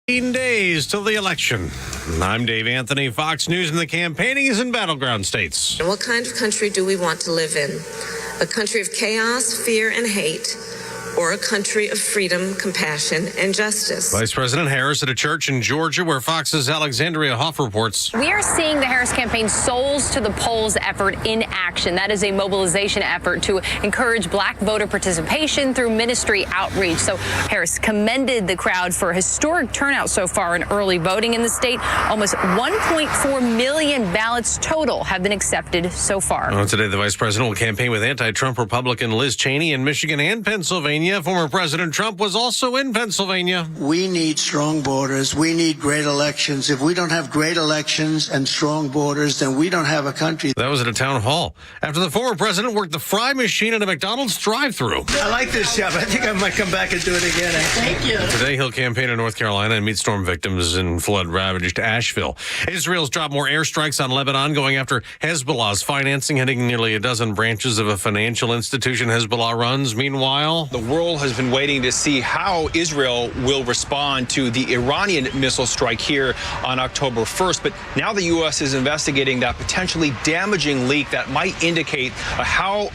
15 days till the election. I'm Dave Anthony, Fox News, and the campaigning is in battleground states. What kind of country do we want to live in? A country of chaos, fear, and hate, or a country of freedom, compassion, and justice? Vice President Harris at a church in Georgia where Fox's Alexandria Hoff reports. We are seeing the Harris campaign Souls to the Polls effort in action. That is a mobilization effort to encourage black voter participation through ministry outreach. So Harris commended the crowd for a historic turnout so far in early voting in the state. Almost 1.4 million ballots total have been accepted so far. Well, today, the vice president will campaign with anti-Trump Republican Liz Cheney in Michigan and Pennsylvania. Former President Trump was also in Pennsylvania. We need strong borders. We need great elections. If we don't have great elections and strong borders, then we don't have a country. That was at a town hall after the former president worked the fry machine at a McDonald's drive-thru. I like this job. I think I might come back and do it again. Thank you. Today, he'll campaign in North Carolina and meet storm victims in flood-ravaged Asheville. Israel's dropped more airstrikes on Lebanon, going after Hezbollah's financing, hitting nearly a dozen branches of a financial institution Hezbollah runs. Meanwhile, the world has been waiting to see how Israel will respond to the Iranian missile strike here on October 1st. But now the U.S. is investigating that potentially damaging leak that might indicate how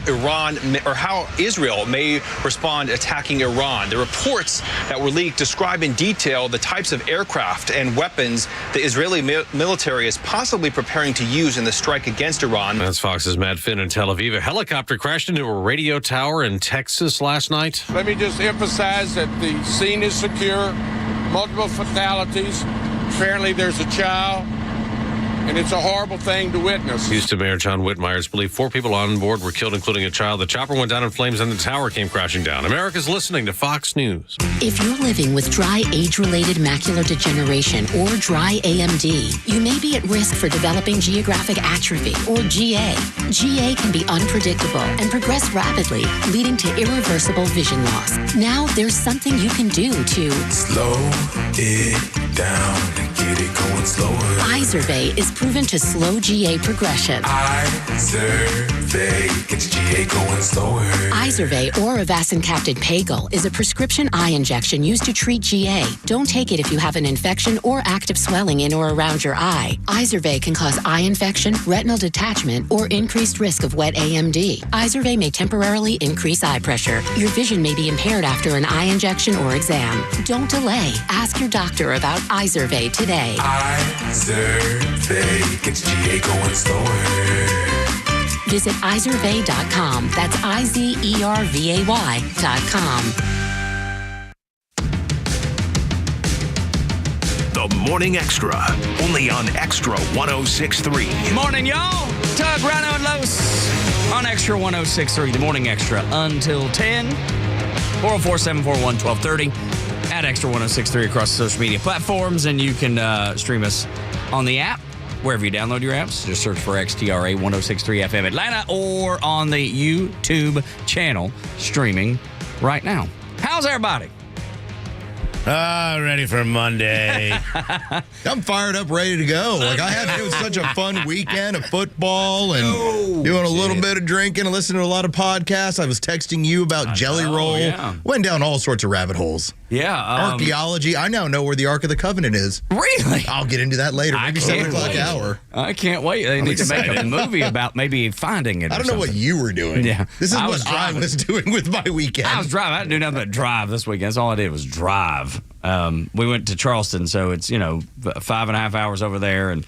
Israel may respond attacking Iran. The reports that were leaked describe in detail the types of aircraft and weapons the Israeli military is possibly preparing to use in the strike against Iran. That's Fox's Matt Finn in Tel Aviv. A helicopter crashed into a radio tower in Texas last night. Let me just emphasize that the scene is secure, multiple fatalities. Apparently there's a child, and it's a horrible thing to witness. Houston Mayor John Whitmires believed 4 people on board were killed, including a child. The chopper went down in flames and the tower came crashing down. America's listening to Fox News. If you're living with dry age-related macular degeneration or dry AMD, you may be at risk for developing geographic atrophy or GA. GA can be unpredictable and progress rapidly, leading to irreversible vision loss. Now there's something you can do to slow it down and get it going slower. Izervay is proven to slow GA progression. Izervay gets GA going slower. Izervay or avacincaptad pagel is a prescription eye injection used to treat GA. Don't take it if you have an infection or active swelling in or around your eye. Izervay can cause eye infection, retinal detachment, or increased risk of wet AMD. Izervay may temporarily increase eye pressure. Your vision may be impaired after an eye injection or exam. Don't delay. Ask your doctor about Izervay today. Izervay gets GA going slower. Visit Izervay.com. That's IZERVAY.com. The Morning Extra, only on Extra 106.3. Morning, y'all. Tug, Rhino, and Los on Extra 106.3. The Morning Extra until 10. 404-741-1230 at Extra 106.3 across the social media platforms. And you can stream us on the app, wherever you download your apps. Just search for XTRA 106.3 FM Atlanta or on the YouTube channel streaming right now. How's everybody? Ready for Monday. I'm fired up, ready to go. It was such a fun weekend of football and doing a little bit of drinking and listening to a lot of podcasts. I was texting you about Jelly Roll. Yeah. Went down all sorts of rabbit holes. Yeah. Archaeology. I now know where the Ark of the Covenant is. Really? I'll get into that later. Maybe 7 o'clock hour. I can't wait. They need to make a movie about maybe finding it. I don't know what you were doing. Yeah. This is what I was doing with my weekend. I was driving. I didn't do nothing but drive this weekend. That's all I did was drive. We went to Charleston, so it's, 5.5 hours over there, and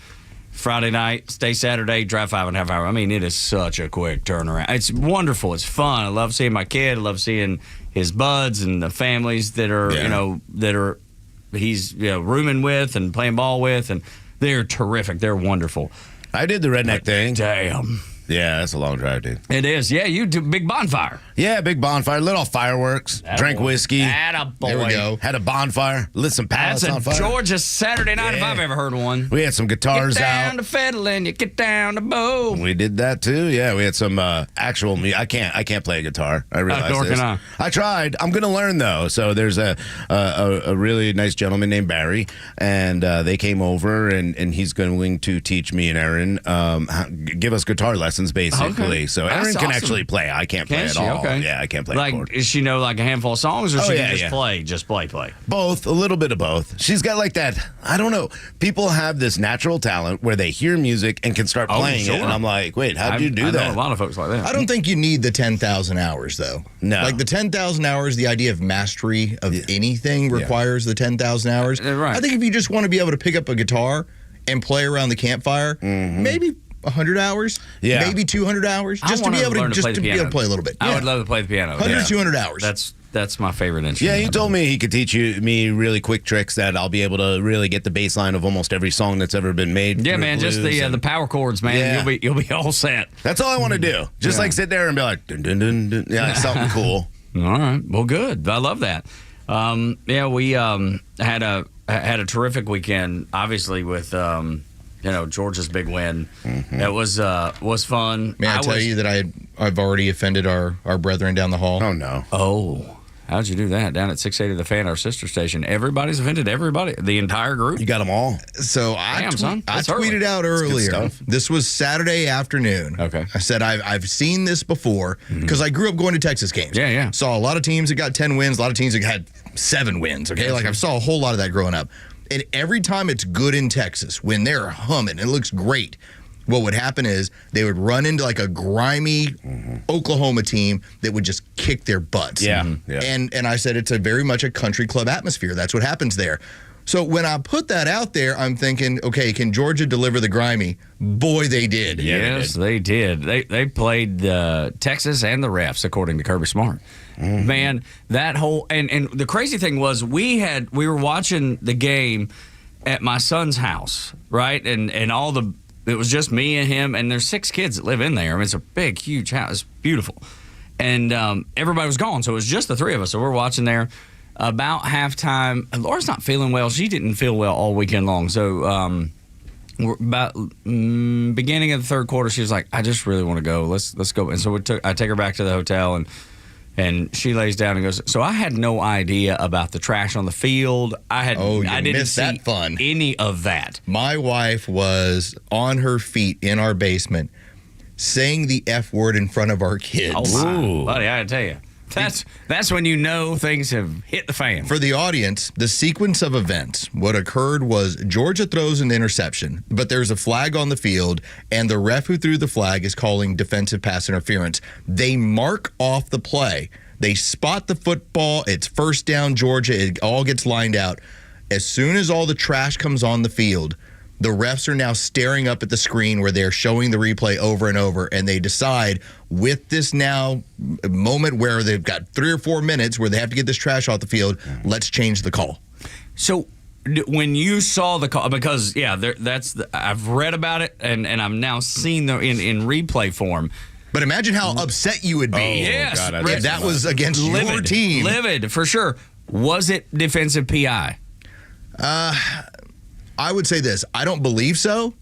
Friday night, stay Saturday, drive 5.5 hours. I mean, it is such a quick turnaround. It's wonderful. It's fun. I love seeing my kid. I love seeing his buds and the families that are, he's rooming with and playing ball with, and they're terrific. They're wonderful. I did the redneck thing. Damn. Yeah, that's a long drive, dude. It is. Yeah, you do big bonfire. Yeah, big bonfire. Lit off fireworks. Drank whiskey. Attaboy. There we go. Had a bonfire. Lit some pallets on fire. That's a Georgia Saturday night if I've ever heard one. We had some guitars out. Get down to fiddling, you get down to bow. We did that too. Yeah, we had some actual music. I can't play a guitar. I realize this. I tried. I'm gonna learn though. So there's a really nice gentleman named Barry, and they came over, and he's going to teach me and Aaron, give us guitar lessons. lessons basically. Okay. So That's Erin can awesome. actually play. I can't play at all. Okay. Yeah, I can't play. Like, chord. does she know like a handful of songs, or she can just play? Just play. Both, a little bit of both. She's got like that. I don't know. People have this natural talent where they hear music and can start playing it, and I'm like, wait, how do you do that? I know a lot of folks like that. I don't think you need the 10,000 hours, though. No. Like the 10,000 hours, the idea of mastery of anything requires the 10,000 hours. Right. I think if you just want to be able to pick up a guitar and play around the campfire, maybe 100 hours, maybe 200 hours, just to be able to play a little bit. I would love to play the piano. 100 200 hours. That's my favorite instrument. Yeah, he told me he could teach me really quick tricks that I'll be able to really get the bass line of almost every song that's ever been made. Yeah, man, just the power chords, man. Yeah. You'll be all set. That's all I want to do. Just like sit there and be like, dun, dun, dun, dun. Yeah, something cool. All right, well, good. I love that. We had a terrific weekend, obviously with Georgia's big win. It was fun. May I tell you that I've already offended our brethren down the hall? Oh no. Oh. How'd you do that? Down at 680 The Fan, our sister station. Everybody's offended everybody. The entire group. You got them all. So I tweeted out earlier. This was Saturday afternoon. Okay. I said I've seen this before because I grew up going to Texas games. Yeah. Saw a lot of teams that got 10 wins, a lot of teams that had 7 wins. Okay. Like I saw a whole lot of that growing up. And every time it's good in Texas, when they're humming, it looks great. What would happen is they would run into like a grimy Oklahoma team that would just kick their butts. Yeah. And I said it's very much a country club atmosphere. That's what happens there. So when I put that out there, I'm thinking, okay, can Georgia deliver the grimy? Boy, they did. Yes, they did. They played Texas and the refs, according to Kirby Smart. Man, that whole and the crazy thing was we were watching the game at my son's house, right? And it was just me and him, and there's 6 kids that live in there. I mean, it's a big, huge house. It's beautiful. And everybody was gone, so it was just the 3 of us. So we're watching there. About halftime, Laura's not feeling well. She didn't feel well all weekend long. So we're about beginning of the third quarter, she was like, I just really want to go. Let's go. And so I take her back to the hotel, and she lays down and goes, so I had no idea about the trash on the field. I didn't see that fun. Any of that. My wife was on her feet in our basement saying the F word in front of our kids. Oh, buddy, I gotta tell you. That's when you know things have hit the fan. For the audience, the sequence of events, what occurred was Georgia throws an interception, but there's a flag on the field, and the ref who threw the flag is calling defensive pass interference. They mark off the play. They spot the football. It's first down, Georgia. It all gets lined out. As soon as all the trash comes on the field, the refs are now staring up at the screen where they're showing the replay over and over, and they decide with this now moment where they've got 3 or 4 minutes where they have to get this trash off the field, let's change the call. So when you saw the call, because, I've read about it, and I've now seen in replay form. But imagine how upset you would be yes, if that was against your team. Livid, for sure. Was it defensive PI? I would say this. I don't believe so.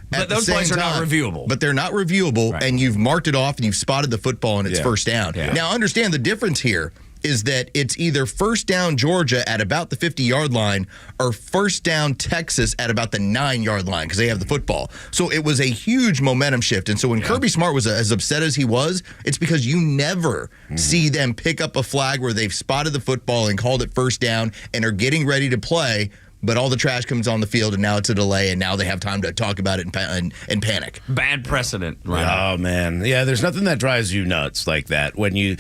But those plays are not reviewable. But they're not reviewable, right. And you've marked it off and you've spotted the football and it's first down. Yeah. Now, understand the difference here is that it's either first down Georgia at about the 50-yard line or first down Texas at about the 9-yard line because they have the football. So it was a huge momentum shift. And so when Kirby Smart was as upset as he was, it's because you never see them pick up a flag where they've spotted the football and called it first down and are getting ready to play, but all the trash comes on the field, and now it's a delay, and now they have time to talk about it and panic. Bad precedent, right? Oh man, yeah. There's nothing that drives you nuts like that when you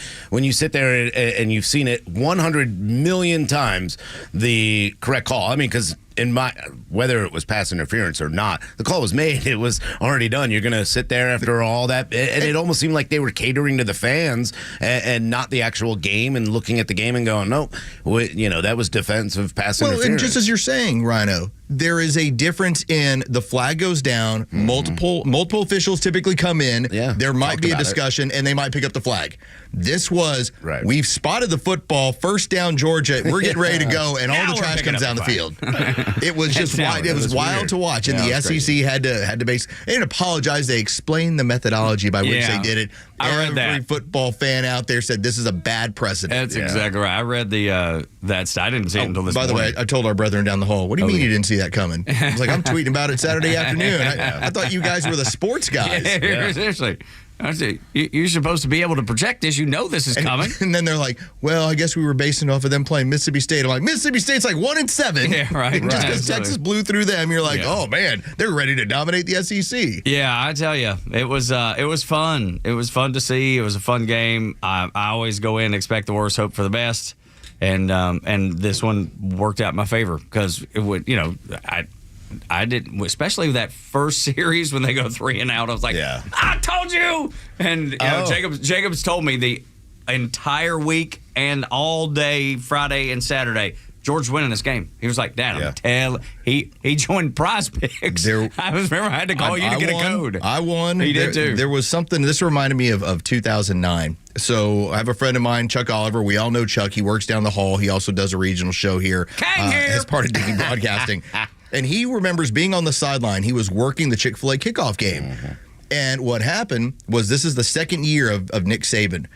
sit there and you've seen it 100 million times the correct call. I mean, because whether it was pass interference or not, the call was made. It was already done. You're going to sit there after all that, and it almost seemed like they were catering to the fans and not the actual game, and looking at the game and going, no, that was defensive pass interference. Well, and just as you're saying, Rhino, there is a difference in the flag goes down, multiple officials typically come in, there might be a discussion, and they might pick up the flag. This was, we've spotted the football, first down Georgia, we're getting ready to go, and all the trash comes down the field. It was just wild. It was wild to watch, and the SEC had to base. They didn't apologize. They explained the methodology by which they did it. Every football fan out there said this is a bad precedent. That's exactly right. I read that. I didn't see it until this morning. By the way, I told our brethren down the hall, what do you mean you didn't see that coming. I was like, I'm tweeting about it Saturday afternoon. I thought you guys were the sports guys. Yeah. Seriously. You're supposed to be able to project this. You know this is coming. And then they're like, well, I guess we were basing off of them playing Mississippi State. I'm like, Mississippi State's like 1-7. Yeah, right. Just because Texas blew through them, you're like, oh, man, they're ready to dominate the SEC. Yeah, I tell you, it was fun. It was fun to see. It was a fun game. I always go in, expect the worst, hope for the best. And this one worked out in my favor because it would, I didn't, especially with that first series when they go 3-and-out. I was like, I told you. And Jacobs told me the entire week and all day Friday and Saturday, George's winning this game. He was like, Dad, he joined Prize Picks. I had to call you to get a code. I won. He did too. There was something. This reminded me of 2009. So I have a friend of mine, Chuck Oliver. We all know Chuck. He works down the hall. He also does a regional show here as part of Digging Broadcasting. And he remembers being on the sideline. He was working the Chick-fil-A kickoff game. Mm-hmm. And what happened was this is the second year of Nick Saban.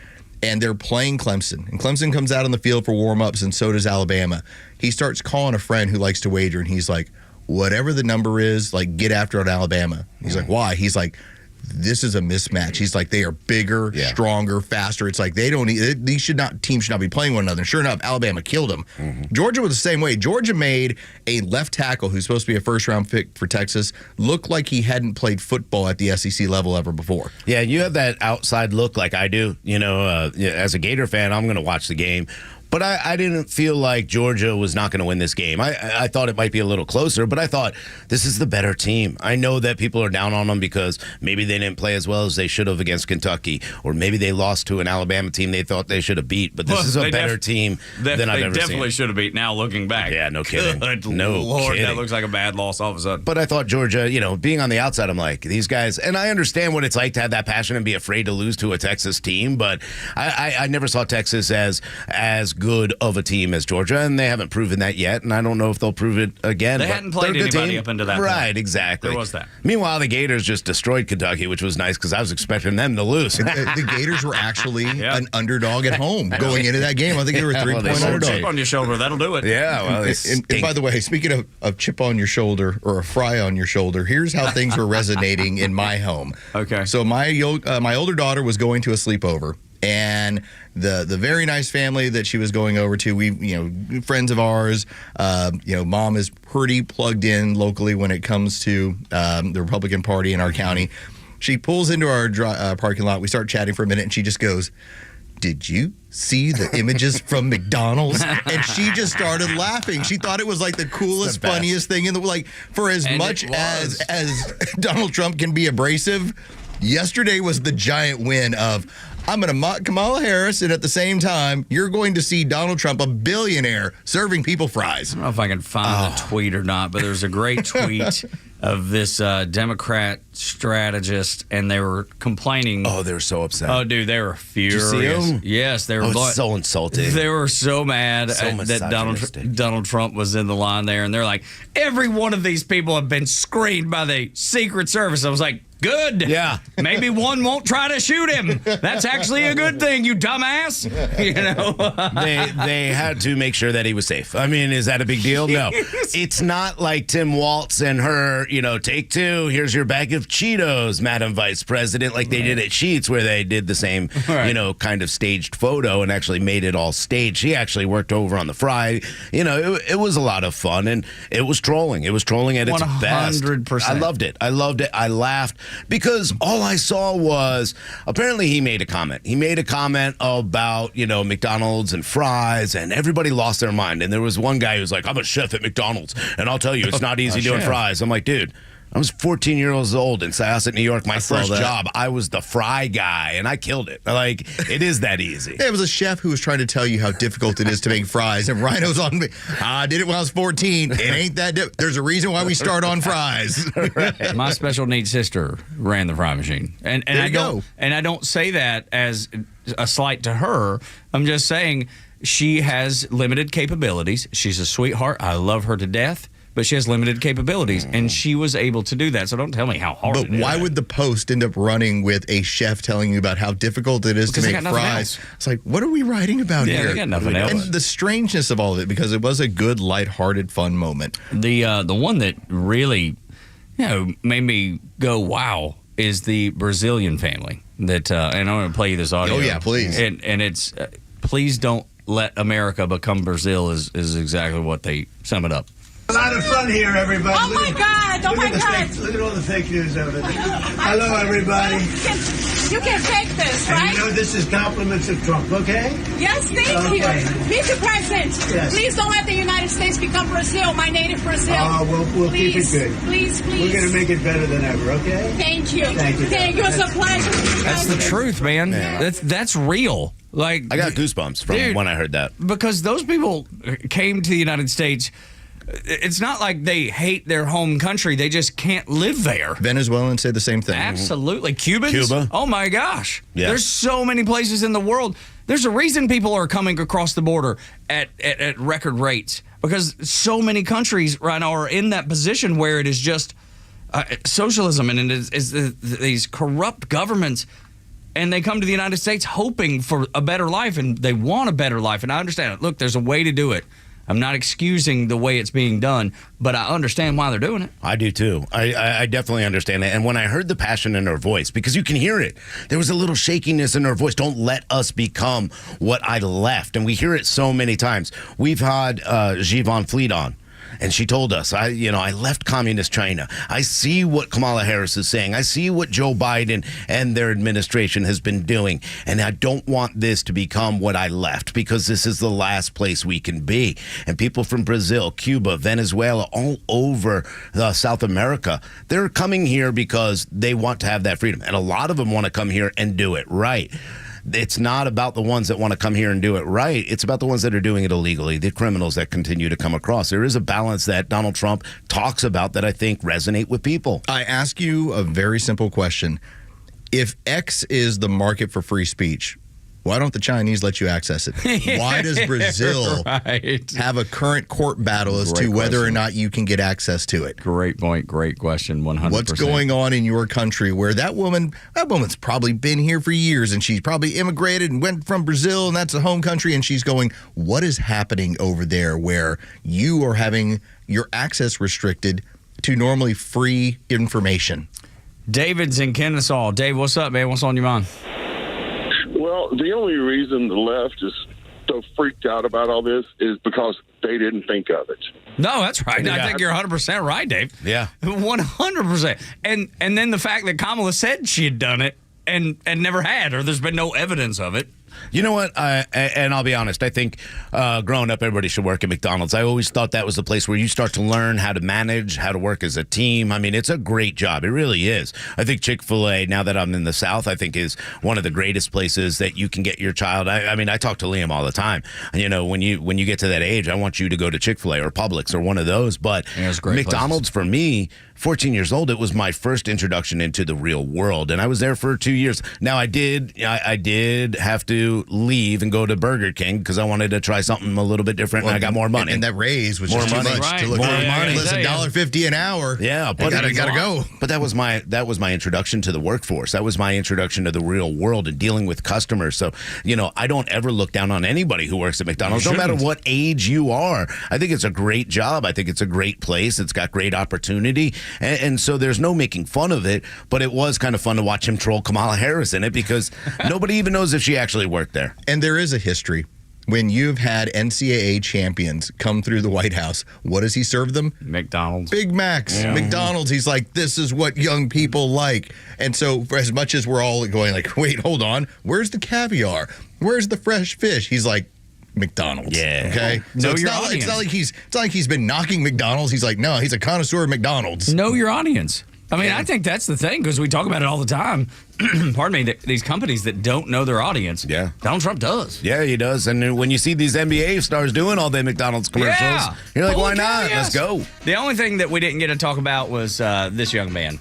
And they're playing Clemson. And Clemson comes out on the field for warm-ups, and so does Alabama. He starts calling a friend who likes to wager, and he's like, whatever the number is, like, get after it on Alabama. He's like, why? He's like, this is a mismatch. He's like, they are bigger, stronger, faster. It's like teams should not be playing one another. And sure enough, Alabama killed them. Mm-hmm. Georgia was the same way. Georgia made a left tackle who's supposed to be a first-round pick for Texas look like he hadn't played football at the SEC level ever before. Yeah, you have that outside look like I do. As a Gator fan, I'm going to watch the game. But I didn't feel like Georgia was not going to win this game. I thought it might be a little closer, but I thought this is the better team. I know that people are down on them because maybe they didn't play as well as they should have against Kentucky, or maybe they lost to an Alabama team they thought they should have beat. But this is a better team than I've ever seen. They definitely should have beat now looking back. Yeah, no kidding. Good no Lord, kidding. That looks like a bad loss all of a sudden. But I thought Georgia, being on the outside, I'm like, these guys, and I understand what it's like to have that passion and be afraid to lose to a Texas team, but I never saw Texas as good of a team as Georgia, and they haven't proven that yet, and I don't know if they'll prove it again. They hadn't played anybody up into that point. Right, exactly. There was that. Meanwhile, the Gators just destroyed Kentucky, which was nice because I was expecting them to lose. The Gators were actually an underdog at home going into that game. I think they were a 3-point underdog. Chip on your shoulder, that'll do it. Yeah, well, and by the way, speaking of chip on your shoulder or a fry on your shoulder, here's how things were resonating in my home. Okay. So my older daughter was going to a sleepover. And the very nice family that she was going over to, we friends of ours, mom is pretty plugged in locally when it comes to the Republican Party in our county. She pulls into our parking lot. We start chatting for a minute, and she just goes, "Did you see the images from McDonald's?" And she just started laughing. She thought it was like the coolest, funniest thing in the for as much as Donald Trump can be abrasive. Yesterday was the giant win of, I'm going to mock Kamala Harris, and at the same time, you're going to see Donald Trump, a billionaire, serving people fries. I don't know if I can find the tweet or not, but there's a great tweet of this Democrat strategist, and they were complaining. Oh, they were so upset. Oh, dude, they were furious. Did you see them? Yes, they were so insulting. They were so mad that Donald Trump was in the line there, and they're like, every one of these people have been screened by the Secret Service. I was like, good. Yeah. Maybe one won't try to shoot him. That's actually a good thing, you dumbass. They had to make sure that he was safe. I mean, is that a big deal? No. It's not like Tim Waltz and her, take two. Here's your bag of Cheetos, Madam Vice President, like they did at Sheetz, where they did the same, kind of staged photo and actually made it all staged. She actually worked over on the fry. It was a lot of fun, and it was trolling. It was trolling at its best. 100%. I loved it. I laughed. Because all I saw was, apparently he made a comment. He made a comment about, McDonald's and fries, and everybody lost their mind. And there was one guy who was like, I'm a chef at McDonald's, and I'll tell you, it's not easy doing fries. I'm like, dude, I was 14 years old in Syosset, New York. My first job, I was the fry guy, and I killed it. Like, it is that easy. It was a chef who was trying to tell you how difficult it is to make fries, and Rhino's on me. I did it when I was 14. It ain't that difficult. There's a reason why we start on fries. Right. My special needs sister ran the fry machine, and I don't say that as a slight to her. I'm just saying she has limited capabilities. She's a sweetheart. I love her to death. but she has limited capabilities, and she was able to do that. So don't tell me how hard But it is. why would the Post end up running with a chef telling you about how difficult it is Because to they make got nothing fries? else. It's like, what are we writing about Yeah, here? they got nothing else. And the strangeness of all of it, because it was a good, lighthearted, fun moment. The one that really, made me go, wow, is the Brazilian family. That and I'm going to play you this audio. Oh, yeah, please. And it's, please don't let America become Brazil is exactly what they sum it up. A lot of fun here, everybody. Oh, my God. Oh, my God. Look at all the fake news over there. Hello, everybody. You can fake this, And right? you know this is compliments of Trump, okay? Yes, thank you. Mr. President, Yes. please don't let the United States become Brazil, my native Brazil. We'll keep it Please, good. Please, please. We're going to make it better than ever, okay? Thank you. Thank you. Thank you. It's a pleasure. That's the truth, man. Yeah. That's real. Like, I got goosebumps from Dude. when I heard that. because those people came to the United States. It's not like they hate their home country. They just can't live there. Venezuelans say the same thing. Absolutely. Cubans? Cuba? Oh, my gosh. Yeah. There's so many places in the world. There's a reason people are coming across the border at record rates, because so many countries right now are in that position where it is just socialism, and it is these corrupt governments, and they come to the United States hoping for a better life, and they want a better life. And I understand it. Look, there's a way to do it. I'm not excusing the way it's being done, but I understand why they're doing it. I do too. I definitely understand it. And when I heard the passion in her voice, because you can hear it, there was a little shakiness in her voice. Don't let us become what I left. And we hear it so many times. We've had Xi Van Fleet on. And she told us, I left communist China. I see what Kamala Harris is saying. I see what Joe Biden and their administration has been doing. And I don't want this to become what I left, because this is the last place we can be. And people from Brazil, Cuba, Venezuela, all over South America, they're coming here because they want to have that freedom. And a lot of them want to come here and do it right. It's not about the ones that want to come here and do it right. It's about the ones that are doing it illegally, the criminals that continue to come across. There is a balance that Donald Trump talks about that I think resonate with people. I ask you a very simple question. If X is the market for free speech, why don't the Chinese let you access it? Why does Brazil have a current court battle as to whether or not you can get access to it? Great point. Great question. 100%. What's going on in your country where that woman's probably been here for years, and she's probably immigrated and went from Brazil, and that's a home country, and she's going, what is happening over there where you are having your access restricted to normally free information? David's in Kennesaw. Dave, what's up, man? What's on your mind? Well, the only reason the left is so freaked out about all this is because they didn't think of it. No, that's right. Yeah. I think you're 100% right, Dave. Yeah. 100%. And then the fact that Kamala said she had done it and never had, or there's been no evidence of it. You know what? And I'll be honest. I think growing up, everybody should work at McDonald's. I always thought that was the place where you start to learn how to manage, how to work as a team. I mean, it's a great job. It really is. I think Chick-fil-A, now that I'm in the South, I think is one of the greatest places that you can get your child. I mean, I talk to Liam all the time. You know, when you get to that age, I want you to go to Chick-fil-A or Publix or one of those. But McDonald's, for me, 14 years old, it was my first introduction into the real world, and I was there for 2 years. Now, I did have to leave and go to Burger King because I wanted to try something a little bit different, and I got more money. And that raise was more just money. too much to look More at. money. Listen, $1.50 an hour. Yeah, but gotta go. But that was my introduction to the workforce. That was my introduction to the real world and dealing with customers. So, I don't ever look down on anybody who works at McDonald's, no matter what age you are. I think it's a great job. I think it's a great place. It's got great opportunity, and so there's no making fun of it. But it was kind of fun to watch him troll Kamala Harris in it because nobody even knows if she actually worked there. And there is a history. When you've had NCAA champions come through the White House, what does he serve them? McDonald's. Big Macs. Yeah. McDonald's. He's like, this is what young people like. And so for as much as we're all going like, wait, hold on, where's the caviar? Where's the fresh fish? He's like, McDonald's. Yeah. Okay. So it's not like he's been knocking McDonald's. He's like, no, he's a connoisseur of McDonald's. Know your audience. I mean, I think that's the thing, because we talk about it all the time. Pardon me, these companies that don't know their audience. Yeah. Donald Trump does. Yeah, he does. And when you see these NBA stars doing all the McDonald's commercials, you're like, why not? Let's go. The only thing that we didn't get to talk about was this young man.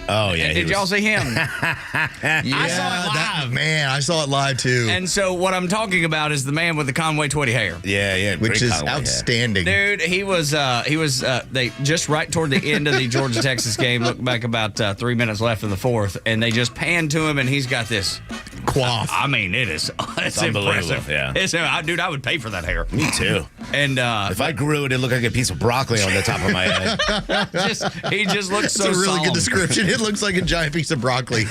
Oh, yeah. Did y'all see him? I saw it live. I saw it live too. And so what I'm talking about is the man with the Conway Twitty hair. Yeah. Which is outstanding. Dude, he was they just right toward the end of the Georgia-Texas game, look back about 3 minutes left in the fourth, and they just panned to him, and he's got this quaff. I mean, it's unbelievable. impressive. Yeah. Dude, I would pay for that hair. Me too. And if I grew it, it'd look like a piece of broccoli on the top of my head. He just looks so It's a really solemn. good description. It looks like a giant piece of broccoli.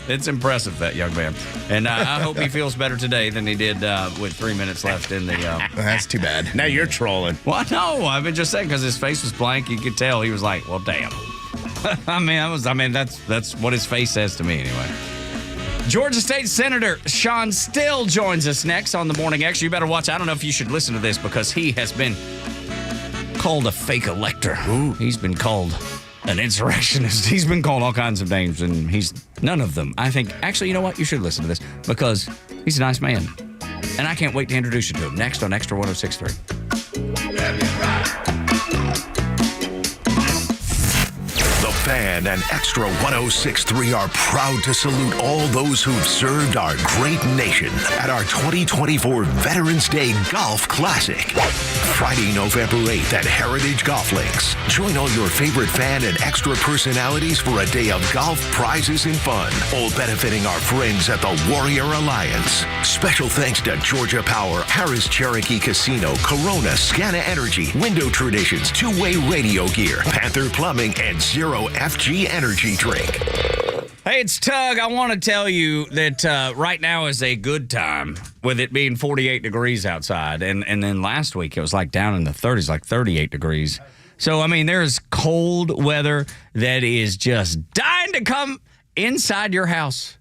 It's impressive, that young man. And I hope he feels better today than he did with 3 minutes left in the... That's too bad. Now you're trolling. Well, no, I've been just saying because his face was blank. You could tell he was like, well, damn. That's what his face says to me anyway. Georgia State Senator Sean Still joins us next on the Morning Xtra. You better watch. I don't know if you should listen to this because he has been called a fake elector. Ooh. He's been called an insurrectionist. He's been called all kinds of names, and he's none of them. I think, actually, you know what? You should listen to this because he's a nice man. And I can't wait to introduce you to him next on Xtra 106.3. Fan and Xtra 106.3 are proud to salute all those who've served our great nation at our 2024 Veterans Day Golf Classic. Friday, November 8th at Heritage Golf Links. Join all your favorite fan and Xtra personalities for a day of golf, prizes, and fun, all benefiting our friends at the Warrior Alliance. Special thanks to Georgia Power, Harris Cherokee Casino, Corona, Scana Energy, Window Traditions, Two-Way Radio Gear, Panther Plumbing, and Zero FG Energy Drink. Hey, it's Tug. I want to tell you that right now is a good time with it being 48 degrees outside. And then last week it was like down in the 30s, like 38 degrees. So, I mean, there's cold weather that is just dying to come inside your house.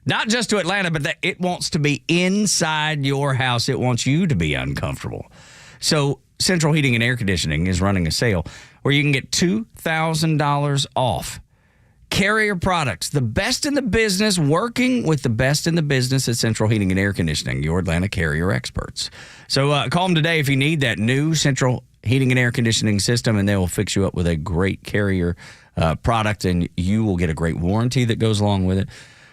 Not just to Atlanta, but that it wants to be inside your house. It wants you to be uncomfortable. So Central Heating and Air Conditioning is running a sale where you can get $2,000 off. Carrier Products, the best in the business, working with the best in the business at Central Heating and Air Conditioning, your Atlanta Carrier experts. So call them today if you need that new Central Heating and Air Conditioning system, and they will fix you up with a great Carrier product, and you will get a great warranty that goes along with it.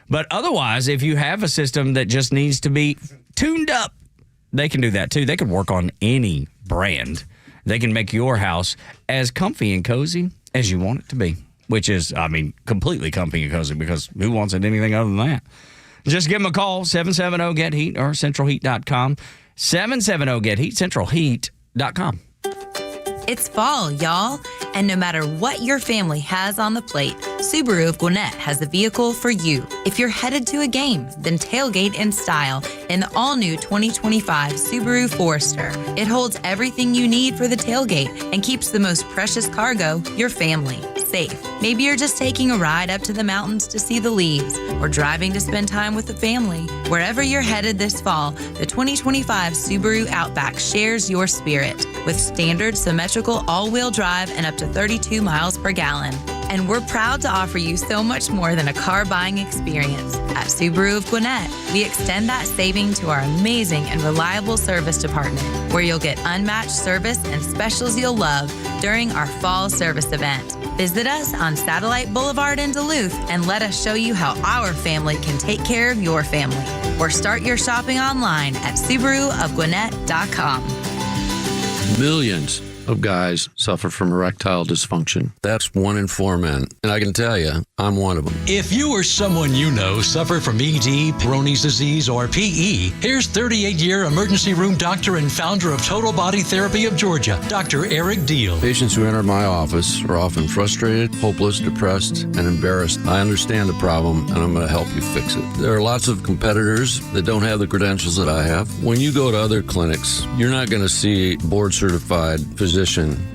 But otherwise, if you have a system that just needs to be tuned up, they can do that too. They can work on any brand. They can make your house as comfy and cozy as you want it to be, which is, I mean, completely comfy and cozy because who wants it anything other than that? Just give them a call, 770-GET-HEAT or centralheat.com. 770-GET-HEAT, centralheat.com. It's fall, y'all. And no matter what your family has on the plate, Subaru of Gwinnett has the vehicle for you. If you're headed to a game, then tailgate in style in the all-new 2025 Subaru Forester. It holds everything you need for the tailgate and keeps the most precious cargo, your family, safe. Maybe you're just taking a ride up to the mountains to see the leaves or driving to spend time with the family. Wherever you're headed this fall, the 2025 Subaru Outback shares your spirit with standard symmetrical all-wheel drive and up to 32 miles per gallon. And we're proud to offer you so much more than a car buying experience. At Subaru of Gwinnett, we extend that saving to our amazing and reliable service department, where you'll get unmatched service and specials you'll love during our fall service event. Visit us on Satellite Boulevard in Duluth and let us show you how our family can take care of your family. Or start your shopping online at SubaruofGwinnett.com. Millions of guys suffer from erectile dysfunction. That's 1 in 4 men. And I can tell you, I'm one of them. If you or someone you know suffer from ED, Peyronie's disease, or PE, here's 38-year emergency room doctor and founder of Total Body Therapy of Georgia, Dr. Eric Deal. Patients who enter my office are often frustrated, hopeless, depressed, and embarrassed. I understand the problem, and I'm going to help you fix it. There are lots of competitors that don't have the credentials that I have. When you go to other clinics, you're not going to see a board-certified physician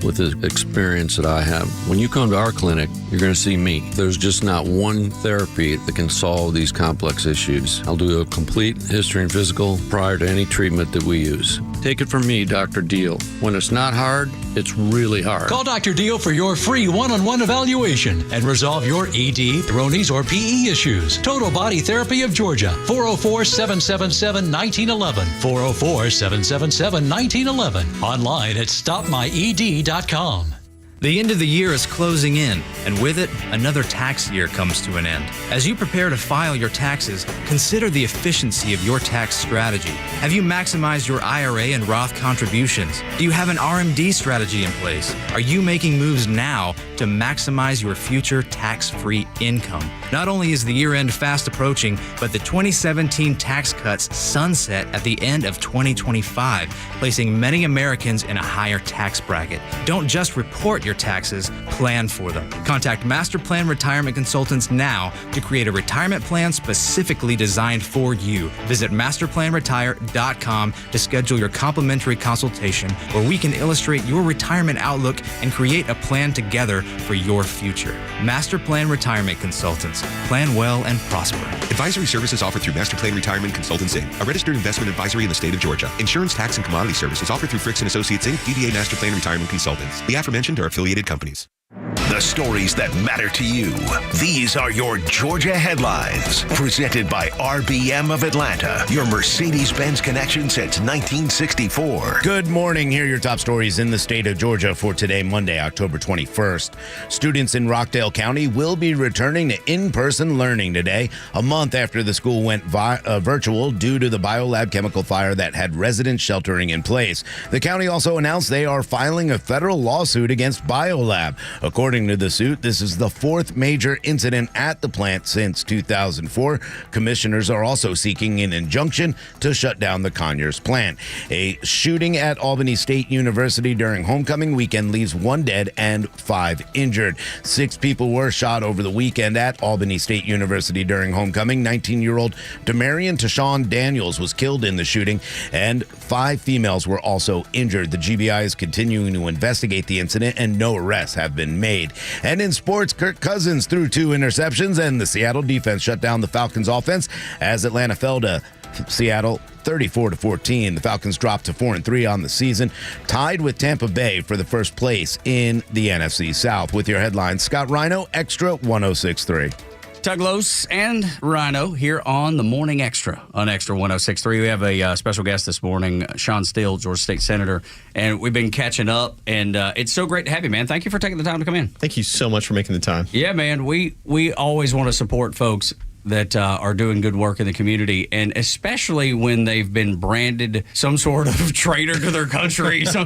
with the experience that I have. When you come to our clinic, you're going to see me. There's just not one therapy that can solve these complex issues. I'll do a complete history and physical prior to any treatment that we use. Take it from me, Dr. Deal. When it's not hard, it's really hard. Call Dr. Deal for your free one-on-one evaluation and resolve your ED, Peyronie's, or PE issues. Total Body Therapy of Georgia, 404-777-1911, 404-777-1911, online at stopmyed.com. The end of the year is closing in, and with it, another tax year comes to an end. As you prepare to file your taxes, consider the efficiency of your tax strategy. Have you maximized your IRA and Roth contributions? Do you have an RMD strategy in place? Are you making moves now to maximize your future tax-free income? Not only is the year-end fast approaching, but the 2017 tax cuts sunset at the end of 2025, placing many Americans in a higher tax bracket. Don't just report your taxes, plan for them. Contact Master Plan Retirement Consultants now to create a retirement plan specifically designed for you. Visit masterplanretire.com to schedule your complimentary consultation, where we can illustrate your retirement outlook and create a plan together for your future. Master Plan Retirement Consultants. Plan well and prosper. Advisory services offered through Master Plan Retirement Consultants, Inc., a registered investment advisory in the state of Georgia. Insurance, tax, and commodity services offered through Fricks & Associates, Inc., DBA Master Plan Retirement Consultants. The aforementioned are affiliated companies. The stories that matter to you. These are your Georgia headlines. Presented by RBM of Atlanta, your Mercedes-Benz connection since 1964. Good morning. Here are your top stories in the state of Georgia for today, Monday, October 21st. Students in Rockdale County will be returning to in-person learning today, a month after the school went virtual due to the biolab chemical fire that had residents sheltering in place. The county also announced they are filing a federal lawsuit against biolab. According to the suit, this is the fourth major incident at the plant since 2004. Commissioners are also seeking an injunction to shut down the Conyers plant. A shooting at Albany State University during homecoming weekend leaves 1 dead and 5 injured. 6 people were shot over the weekend at Albany State University during homecoming. 19-year-old Demarion Tashawn Daniels was killed in the shooting, and 5 females were also injured. The GBI is continuing to investigate the incident, and no arrests have been made. And in sports, Kirk Cousins threw 2 interceptions, and the Seattle defense shut down the Falcons offense as Atlanta fell to Seattle 34-14. The Falcons dropped to 4-3 on the season, tied with Tampa Bay for the first place in the NFC South. With your headlines, Scott Rhino, Xtra 106.3. Tuglos and Rhino here on the Morning Xtra on Xtra 106.3. We have a special guest this morning, Sean Steele, Georgia State Senator, and we've been catching up, and it's so great to have you, man. Thank you for taking the time to come in. Thank you so much for making the time. Yeah, man, we always want to support folks that are doing good work in the community, and especially when they've been branded some sort of traitor to their country. So,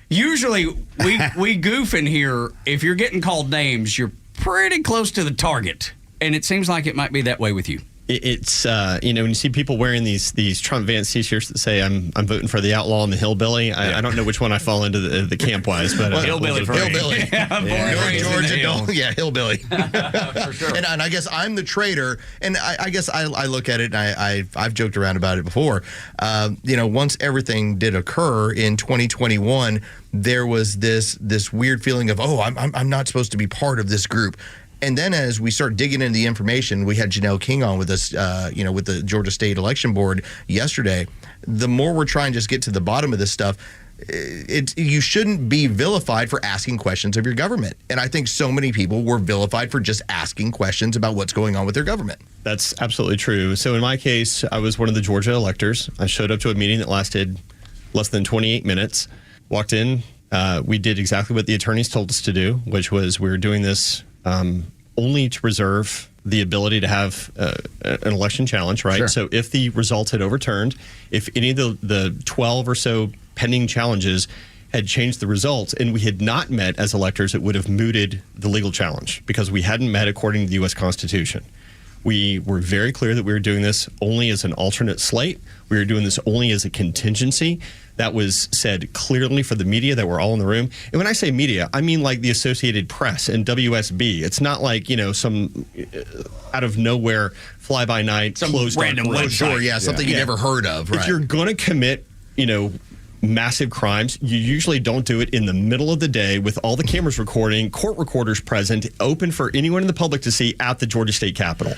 usually we goof in here. If you're getting called names, you're pretty close to the target. And it seems like it might be that way with you. It's when you see people wearing these Trump Vance t-shirts that say I'm voting for the outlaw and the hillbilly. I don't know which one I fall into the camp wise, but hillbilly, hillbilly. Georgia, hillbilly. For sure. And I guess I'm the traitor, and I guess I look at it, and I've joked around about it before. Once everything did occur in 2021, there was this weird feeling of, I'm not supposed to be part of this group. And then as we start digging into the information, we had Janelle King on with us, with the Georgia State Election Board yesterday. The more we're trying to just get to the bottom of this stuff, you shouldn't be vilified for asking questions of your government. And I think so many people were vilified for just asking questions about what's going on with their government. That's absolutely true. So in my case, I was one of the Georgia electors. I showed up to a meeting that lasted less than 28 minutes, walked in. We did exactly what the attorneys told us to do, which was we were doing this only to reserve the ability to have an election challenge, right? Sure. So if the results had overturned, if any of the 12 or so pending challenges had changed the results and we had not met as electors, it would have mooted the legal challenge because we hadn't met according to the U.S. Constitution. We were very clear that we were doing this only as an alternate slate. We were doing this only as a contingency. That was said clearly for the media that were all in the room. And when I say media, I mean like the Associated Press and WSB. It's not like, some out of nowhere, fly-by-night, closed random website. Sure, yeah, something you never heard of, right? If you're going to commit, massive crimes, you usually don't do it in the middle of the day with all the cameras recording, court recorders present, open for anyone in the public to see at the Georgia State Capitol.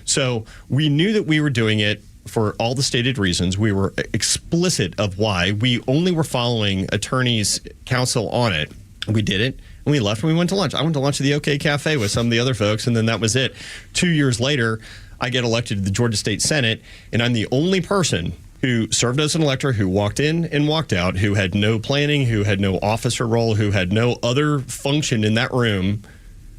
So we knew that we were doing it for all the stated reasons. We were explicit of why. We only were following attorneys' counsel on it. We did it, and we left, and we went to lunch. I went to lunch at the OK Cafe with some of the other folks, and then that was it. 2 years later, I get elected to the Georgia State Senate, and I'm the only person who served as an elector, who walked in and walked out, who had no planning, who had no officer role, who had no other function in that room,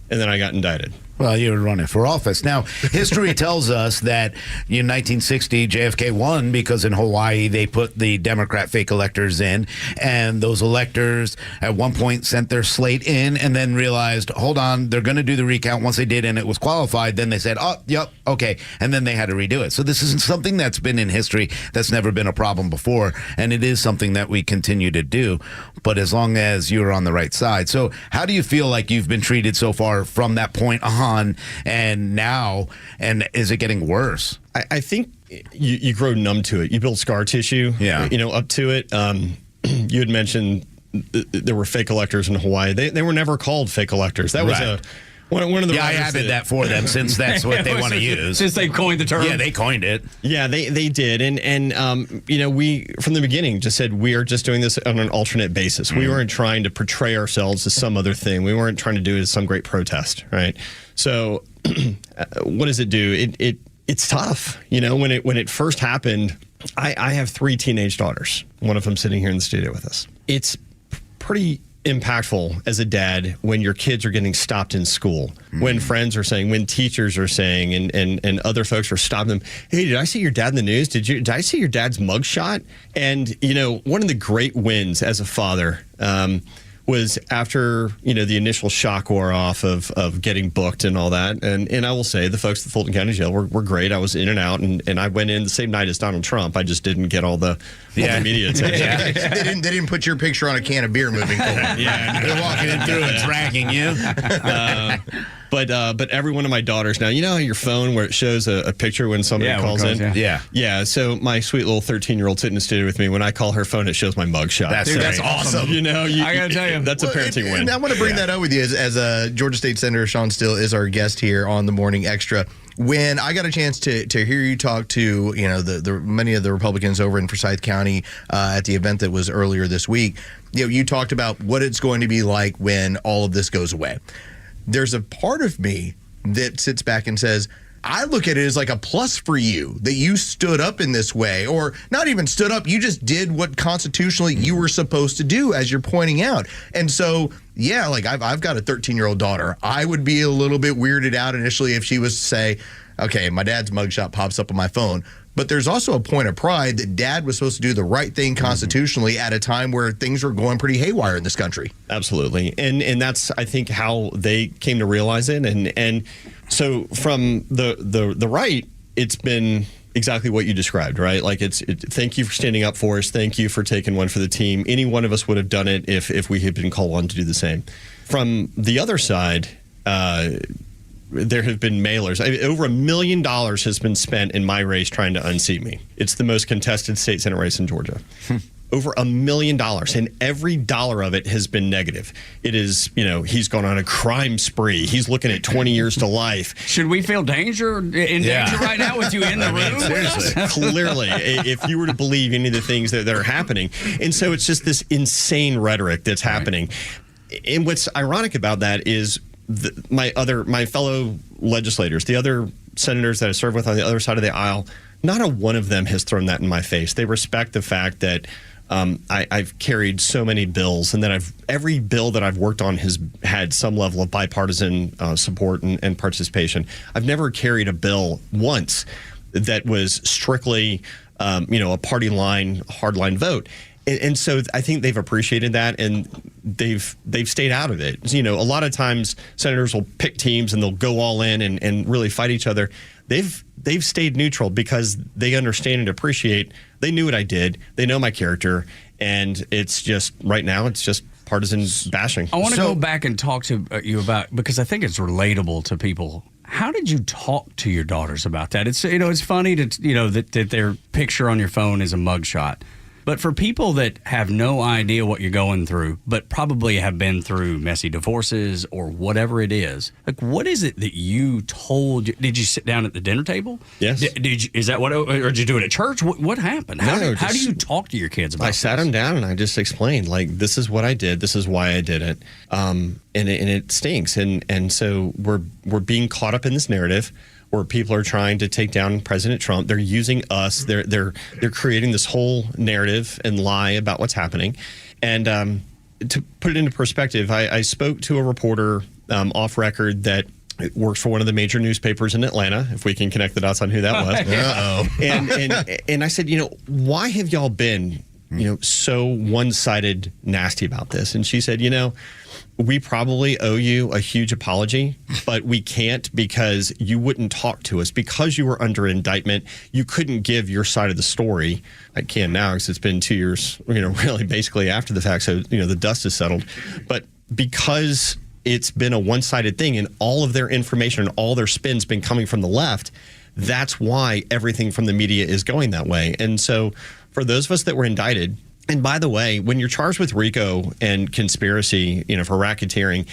and then I got indicted. Well, you were running for office. Now, history tells us that in 1960, JFK won because in Hawaii they put the Democrat fake electors in, and those electors at one point sent their slate in and then realized, hold on, they're going to do the recount. Once they did and it was qualified, then they said, oh, yep, okay, and then they had to redo it. So this isn't something that's been in history. That's never been a problem before, and it is something that we continue to do, but as long as you're on the right side. So how do you feel like you've been treated so far from that point on and now, and is it getting worse? I think you grow numb to it. You build scar tissue, up to it. You had mentioned there were fake electors in Hawaii. They were never called fake electors. That was one of the. Yeah, I added that for them since that's what they want to use. Since they coined the term. Yeah, they coined it. Yeah, they did, and we from the beginning just said we are just doing this on an alternate basis. We weren't trying to portray ourselves as some other thing. We weren't trying to do it as some great protest, right? So, what does it do? It's tough, when it first happened. I have 3 teenage daughters. One of them sitting here in the studio with us. It's pretty impactful as a dad when your kids are getting stopped in school, when friends are saying, when teachers are saying, and other folks are stopping them. Hey, did I see your dad in the news? Did I see your dad's mugshot? And one of the great wins as a father was after the initial shock wore off of getting booked and all that. And I will say the folks at Fulton County Jail were great. I was in and out, and I went in the same night as Donald Trump. I just didn't get all the media attention. They didn't put your picture on a can of beer moving forward. They're walking in through and dragging you. But every one of my daughters now, how your phone where it shows a picture when somebody calls in? Yeah. So my sweet little 13-year-old sitting in the studio with me, when I call her phone, it shows my mugshot. That's awesome. I got to tell you, that's a parenting win. And I want to bring that up with you as Georgia State Senator Sean Steele is our guest here on the Morning Extra. When I got a chance to hear you talk to the many of the Republicans over in Forsyth County at the event that was earlier this week, you talked about what it's going to be like when all of this goes away. There's a part of me that sits back and says, I look at it as like a plus for you that you stood up in this way, or not even stood up. You just did what constitutionally you were supposed to do, as you're pointing out. And so, I've got a 13-year-old daughter. I would be a little bit weirded out initially if she was to say, okay, my dad's mugshot pops up on my phone. But there's also a point of pride that dad was supposed to do the right thing constitutionally at a time where things were going pretty haywire in this country. Absolutely. And that's, I think, how they came to realize it. And so from the right, it's been exactly what you described, right? Like thank you for standing up for us. Thank you for taking one for the team. Any one of us would have done it if we had been called on to do the same. From the other side, there have been mailers. Over $1 million has been spent in my race trying to unseat me. It's the most contested state senate race in Georgia. Over $1 million, and every dollar of it has been negative. It is, he's gone on a crime spree. He's looking at 20 years to life. Should we feel danger right now with you in the room? Seriously. Clearly, if you were to believe any of the things that are happening. And so it's just this insane rhetoric that's happening. And what's ironic about that is my fellow legislators, the other senators that I serve with on the other side of the aisle, not a one of them has thrown that in my face. They respect the fact that I've carried so many bills, and that every bill that I've worked on has had some level of bipartisan support and participation. I've never carried a bill once that was strictly, a party line, hardline vote. And so I think they've appreciated that, and they've stayed out of it. A lot of times senators will pick teams and they'll go all in and really fight each other. They've stayed neutral because they understand and appreciate. They knew what I did. They know my character, and it's just right now it's just partisan bashing. I want to go back and talk to you about, because I think it's relatable to people. How did you talk to your daughters about that? It's it's funny that their picture on your phone is a mugshot. But for people that have no idea what you're going through, but probably have been through messy divorces or whatever it is, like, what is it that you told? Did you sit down at the dinner table? Yes. Is that what, or did you do it at church? What happened? How do you talk to your kids about it? I sat them down and I just explained, like, this is what I did. This is why I did it. And it stinks. And so we're being caught up in this narrative. where people are trying to take down President Trump. They're using us. They're creating this whole narrative and lie about what's happening. And to put it into perspective, I spoke to a reporter off record that works for one of the major newspapers in Atlanta, if we can connect the dots on who that was. Uh-oh. And I said, why have y'all been, so one-sided nasty about this? And she said, we probably owe you a huge apology, but we can't because you wouldn't talk to us. Because you were under indictment, you couldn't give your side of the story. I can now because it's been 2 years, really basically after the fact. So, the dust is settled. But because it's been a one-sided thing and all of their information and all their spin's been coming from the left, that's why everything from the media is going that way. And so for those of us that were indicted, and by the way, when you're charged with RICO and conspiracy, for racketeering,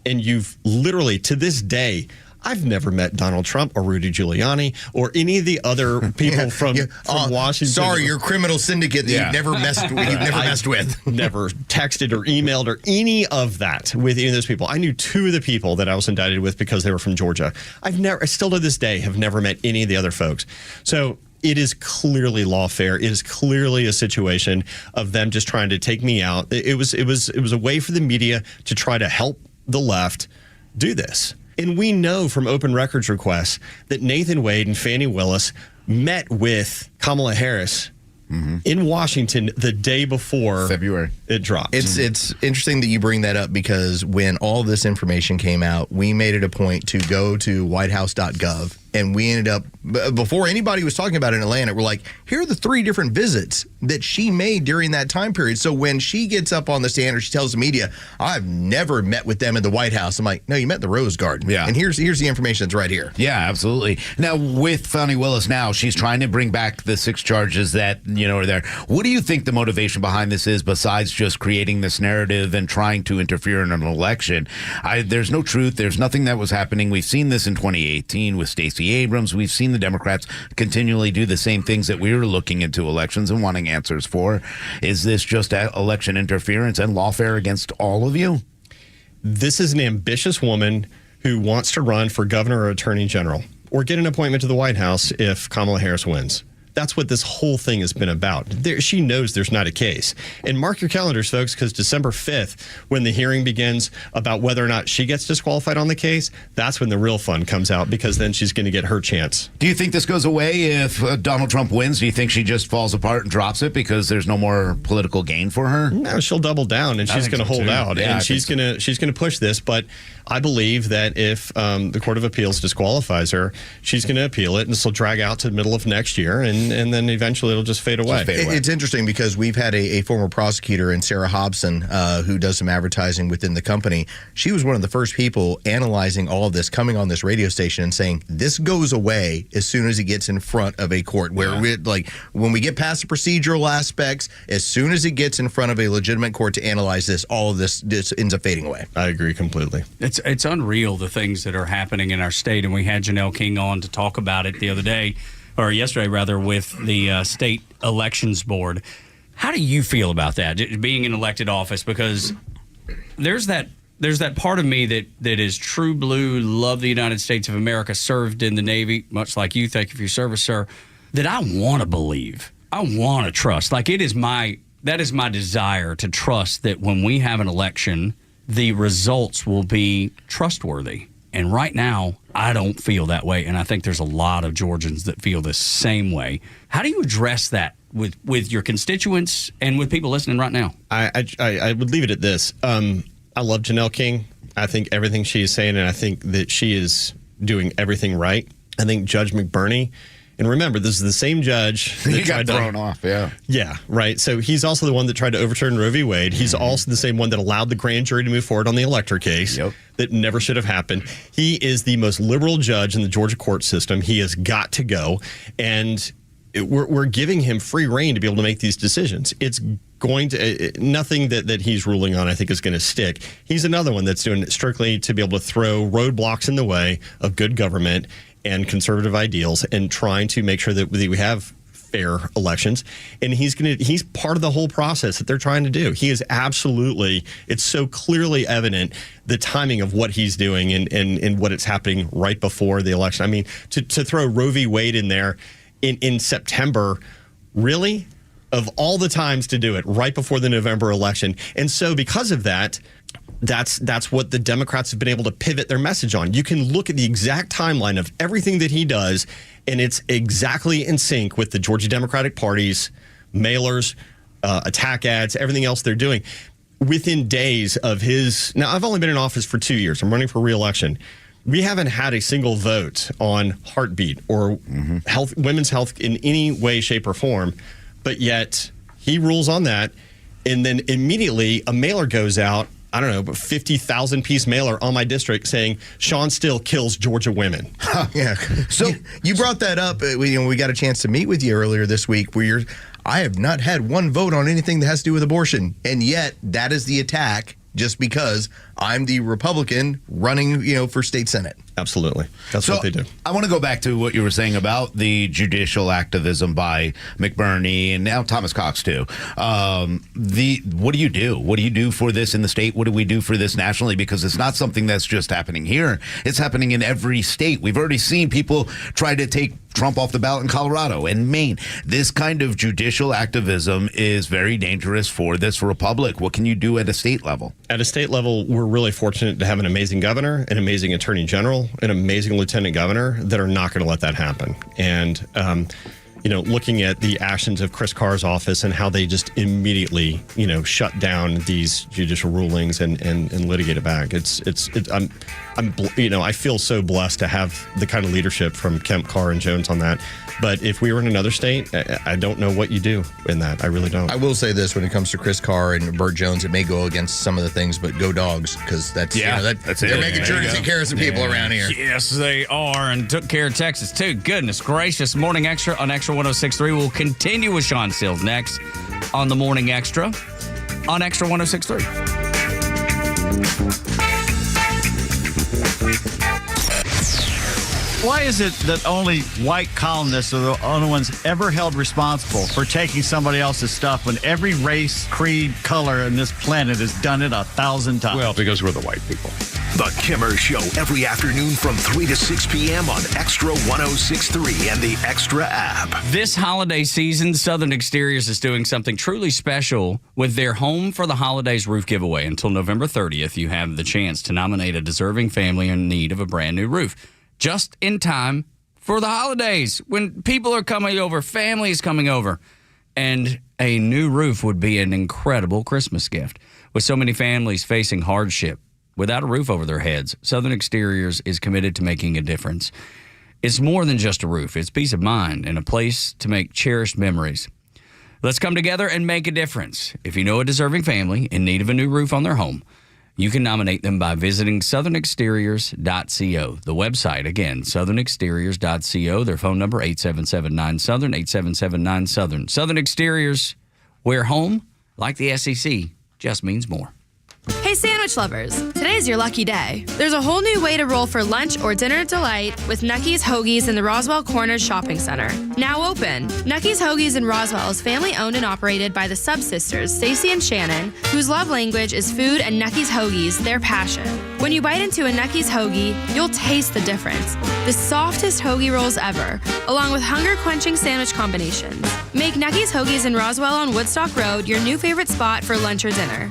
and you've literally, to this day, I've never met Donald Trump or Rudy Giuliani or any of the other people from Washington. Sorry, your criminal syndicate that you've never messed with. Never texted or emailed or any of that with any of those people. I knew two of the people that I was indicted with because they were from Georgia. I still to this day have never met any of the other folks. So it is clearly lawfare. It is clearly a situation of them just trying to take me out. It was a way for the media to try to help the left do this. And we know from open records requests that Nathan Wade and Fani Willis met with Kamala Harris in Washington the day before February it dropped. It's interesting that you bring that up because when all this information came out, we made it a point to go to whitehouse.gov. And we ended up, before anybody was talking about it in Atlanta, we're like, here are the 3 different visits that she made during that time period. So when she gets up on the stand or she tells the media, I've never met with them in the White House. I'm like, no, you met in the Rose Garden. Yeah. And here's the information that's right here. Yeah, absolutely. Now, with Fani Willis now, she's trying to bring back the 6 charges that, are there. What do you think the motivation behind this is besides just creating this narrative and trying to interfere in an election? There's no truth. There's nothing that was happening. We've seen this in 2018 with Stacey Abrams. We've seen the Democrats continually do the same things that we were looking into elections and wanting answers for. Is this just election interference and lawfare against all of you? This is an ambitious woman who wants to run for governor or attorney general or get an appointment to the White House if Kamala Harris wins. That's what this whole thing has been about. She knows there's not a case. And mark your calendars, folks, because December 5th, when the hearing begins about whether or not she gets disqualified on the case, that's when the real fun comes out, because then she's going to get her chance. Do you think this goes away if Donald Trump wins? Do you think she just falls apart and drops it because there's no more political gain for her? No, she'll double down, and she's going to hold out, and she's going to push this. But I believe that if the Court of Appeals disqualifies her, she's going to appeal it, and this will drag out to the middle of next year, and then eventually it'll just fade away. It's interesting because we've had a former prosecutor, in Sarah Hobson, who does some advertising within the company. She was one of the first people analyzing all of this, coming on this radio station and saying, this goes away as soon as it gets in front of a court. Where when we get past the procedural aspects, as soon as it gets in front of a legitimate court to analyze this, all of this ends up fading away. I agree completely. It's unreal, the things that are happening in our state, and we had Janelle King on to talk about it the other day, or yesterday rather, with the state elections board. How do you feel about that, being in elected office? Because there's that part of me that is true blue, love the United States of America, served in the Navy, much like you. Thank you for your service, sir. That I want to believe, I want to trust. Like that is my desire to trust that when we have an election, the results will be trustworthy. And right now, I don't feel that way. And I think there's a lot of Georgians that feel the same way. How do you address that with your constituents and with people listening right now? I would leave it at this. I love Janelle King. I think everything she is saying, and I think that she is doing everything right. I think Judge McBurney, and remember, this is the same judge that he got thrown off, yeah. Yeah, right. So he's also the one that tried to overturn Roe v. Wade. He's also the same one that allowed the grand jury to move forward on the Electra case. Yep. That never should have happened. He is the most liberal judge in the Georgia court system. He has got to go. And we're giving him free reign to be able to make these decisions. It's going to nothing that he's ruling on, I think, is going to stick. He's another one that's doing it strictly to be able to throw roadblocks in the way of good government and conservative ideals, and trying to make sure that we have fair elections, and he's part of the whole process that they're trying to do. He is absolutely, it's so clearly evident the timing of what he's doing and what it's happening right before the election. I mean, to throw Roe v. Wade in there in September, really? Of all the times to do it, right before the November election. And so because of that, that's what the Democrats have been able to pivot their message on. You can look at the exact timeline of everything that he does, and it's exactly in sync with the Georgia Democratic Party's mailers, attack ads, everything else they're doing. Within days of his... Now, I've only been in office for 2 years. I'm running for re-election. We haven't had a single vote on heartbeat or health, women's health in any way, shape, or form. But yet he rules on that, and then immediately a mailer goes out, I don't know, but 50,000 piece mailer on my district saying Sean Still kills Georgia women. Yeah. So you brought that up. We got a chance to meet with you earlier this week where I have not had one vote on anything that has to do with abortion. And yet that is the attack just because I'm the Republican running, for state Senate. Absolutely. That's what they do. I want to go back to what you were saying about the judicial activism by McBurney and now Thomas Cox, too. What do you do? What do you do for this in the state? What do we do for this nationally? Because it's not something that's just happening here. It's happening in every state. We've already seen people try to take Trump off the ballot in Colorado and Maine. This kind of judicial activism is very dangerous for this republic. What can you do at a state level? At a state level, we're really fortunate to have an amazing governor, an amazing attorney general, an amazing lieutenant governor that are not going to let that happen. And, looking at the actions of Chris Carr's office and how they just immediately, shut down these judicial rulings and litigate it back. I feel so blessed to have the kind of leadership from Kemp, Carr, and Jones on that. But if we were in another state, I don't know what you do in that. I really don't. I will say this when it comes to Chris Carr and Burt Jones, it may go against some of the things, but go Dogs, because that's they're making sure to take care of some people around here. Yes, they are, and took care of Texas, too. Goodness gracious. Morning Extra on Extra 106.3. We'll continue with Sean Stills next on the Morning Extra on Extra 106.3. Why is it that only white columnists are the only ones ever held responsible for taking somebody else's stuff when every race, creed, color on this planet has done it 1,000 times? Well, because we're the white people. The Kimmer Show every afternoon from 3 to 6 p.m. on Extra 106.3 and the Extra app. This holiday season, Southern Exteriors is doing something truly special with their Home for the Holidays roof giveaway. Until November 30th, you have the chance to nominate a deserving family in need of a brand new roof. Just in time for the holidays, when people are coming over, family is coming over, and a new roof would be an incredible Christmas gift. With so many families facing hardship without a roof over their heads, Southern Exteriors is committed to making a difference. It's more than just a roof. It's peace of mind and a place to make cherished memories. Let's come together and make a difference. If you know a deserving family in need of a new roof on their home, you can nominate them by visiting southernexteriors.co. The website, again, southernexteriors.co. Their phone number, 877-9-SOUTHERN, 877-9-SOUTHERN. Southern Exteriors, where home, like the SEC, just means more. Hey, sandwich lovers. Today's your lucky day. There's a whole new way to roll for lunch or dinner delight with Nucky's Hoagies in the Roswell Corners Shopping Center. Now open. Nucky's Hoagies in Roswell is family owned and operated by the Sub Sisters, Stacy and Shannon, whose love language is food and Nucky's Hoagies, their passion. When you bite into a Nucky's Hoagie, you'll taste the difference. The softest hoagie rolls ever, along with hunger-quenching sandwich combinations. Make Nucky's Hoagies in Roswell on Woodstock Road your new favorite spot for lunch or dinner.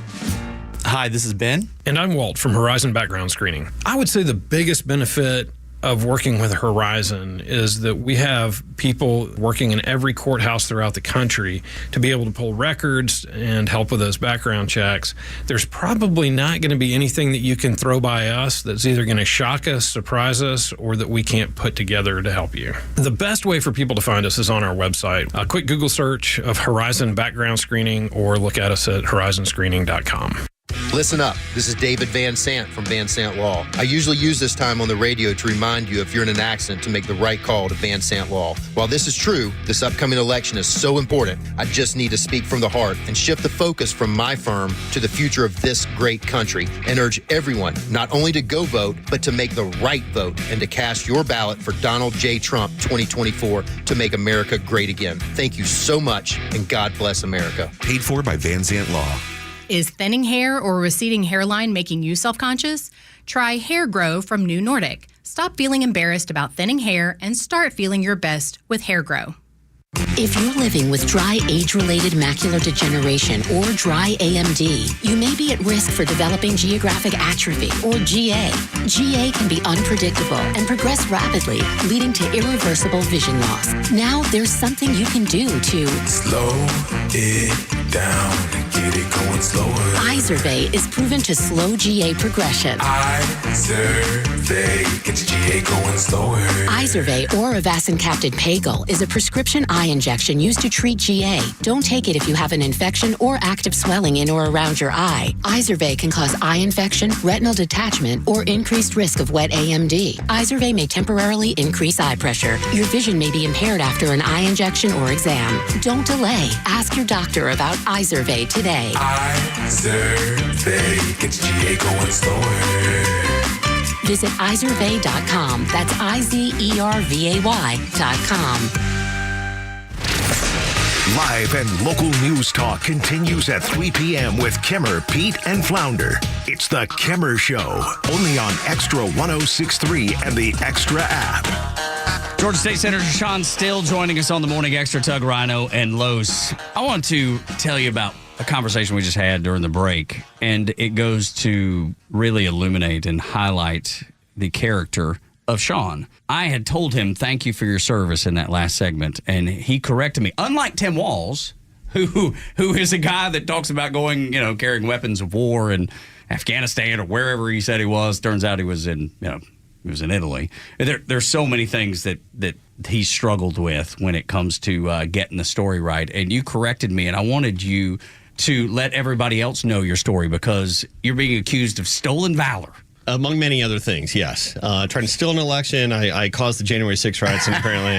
Hi, this is Ben. And I'm Walt from Horizon Background Screening. I would say the biggest benefit of working with Horizon is that we have people working in every courthouse throughout the country to be able to pull records and help with those background checks. There's probably not going to be anything that you can throw by us that's either going to shock us, surprise us, or that we can't put together to help you. The best way for people to find us is on our website. A quick Google search of Horizon Background Screening or look at us at horizonscreening.com. Listen up. This is David Van Sant from Van Sant Law. I usually use this time on the radio to remind you if you're in an accident to make the right call to Van Sant Law. While this is true, this upcoming election is so important, I just need to speak from the heart and shift the focus from my firm to the future of this great country and urge everyone not only to go vote, but to make the right vote and to cast your ballot for Donald J. Trump 2024 to make America great again. Thank you so much, and God bless America. Paid for by Van Sant Law. Is thinning hair or receding hairline making you self-conscious? Try Hair Grow from New Nordic. Stop feeling embarrassed about thinning hair and start feeling your best with Hair Grow. If you're living with dry age-related macular degeneration or dry AMD, you may be at risk for developing geographic atrophy or GA. GA can be unpredictable and progress rapidly, leading to irreversible vision loss. Now there's something you can do to slow it down and get it going slower. Izervay is proven to slow GA progression. Izervay gets GA going slower. Izervay or avacincaptad pagel is a prescription eye injection used to treat GA. Don't take it if you have an infection or active swelling in or around your eye. Izervay can cause eye infection, retinal detachment, or increased risk of wet AMD. Izervay may temporarily increase eye pressure. Your vision may be impaired after an eye injection or exam. Don't delay. Ask your doctor about Izervay today. Izervay gets GA going slower. Visit Izervay.com. That's IZERVAY.com. Live and local news talk continues at 3 p.m. with Kimmer, Pete, and Flounder. It's the Kimmer Show, only on Xtra 106.3 and the Xtra app. Georgia State Senator Sean Still joining us on the Morning Xtra. Tug, Rhino, and Los. I want to tell you about a conversation we just had during the break, and it goes to really illuminate and highlight the character of Sean. I had told him, thank you for your service in that last segment, and he corrected me. Unlike Tim Walz, who is a guy that talks about going, carrying weapons of war in Afghanistan or wherever he said he was. Turns out he was in, he was in Italy. There's so many things that he struggled with when it comes to getting the story right. And you corrected me, and I wanted you to let everybody else know your story because you're being accused of stolen valor. Among many other things, yes. Trying to steal an election. I caused the January 6th riots, and apparently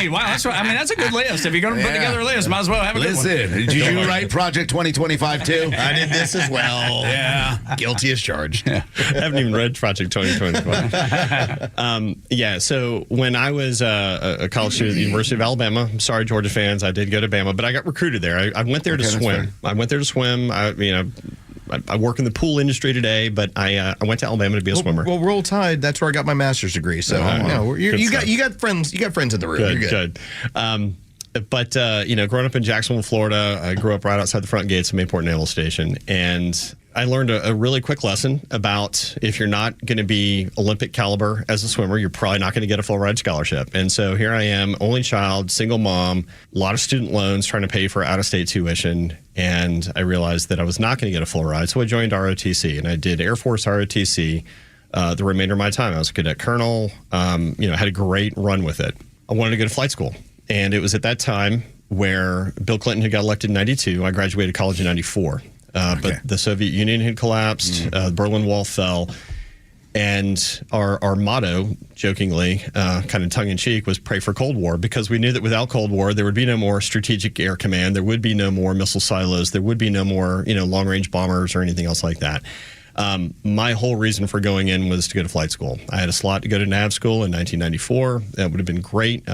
wow, that's a good list. If you're going to put together a list, might as well have a good one. Did you write Project 2025 too? I did this as well. Yeah. Guilty as charged. I haven't even read Project 2025. So when I was a college student at the University of Alabama, I'm sorry, Georgia fans, I did go to Bama, but I got recruited there. I went there to swim. I went there to swim. I work in the pool industry today, but I went to Alabama to be a swimmer. Well, Roll Tide. That's where I got my master's degree. So you got friends. You got friends in the room. You're good. But growing up in Jacksonville, Florida, I grew up right outside the front gates of Mayport Naval Station, and I learned a really quick lesson about if you're not going to be Olympic caliber as a swimmer, you're probably not going to get a full ride scholarship. And so here I am, only child, single mom, a lot of student loans, trying to pay for out-of-state tuition. And I realized that I was not going to get a full ride. So I joined ROTC, and I did Air Force ROTC the remainder of my time. I was a cadet colonel, had a great run with it. I wanted to go to flight school. And it was at that time where Bill Clinton had got elected in 92. I graduated college in 94. But the Soviet Union had collapsed. The Berlin Wall fell. And our motto, jokingly, kind of tongue-in-cheek, was pray for Cold War, because we knew that without Cold War, there would be no more strategic air command. There would be no more missile silos. There would be no more, long-range bombers or anything else like that. My whole reason for going in was to go to flight school. I had a slot to go to NAV school in 1994. That would have been great,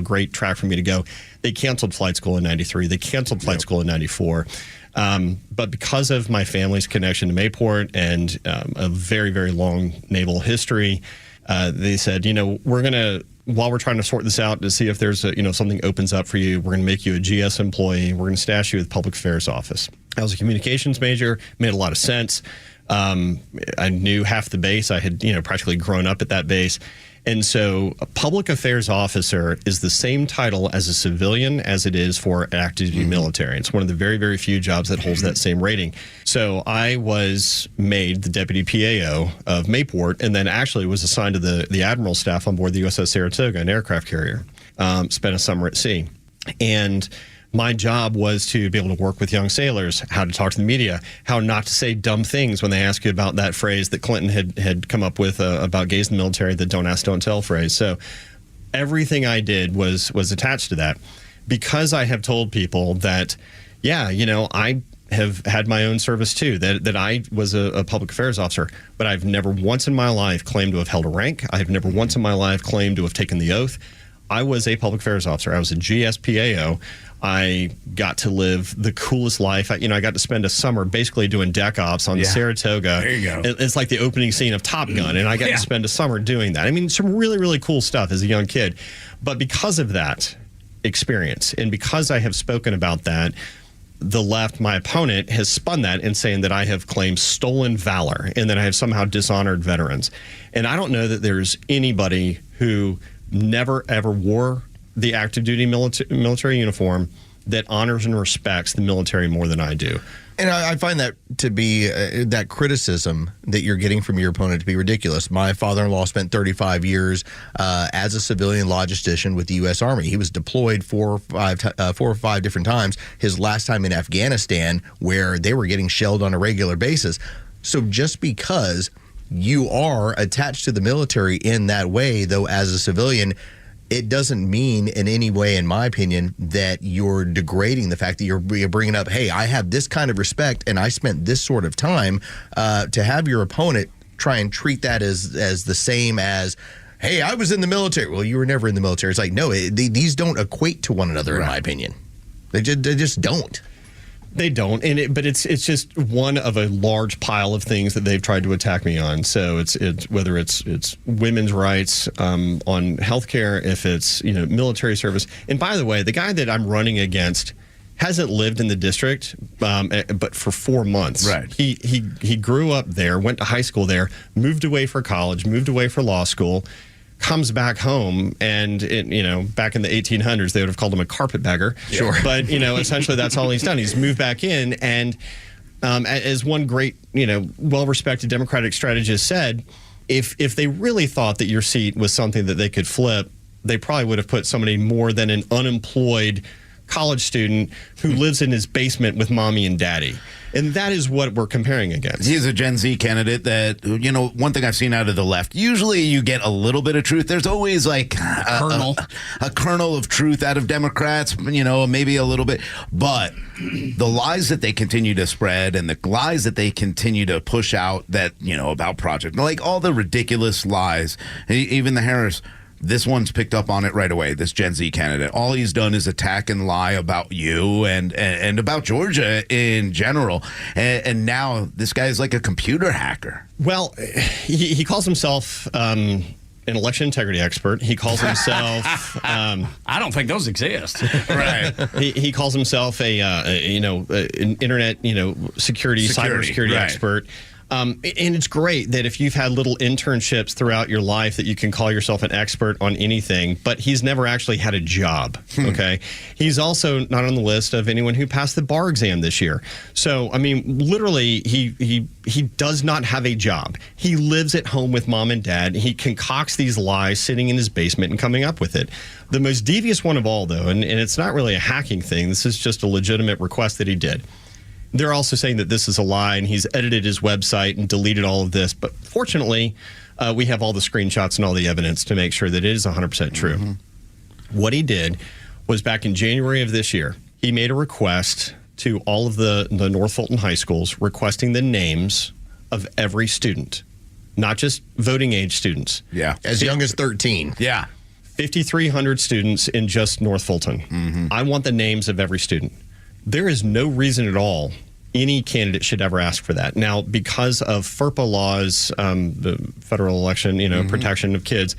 great track for me to go. They canceled flight school in 93. They canceled flight school in 94. But because of my family's connection to Mayport and a very, very long naval history, they said, we're going to, while we're trying to sort this out to see if there's something opens up for you, we're going to make you a GS employee. We're going to stash you at the Public Affairs Office. I was a communications major, made a lot of sense. I knew half the base. I had, practically grown up at that base. And so a public affairs officer is the same title as a civilian as it is for an active duty military. It's one of the very, very few jobs that holds that same rating. So I was made the deputy PAO of Mayport, and then actually was assigned to the admiral staff on board the USS Saratoga, an aircraft carrier. Spent a summer at sea. And My job was to be able to work with young sailors, how to talk to the media, how not to say dumb things when they ask you about that phrase that Clinton had come up with about gays in the military, the don't ask, don't tell phrase. So everything I did was attached to that, because I have told people that, I have had my own service too, that I was a public affairs officer, but I've never once in my life claimed to have held a rank. I've never once in my life claimed to have taken the oath. I was a public affairs officer. I was a GSPAO. I got to live the coolest life. I got to spend a summer basically doing deck ops on Saratoga. There you go. It's like the opening scene of Top Gun, and I got to spend a summer doing that. I mean, some really, really cool stuff as a young kid. But because of that experience, and because I have spoken about that, the left, my opponent, has spun that in saying that I have claimed stolen valor and that I have somehow dishonored veterans. And I don't know that there's anybody who never, ever wore the active duty military uniform that honors and respects the military more than I do. And I find that to be that criticism that you're getting from your opponent to be ridiculous. My father-in-law spent 35 years as a civilian logistician with the U.S. Army. He was deployed 4 or 5 different times. His last time in Afghanistan, where they were getting shelled on a regular basis. So just because you are attached to the military in that way, though, as a civilian, it doesn't mean in any way, in my opinion, that you're degrading the fact that you're bringing up, hey, I have this kind of respect and I spent this sort of time. To have your opponent try and treat that as the same as, hey, I was in the military. Well, you were never in the military. It's like, no, these don't equate to one another, in my opinion. They just don't. They don't, but it's just one of a large pile of things that they've tried to attack me on. So it's whether it's women's rights, on healthcare, if it's military service. And by the way, the guy that I'm running against hasn't lived in the district, but for 4 months. Right. He grew up there, went to high school there, moved away for college, moved away for law school. Comes back home, and back in the 1800s, they would have called him a carpetbagger. Sure. But essentially that's all he's done. He's moved back in, and as one great, well-respected Democratic strategist said, if they really thought that your seat was something that they could flip, they probably would have put somebody more than an unemployed college student who lives in his basement with mommy and daddy. And that is what we're comparing against. He's a Gen Z candidate that, one thing I've seen out of the left, usually you get a little bit of truth. There's always like a kernel of truth out of Democrats, maybe a little bit. But the lies that they continue to spread and the lies that they continue to push out that, about Project, like all the ridiculous lies, even the Harris. This one's picked up on it right away, this Gen Z candidate. All he's done is attack and lie about you and about Georgia in general. And now this guy's like a computer hacker. Well, he calls himself an election integrity expert. He calls himself... I don't think those exist. Right. He calls himself an internet, security, cybersecurity expert. And it's great that if you've had little internships throughout your life that you can call yourself an expert on anything, but he's never actually had a job, okay? He's also not on the list of anyone who passed the bar exam this year. So, I mean, literally, he does not have a job. He lives at home with mom and dad. He concocts these lies sitting in his basement and coming up with it. The most devious one of all, though, and it's not really a hacking thing. This is just a legitimate request that he did. They're also saying that this is a lie, and he's edited his website and deleted all of this. But fortunately, we have all the screenshots and all the evidence to make sure that it is 100% true. Mm-hmm. What he did was back in January of this year, he made a request to all of the North Fulton high schools requesting the names of every student, not just voting age students. Yeah. As young as 13. Yeah. 5,300 students in just North Fulton. Mm-hmm. I want the names of every student. There is no reason at all any candidate should ever ask for that. Now, because of FERPA laws, the federal election, protection of kids,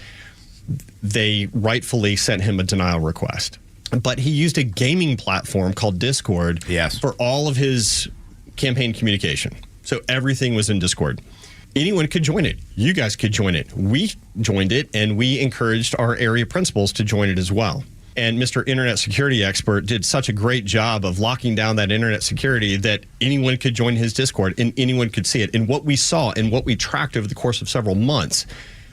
they rightfully sent him a denial request. But he used a gaming platform called Discord for all of his campaign communication. So everything was in Discord. Anyone could join it. You guys could join it. We joined it, and we encouraged our area principals to join it as well. And Mr. Internet Security Expert did such a great job of locking down that internet security that anyone could join his Discord and anyone could see it. And what we saw and what we tracked over the course of several months,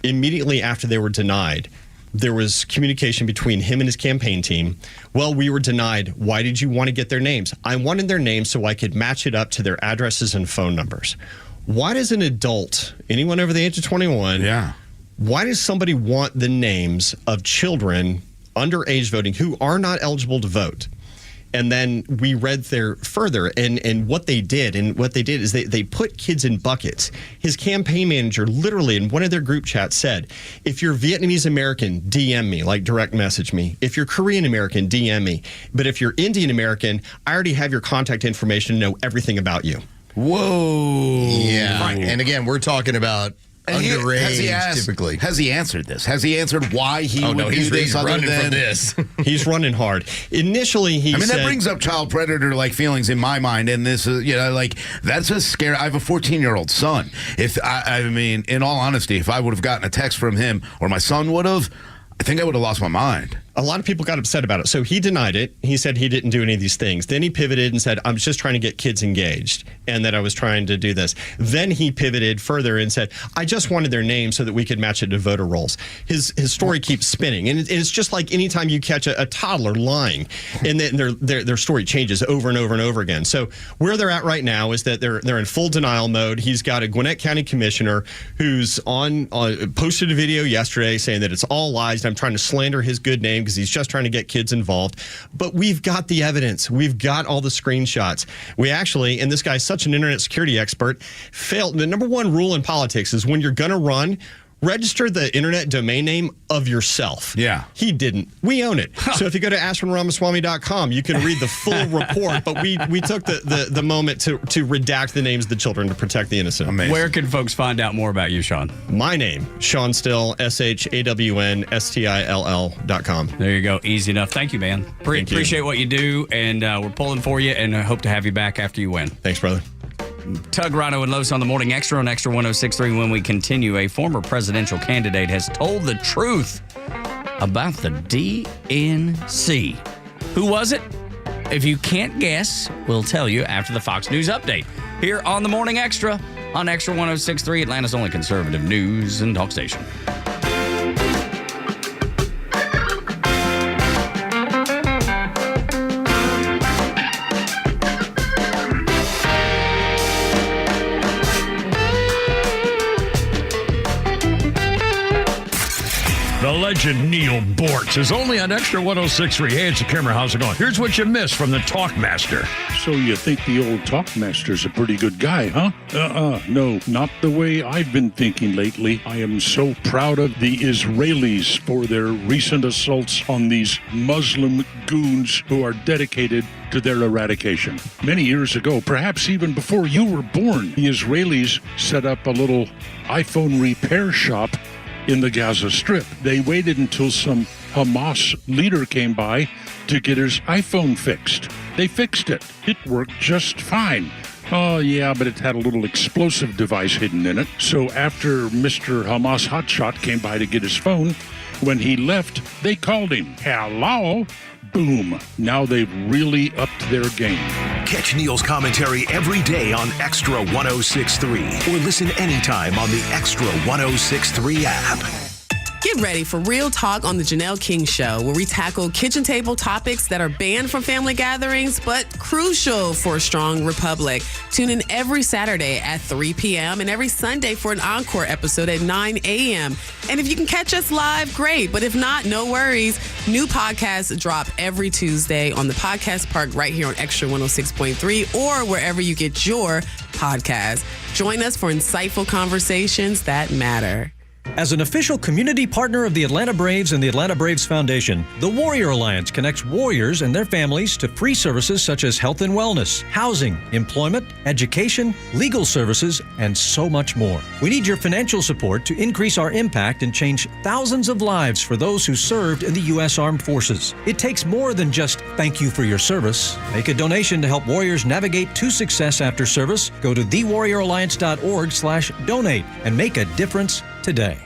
immediately after they were denied, there was communication between him and his campaign team. Well, we were denied. Why did you want to get their names? I wanted their names so I could match it up to their addresses and phone numbers. Why does an adult, anyone over the age of 21, why does somebody want the names of children underage voting who are not eligible to vote? And then we read there further, and what they did is they put kids in buckets. His campaign manager literally in one of their group chats said, if you're Vietnamese American, DM me, like direct message me. If you're Korean American, DM me. But if you're Indian American, I already have your contact information to know everything about you. Whoa. Yeah. Right. And again, we're talking about underage, typically. Has he answered this? Has he answered why he would do this? He's running from this. He's running hard. Initially, he said... that brings up child predator-like feelings in my mind, and this is, that's a scary... I have a 14-year-old son. I mean, in all honesty, if I would have gotten a text from him, or my son would have, I think I would have lost my mind. A lot of people got upset about it. So he denied it. He said he didn't do any of these things. Then he pivoted and said, I'm just trying to get kids engaged and that I was trying to do this. Then he pivoted further and said, I just wanted their names so that we could match it to voter rolls. His story keeps spinning. And it's just like anytime you catch a toddler lying and then their story changes over and over and over again. So where they're at right now is that they're in full denial mode. He's got a Gwinnett County commissioner who's posted a video yesterday saying that it's all lies and I'm trying to slander his good name because he's just trying to get kids involved. But we've got the evidence. We've got all the screenshots. We actually, and this guy's such an internet security expert, failed. The number one rule in politics is when you're going to run, register the internet domain name of yourself. Yeah. He didn't. We own it. So if you go to ashwinramaswamy.com, you can read the full report. But we took the moment to redact the names of the children to protect the innocent. Amazing. Where can folks find out more about you, Sean? My name, Sean Still, ShawnStill.com. There you go. Easy enough. Thank you, man. Appreciate what you do, and we're pulling for you, and I hope to have you back after you win. Thanks, brother. Tug, Rhino, and Los on the Morning Extra on Extra 106.3. When we continue, a former presidential candidate has told the truth about the DNC. Who was it? If you can't guess, we'll tell you after the Fox News update. Here on the Morning Extra on Extra 106.3, Atlanta's only conservative news and talk station. The legend Neil Bortz is only on Extra 106.3. Hey, it's the camera. How's it going? Here's what you missed from the Talkmaster. So you think the old Talkmaster's a pretty good guy, huh? No, not the way I've been thinking lately. I am so proud of the Israelis for their recent assaults on these Muslim goons who are dedicated to their eradication. Many years ago, perhaps even before you were born, the Israelis set up a little iPhone repair shop in the Gaza Strip. They waited until some Hamas leader came by to get his iPhone fixed. They fixed it. It worked just fine. Oh, yeah, but it had a little explosive device hidden in it. So after Mr. Hamas hotshot came by to get his phone, when he left, they called him. Hello? Boom. Now they've really upped their game. Catch Neil's commentary every day on Extra 106.3 or listen anytime on the Extra 106.3 app. Get ready for Real Talk on the Janelle King Show, where we tackle kitchen table topics that are banned from family gatherings, but crucial for a strong republic. Tune in every Saturday at 3 p.m. and every Sunday for an encore episode at 9 a.m. And if you can catch us live, great. But if not, no worries. New podcasts drop every Tuesday on the Podcast Park right here on Extra 106.3 or wherever you get your podcasts. Join us for insightful conversations that matter. As an official community partner of the Atlanta Braves and the Atlanta Braves Foundation, the Warrior Alliance connects warriors and their families to free services such as health and wellness, housing, employment, education, legal services, and so much more. We need your financial support to increase our impact and change thousands of lives for those who served in the U.S. Armed Forces. It takes more than just thank you for your service. Make a donation to help warriors navigate to success after service. Go to thewarrioralliance.org/donate and make a difference today.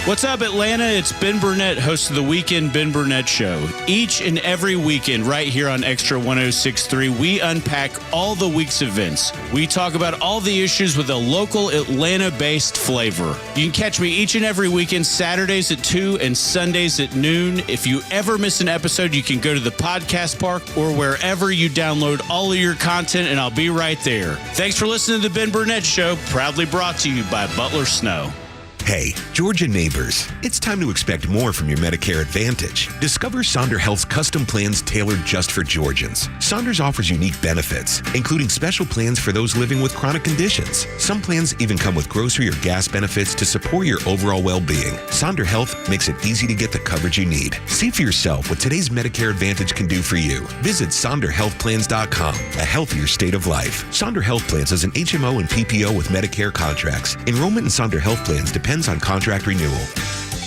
What's up, Atlanta? It's Ben Burnett, host of the Weekend Ben Burnett Show. Each and every weekend, right here on Extra 106.3, we unpack all the week's events. We talk about all the issues with a local Atlanta-based flavor. You can catch me each and every weekend, Saturdays at 2 and Sundays at noon. If you ever miss an episode, you can go to the podcast park or wherever you download all of your content, and I'll be right there. Thanks for listening to the Ben Burnett Show, proudly brought to you by Butler Snow. Hey, Georgia neighbors, it's time to expect more from your Medicare Advantage. Discover Sonder Health's custom plans tailored just for Georgians. Saunders offers unique benefits, including special plans for those living with chronic conditions. Some plans even come with grocery or gas benefits to support your overall well-being. Sonder Health makes it easy to get the coverage you need. See for yourself what today's Medicare Advantage can do for you. Visit SonderHealthPlans.com, a healthier state of life. Sonder Health Plans is an HMO and PPO with Medicare contracts. Enrollment in Sonder Health Plans depends on contract renewal.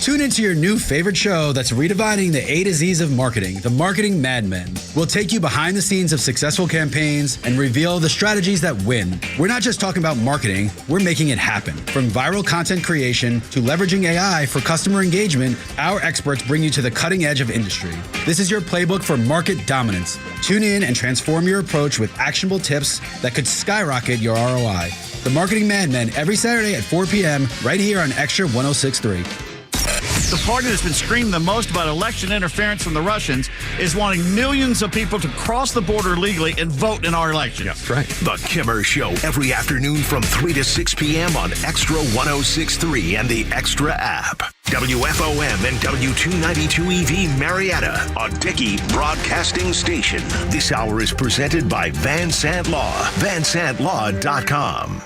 Tune into your new favorite show that's redefining the A to Z's of marketing, The Marketing Madmen. We'll take you behind the scenes of successful campaigns and reveal the strategies that win. We're not just talking about marketing, we're making it happen. From viral content creation to leveraging AI for customer engagement, our experts bring you to the cutting edge of industry. This is your playbook for market dominance. Tune in and transform your approach with actionable tips that could skyrocket your ROI. The Marketing Madmen every Saturday at 4 p.m. right here on Extra 106.3. The party that's been screaming the most about election interference from the Russians is wanting millions of people to cross the border legally and vote in our elections. That's right. The Kimmer Show every afternoon from 3 to 6 p.m. on Extra 106.3 and the Extra app. WFOM and W292EV Marietta, a Dickey Broadcasting Station. This hour is presented by Van Sant Law, VanSantLaw.com.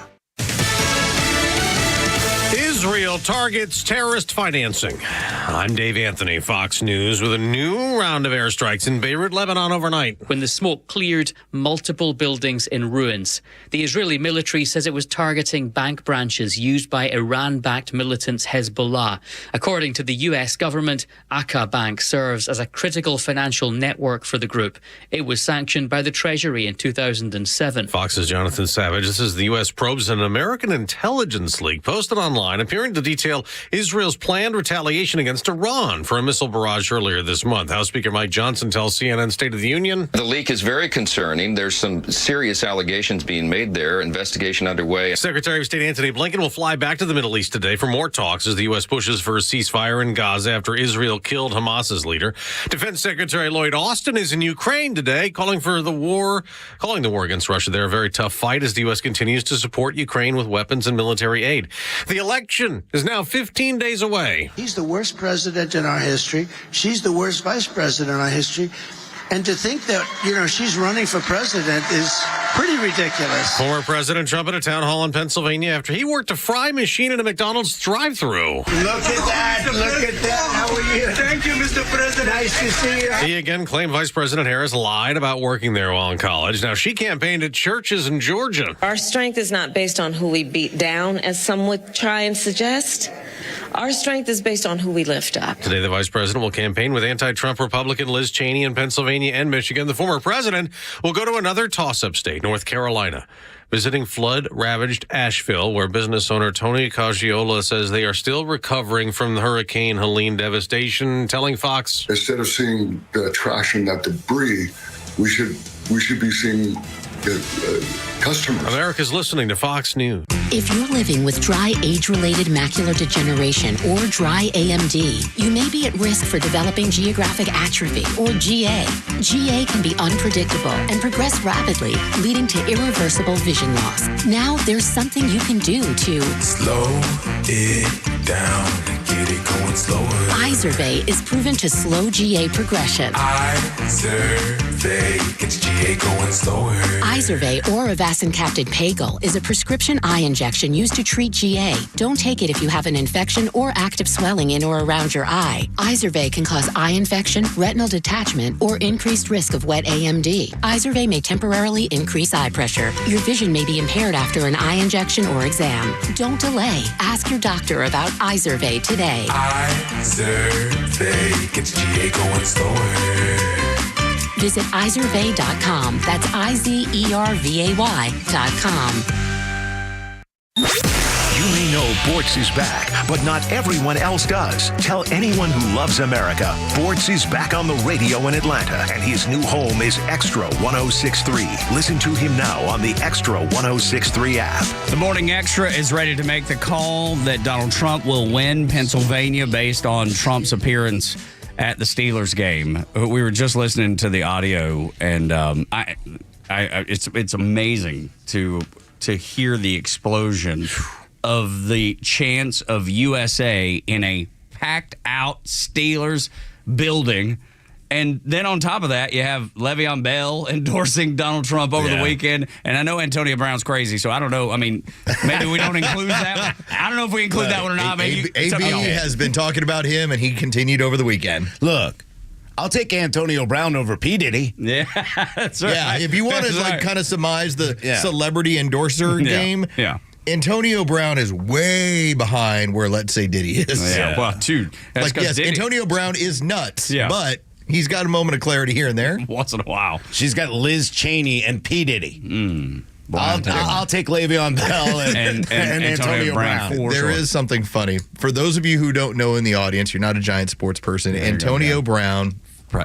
Israel targets terrorist financing. I'm Dave Anthony, Fox News, with a new round of airstrikes in Beirut, Lebanon overnight. When the smoke cleared, multiple buildings in ruins. The Israeli military says it was targeting bank branches used by Iran-backed militants Hezbollah. According to the U.S. government, Akka Bank serves as a critical financial network for the group. It was sanctioned by the Treasury in 2007. Fox's Jonathan Savage. This is the U.S. probes an American intelligence leak posted online appearing to detail Israel's planned retaliation against Iran for a missile barrage earlier this month. House Speaker Mike Johnson tells CNN State of the Union. The leak is very concerning. There's some serious allegations being made there. Investigation underway. Secretary of State Antony Blinken will fly back to the Middle East today for more talks as the U.S. pushes for a ceasefire in Gaza after Israel killed Hamas's leader. Defense Secretary Lloyd Austin is in Ukraine today, calling the war against Russia there a very tough fight as the U.S. continues to support Ukraine with weapons and military aid. The election is now 15 days away. He's the worst president in our history. She's the worst vice president in our history. And to think that, she's running for president is pretty ridiculous. Former President Trump at a town hall in Pennsylvania after he worked a fry machine in a McDonald's drive-thru. Look at that. Look at that. How are you? Thank you, Mr. President. Nice to see you. He again claimed Vice President Harris lied about working there while in college. Now, she campaigned at churches in Georgia. Our strength is not based on who we beat down, as some would try and suggest. Our strength is based on who we lift up. Today, the vice president will campaign with anti-Trump Republican Liz Cheney in Pennsylvania and Michigan. The former president will go to another toss-up state, North Carolina, visiting flood-ravaged Asheville, where business owner Tony Caggiola says they are still recovering from the Hurricane Helene devastation, telling Fox, instead of seeing the trash and that debris, we should be seeing customers. America's listening to Fox News. If you're living with dry age-related macular degeneration or dry AMD, you may be at risk for developing geographic atrophy or GA. GA can be unpredictable and progress rapidly, leading to irreversible vision loss. Now there's something you can do to slow it down, get it going slower. Izervay is proven to slow GA progression. Izervay gets GA going slower. Izervay or avacincaptad pagel is a prescription eye injection used to treat GA. Don't take it if you have an infection or active swelling in or around your eye. Izervay can cause eye infection, retinal detachment, or increased risk of wet AMD. Izervay may temporarily increase eye pressure. Your vision may be impaired after an eye injection or exam. Don't delay. Ask your doctor about Izervay today. Izervay gets GA going slower. Visit Izervay.com. That's IZERVAY.com. You may know Bortz is back, but not everyone else does. Tell anyone who loves America, Bortz is back on the radio in Atlanta, and his new home is Extra 106.3. Listen to him now on the Extra 106.3 app. The Morning Extra is ready to make the call that Donald Trump will win Pennsylvania based on Trump's appearance at the Steelers game. We were just listening to the audio, and it's amazing to hear the explosion of the chants of USA in a packed out Steelers building. And then on top of that, you have Le'Veon Bell endorsing Donald Trump over the weekend. And I know Antonio Brown's crazy, so I don't know. I mean, maybe we don't include that one. I don't know if we include that one or not. Maybe AB has been talking about him, and he continued over the weekend. Look, I'll take Antonio Brown over P. Diddy. Yeah, that's right. Yeah, if you want to kind of surmise the celebrity endorser game, Antonio Brown is way behind where, let's say, Diddy is. Yeah, well, dude. Diddy, Antonio Brown is nuts, but he's got a moment of clarity here and there. Once in a while. She's got Liz Cheney and P. Diddy. I'll take Le'Veon Bell and Antonio Brown. There is something funny. For those of you who don't know in the audience, you're not a giant sports person, Antonio Brown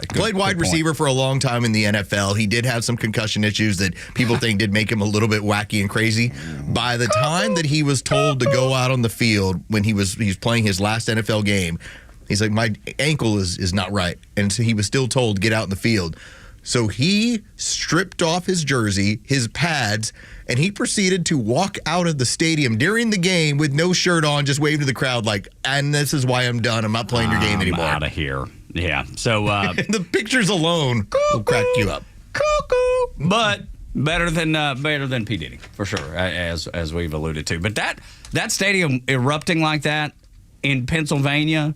played wide receiver for a long time in the NFL. He did have some concussion issues that people think did make him a little bit wacky and crazy. By the time that he was told to go out on the field when he was playing his last NFL game, he's like, my ankle is not right. And so he was still told to get out in the field. So he stripped off his jersey, his pads, and he proceeded to walk out of the stadium during the game with no shirt on, just waved to the crowd like, and this is why I'm done. I'm not playing your game anymore. I'm out of here. Yeah. So the pictures alone will crack you up. Cuckoo. But better than P. Diddy, for sure, as we've alluded to. But that stadium erupting like that in Pennsylvania,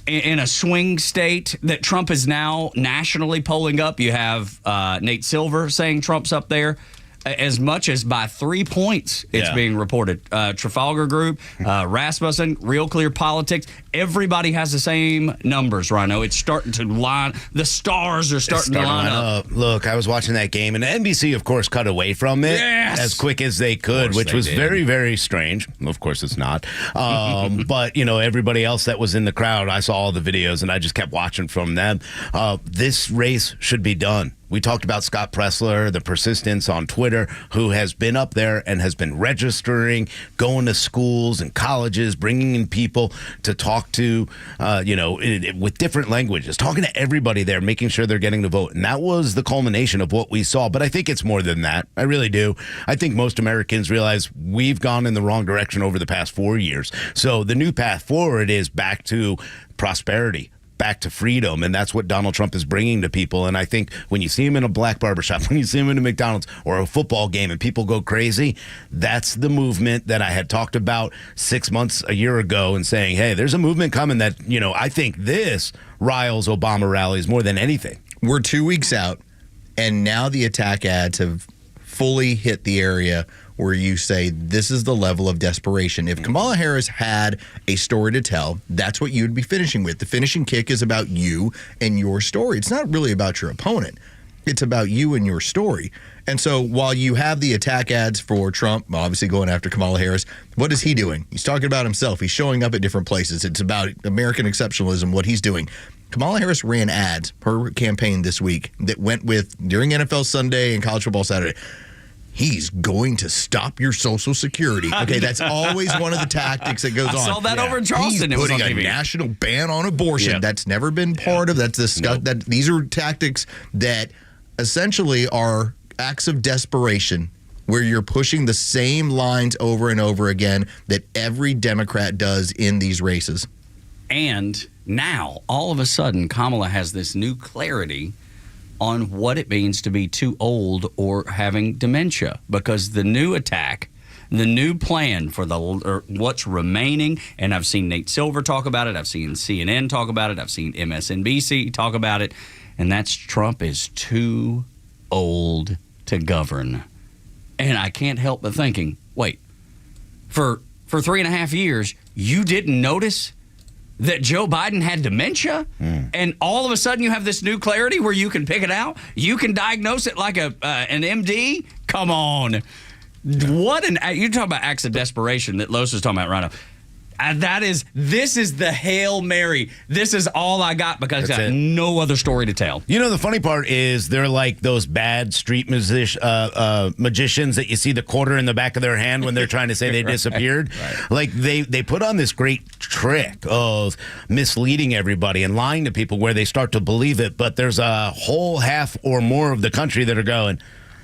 in a swing state that Trump is now nationally polling up. You have Nate Silver saying Trump's up there as much as by 3 points, it's being reported. Trafalgar Group, Rasmussen, Real Clear Politics, everybody has the same numbers, Rhino. It's starting to line. The stars are starting to line up. Look, I was watching that game, and NBC, of course, cut away from it as quick as they could, which was very, very strange. Of course, it's not. But, everybody else that was in the crowd, I saw all the videos, and I just kept watching from them. This race should be done. We talked about Scott Pressler, the persistence on Twitter, who has been up there and has been registering, going to schools and colleges, bringing in people to talk to, with different languages, talking to everybody there, making sure they're getting to vote. And that was the culmination of what we saw. But I think it's more than that. I really do. I think most Americans realize we've gone in the wrong direction over the past 4 years. So the new path forward is back to prosperity, back to freedom, and that's what Donald Trump is bringing to people. And I think when you see him in a black barbershop, when you see him in a McDonald's or a football game and people go crazy, that's the movement that I had talked about 6 months, a year ago, and saying, hey, there's a movement coming that, I think this riles Obama rallies more than anything. We're 2 weeks out, and now the attack ads have fully hit the area where you say this is the level of desperation. If Kamala Harris had a story to tell, that's what you'd be finishing with. The finishing kick is about you and your story. It's not really about your opponent. It's about you and your story. And so while you have the attack ads for Trump, obviously going after Kamala Harris, what is he doing? He's talking about himself. He's showing up at different places. It's about American exceptionalism, what he's doing. Kamala Harris ran ads, her campaign this week, that went with, during NFL Sunday and College Football Saturday, he's going to stop your Social Security. Okay, that's always one of the tactics that goes on. I saw that over in Charleston. He's putting it was on a TV. national ban on abortion. That's never been part of. That's discussed. That these are tactics that essentially are acts of desperation, where you're pushing the same lines over and over again that every Democrat does in these races. And now, all of a sudden, Kamala has this new clarity on what it means to be too old or having dementia, because the new attack, the new plan for what's remaining, and I've seen Nate Silver talk about it, I've seen CNN talk about it, I've seen MSNBC talk about it, and that's Trump is too old to govern. And I can't help but thinking, wait, for 3.5 years, you didn't notice that Joe Biden had dementia, and all of a sudden you have this new clarity where you can pick it out? You can diagnose it like an MD? Come on. What you talk about acts of desperation that Los was talking about, Rhino. This is the Hail Mary. This is all I got because I got no other story to tell. You know, the funny part is they're like those bad street magicians that you see the quarter in the back of their hand when they're trying to say they disappeared. Right. Like they put on this great trick of misleading everybody and lying to people where they start to believe it. But there's a whole half or more of the country that are going,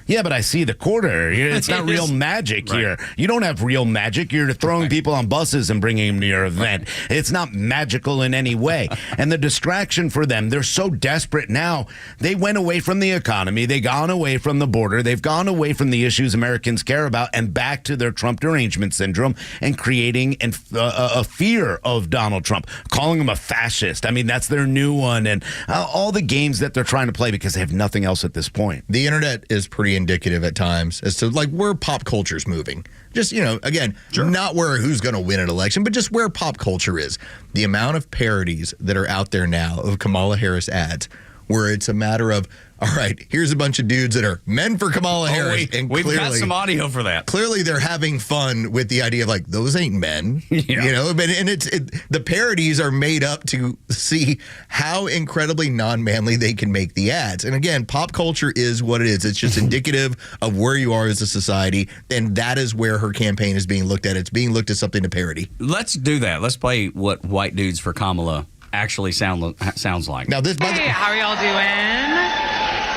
yeah, but I see the quarter. It's not real magic here. You don't have real magic. You're throwing people on buses and bringing them to your event. It's not magical in any way. And the distraction for them, they're so desperate now. They went away from the economy. They've gone away from the border. They've gone away from the issues Americans care about and back to their Trump derangement syndrome and creating a fear of Donald Trump, calling him a fascist. I mean, that's their new one. And all the games that they're trying to play because they have nothing else at this point. The internet is pretty indicative at times as to like where pop culture's moving. Just, again, not where who's going to win an election, but just where pop culture is. The amount of parodies that are out there now of Kamala Harris ads where it's a matter of, all right, here's a bunch of dudes that are men for Kamala Harris. And we've got some audio for that. Clearly, they're having fun with the idea of like, those ain't men, But the parodies are made up to see how incredibly non-manly they can make the ads. And again, pop culture is what it is. It's just indicative of where you are as a society. And that is where her campaign is being looked at. It's being looked at something to parody. Let's do that. Let's play what White Dudes for Kamala actually sounds like. Now, hey, how are y'all doing?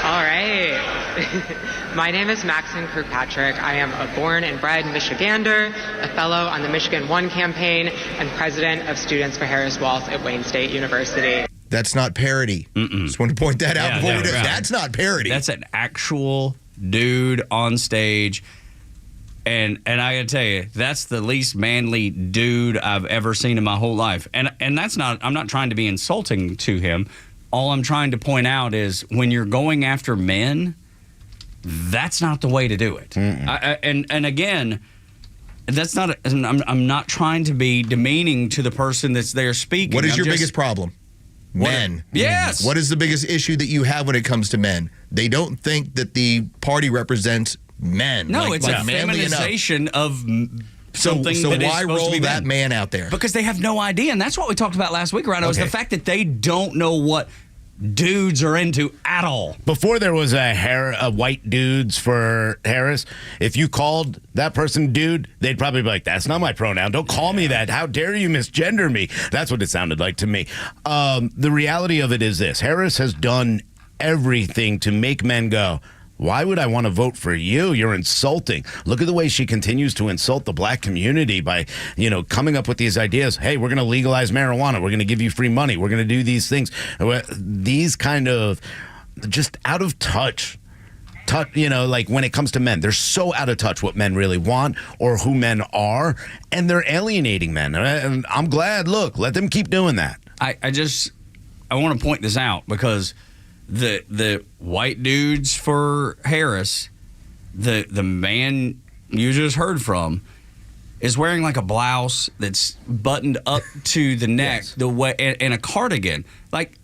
All right. My name is Maxine Kirkpatrick. I am a born and bred Michigander, a fellow on the Michigan One campaign, and president of Students for Harris Walls at Wayne State University. That's not parody. Just want to point that out. That's not parody. That's an actual dude on stage. And I gotta tell you, that's the least manly dude I've ever seen in my whole life. And that's not, I'm not trying to be insulting to him. All I'm trying to point out is when you're going after men, that's not the way to do it. And again, that's not. I'm not trying to be demeaning to the person that's there speaking. What is your biggest problem? Men. Yes. What is the biggest issue that you have when it comes to men? They don't think that the party represents men. No, it's a feminization of something. So that why is roll to be that man out there? Because they have no idea, and that's what we talked about last week, Rhino. Is the fact that they don't know what dudes are into at all. Before there was a white dudes for Harris, if you called that person dude, they'd probably be like, that's not my pronoun. Don't call me that. How dare you misgender me? That's what it sounded like to me. The reality of it is this. Harris has done everything to make men go, why would I want to vote for you? You're insulting. Look at the way she continues to insult the black community by, coming up with these ideas. Hey, we're going to legalize marijuana. We're going to give you free money. We're going to do these things. These kind of just out of touch, like when it comes to men, they're so out of touch what men really want or who men are, and they're alienating men. And I'm glad, look, let them keep doing that. I want to point this out because the white dudes for Harris, the man you just heard from, is wearing like a blouse that's buttoned up to the neck, the way, and a cardigan. Like,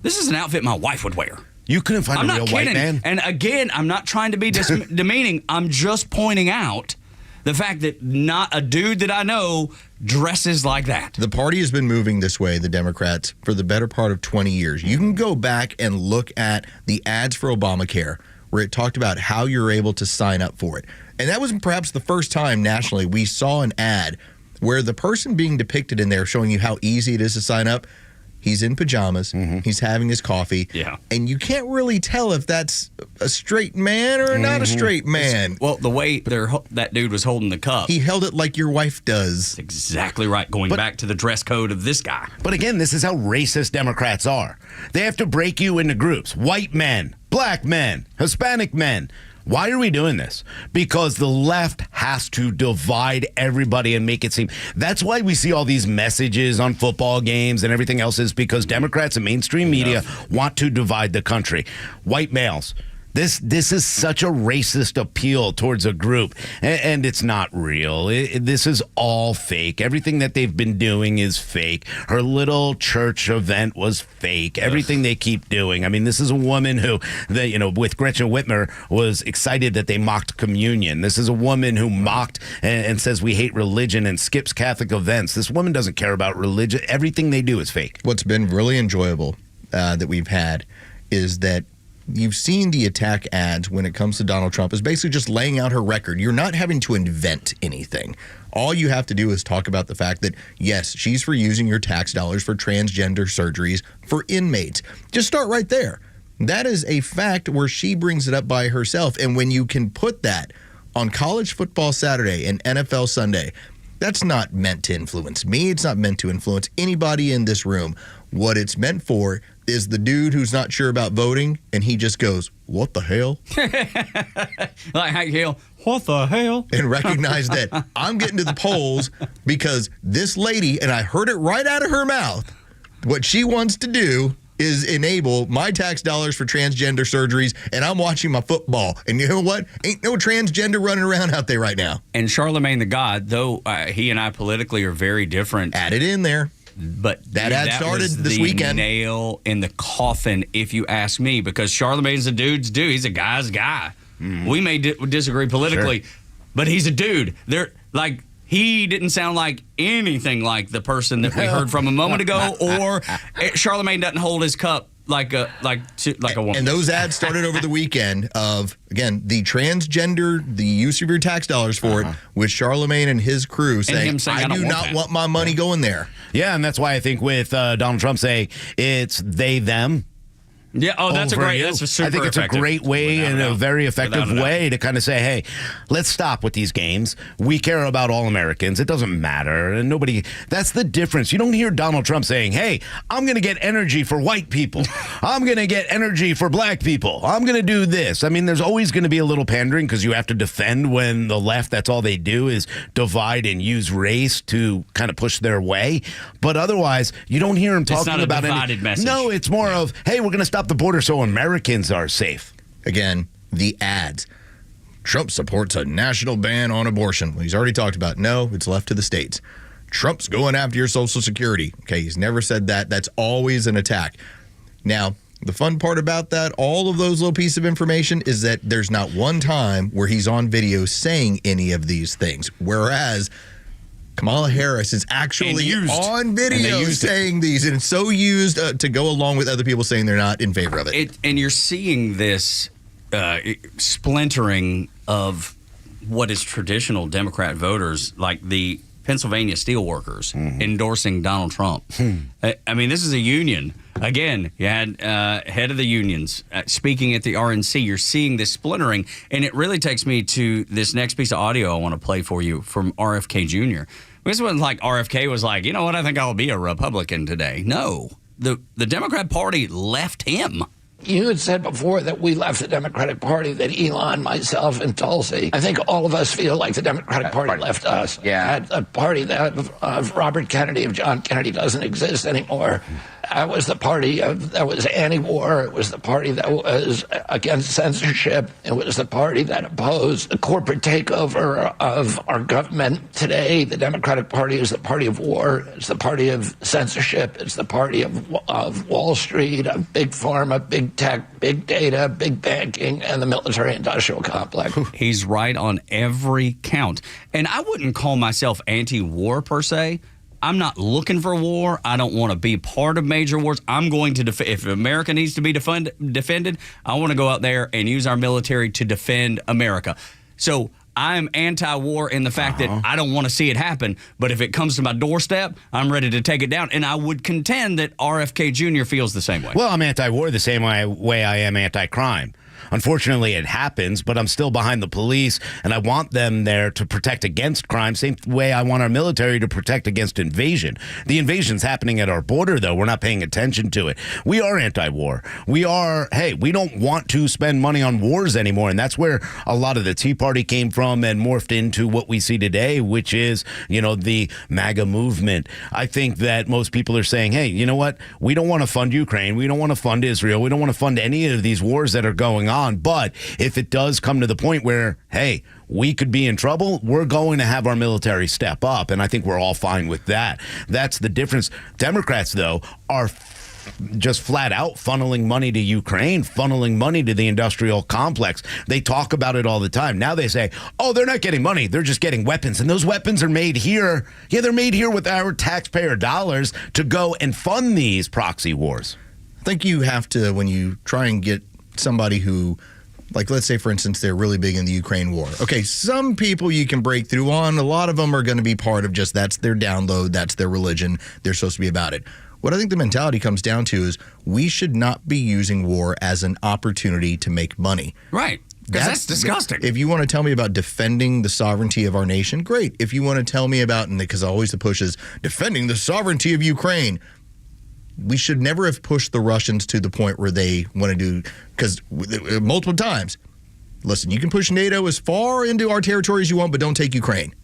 this is an outfit my wife would wear. You couldn't find a real white man. And again, I'm not trying to be demeaning. I'm just pointing out the fact that not a dude that I know dresses like that. The party has been moving this way, the Democrats, for the better part of 20 years. You can go back and look at the ads for Obamacare, where it talked about how you're able to sign up for it. And that was perhaps the first time nationally we saw an ad where the person being depicted in there showing you how easy it is to sign up, he's in pajamas, he's having his coffee, and you can't really tell if that's a straight man or not a straight man. Well, the way that dude was holding the cup. He held it like your wife does. That's exactly right, going back to the dress code of this guy. But again, this is how racist Democrats are. They have to break you into groups. White men, black men, Hispanic men. Why are we doing this? Because the left has to divide everybody and make it seem. That's why we see all these messages on football games and everything else, is because Democrats and mainstream media want to divide the country. White males, This is such a racist appeal towards a group, and it's not real. This is all fake. Everything that they've been doing is fake. Her little church event was fake. Everything they keep doing. I mean, this is a woman who, with Gretchen Whitmer, was excited that they mocked communion. This is a woman who mocked and says we hate religion and skips Catholic events. This woman doesn't care about religion. Everything they do is fake. What's been really enjoyable that we've had is that you've seen the attack ads when it comes to Donald Trump is basically just laying out her record. You're not having to invent anything. All you have to do is talk about the fact that, yes, she's for using your tax dollars for transgender surgeries for inmates. Just start right there. That is a fact where she brings it up by herself. And when you can put that on College Football Saturday and NFL Sunday, that's not meant to influence me. It's not meant to influence anybody in this room. What it's meant for is the dude who's not sure about voting, and he just goes, "What the hell?" Like Hank Hill, what the hell? And recognize that I'm getting to the polls because this lady, and I heard it right out of her mouth, what she wants to do is enable my tax dollars for transgender surgeries, and I'm watching my football. And you know what? Ain't no transgender running around out there right now. And Charlemagne the God, though he and I politically are very different. Add it in there. But that ad started was this weekend. Nail in the coffin, if you ask me, because Charlemagne's a dude's dude. He's a guy's guy. We may disagree politically, but he's a dude. He didn't sound like anything like the person that we heard from a moment ago, or Charlemagne doesn't hold his cup like a woman. And those ads started over the weekend of, again, the transgender, the use of your tax dollars for it, with Charlemagne and his crew saying, I do not want my money going there. Yeah, and that's why I think with Donald Trump saying it's they, them. Yeah, that's a super I think it's a great way and a very effective way to kind of say, hey, let's stop with these games. We care about all Americans. It doesn't matter. And that's the difference. You don't hear Donald Trump saying, hey, I'm going to get energy for white people. I'm going to get energy for black people. I'm going to do this. I mean, there's always going to be a little pandering because you have to defend when the left, that's all they do is divide and use race to kind of push their way. But otherwise, you don't hear him talking about a divided message. No, it's more of, hey, we're going to stop the border so Americans are safe. Again, the ads. Trump supports a national ban on abortion. Well, he's already talked about, no, it's left to the states. Trump's going after your Social Security. Okay, he's never said that. That's always an attack. Now, the fun part about that, all of those little pieces of information, is that there's not one time where he's on video saying any of these things. Whereas Kamala Harris is actually on video saying these, and it's so used to go along with other people saying they're not in favor of it. And you're seeing this splintering of what is traditional Democrat voters, like the Pennsylvania steelworkers endorsing Donald Trump. I mean, this is a union. Again, you had head of the unions speaking at the RNC. You're seeing this splintering, and it really takes me to this next piece of audio I want to play for you from RFK Jr. This wasn't like RFK was like, you know what, I think I'll be a Republican today. No, the Democrat Party left him. You had said before that we left the Democratic Party, that Elon, myself, and Tulsi. I think all of us feel like the Democratic Party left us. Yeah. A party that of Robert Kennedy, of John Kennedy, doesn't exist anymore. That was the party that was anti-war. It was the party that was against censorship. It was the party that opposed the corporate takeover of our government. Today, the Democratic Party is the party of war. It's the party of censorship. It's the party of Wall Street, of big pharma, big tech, big data, big banking, and the military-industrial complex. He's right on every count. And I wouldn't call myself anti-war per se. I'm not looking for war. I don't want to be part of major wars. I'm going to defend. If America needs to be defended, I want to go out there and use our military to defend America. So I'm anti-war in the fact that I don't want to see it happen. But if it comes to my doorstep, I'm ready to take it down. And I would contend that RFK Jr. feels the same way. Well, I'm anti-war the same way I am anti-crime. Unfortunately, it happens, but I'm still behind the police, and I want them there to protect against crime, same way I want our military to protect against invasion. The invasion's happening at our border, though. We're not paying attention to it. We are anti-war. We don't want to spend money on wars anymore, and that's where a lot of the Tea Party came from and morphed into what we see today, which is, the MAGA movement. I think that most people are saying, hey, you know what? We don't want to fund Ukraine. We don't want to fund Israel. We don't want to fund any of these wars that are going on. But if it does come to the point where, hey, we could be in trouble, we're going to have our military step up. And I think we're all fine with that. That's the difference. Democrats, though, are just flat out funneling money to Ukraine, funneling money to the industrial complex. They talk about it all the time. Now they say, oh, they're not getting money. They're just getting weapons. And those weapons are made here. Yeah, they're made here with our taxpayer dollars to go and fund these proxy wars. I think you have to, when you try and get somebody who, like, let's say, for instance, they're really big in the Ukraine war. Okay, some people you can break through on. A lot of them are going to be part of just that's their download, that's their religion. They're supposed to be about it. What I think the mentality comes down to is we should not be using war as an opportunity to make money. Right. Because that's disgusting. If you want to tell me about defending the sovereignty of our nation, great. If you want to tell me about, and because always the push is defending the sovereignty of Ukraine, we should never have pushed the Russians to the point where they want to do, because multiple times, listen, you can push NATO as far into our territory as you want, but don't take Ukraine.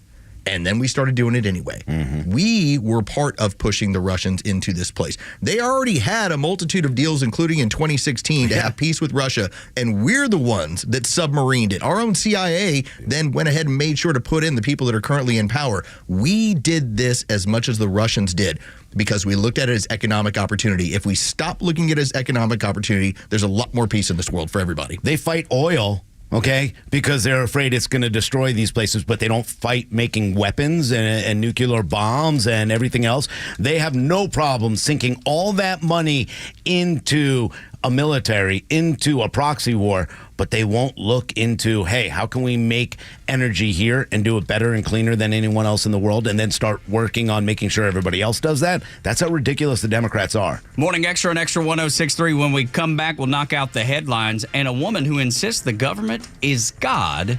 And then we started doing it anyway. Mm-hmm. We were part of pushing the Russians into this place. They already had a multitude of deals, including in 2016, to have peace with Russia, and we're the ones that submarined it. Our own CIA then went ahead and made sure to put in the people that are currently in power. We did this as much as the Russians did because we looked at it as economic opportunity. If we stop looking at it as economic opportunity, there's a lot more peace in this world for everybody. They fight oil, okay, because they're afraid it's going to destroy these places, but they don't fight making weapons and nuclear bombs and everything else. They have no problem sinking all that money into a military, into a proxy war, but they won't look into, hey, how can we make energy here and do it better and cleaner than anyone else in the world, and then start working on making sure everybody else does that? That's how ridiculous the Democrats are. Morning Extra and Extra 106.3. When we come back, we'll knock out the headlines. And a woman who insists the government is God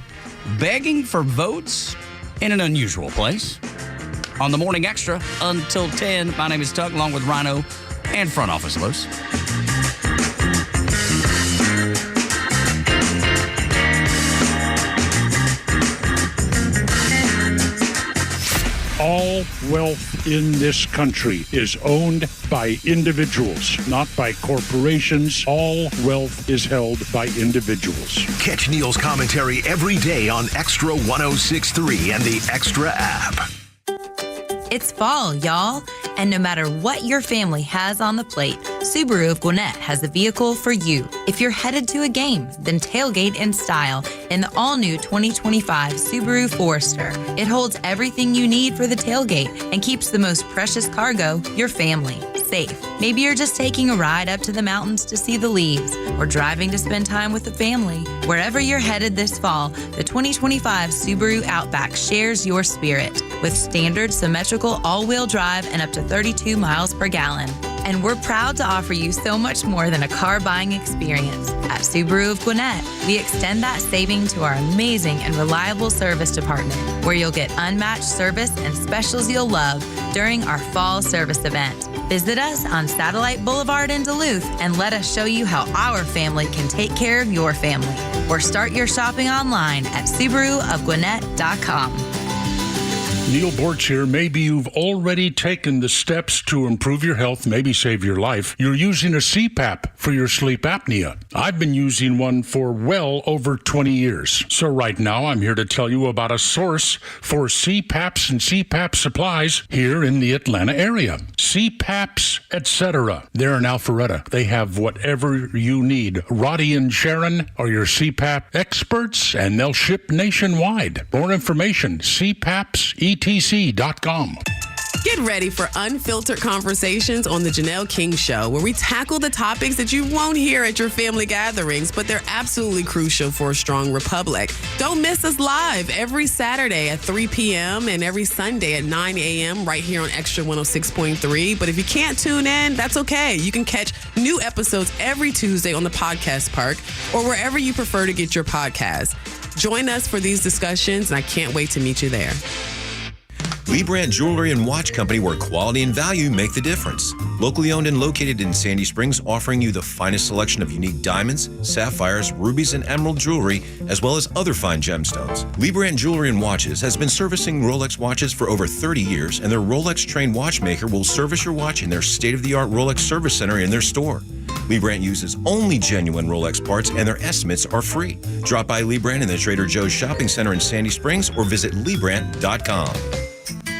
begging for votes in an unusual place. On the Morning Extra until 10. My name is Tug, along with Rhino and Front Office Los. All wealth in this country is owned by individuals, not by corporations. All wealth is held by individuals. Catch Neil's commentary every day on Extra 106.3 and the Extra app. It's fall, y'all. And no matter what your family has on the plate, Subaru of Gwinnett has a vehicle for you. If you're headed to a game, then tailgate in style in the all-new 2025 Subaru Forester. It holds everything you need for the tailgate and keeps the most precious cargo, your family, safe. Maybe you're just taking a ride up to the mountains to see the leaves or driving to spend time with the family. Wherever you're headed this fall, the 2025 Subaru Outback shares your spirit with standard symmetrical all-wheel drive and up to 32 miles per gallon. And we're proud to offer you so much more than a car buying experience. At Subaru of Gwinnett, we extend that saving to our amazing and reliable service department, where you'll get unmatched service and specials you'll love during our fall service event. Visit us on Satellite Boulevard in Duluth and let us show you how our family can take care of your family. Or start your shopping online at SubaruofGwinnett.com. Neil Bortz here. Maybe you've already taken the steps to improve your health, maybe save your life. You're using a CPAP for your sleep apnea. I've been using one for well over 20 years. So right now I'm here to tell you about a source for CPAPs and CPAP supplies here in the Atlanta area. CPAPs, etc. They're in Alpharetta. They have whatever you need. Roddy and Sharon are your CPAP experts, and they'll ship nationwide. More information, CPAPs.com. etc.com. Get ready for unfiltered conversations on The Janelle King Show, where we tackle the topics that you won't hear at your family gatherings, but they're absolutely crucial for a strong republic. Don't miss us live every Saturday at 3 p.m. and every Sunday at 9 a.m. right here on Extra 106.3. But if you can't tune in, that's okay. You can catch new episodes every Tuesday on the Podcast Park or wherever you prefer to get your podcasts. Join us for these discussions, and I can't wait to meet you there. Lee Brandt Jewelry and Watch Company, where quality and value make the difference. Locally owned and located in Sandy Springs, offering you the finest selection of unique diamonds, sapphires, rubies, and emerald jewelry, as well as other fine gemstones. Lee Brandt Jewelry and Watches has been servicing Rolex watches for over 30 years, and their Rolex-trained watchmaker will service your watch in their state-of-the-art Rolex service center in their store. Lee Brandt uses only genuine Rolex parts, and their estimates are free. Drop by Lee Brandt in the Trader Joe's Shopping Center in Sandy Springs or visit LeeBrandt.com.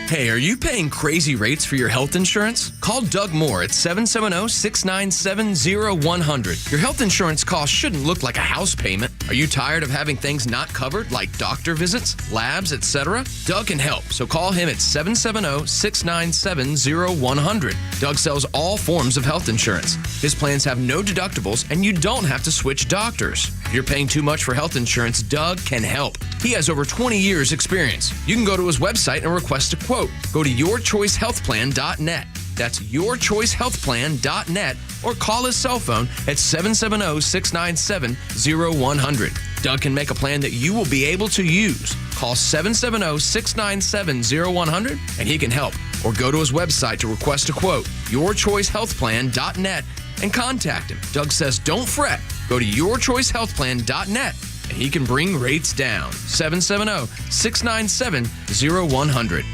Hey, are you paying crazy rates for your health insurance? Call Doug Moore at 770-697-0100. Your health insurance costs shouldn't look like a house payment. Are you tired of having things not covered, like doctor visits, labs, etc.? Doug can help, so call him at 770-697-0100. Doug sells all forms of health insurance. His plans have no deductibles, and you don't have to switch doctors. If you're paying too much for health insurance, Doug can help. He has over 20 years experience. You can go to his website and request a quote. Go to yourchoicehealthplan.net. That's yourchoicehealthplan.net, or call his cell phone at 770-697-0100. Doug can make a plan that you will be able to use. Call 770-697-0100 and he can help. Or go to his website to request a quote, yourchoicehealthplan.net, and contact him. Doug says don't fret. Go to yourchoicehealthplan.net and he can bring rates down. 770-697-0100.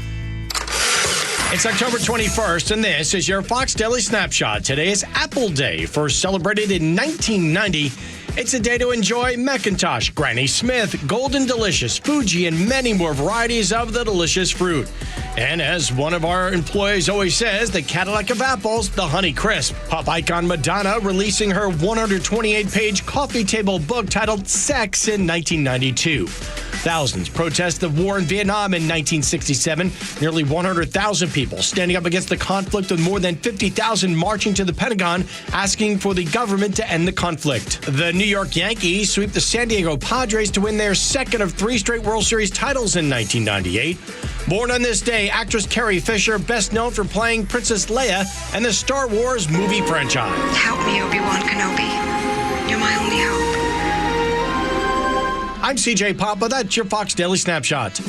It's October 21st, and this is your Fox Daily Snapshot. Today is Apple Day, first celebrated in 1990. It's a day to enjoy Macintosh, Granny Smith, Golden Delicious, Fuji, and many more varieties of the delicious fruit. And as one of our employees always says, the Cadillac of apples, the Honey Crisp. Pop icon Madonna releasing her 128-page coffee table book titled Sex in 1992. Thousands protest the war in Vietnam in 1967. Nearly 100,000 people standing up against the conflict, with more than 50,000 marching to the Pentagon asking for the government to end the conflict. The New York Yankees sweep the San Diego Padres to win their second of 3 straight World Series titles in 1998. Born on this day, actress Carrie Fisher, best known for playing Princess Leia and the Star Wars movie franchise. Help me, Obi-Wan Kenobi. You're my only hope. I'm CJ Papa. That's your Fox Daily Snapshot.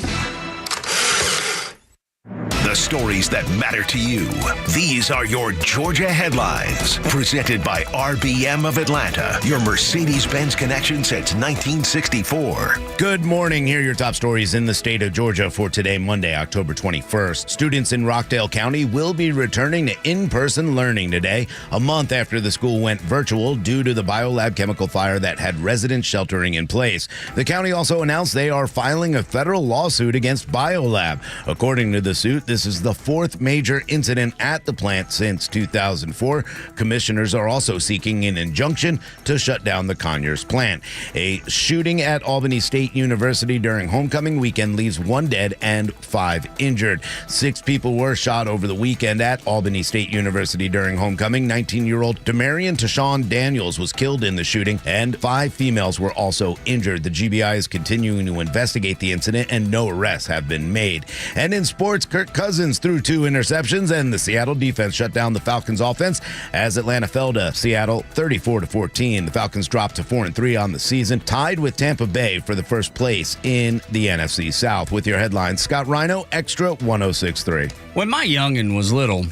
The stories that matter to you. These are your Georgia headlines. Presented by RBM of Atlanta, your Mercedes-Benz connection since 1964. Good morning. Here are your top stories in the state of Georgia for today, Monday, October 21st. Students in Rockdale County will be returning to in-person learning today, a month after the school went virtual due to the biolab chemical fire that had residents sheltering in place. The county also announced they are filing a federal lawsuit against biolab. According to the suit, this is the 4th major incident at the plant since 2004. Commissioners are also seeking an injunction to shut down the Conyers plant. A shooting at Albany State University during homecoming weekend leaves 1 dead and 5 injured. 6 people were shot over the weekend at Albany State University during homecoming. 19-year-old Demarion Tashawn Daniels was killed in the shooting, and 5 females were also injured. The GBI is continuing to investigate the incident, and no arrests have been made. And in sports, Kirk Cousins threw 2 interceptions, and the Seattle defense shut down the Falcons offense as Atlanta fell to Seattle 34-14. The Falcons dropped to 4-3 on the season, tied with Tampa Bay for the first place in the NFC South. With your headlines, Scott Rhino, Extra 106.3. When my youngin' was little,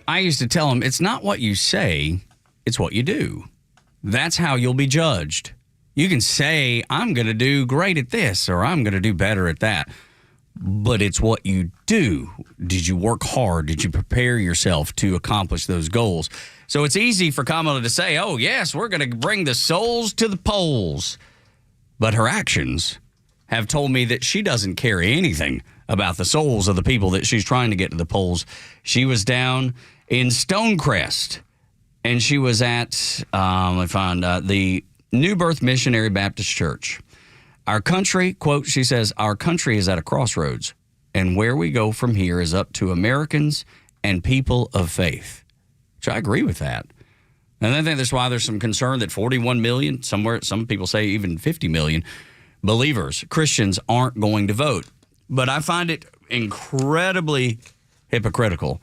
I used to tell him, it's not what you say, it's what you do. That's how you'll be judged. You can say, I'm going to do great at this, or I'm going to do better at that. But it's what you do. Did you work hard? Did you prepare yourself to accomplish those goals? So it's easy for Kamala to say, oh, yes, we're going to bring the souls to the polls. But her actions have told me that she doesn't care anything about the souls of the people that she's trying to get to the polls. She was down in Stonecrest, and she was at, the New Birth Missionary Baptist Church. Our country, quote, she says, our country is at a crossroads, and where we go from here is up to Americans and people of faith. Which I agree with that. And I think that's why there's some concern that 41 million, some people say even 50 million believers, Christians, aren't going to vote. But I find it incredibly hypocritical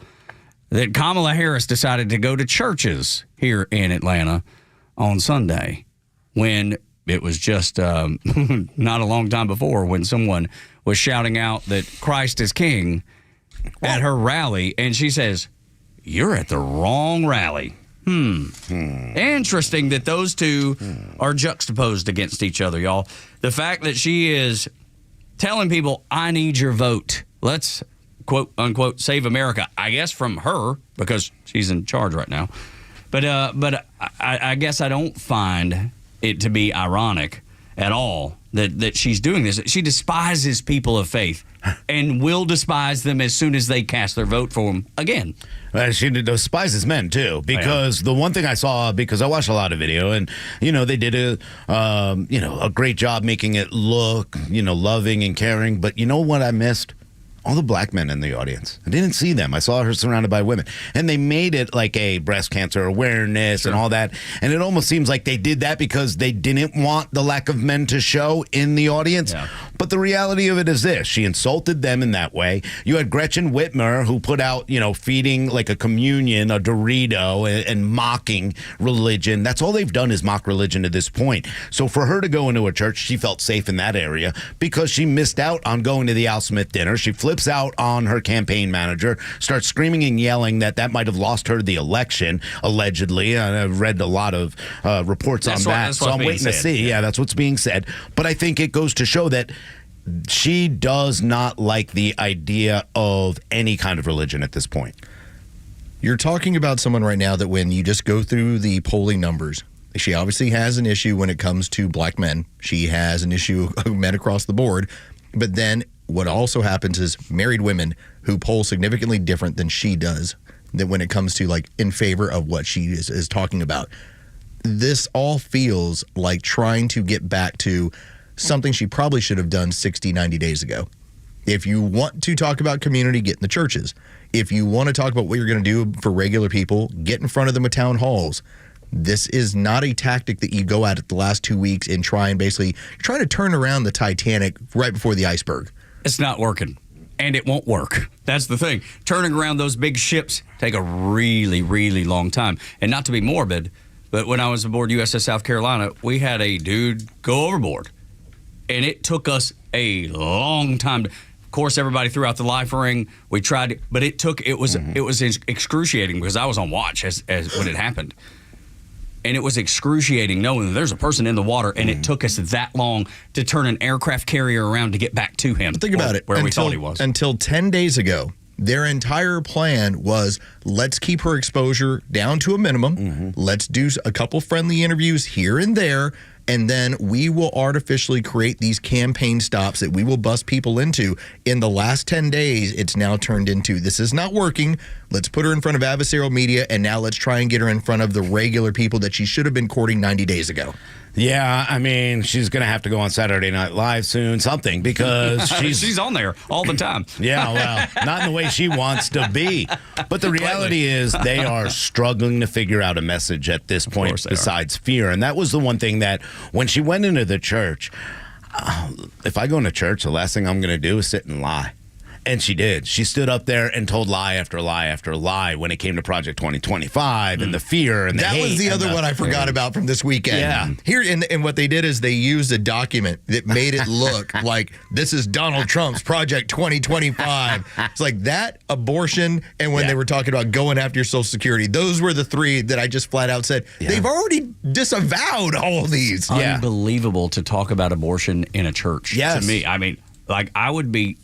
that Kamala Harris decided to go to churches here in Atlanta on Sunday when it was just not a long time before when someone was shouting out that Christ is King at her rally, and she says, "You're at the wrong rally." Interesting that those two are juxtaposed against each other, y'all. The fact that she is telling people, "I need your vote. Let's, quote, unquote, save America," I guess from her, because she's in charge right now. But I guess I don't find it to be ironic at all that she's doing this. She despises people of faith and will despise them as soon as they cast their vote for them again. She despises men, too, because the one thing I saw, because I watched a lot of video, and, they did a great job making it look, loving and caring. But you know what I missed? All the black men in the audience. I didn't see them. I saw her surrounded by women. And they made it like a breast cancer awareness and all that. And it almost seems like they did that because they didn't want the lack of men to show in the audience. Yeah. But the reality of it is this. She insulted them in that way. You had Gretchen Whitmer, who put out, feeding like a communion, a Dorito, and mocking religion. That's all they've done is mock religion to this point. So for her to go into a church, she felt safe in that area because she missed out on going to the Al Smith dinner. She flips out on her campaign manager, starts screaming and yelling that might have lost her the election, allegedly. I've read a lot of reports on that, so I'm waiting to see. Yeah, that's what's being said. But I think it goes to show that she does not like the idea of any kind of religion at this point. You're talking about someone right now that when you just go through the polling numbers, she obviously has an issue when it comes to black men. She has an issue of men across the board. But then what also happens is married women who poll significantly different than she does, that when it comes to like in favor of what she is talking about. This all feels like trying to get back to something she probably should have done 60, 90 days ago. If you want to talk about community, get in the churches. If you want to talk about what you're going to do for regular people, get in front of them at town halls. This is not a tactic that you go at it the last 2 weeks and try and basically try to turn around the Titanic right before the iceberg. It's not working, and it won't work. That's the thing. Turning around those big ships take a really, really long time. And not to be morbid, but when I was aboard USS South Carolina, we had a dude go overboard. And it took us a long time. Of course, everybody threw out the life ring. We tried, but it was excruciating because I was on watch as when it happened. And it was excruciating knowing that there's a person in the water, and it took us that long to turn an aircraft carrier around to get back to him. But think about it. Where we thought he was. Until 10 days ago, their entire plan was, let's keep her exposure down to a minimum. Let's do a couple friendly interviews here and there. And then we will artificially create these campaign stops that we will bust people into. In the last 10 days, it's now turned into, this is not working. Let's put her in front of adversarial media, and now let's try and get her in front of the regular people that she should have been courting 90 days ago. Yeah, I mean, she's going to have to go on Saturday Night Live soon, something, because she's on there all the time. Yeah, well, not in the way she wants to be. But the reality is they are struggling to figure out a message at this point besides fear. And that was the one thing that when she went into the church, if I go into church, the last thing I'm going to do is sit and lie. And she did. She stood up there and told lie after lie after lie when it came to Project 2025 and the fear and the hate. That was the other one I forgot about from this weekend. Yeah. Here, and what they did is they used a document that made it look like this is Donald Trump's Project 2025. It's like that, abortion, and when they were talking about going after your Social Security, those were the three that I just flat out said, they've already disavowed all of these. Unbelievable to talk about abortion in a church. Yes. To me, I mean, like I would be...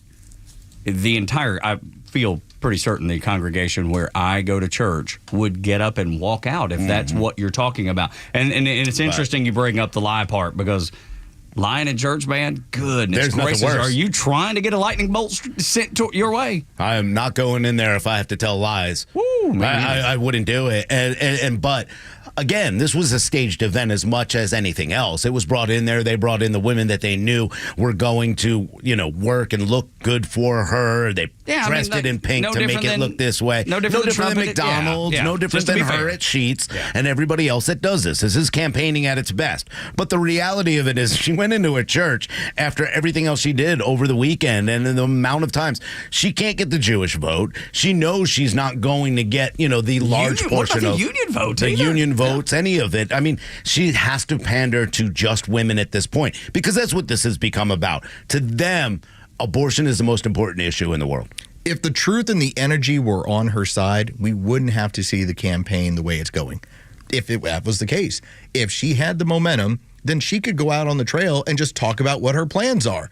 I feel pretty certain the congregation where I go to church would get up and walk out if that's what you're talking about. And it's interesting you bring up the lie part because lying in church, man, goodness gracious. Are you trying to get a lightning bolt sent your way? I am not going in there if I have to tell lies. Woo, I wouldn't do it. But again, this was a staged event as much as anything else. It was brought in there. They brought in the women that they knew were going to, work and look good for her. They dressed it in pink to make it look this way. No different than McDonald's. No different than her at Sheetz and everybody else that does this. This is campaigning at its best. But the reality of it is she went into a church after everything else she did over the weekend and the amount of times she can't get the Jewish vote. She knows she's not going to get, the large portion of the union vote. The union votes, any of it. I mean, she has to pander to just women at this point because that's what this has become about. To them, abortion is the most important issue in the world. If the truth and the energy were on her side, we wouldn't have to see the campaign the way it's going. If that was the case. If she had the momentum, then she could go out on the trail and just talk about what her plans are.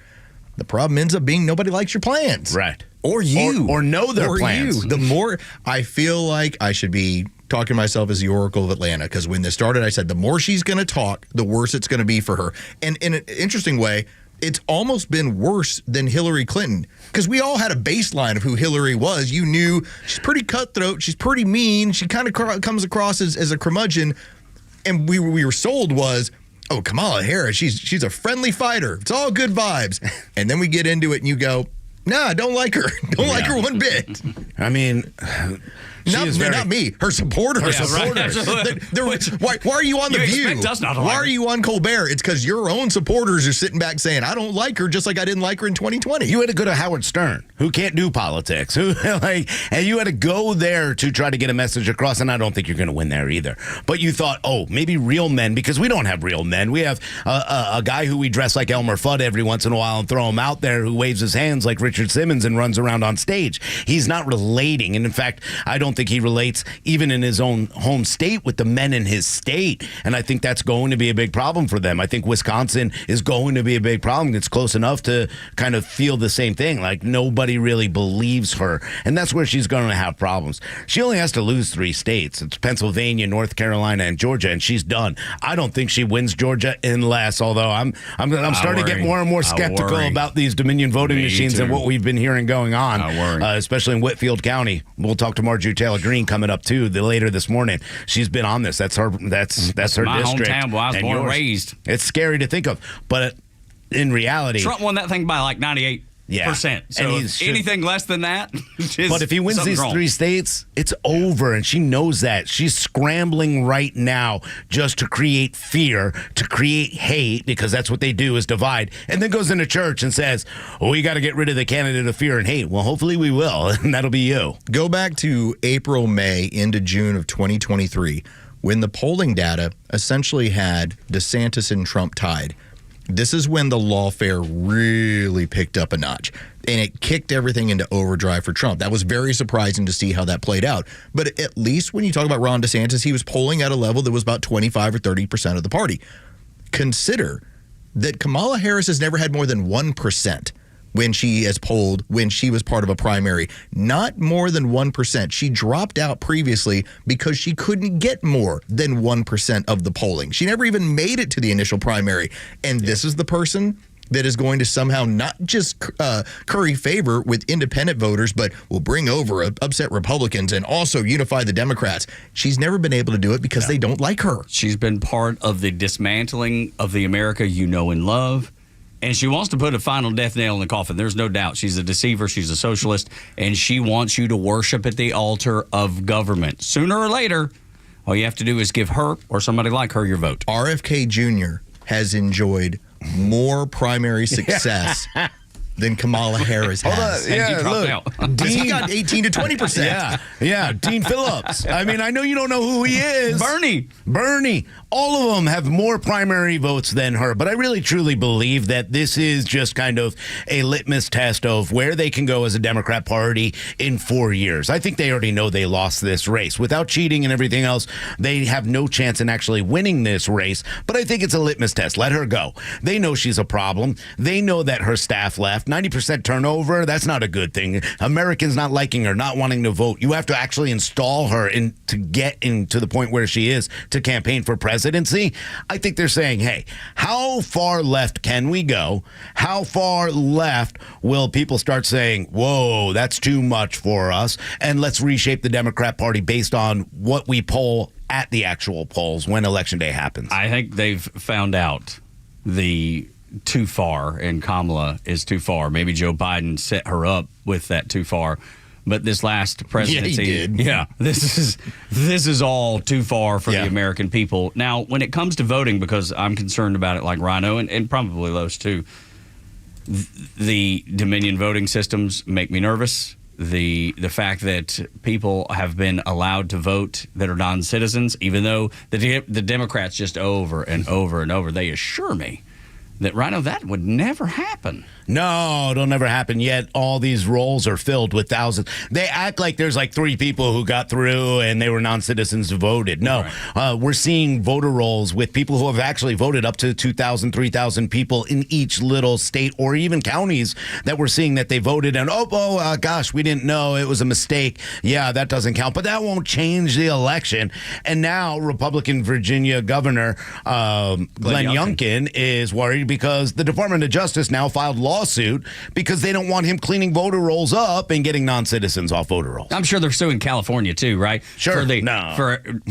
The problem ends up being nobody likes your plans. Right. Or you. Or know their or plans. You. The more I feel like I should be talking to myself as the Oracle of Atlanta, because when this started, I said the more she's going to talk, the worse it's going to be for her. And in an interesting way, it's almost been worse than Hillary Clinton, because we all had a baseline of who Hillary was. You knew she's pretty cutthroat, she's pretty mean, she kind of comes across as a curmudgeon, and we were sold was, oh, Kamala Harris, she's a friendly fighter. It's all good vibes. And then we get into it and you go, nah, I don't like her. Don't like her one bit. I mean, not me. Her supporters. Her supporters. Why are you on The View? Expect us not to Why like her. are you on Colbert? It's because your own supporters are sitting back saying, I don't like her, just like I didn't like her in 2020. You had to go to Howard Stern, who can't do politics, and you had to go there to try to get a message across, and I don't think you're going to win there either. But you thought, oh, maybe real men, because we don't have real men. We have a guy who we dress like Elmer Fudd every once in a while and throw him out there who waves his hands like Richard Simmons and runs around on stage. He's not relating, and in fact, I don't think he relates even in his own home state with the men in his state, and I think that's going to be a big problem for them. I think Wisconsin is going to be a big problem. It's close enough to kind of feel the same thing, like nobody really believes her, and that's where she's going to have problems. She only has to lose 3 states. It's Pennsylvania, North Carolina, and Georgia, and she's done. I don't think she wins Georgia unless, although I'm starting to get more and more skeptical about these Dominion voting machines and what we've been hearing going on, especially in Whitfield County. We'll talk to Marjorie Taylor Greene coming up too later this morning. She's been on this. That's her My district. hometown, where I was born and raised. It's scary to think of, but in reality, Trump won that thing by like 98%. Yeah. So anything less than that is But if he wins these wrong. 3 states, it's over, and she knows that. She's scrambling right now just to create fear, to create hate, because that's what they do is divide, and then goes into church and says, oh, we got to get rid of the candidate of fear and hate. Well, hopefully we will, and that'll be you. Go back to April, May, into June of 2023, when the polling data essentially had DeSantis and Trump tied. This is when the lawfare really picked up a notch, and it kicked everything into overdrive for Trump. That was very surprising to see how that played out. But at least when you talk about Ron DeSantis, he was polling at a level that was about 25 or 30% of the party. Consider that Kamala Harris has never had more than 1% when she has polled, when she was part of a primary. Not more than 1%. She dropped out previously because she couldn't get more than 1% of the polling. She never even made it to the initial primary. And this is the person that is going to somehow not just curry favor with independent voters, but will bring over upset Republicans and also unify the Democrats. She's never been able to do it because they don't like her. She's been part of the dismantling of the America you know and love. And she wants to put a final death nail in the coffin. There's no doubt. She's a deceiver. She's a socialist. And she wants you to worship at the altar of government. Sooner or later, all you have to do is give her or somebody like her your vote. RFK Jr. has enjoyed more primary success than Kamala Harris has. He got 18 to 20%. Yeah, Dean Phillips. I mean, I know you don't know who he is. Bernie. All of them have more primary votes than her, but I really truly believe that this is just kind of a litmus test of where they can go as a Democrat Party in 4 years. I think they already know they lost this race. Without cheating and everything else, they have no chance in actually winning this race, but I think it's a litmus test. Let her go. They know she's a problem. They know that her staff left. 90% turnover, that's not a good thing. Americans not liking her, not wanting to vote. You have to actually install her to get into the point where she is to campaign for presidency. I think they're saying, hey, how far left can we go? How far left will people start saying, whoa, that's too much for us, and let's reshape the Democrat Party based on what we poll at the actual polls when Election Day happens? I think they've found out the too far, and Kamala is too far. Maybe Joe Biden set her up with that too far. But this last presidency, he did. Yeah, this is all too far for the American people. Now, when it comes to voting, because I'm concerned about it like Rhino, and probably Los too, the Dominion voting systems make me nervous. The fact that people have been allowed to vote that are non-citizens, even though the Democrats just over and over and over, they assure me that, Rhino, that would never happen. No, it'll never happen. Yet all these rolls are filled with thousands. They act like there's like 3 people who got through and they were non-citizens who voted. No, we're seeing voter rolls with people who have actually voted, up to 2,000, 3,000 people in each little state or even counties that we're seeing that they voted. And gosh, we didn't know, it was a mistake. Yeah, that doesn't count. But that won't change the election. And now Republican Virginia Governor Glenn Youngkin is worried because the Department of Justice now filed lawsuit because they don't want him cleaning voter rolls up and getting non-citizens off voter rolls. I'm sure they're suing California too, right? Sure.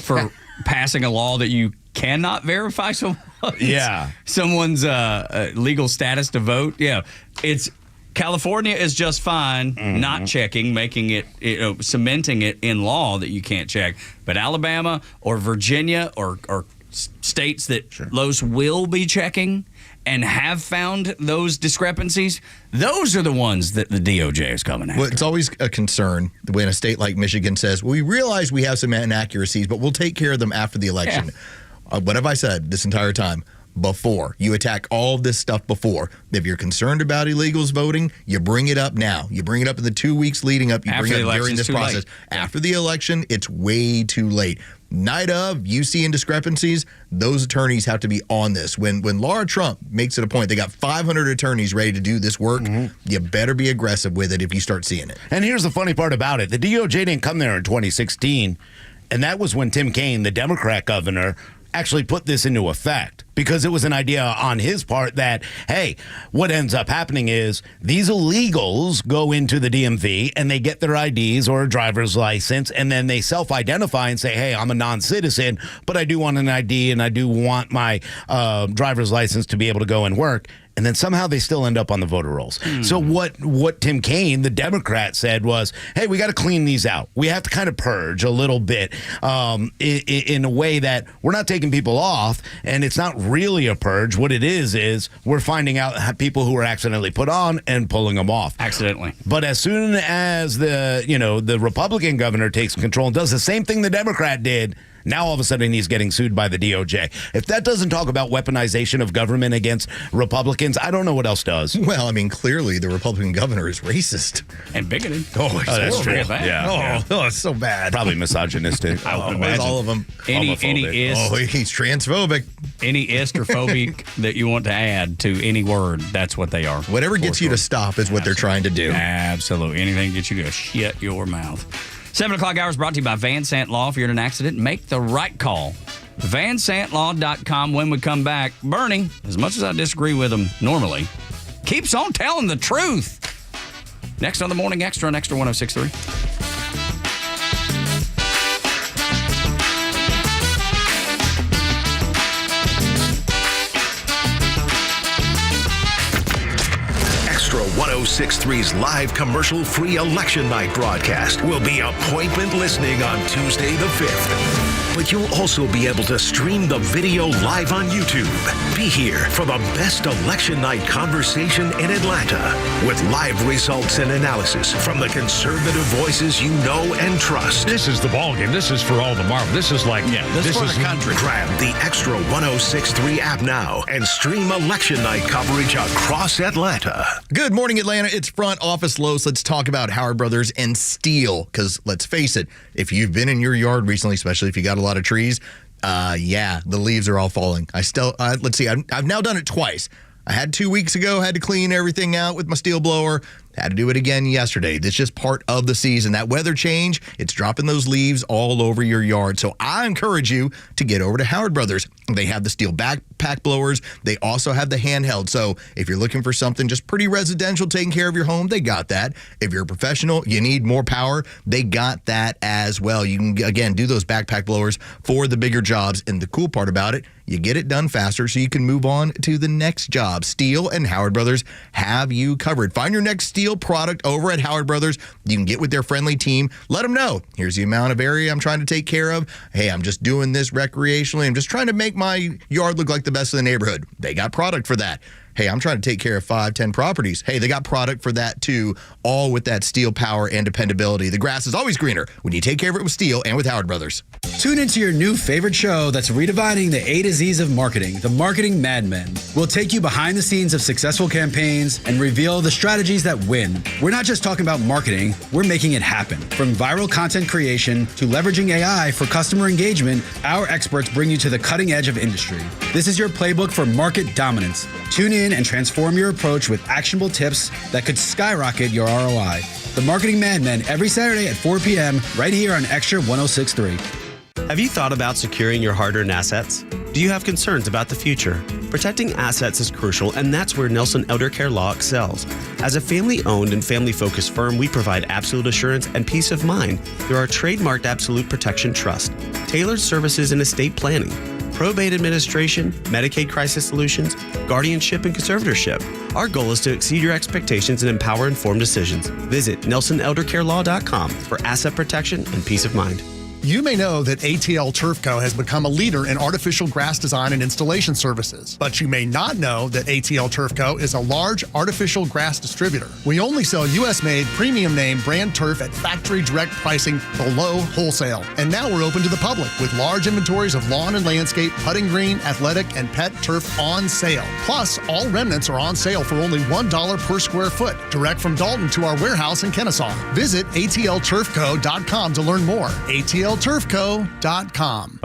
For passing a law that you cannot verify someone's legal status to vote. Yeah, it's California is just fine not checking, making it, cementing it in law that you can't check. But Alabama or Virginia or states that those will be checking and have found those discrepancies, those are the ones that the DOJ is coming after. Well, it's always a concern when a state like Michigan says, well, we realize we have some inaccuracies, but we'll take care of them after the election. Yeah. What have I said this entire time? Before. You attack all of this stuff before. If you're concerned about illegals voting, you bring it up now. You bring it up in the 2 weeks leading up. You bring it up during this process. After the election, it's way too late. Night of, you see discrepancies, those attorneys have to be on this. When Laura Trump makes it a point, they got 500 attorneys ready to do this work, you better be aggressive with it if you start seeing it. And here's the funny part about it. The DOJ didn't come there in 2016, and that was when Tim Kaine, the Democrat governor, actually put this into effect, because it was an idea on his part that, hey, what ends up happening is these illegals go into the DMV and they get their IDs or a driver's license, and then they self-identify and say, hey, I'm a non-citizen, but I do want an ID and I do want my driver's license to be able to go and work. And then somehow they still end up on the voter rolls. So what Tim Kaine, the Democrat, said was, hey, we got to clean these out. We have to kind of purge a little bit in a way that we're not taking people off, and it's not really a purge. What it is we're finding out people who were accidentally put on and pulling them off. Accidentally. But as soon as the Republican governor takes control and does the same thing the Democrat did, now all of a sudden he's getting sued by the DOJ. If that doesn't talk about weaponization of government against Republicans, I don't know what else does. Well, I mean, clearly the Republican governor is racist. And bigoted. That's true. Yeah. Oh, it's so bad. Probably misogynistic. I would imagine. All of them. He's transphobic. Any ist or phobic that you want to add to any word, that's what they are. Whatever gets you to stop is what they're trying to do. Absolutely. Anything gets you to shut your mouth. 7 o'clock hour is brought to you by Van Sant Law. If you're in an accident, make the right call. VanSantLaw.com. When we come back, Bernie, as much as I disagree with him normally, keeps on telling the truth. Next on the Morning Extra on Extra 106.3. Extra 106.3's live commercial-free election night broadcast will be appointment listening on Tuesday the 5th. But you'll also be able to stream the video live on YouTube. Be here for the best election night conversation in Atlanta with live results and analysis from the conservative voices you know and trust. This is the ballgame. This is for all the marble. This is like, this is the country. Grab the Extra 106.3 app now and stream election night coverage across Atlanta. Good morning, Atlanta. It's Front Office Lowe's. Let's talk about Howard Brothers and steel, because let's face it, if you've been in your yard recently, especially if you got a lot of trees, the leaves are all falling. Let's see, I've now done it twice. I had 2 weeks ago, had to clean everything out with my steel blower. Had to do it again yesterday. That's just part of the season. That weather change, it's dropping those leaves all over your yard. So I encourage you to get over to Howard Brothers. They have the steel backpack blowers. They also have the handheld. So if you're looking for something just pretty residential, taking care of your home, they got that. If you're a professional, you need more power, they got that as well. You can, again, do those backpack blowers for the bigger jobs. And the cool part about it, you get it done faster so you can move on to the next job. Steel and Howard Brothers have you covered. Find your next steel product over at Howard Brothers. You can get with their friendly team. Let them know, here's the amount of area I'm trying to take care of. Hey, I'm just doing this recreationally. I'm just trying to make my yard look like the best in the neighborhood. They got product for that. Hey, I'm trying to take care of 5-10 properties. Hey, they got product for that too, all with that steel power and dependability. The grass is always greener when you take care of it with steel and with Howard Brothers. Tune into your new favorite show that's redefining the A to Z's of marketing, the Marketing Madmen. We'll take you behind the scenes of successful campaigns and reveal the strategies that win. We're not just talking about marketing, we're making it happen. From viral content creation to leveraging AI for customer engagement, our experts bring you to the cutting edge of industry. This is your playbook for market dominance. Tune in and transform your approach with actionable tips that could skyrocket your ROI. The Marketing Madmen every Saturday at 4 p.m. right here on Xtra 106.3. Have you thought about securing your hard-earned assets? Do you have concerns about the future? Protecting assets is crucial, and that's where Nelson Elder Care Law excels. As a family-owned and family-focused firm, we provide absolute assurance and peace of mind through our trademarked Absolute Protection Trust, tailored services in estate planning, probate administration, Medicaid crisis solutions, guardianship, and conservatorship. Our goal is to exceed your expectations and empower informed decisions. Visit NelsonElderCareLaw.com for asset protection and peace of mind. You may know that ATL Turf Co. has become a leader in artificial grass design and installation services, but you may not know that ATL Turf Co. is a large artificial grass distributor. We only sell U.S.-made, premium name brand turf at factory direct pricing below wholesale. And now we're open to the public with large inventories of lawn and landscape, putting green, athletic, and pet turf on sale. Plus, all remnants are on sale for only $1 per square foot, direct from Dalton to our warehouse in Kennesaw. Visit atlturfco.com to learn more. atlturfco.com.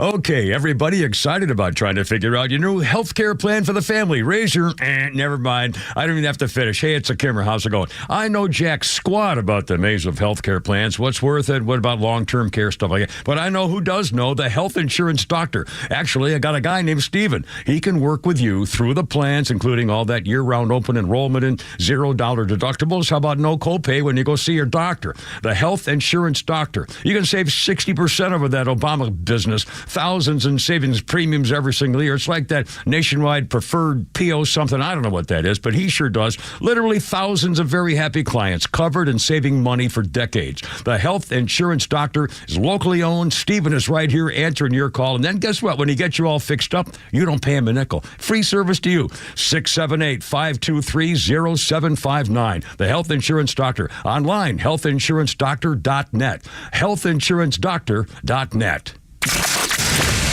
Okay, everybody excited about trying to figure out your new health care plan for the family. Raise your, never mind. I don't even have to finish. Hey, it's a Kimmer. How's it going? I know jack squat about the maze of health care plans. What's worth it? What about long-term care, stuff like that? But I know who does know, the health insurance doctor. Actually, I got a guy named Steven. He can work with you through the plans, including all that year-round open enrollment and $0 deductibles. How about no copay when you go see your doctor? The health insurance doctor. You can save 60% over that Obama business, thousands in savings premiums every single year. It's like that nationwide preferred PO something. I don't know what that is, but he sure does. Literally thousands of very happy clients covered and saving money for decades. The health insurance doctor is locally owned. Stephen is right here answering your call. And then guess what? When he gets you all fixed up, you don't pay him a nickel. Free service to you. 678-523-0759. The health insurance doctor. Online, healthinsurancedoctor.net. Healthinsurancedoctor.net.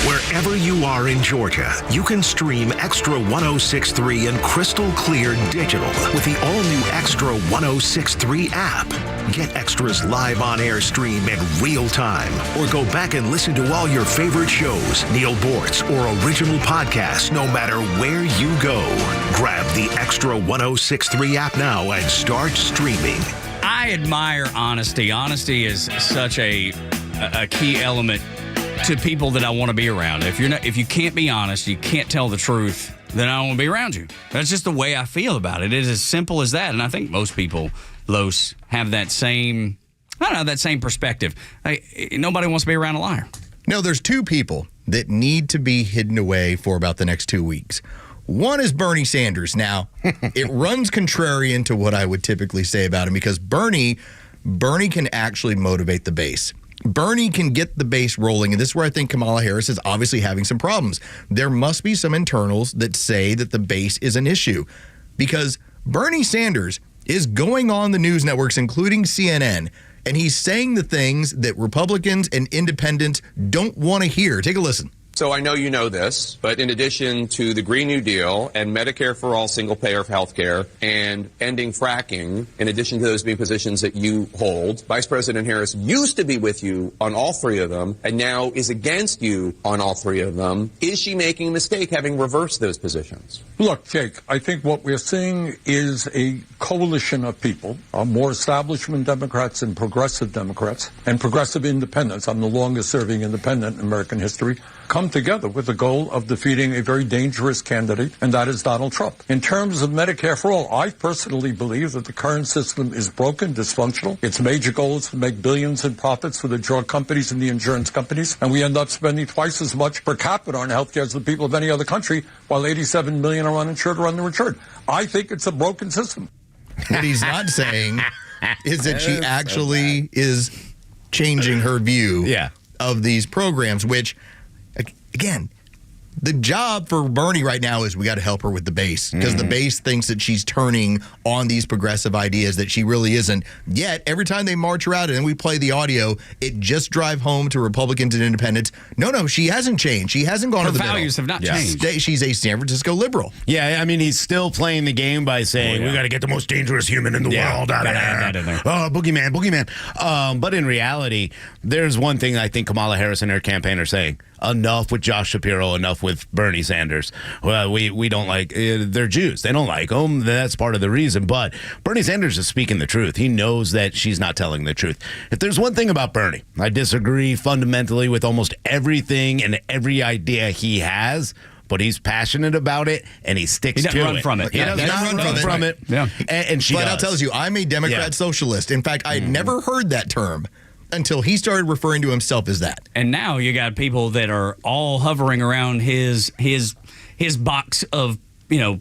Wherever you are in Georgia, you can stream Xtra 106.3 and crystal clear digital with the all-new Xtra 106.3 app. Get Extra's live on-air stream in real time, or go back and listen to all your favorite shows, Neil Bortz, or original podcasts, no matter where you go. Grab the Xtra 106.3 app now and start streaming. I admire honesty. Honesty is such a key element to people that I want to be around. If you can't be honest, you can't tell the truth, then I don't want to be around you. That's just the way I feel about it. It is as simple as that. And I think most people, Los, have that same, that same perspective. Nobody wants to be around a liar. No, there's two people that need to be hidden away for about the next 2 weeks. One is Bernie Sanders. Now, it runs contrarian to what I would typically say about him, because Bernie can actually motivate the base. Bernie can get the base rolling, and this is where I think Kamala Harris is obviously having some problems. There must be some internals that say that the base is an issue, because Bernie Sanders is going on the news networks, including CNN, and he's saying the things that Republicans and independents don't want to hear. Take a listen. So I know you know this, but in addition to the Green New Deal and Medicare for all, single payer health care, and ending fracking, in addition to those being positions that you hold, Vice President Harris used to be with you on all three of them and now is against you on all three of them. Is she making a mistake having reversed those positions? Look, Jake, I think what we're seeing is a coalition of people, more establishment Democrats and progressive Democrats and progressive independents. I'm the longest serving independent in American history. Come together with the goal of defeating a very dangerous candidate, and that is Donald Trump. In terms of Medicare for all, I personally believe that the current system is broken, dysfunctional. Its major goal is to make billions in profits for the drug companies and the insurance companies, and we end up spending twice as much per capita on health care as the people of any other country, while 87 million are uninsured or underinsured. I think it's a broken system. What he's not saying is that she actually is changing her view of these programs, which, again, The job for Bernie right now is we got to help her with the base, because the base thinks that she's turning on these progressive ideas that she really isn't. Yet, every time they march her out and we play the audio, it just drive home to Republicans and independents. No, she hasn't changed. She hasn't gone to the middle. Her values have not changed. She's a San Francisco liberal. Yeah, I mean, he's still playing the game by saying, we got to get the most dangerous human in the world out of there. Oh, boogeyman. But in reality, there's one thing I think Kamala Harris and her campaign are saying. Enough with Josh Shapiro, enough with Bernie Sanders. Well, we don't like, they're Jews. They don't like them. That's part of the reason. But Bernie Sanders is speaking the truth. He knows that she's not telling the truth. If there's one thing about Bernie, I disagree fundamentally with almost everything and every idea he has, but he's passionate about it, and he sticks to it. He doesn't run from it. He does not run from it. Yeah. And she Flat out tells you, I'm a Democrat socialist. In fact, I had never heard that term until he started referring to himself as that. And now you got people that are all hovering around his box of,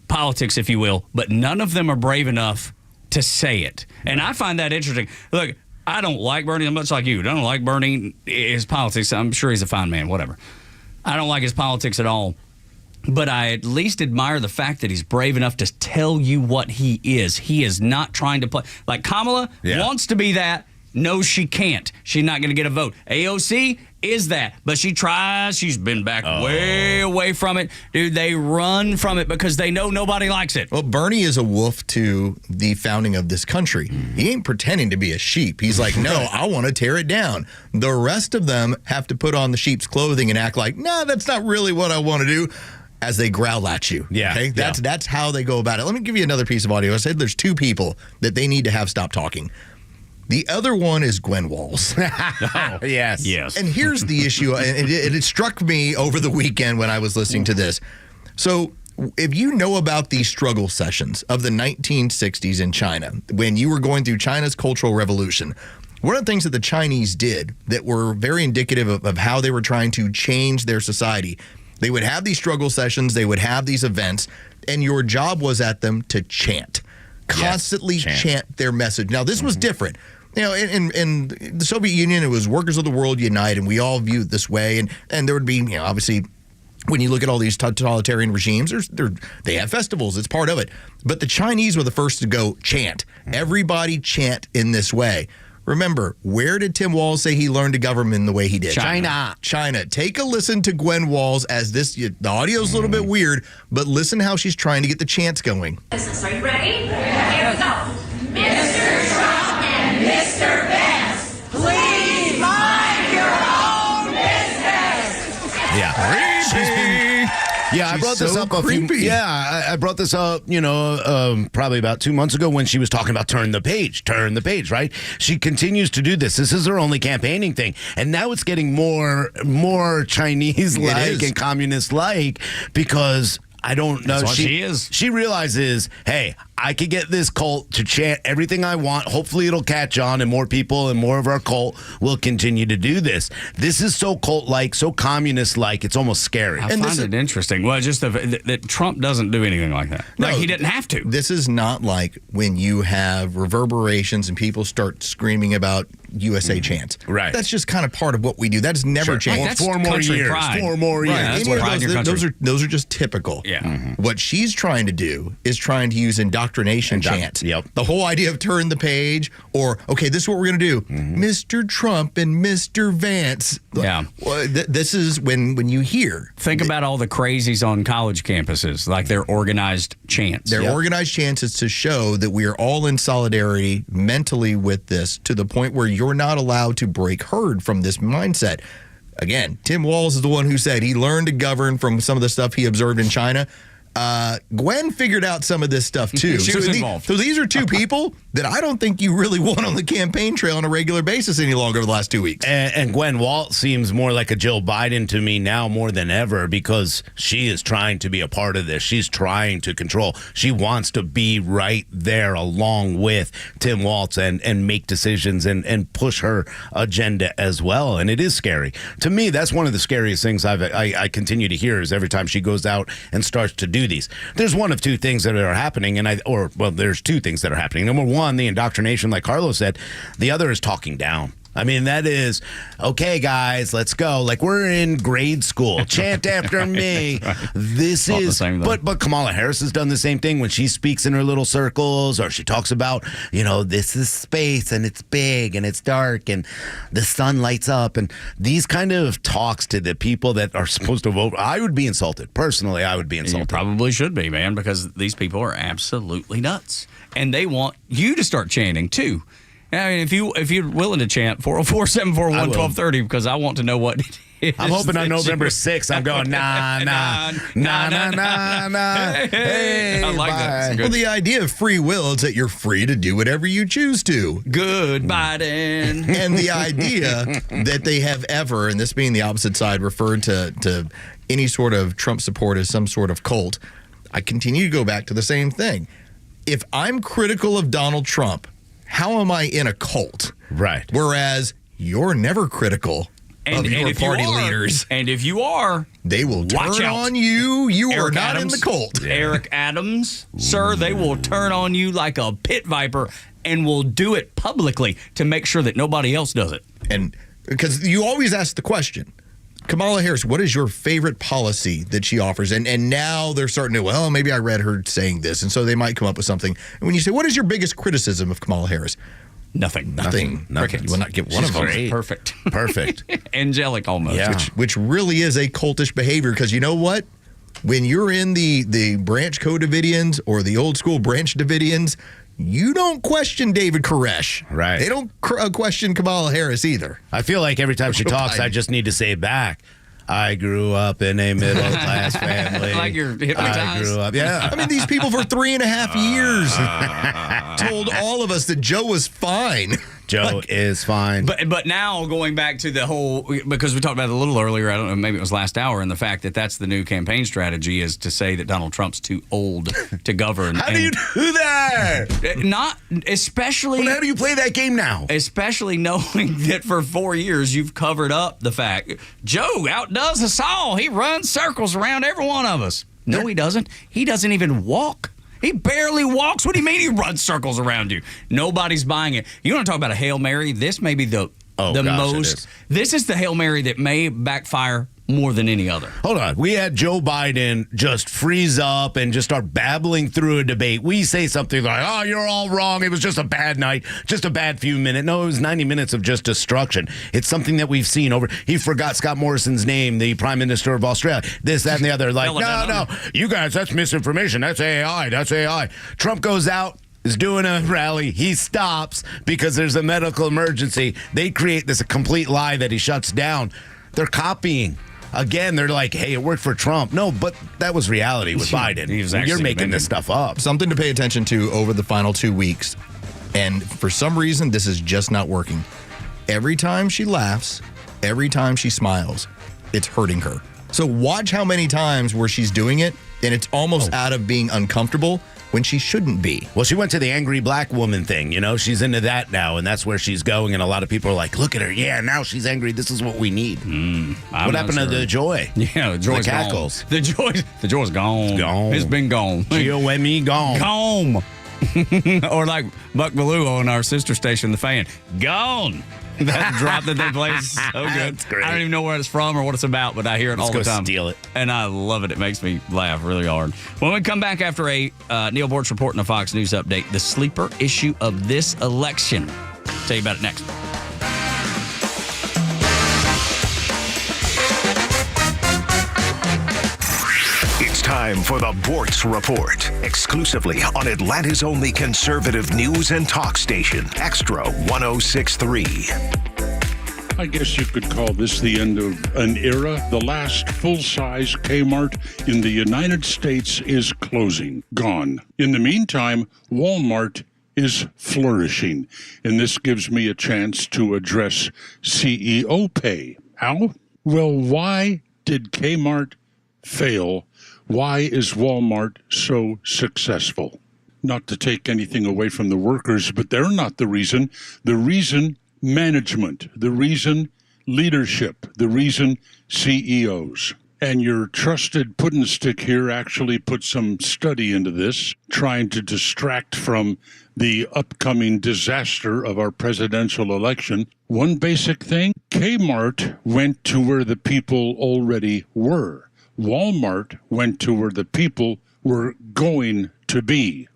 politics, if you will, but none of them are brave enough to say it. And I find that interesting. Look, I don't like Bernie much like you. I don't like Bernie, his politics. I'm sure he's a fine man, whatever. I don't like his politics at all. But I at least admire the fact that he's brave enough to tell you what he is. He is not trying to play. Like Kamala wants to be that. No, she can't. She's not going to get a vote. AOC is that, but she tries. She's been back way away from it. Dude, they run from it because they know nobody likes it. Well, Bernie is a wolf to the founding of this country. He ain't pretending to be a sheep. He's like, no, I want to tear it down. The rest of them have to put on the sheep's clothing and act like, no, that's not really what I want to do, as they growl at you. Yeah. Okay? That's how they go about it. Let me give you another piece of audio. I said there's two people that they need to have stop talking. The other one is Gwen Walls. Yes. And here's the issue, and it struck me over the weekend when I was listening to this. So if you know about these struggle sessions of the 1960s in China, when you were going through China's Cultural Revolution, one of the things that the Chinese did that were very indicative of how they were trying to change their society, they would have these struggle sessions, they would have these events, and your job was at them to chant. Constantly chant their message. Now, this was different. In the Soviet Union, it was workers of the world unite, and we all viewed it this way. And there would be, obviously, when you look at all these totalitarian regimes, they have festivals. It's part of it. But the Chinese were the first to go chant. Everybody chant in this way. Remember, where did Tim Walz say he learned to govern in the way he did? China. Take a listen to Gwen Walz as the audio's a little bit weird, but listen how she's trying to get the chants going. Are you ready? Here we go. Mr. Trump and Mr. Vance, please mind your own business. I brought this up creepy. I brought this up, probably about 2 months ago when she was talking about turn the page, right? She continues to do this. This is her only campaigning thing. And now it's getting more Chinese-like and communist-like because I don't know. She is. She realizes, hey, I could get this cult to chant everything I want. Hopefully it'll catch on and more people and more of our cult will continue to do this. This is so cult-like, so communist-like, it's almost scary. I find it interesting. Well, just that Trump doesn't do anything like that. Like, he didn't have to. This is not like when you have reverberations and people start screaming about USA chants. Right. That's just kind of part of what we do. That's never changed. That's 4 more years. Pride. 4 more years. That's Any pride of in your country. those are just typical. Yeah. What she's trying to do is trying to use indoctrination chants. Yep. The whole idea of turn the page or, okay, this is what we're going to do. Mr. Trump and Mr. Vance. Yeah. This is when you hear. Think about all the crazies on college campuses, like their organized chants. Their organized chants is to show that we are all in solidarity mentally with this to the point where you're not allowed to break herd from this mindset. Again, Tim Walz is the one who said he learned to govern from some of the stuff he observed in China. Gwen figured out some of this stuff too. She was involved. So these are two people that I don't think you really want on the campaign trail on a regular basis any longer over the last 2 weeks. And Gwen Walz seems more like a Jill Biden to me now more than ever because she is trying to be a part of this. She's trying to control. She wants to be right there along with Tim Walz and make decisions and push her agenda as well. And it is scary. To me, that's one of the scariest things I continue to hear is every time she goes out and starts to do these. There's one of two things that are happening, there's two things that are happening. Number one, the indoctrination, like Carlos said. The other is talking down. I mean, that is, okay, guys, let's go. Like, we're in grade school. Chant after me. Right. This Not the is, same thing. but Kamala Harris has done the same thing when she speaks in her little circles, or she talks about, this is space and it's big and it's dark and the sun lights up. And these kind of talks to the people that are supposed to vote, I would be insulted. Personally, I would be insulted. You probably should be, man, because these people are absolutely nuts. And they want you to start chanting, too. I mean, if you're willing to chant 404-741-1230, because I want to know what it is. I'm hoping on November 6th, I'm going, nah, hey, I like that. Well, the idea of free will is that you're free to do whatever you choose to. Good, Biden. And the idea that they have ever, and this being the opposite side, referred to any sort of Trump support as some sort of cult, I continue to go back to the same thing. If I'm critical of Donald Trump, how am I in a cult? Right. Whereas you're never critical of your party leaders. And if you are, they will turn on you. You are not in the cult. Eric Adams, sir, they will turn on you like a pit viper and will do it publicly to make sure that nobody else does it. And because you always ask the question, Kamala Harris, what is your favorite policy that she offers? And now they're starting to, well, maybe I read her saying this. And so they might come up with something. And when you say, what is your biggest criticism of Kamala Harris? Nothing. You will not get one of them. Perfect. Perfect. Angelic almost. Yeah. Which really is a cultish behavior, because you know what? When you're in the Branch Co-Davidians or the old school Branch Davidians, you don't question David Koresh. Right. They don't question Kamala Harris either. I feel like every time she talks, I just need to say back, I grew up in a middle-class family. Like you're hypnotized. I grew up, yeah. I mean, these people for 3.5 years told all of us that Joe was fine. Joe is fine. But now going back to the whole, because we talked about it a little earlier, I don't know, maybe it was last hour, and the fact that that's the new campaign strategy is to say that Donald Trump's too old to govern. How do you do that? Not especially. Well, how do you play that game now? Especially knowing that for 4 years you've covered up the fact Joe outdoes us all. He runs circles around every one of us. No, he doesn't. He doesn't even walk. He barely walks. What do you mean he runs circles around you? Nobody's buying it. You want to talk about a Hail Mary? This may be the most. This is the Hail Mary that may backfire more than any other. Hold on. We had Joe Biden just freeze up and just start babbling through a debate. We say something like, oh, you're all wrong. It was just a bad night, just a bad few minutes. No, it was 90 minutes of just destruction. It's something that we've seen over. He forgot Scott Morrison's name, the Prime Minister of Australia, this, that, and the other. Like, no, you guys, that's misinformation. That's AI. That's AI. Trump goes out, is doing a rally. He stops because there's a medical emergency. They create this complete lie that he shuts down. They're copying. Again, they're like, hey, it worked for Trump. No, but that was reality with Biden. You're making this stuff up. Something to pay attention to over the final 2 weeks. And for some reason, this is just not working. Every time she laughs, every time she smiles, it's hurting her. So watch how many times where she's doing it, and it's almost out of being uncomfortable when she shouldn't be. Well, she went to the angry black woman thing, She's into that now, and that's where she's going, and a lot of people are like, look at her. Yeah, now she's angry. This is what we need. What happened to the joy? Yeah, the joy's the cackles. Gone. The joy's gone. It's gone. It's been gone. G-O-M-E, gone. Gone. Or like Buck Ballou on our sister station, The Fan. Gone. That drop that they play is so good. I don't even know where it's from or what it's about, but I hear it all the time. Steal it. And I love it. It makes me laugh really hard. When we come back after a Neil Bortz report and a Fox News update, the sleeper issue of this election. Tell you about it next. It's time for the Bortz Report, exclusively on Atlanta's only conservative news and talk station, Xtra 106.3. I guess you could call this the end of an era. The last full-size Kmart in the United States is closing, gone. In the meantime, Walmart is flourishing, and this gives me a chance to address CEO pay. How? Well, why did Kmart fail? Why is Walmart so successful? Not to take anything away from the workers, but they're not the reason. The reason, management. The reason, leadership. The reason, CEOs. And your trusted pudding stick here actually put some study into this, trying to distract from the upcoming disaster of our presidential election. One basic thing, Kmart went to where the people already were. Walmart went to where the people were going to be.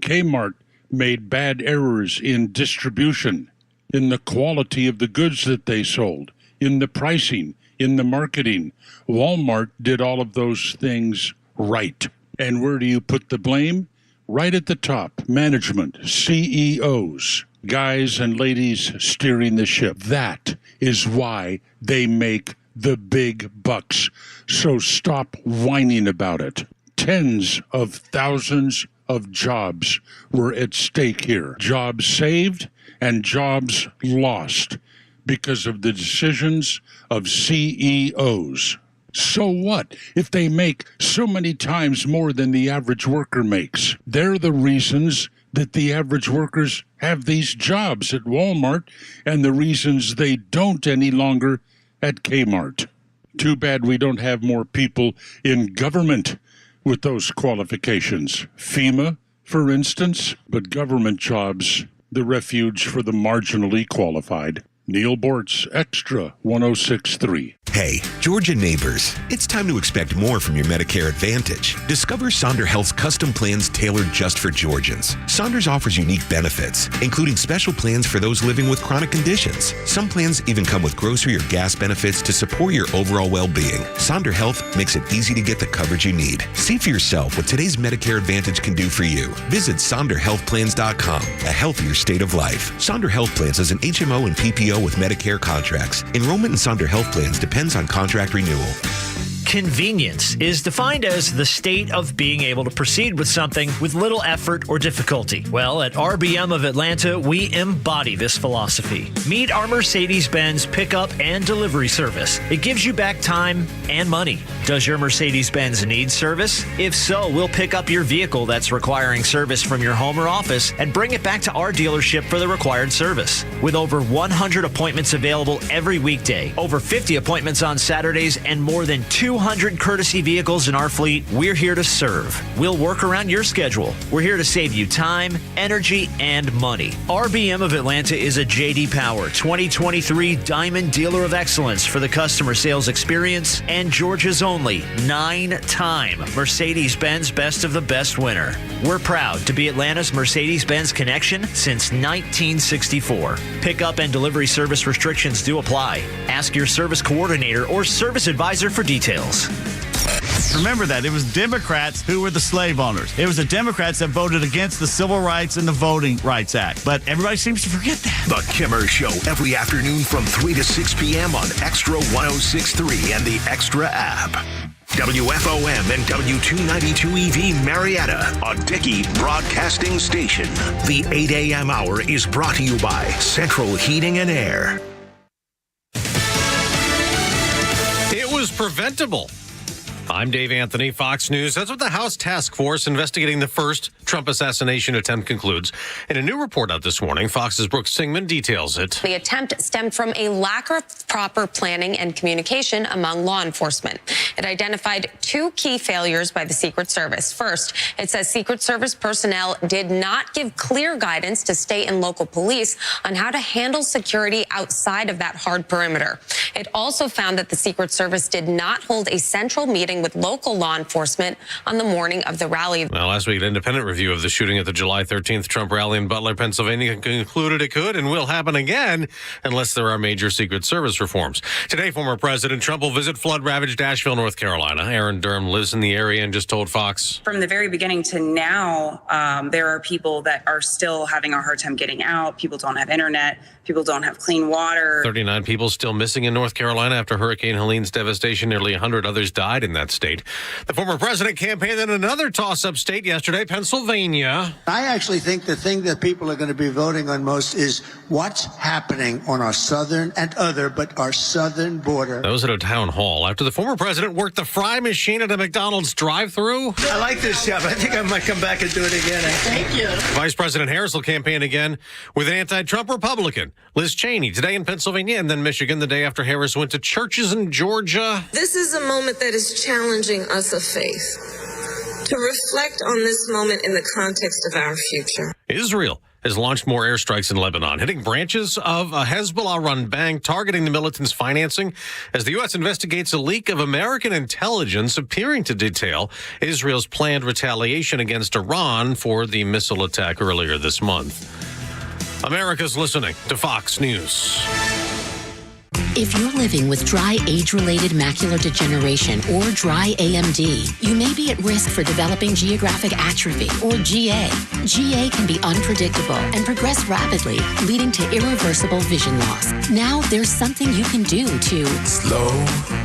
Kmart made bad errors in distribution, in the quality of the goods that they sold, in the pricing, in the marketing. Walmart did all of those things right. And where do you put the blame? Right at the top, management, CEOs, guys and ladies steering the ship. That is why they make the big bucks. So stop whining about it. Tens of thousands of jobs were at stake here. Jobs saved and jobs lost because of the decisions of CEOs. So what if they make so many times more than the average worker makes? They're the reasons that the average workers have these jobs at Walmart and the reasons they don't any longer at Kmart. Too bad we don't have more people in government with those qualifications. FEMA, for instance, but government jobs, the refuge for the marginally qualified. Neil Bortz, Extra 106.3. Hey, Georgia neighbors, it's time to expect more from your Medicare Advantage. Discover Sonder Health's custom plans tailored just for Georgians. Saunders offers unique benefits, including special plans for those living with chronic conditions. Some plans even come with grocery or gas benefits to support your overall well-being. Sonder Health makes it easy to get the coverage you need. See for yourself what today's Medicare Advantage can do for you. Visit SonderHealthPlans.com, a healthier state of life. Sonder Health Plans is an HMO and PPO with Medicare contracts. Enrollment in Sonder Health Plans depends on contract renewal. Convenience is defined as the state of being able to proceed with something with little effort or difficulty. Well, at RBM of Atlanta, we embody this philosophy. Meet our Mercedes-Benz pickup and delivery service. It gives you back time and money. Does your Mercedes-Benz need service? If so, we'll pick up your vehicle that's requiring service from your home or office and bring it back to our dealership for the required service. With over 100 appointments available every weekday, over 50 appointments on Saturdays, and more than 200 courtesy vehicles in our fleet, we're here to serve. We'll work around your schedule. We're here to save you time, energy, and money. RBM of Atlanta is a J.D. Power 2023 Diamond Dealer of Excellence for the customer sales experience and Georgia's only 9-time Mercedes-Benz Best of the Best winner. We're proud to be Atlanta's Mercedes-Benz connection since 1964. Pickup and delivery service restrictions do apply. Ask your service coordinator or service advisor for details. Remember that. It was Democrats who were the slave owners. It was the Democrats that voted against the Civil Rights and the Voting Rights Act. But everybody seems to forget that. The Kimmer Show every afternoon from 3 to 6 p.m. on Extra 106.3 and the Extra app. WFOM and W292 EV Marietta, a Dickey broadcasting station. The 8 a.m. hour is brought to you by Central Heating and Air. It was preventable. I'm Dave Anthony, Fox News. That's what the House Task Force investigating the first Trump assassination attempt concludes. In a new report out this morning, Fox's Brooke Singman details it. The attempt stemmed from a lack of proper planning and communication among law enforcement. It identified two key failures by the Secret Service. First, it says Secret Service personnel did not give clear guidance to state and local police on how to handle security outside of that hard perimeter. It also found that the Secret Service did not hold a central meeting with local law enforcement on the morning of the rally. Well, last week, an independent review of the shooting at the July 13th Trump rally in Butler, Pennsylvania concluded it could and will happen again unless there are major Secret Service reforms. Today, former President Trump will visit flood-ravaged Asheville, North Carolina. Aaron Durham lives in the area and just told Fox. From the very beginning to now, there are people that are still having a hard time getting out. People don't have internet. People don't have clean water. 39 people still missing in North Carolina after Hurricane Helene's devastation. Nearly 100 others died in that that state. The former president campaigned in another toss-up state yesterday, Pennsylvania. I actually think the thing that people are going to be voting on most is what's happening on our southern but our southern border. That was at a town hall after the former president worked the fry machine at a McDonald's drive-thru. I like this job. I think I might come back and do it again. Thank you. Vice President Harris will campaign again with an anti-Trump Republican, Liz Cheney, today in Pennsylvania and then Michigan the day after Harris went to churches in Georgia. This is a moment that is challenging us of faith to reflect on this moment in the context of our future. Israel has launched more airstrikes in Lebanon, hitting branches of a Hezbollah-run bank, targeting the militant's financing as the U.S. investigates a leak of American intelligence appearing to detail Israel's planned retaliation against Iran for the missile attack earlier this month. America's listening to Fox News. If you're living with dry age-related macular degeneration or dry AMD, you may be at risk for developing geographic atrophy or GA. GA can be unpredictable and progress rapidly, leading to irreversible vision loss. Now there's something you can do to slow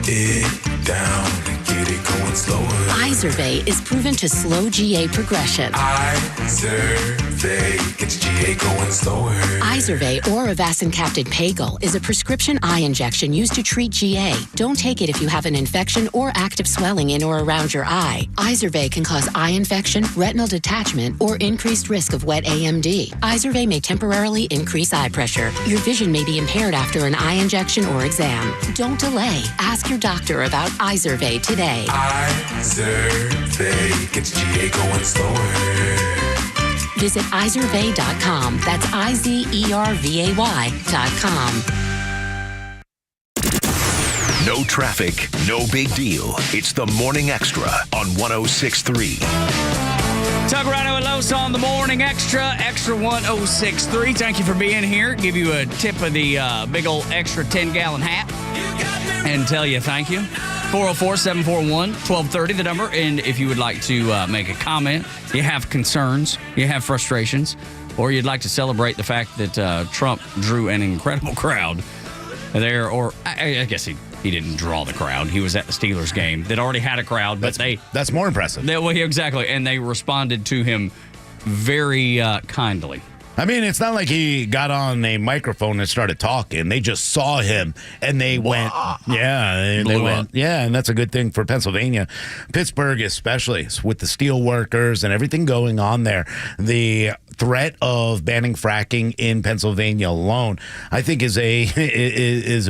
it down and get it going slower. Izervay is proven to slow GA progression. Izervay gets GA going slower. Izervay or avacincaptad pagel is a prescription eye injection used to treat GA. Don't take it if you have an infection or active swelling in or around your eye. Izervay can cause eye infection, retinal detachment, or increased risk of wet AMD. Izervay may temporarily increase eye pressure. Your vision may be impaired after an eye injection or exam. Don't delay. Ask your doctor about Izervay today. Izervay gets GA going slower. Visit Izervay.com. That's IZERVAY.com. No traffic, no big deal. It's the Morning Extra on 106.3. Tug Rhino and Los on the Morning Extra, Extra 106.3. Thank you for being here. Give you a tip of the big old extra 10-gallon hat and tell you thank you. 404-741-1230, the number. And if you would like to make a comment, you have concerns, you have frustrations, or you'd like to celebrate the fact that Trump drew an incredible crowd there, or I guess he didn't draw the crowd. He was at the Steelers game that already had a crowd, but that's more impressive. Exactly, and they responded to him very kindly. I mean, it's not like he got on a microphone and started talking. They just saw him and they went, they went, and that's a good thing for Pennsylvania. Pittsburgh, especially with the steel workers and everything going on there. The threat of banning fracking in Pennsylvania alone, I think, is a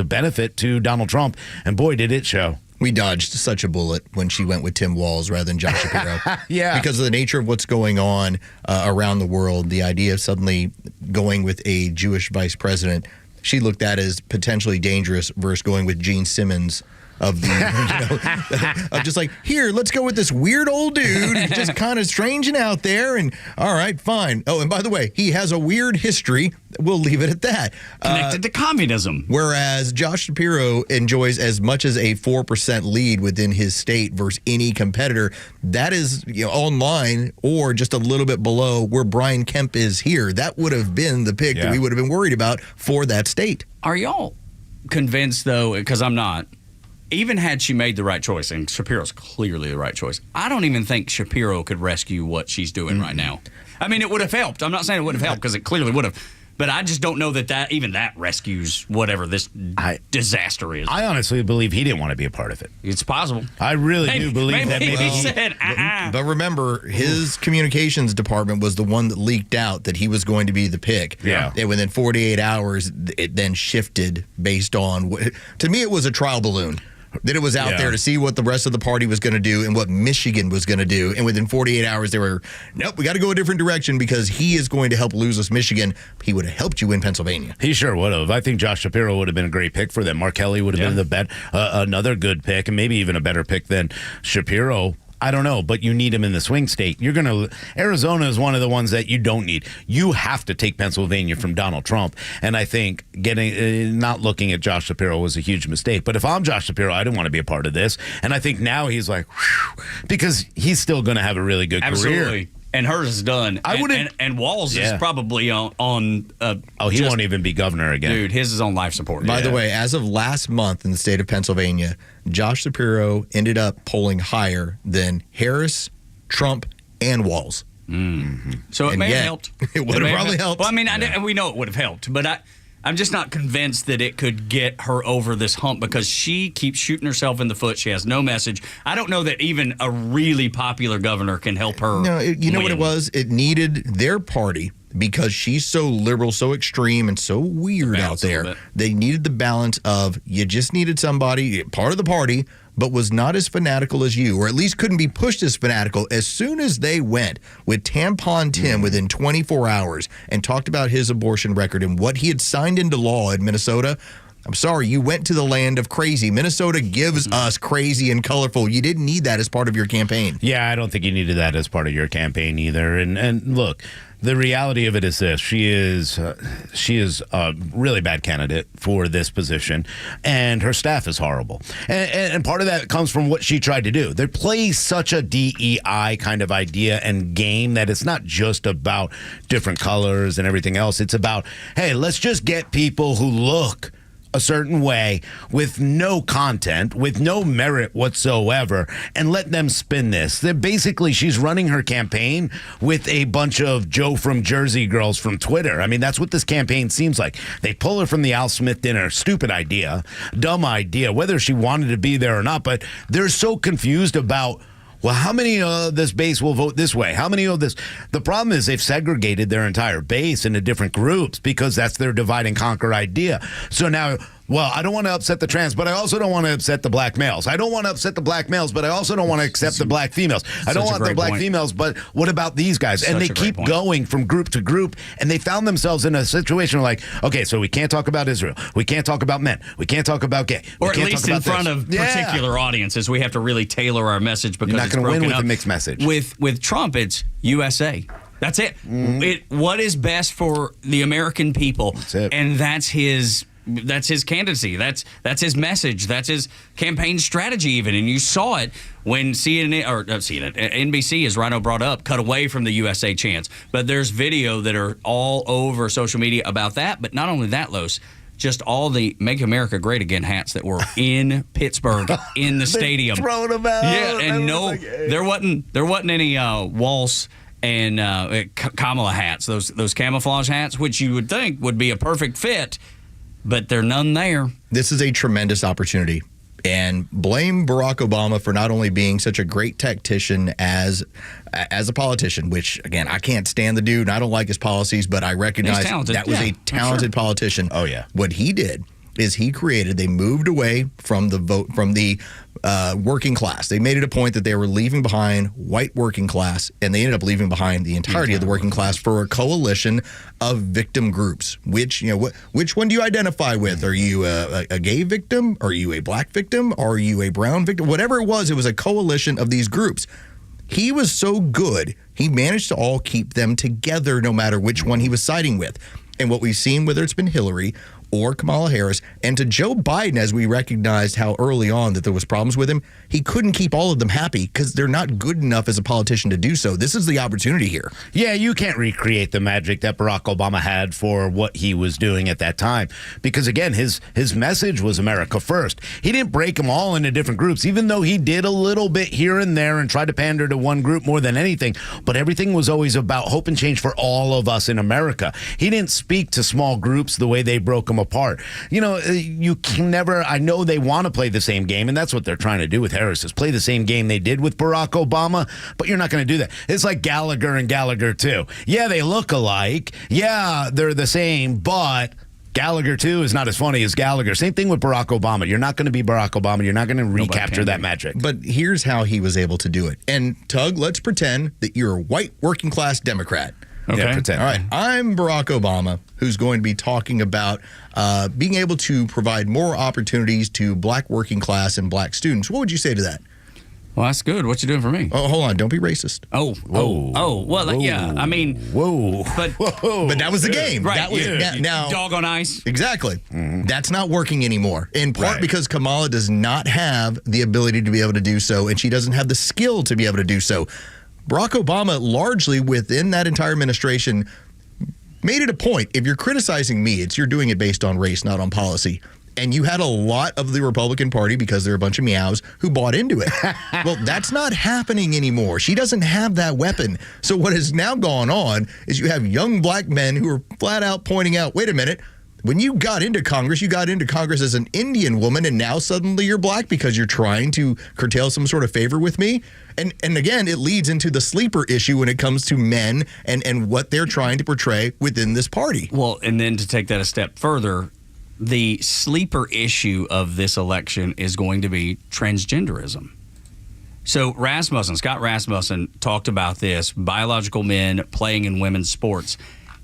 benefit to Donald Trump. And boy, did it show. We dodged such a bullet when she went with Tim Walz rather than Josh Shapiro. Yeah. Because of the nature of what's going on around the world, the idea of suddenly going with a Jewish vice president, she looked at as potentially dangerous versus going with Gene Simmons of the, of just like, here, let's go with this weird old dude, just kind of strange and out there, and all right, fine. Oh, and by the way, he has a weird history. We'll leave it at that. Connected to communism. Whereas Josh Shapiro enjoys as much as a 4% lead within his state versus any competitor. That is online or just a little bit below where Brian Kemp is here. That would have been the pick that we would have been worried about for that state. Are y'all convinced, though, because I'm not, even had she made the right choice, and Shapiro's clearly the right choice, I don't even think Shapiro could rescue what she's doing right now. I mean, it would have helped. I'm not saying it would have helped because it clearly would have. But I just don't know that even that rescues whatever this disaster is. I honestly believe he didn't want to be a part of it. It's possible. I really do believe that maybe he said, But remember, his communications department was the one that leaked out that he was going to be the pick. Yeah. And within 48 hours, it then shifted based on, to me, it was a trial balloon. That it was out there to see what the rest of the party was going to do and what Michigan was going to do. And within 48 hours, they were, nope, we got to go a different direction because he is going to help lose us Michigan. He would have helped you win Pennsylvania. He sure would have. I think Josh Shapiro would have been a great pick for them. Mark Kelly would have been another good pick, and maybe even a better pick than Shapiro. I don't know, but you need him in the swing state. Arizona is one of the ones that you don't need. You have to take Pennsylvania from Donald Trump, and I think not looking at Josh Shapiro was a huge mistake. But if I'm Josh Shapiro, I didn't want to be a part of this, and I think now he's like, whew, because he's still going to have a really good career. and hers is done. I wouldn't. And Walls Yeah. is probably on. He won't even be governor again. Dude, his is on life support. By the way, as of last month in the state of Pennsylvania, Josh Shapiro ended up polling higher than Harris, Trump, and Walls. So it And may yet, have helped. it would have may probably helped. Well, I mean, we know it would have helped, but I'm just not convinced that it could get her over this hump because she keeps shooting herself in the foot. She has no message. I don't know that even a really popular governor can help her. No, you know what it win. was? It needed their party because she's so liberal, so extreme, and so weird out there. They needed the balance of you just needed somebody, part of the party, but was not as fanatical as you, or at least couldn't be pushed as fanatical. As soon as they went with Tampon Tim within 24 hours and talked about his abortion record and what he had signed into law in Minnesota, I'm sorry, you went to the land of crazy. Minnesota gives us crazy and colorful. You didn't need that as part of your campaign. Yeah, I don't think you needed that as part of your campaign either. And look, the reality of it is this: she is a really bad candidate for this position, and her staff is horrible. And part of that comes from what she tried to do. They play such a DEI kind of idea and game that it's not just about different colors and everything else. It's about, hey, let's just get people who look a certain way with no content, with no merit whatsoever, and let them spin this. Basically, she's running her campaign with a bunch of Joe from Jersey girls from Twitter. I mean, that's what this campaign seems like. They pull her from the Al Smith dinner. Stupid idea, dumb idea, whether she wanted to be there or not, but they're so confused about, well, how many of this base will vote this way? How many of this? The problem is they've segregated their entire base into different groups because that's their divide and conquer idea. So now, well, I don't want to upset the trans, but I also don't want to upset the black males. I don't want to upset the black males, but I also don't want to accept the black females. I don't want the black females, but what about these guys? And they keep going from group to group, and they found themselves in a situation like, okay, so we can't talk about Israel. We can't talk about men. We can't talk about gay. Or at least in front of particular audiences, we have to really tailor our message because you're not it's going to win broken with up. a mixed message. With Trump, it's USA. That's it. What is best for the American people? That's it. And that's his candidacy. That's his message. That's his campaign strategy even. And you saw it when NBC, as Rhino brought up, cut away from the USA chants. But there's video that are all over social media about that. But not only that, Los, just all the Make America Great Again hats that were in Pittsburgh in the stadium. Throwing them out. Yeah, and there wasn't any Walsh and Kamala hats, those camouflage hats, which you would think would be a perfect fit, but they're none there. This is a tremendous opportunity. And blame Barack Obama for not only being such a great tactician as a politician, which, again, I can't stand the dude and I don't like his policies, but I recognize that was a talented politician. Oh, yeah. What he did is they moved away from the working class. They made it a point that they were leaving behind white working class, and they ended up leaving behind the entirety of the working class for a coalition of victim groups. Which one do you identify with? Are you a gay victim? Are you a black victim? Are you a brown victim? Whatever it was a coalition of these groups. He was so good, he managed to all keep them together no matter which one he was siding with. And what we've seen, whether it's been Hillary or Kamala Harris, and to Joe Biden, as we recognized how early on that there was problems with him, he couldn't keep all of them happy because they're not good enough as a politician to do so. This is the opportunity here. Yeah, you can't recreate the magic that Barack Obama had for what he was doing at that time. Because, again, his message was America first. He didn't break them all into different groups, even though he did a little bit here and there and tried to pander to one group more than anything. But everything was always about hope and change for all of us in America. He didn't speak to small groups the way they broke them apart. You can never, I know they want to play the same game, and that's what they're trying to do with Harris, is play the same game they did with Barack Obama, but you're not going to do that. It's like Gallagher and Gallagher 2. Yeah, they look alike. Yeah, they're the same, but Gallagher 2 is not as funny as Gallagher. Same thing with Barack Obama. You're not going to be Barack Obama. You're not going to recapture that magic. But here's how he was able to do it. And Tug, let's pretend that you're a white working class Democrat. Okay. Yeah, pretend. All right. I'm Barack Obama, who's going to be talking about being able to provide more opportunities to black working class and black students. What would you say to that? Well, that's good. What you doing for me? Oh, hold on. Don't be racist. Well, yeah. I mean, but that was the game. Right. That was now dog on ice. Exactly. That's not working anymore. In part because Kamala does not have the ability to be able to do so, and she doesn't have the skill to be able to do so. Barack Obama, largely within that entire administration, made it a point. If you're criticizing me, you're doing it based on race, not on policy. And you had a lot of the Republican Party, because they're a bunch of meows, who bought into it. Well, that's not happening anymore. She doesn't have that weapon. So what has now gone on is you have young black men who are flat out pointing out, wait a minute, when you got into Congress as an Indian woman, and now suddenly you're black because you're trying to curtail some sort of favor with me. And again, it leads into the sleeper issue when it comes to men and what they're trying to portray within this party. Well, and then to take that a step further, the sleeper issue of this election is going to be transgenderism. So Scott Rasmussen talked about this, biological men playing in women's sports.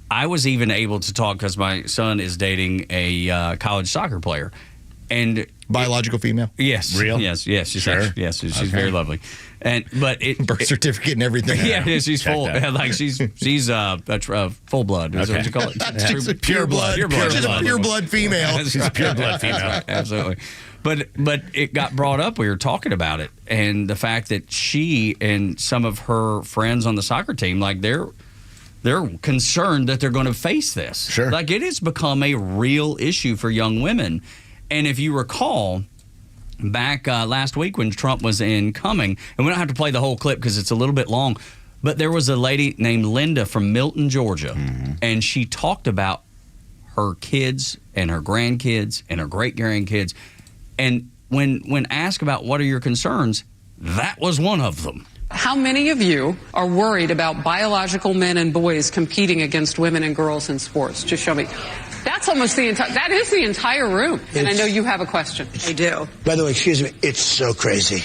I was even able to talk because my son is dating a college soccer player. And biological female? Yes. Real? Yes. She's Sure. yes, she's very lovely. But birth certificate and everything. Yeah, she's full. Like she's full blood. Is that what you call it? She's a pure blood. She's a pure blood female. She's a pure blood female. Absolutely. But it got brought up. We were talking about it, and the fact that she and some of her friends on the soccer team, like they're concerned that they're going to face this. Sure. Like it has become a real issue for young women. And if you recall, back last week when Trump was incoming, and we don't have to play the whole clip because it's a little bit long, but there was a lady named Linda from Milton, Georgia, and she talked about her kids and her grandkids and her great-grandkids. And when asked about what are your concerns, that was one of them. How many of you are worried about biological men and boys competing against women and girls in sports? Just show me. That's almost that is the entire room. And I know you have a question. I do. By the way, excuse me, it's so crazy.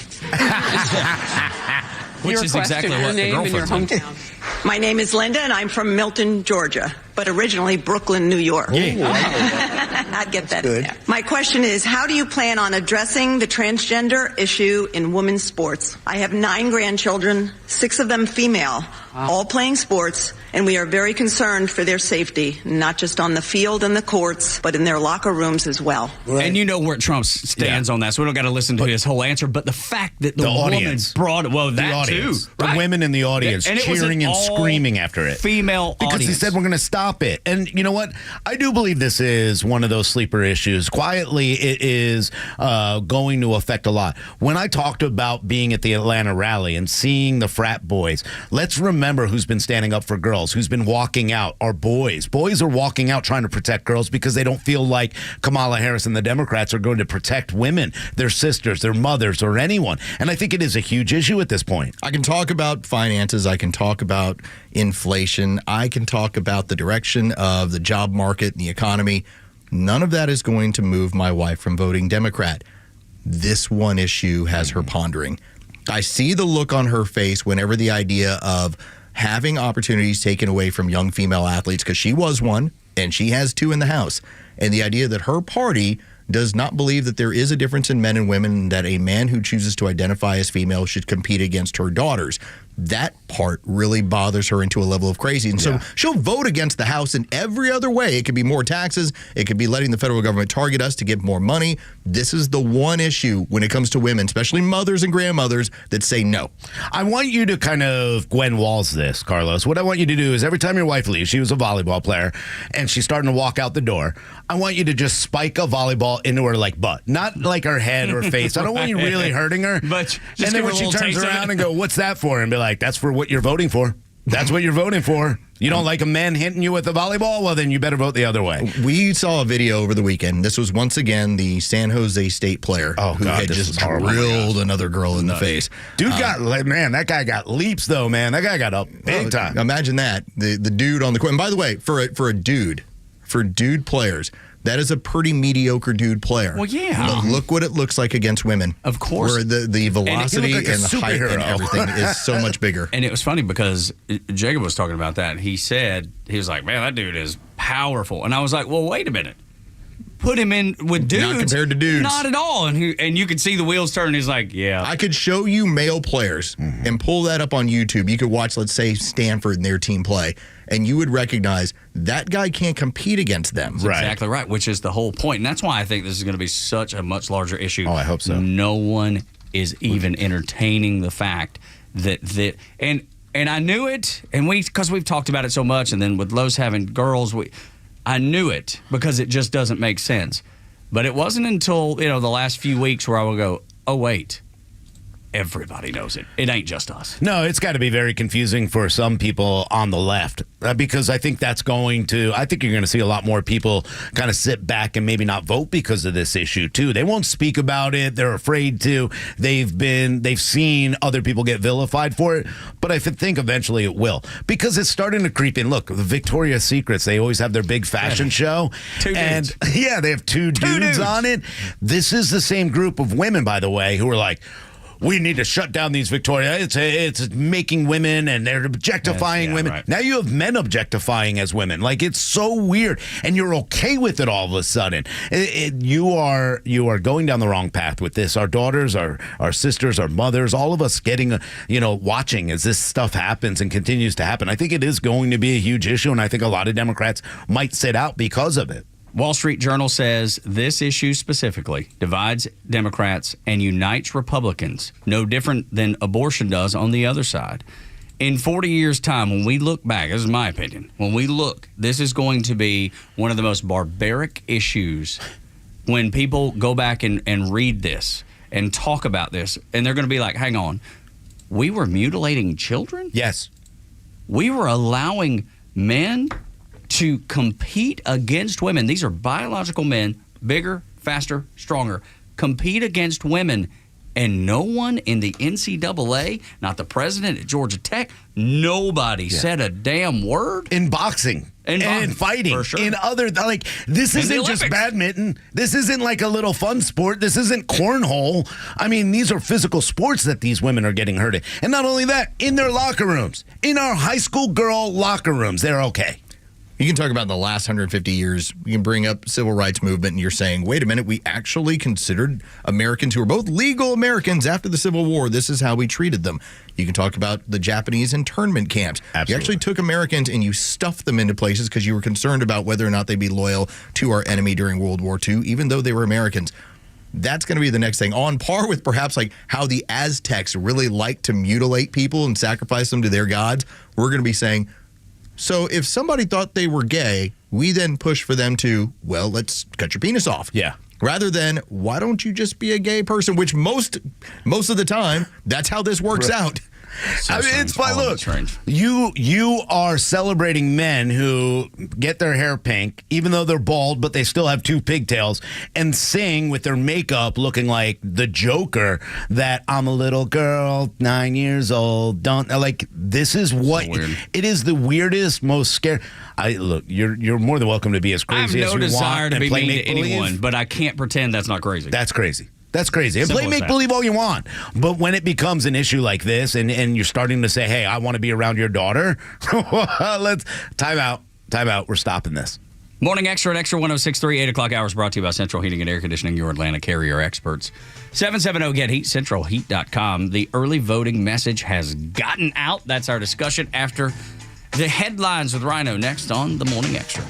Which your is question, exactly your what the name and your girlfriend's hometown. My name is Linda, and I'm from Milton, Georgia, but originally Brooklyn, New York. I'd get that in there. My question is, how do you plan on addressing the transgender issue in women's sports? I have 9 grandchildren, 6 of them female, all playing sports, and we are very concerned for their safety, not just on the field and the courts, but in their locker rooms as well. And you know where Trump stands on that, so we don't got to listen to his whole answer. But the fact that the woman audience. brought it, well, The that audience. too. The Right. women in the audience And it was cheering an and screaming after it. Female because audience. he said we're going to stop it. And you know what? I do believe this is one of those sleeper issues. Quietly, it is going to affect a lot. When I talked about being at the Atlanta rally and seeing the frat boys, let's remember who's been standing up for girls, who's been walking out, are boys. Boys are walking out trying to protect girls because they don't feel like Kamala Harris and the Democrats are going to protect women, their sisters, their mothers, or anyone. And I think it is a huge issue at this point. I can talk about finances. I can talk about inflation. I can talk about the direction of the job market and the economy. None of that is going to move my wife from voting Democrat. This one issue has her pondering. I see the look on her face whenever the idea of having opportunities taken away from young female athletes, because she was one and she has 2 in the House, and the idea that her party does not believe that there is a difference in men and women, and that a man who chooses to identify as female should compete against her daughters. That part really bothers her into a level of crazy. And so she'll vote against the House in every other way. It could be more taxes. It could be letting the federal government target us to get more money. This is the one issue when it comes to women, especially mothers and grandmothers, that say no. I want you to kind of Gwen Walls this, Carlos. What I want you to do is every time your wife leaves, she was a volleyball player, and she's starting to walk out the door, I want you to just spike a volleyball into her like butt. Not like her head or face. I don't want you really hurting her. But and then when she turns around and go, what's that for? And be like, that's for what you're voting for. That's what you're voting for. You don't like a man hitting you with a volleyball? Well, then you better vote the other way. We saw a video over the weekend. This was once again the San Jose State player who had just drilled another girl in the face. Dude that guy got leaps, though, man. That guy got up big time. Imagine that. The dude on the court. And by the way, for dude players, that is a pretty mediocre dude player. Well, yeah. But look what it looks like against women. Of course. Where the velocity and the height and everything is so much bigger. And it was funny because Jacob was talking about that. He said, he was like, man, that dude is powerful. And I was like, well, wait a minute. Put him in with dudes. Not compared to dudes. Not at all. And you could see the wheels turn. He's like, yeah. I could show you male players and pull that up on YouTube. You could watch, let's say, Stanford and their team play, and you would recognize that guy can't compete against them. That's exactly right, which is the whole point. And that's why I think this is going to be such a much larger issue. Oh, I hope so. No one is even entertaining the fact that and And I knew it, and because we've talked about it so much, and then with Lowe's having girls, I knew it because it just doesn't make sense. But it wasn't until, the last few weeks where I would go, oh, wait. Everybody knows it. It ain't just us. No, it's got to be very confusing for some people on the left because I think I think you're going to see a lot more people kind of sit back and maybe not vote because of this issue too. They won't speak about it. They're afraid to. They've seen other people get vilified for it, but I think eventually it will because it's starting to creep in. Look, the Victoria's Secrets, they always have their big fashion show. Two dudes. Yeah, they have two dudes on it. This is the same group of women, by the way, who are like, we need to shut down these Victoria. It's making women and they're objectifying women. Right. Now you have men objectifying as women. Like, it's so weird, and you're okay with it all of a sudden. You are going down the wrong path with this. Our daughters, our sisters, our mothers, all of us getting, watching as this stuff happens and continues to happen. I think it is going to be a huge issue, and I think a lot of Democrats might sit out because of it. Wall Street Journal says this issue specifically divides Democrats and unites Republicans, no different than abortion does on the other side. In 40 years' time, when we look back, this is my opinion, this is going to be one of the most barbaric issues when people go back and read this and talk about this, and they're going to be like, hang on, we were mutilating children? Yes. We were allowing men to compete against women. These are biological men, bigger, faster, stronger, compete against women. And no one in the NCAA, not the president at Georgia Tech, nobody said a damn word. In boxing. And fighting. For sure. In other, this isn't just badminton. This isn't like a little fun sport. This isn't cornhole. I mean, these are physical sports that these women are getting hurt in. And not only that, in their locker rooms, in our high school girl locker rooms, they're okay. You can talk about the last 150 years. You can bring up civil rights movement, and you're saying, wait a minute, we actually considered Americans who were both legal Americans after the Civil War. This is how we treated them. You can talk about the Japanese internment camps. Absolutely. You actually took Americans and you stuffed them into places because you were concerned about whether or not they'd be loyal to our enemy during World War II, even though they were Americans. That's going to be the next thing, on par with perhaps like how the Aztecs really liked to mutilate people and sacrifice them to their gods. We're going to be saying, so if somebody thought they were gay, we then push for them to, well, let's cut your penis off. Yeah. Rather than, why don't you just be a gay person? Which most of the time, that's how this works out. I mean, it's fine. Look, you are celebrating men who get their hair pink, even though they're bald, but they still have two pigtails, and sing with their makeup looking like the Joker that I'm a little girl, 9 years old. This is what it is. The weirdest, most scary. Look, you're more than welcome to be as crazy as you want. I have no desire to be play mean to anyone, but I can't pretend that's not crazy. That's crazy. That's crazy. And Simple play as make-believe all you want. But when it becomes an issue like this and you're starting to say, hey, I want to be around your daughter, let's time out. We're stopping this. Morning Xtra at Extra 106.3, 8 o'clock hours brought to you by Central Heating and Air Conditioning, your Atlanta carrier experts. 770-GET-HEAT, centralheat.com. The early voting message has gotten out. That's our discussion after the headlines with Rhino next on the Morning Xtra.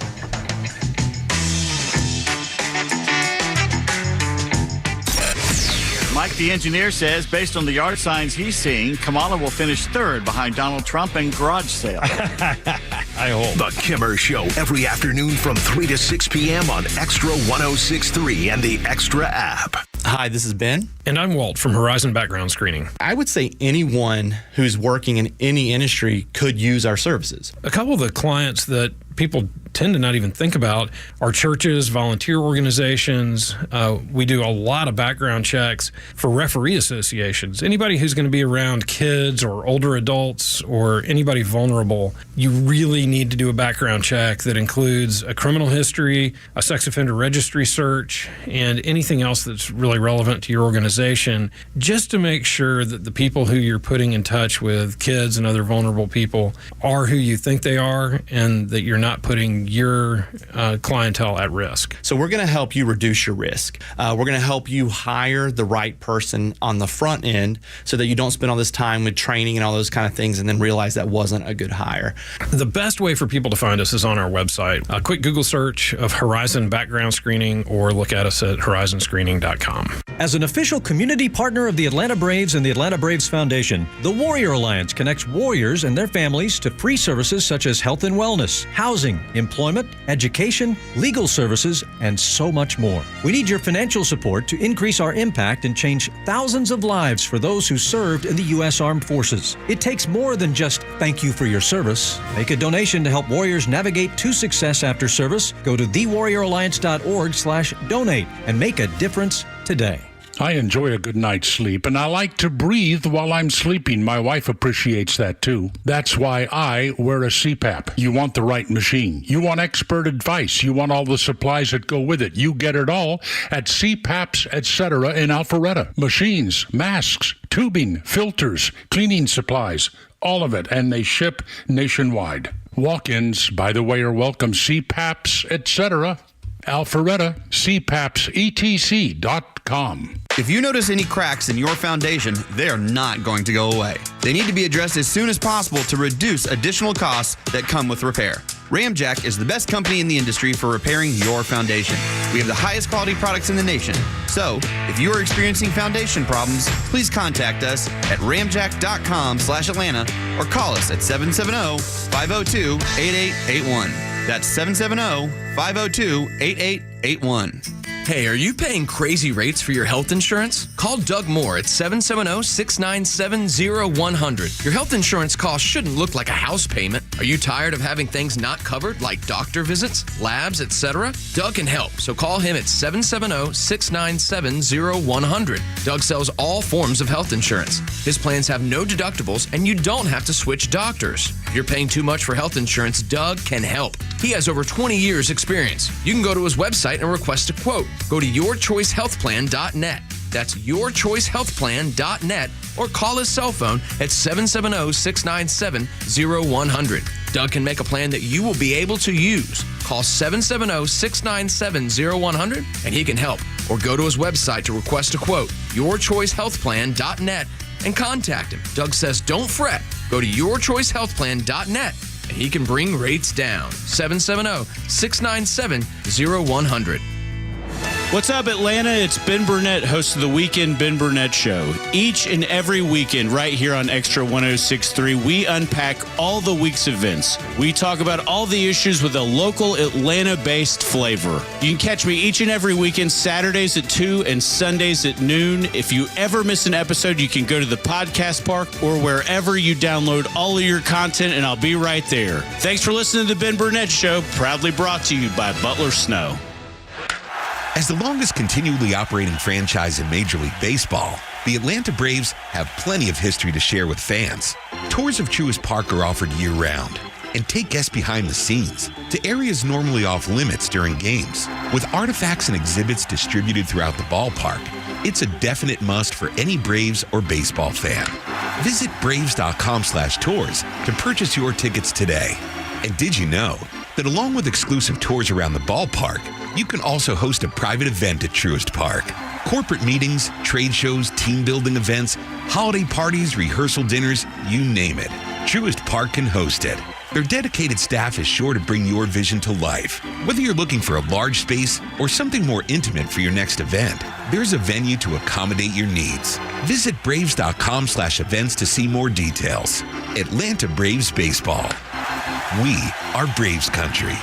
Mike, the engineer, says based on the yard signs he's seeing, Kamala will finish third behind Donald Trump in garage sale. I hope. The Kimmer Show every afternoon from 3 to 6 p.m. on Extra 106.3 and the Extra app. Hi, this is Ben. And I'm Walt from Horizon Background Screening. I would say anyone who's working in any industry could use our services. A couple of the clients that people tend to not even think about are churches, volunteer organizations. We do a lot of background checks for referee associations. Anybody who's going to be around kids or older adults or anybody vulnerable, you really need to do a background check that includes a criminal history, a sex offender registry search, and anything else that's really relevant to your organization, just to make sure that the people who you're putting in touch with, kids and other vulnerable people, are who you think they are and that you're not putting your clientele at risk. So we're going to help you reduce your risk. We're going to help you hire the right person on the front end so that you don't spend all this time with training and all those kind of things and then realize that wasn't a good hire. The best way for people to find us is on our website. A quick Google search of Horizon Background Screening, or look at us at horizonscreening.com. As an official community partner of the Atlanta Braves and the Atlanta Braves Foundation, the Warrior Alliance connects warriors and their families to free services such as health and wellness, housing, employment, education, legal services, and so much more. We need your financial support to increase our impact and change thousands of lives for those who served in the U.S. Armed Forces. It takes more than just thank you for your service. Make a donation to help warriors navigate to success after service. Go to thewarrioralliance.org/donate and make a difference today. I enjoy a good night's sleep, and I like to breathe while I'm sleeping. My wife appreciates that, too. That's why I wear a CPAP. You want the right machine. You want expert advice. You want all the supplies that go with it. You get it all at CPAPs, etc. in Alpharetta. Machines, masks, tubing, filters, cleaning supplies, all of it, and they ship nationwide. Walk-ins, by the way, are welcome. CPAPs, etc. Alpharetta, CPAPSETC.com. If you notice any cracks in your foundation, they are not going to go away. They need to be addressed as soon as possible to reduce additional costs that come with repair. Ramjack is the best company in the industry for repairing your foundation. We have the highest quality products in the nation. So, if you are experiencing foundation problems, please contact us at ramjack.com/Atlanta or call us at 770-502-8881. That's 770-502-8881. Hey, are you paying crazy rates for your health insurance? Call Doug Moore at 770-697-0100. Your health insurance cost shouldn't look like a house payment. Are you tired of having things not covered, like doctor visits, labs, etc.? Doug can help, so call him at 770-697-0100. Doug sells all forms of health insurance. His plans have no deductibles, and you don't have to switch doctors. If you're paying too much for health insurance, Doug can help. He has over 20 years experience. You can go to his website and request a quote. Go to yourchoicehealthplan.net. That's yourchoicehealthplan.net, or call his cell phone at 770-697-0100. Doug can make a plan that you will be able to use. Call 770-697-0100 and he can help. Or go to his website to request a quote, yourchoicehealthplan.net, and contact him. Doug says don't fret. Go to yourchoicehealthplan.net and he can bring rates down. 770-697-0100. What's up, Atlanta? It's Ben Burnett, host of the Weekend Ben Burnett Show. Each and every weekend, right here on Xtra 106.3, we unpack all the week's events. We talk about all the issues with a local Atlanta-based flavor. You can catch me each and every weekend, Saturdays at 2 and Sundays at noon. If you ever miss an episode, you can go to the podcast park or wherever you download all of your content, and I'll be right there. Thanks for listening to the Ben Burnett Show, proudly brought to you by Butler Snow. As the longest continually operating franchise in Major League Baseball, the Atlanta Braves have plenty of history to share with fans. Tours of Truist Park are offered year-round, and take guests behind the scenes to areas normally off limits during games. With artifacts and exhibits distributed throughout the ballpark, it's a definite must for any Braves or baseball fan. Visit Braves.com/tours to purchase your tickets today. And did you know that along with exclusive tours around the ballpark, you can also host a private event at Truist Park? Corporate meetings, trade shows, team building events, holiday parties, rehearsal dinners, you name it. Truist Park can host it. Their dedicated staff is sure to bring your vision to life. Whether you're looking for a large space or something more intimate for your next event, there's a venue to accommodate your needs. Visit Braves.com/events to see more details. Atlanta Braves Baseball. We are Braves Country.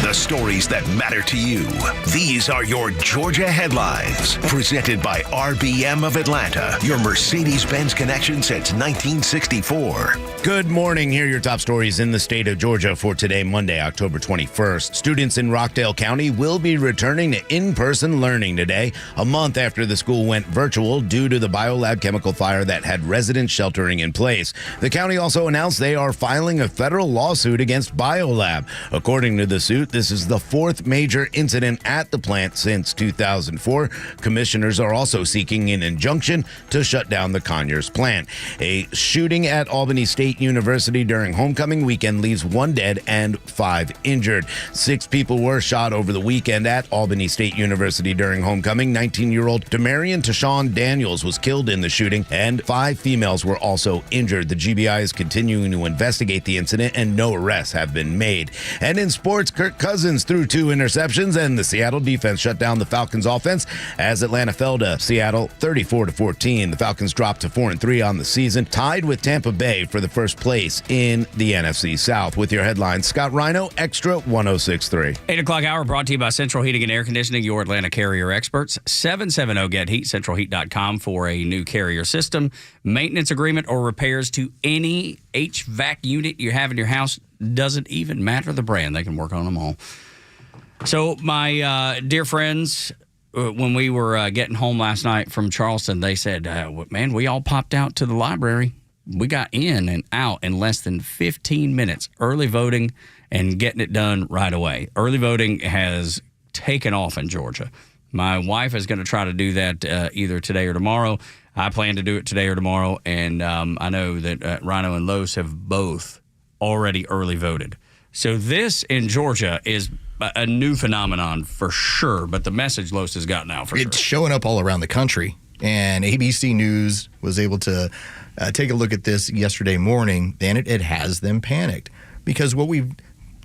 The stories that matter to you. These are your Georgia headlines. Presented by RBM of Atlanta, your Mercedes-Benz connection since 1964. Good morning. Here are your top stories in the state of Georgia for today, Monday, October 21st. Students in Rockdale County will be returning to in-person learning today, a month after the school went virtual due to the biolab chemical fire that had residents sheltering in place. The county also announced they are filing a federal lawsuit against biolab. According to the suit, This is the fourth major incident at the plant since 2004. Commissioners are also seeking an injunction to shut down the Conyers plant. A shooting at Albany State University during homecoming weekend leaves 1 dead and 5 injured. 6 people were shot over the weekend at Albany State University during homecoming. 19-year-old Demarion Tashawn Daniels was killed in the shooting, and 5 females were also injured. The GBI is continuing to investigate the incident, and no arrests have been made. And in sports, Kirk Cousins threw 2 interceptions, and the Seattle defense shut down the Falcons offense as Atlanta fell to Seattle 34-14. The Falcons dropped to 4-3 on the season, tied with Tampa Bay for the first place in the NFC South. With your headlines, Scott Rhino, Extra 106.3. 8 o'clock hour brought to you by Central Heating and Air Conditioning, your Atlanta Carrier experts. 770-GET-HEAT, centralheat.com for a new Carrier system, maintenance agreement, or repairs to any HVAC unit you have in your house. Doesn't even matter the brand. They can work on them all. So my dear friends, when we were getting home last night from Charleston, they said, man, we all popped out to the library. We got in and out in less than 15 minutes. Early voting and getting it done right away. Early voting has taken off in Georgia. My wife is going to try to do that either today or tomorrow. I plan to do it today or tomorrow, and I know that Rhino and Los have both already early voted. So this in Georgia is a new phenomenon for sure, but the message Los has got now for sure. It's showing up all around the country, and ABC News was able to take a look at this yesterday morning, and it has them panicked. Because what we've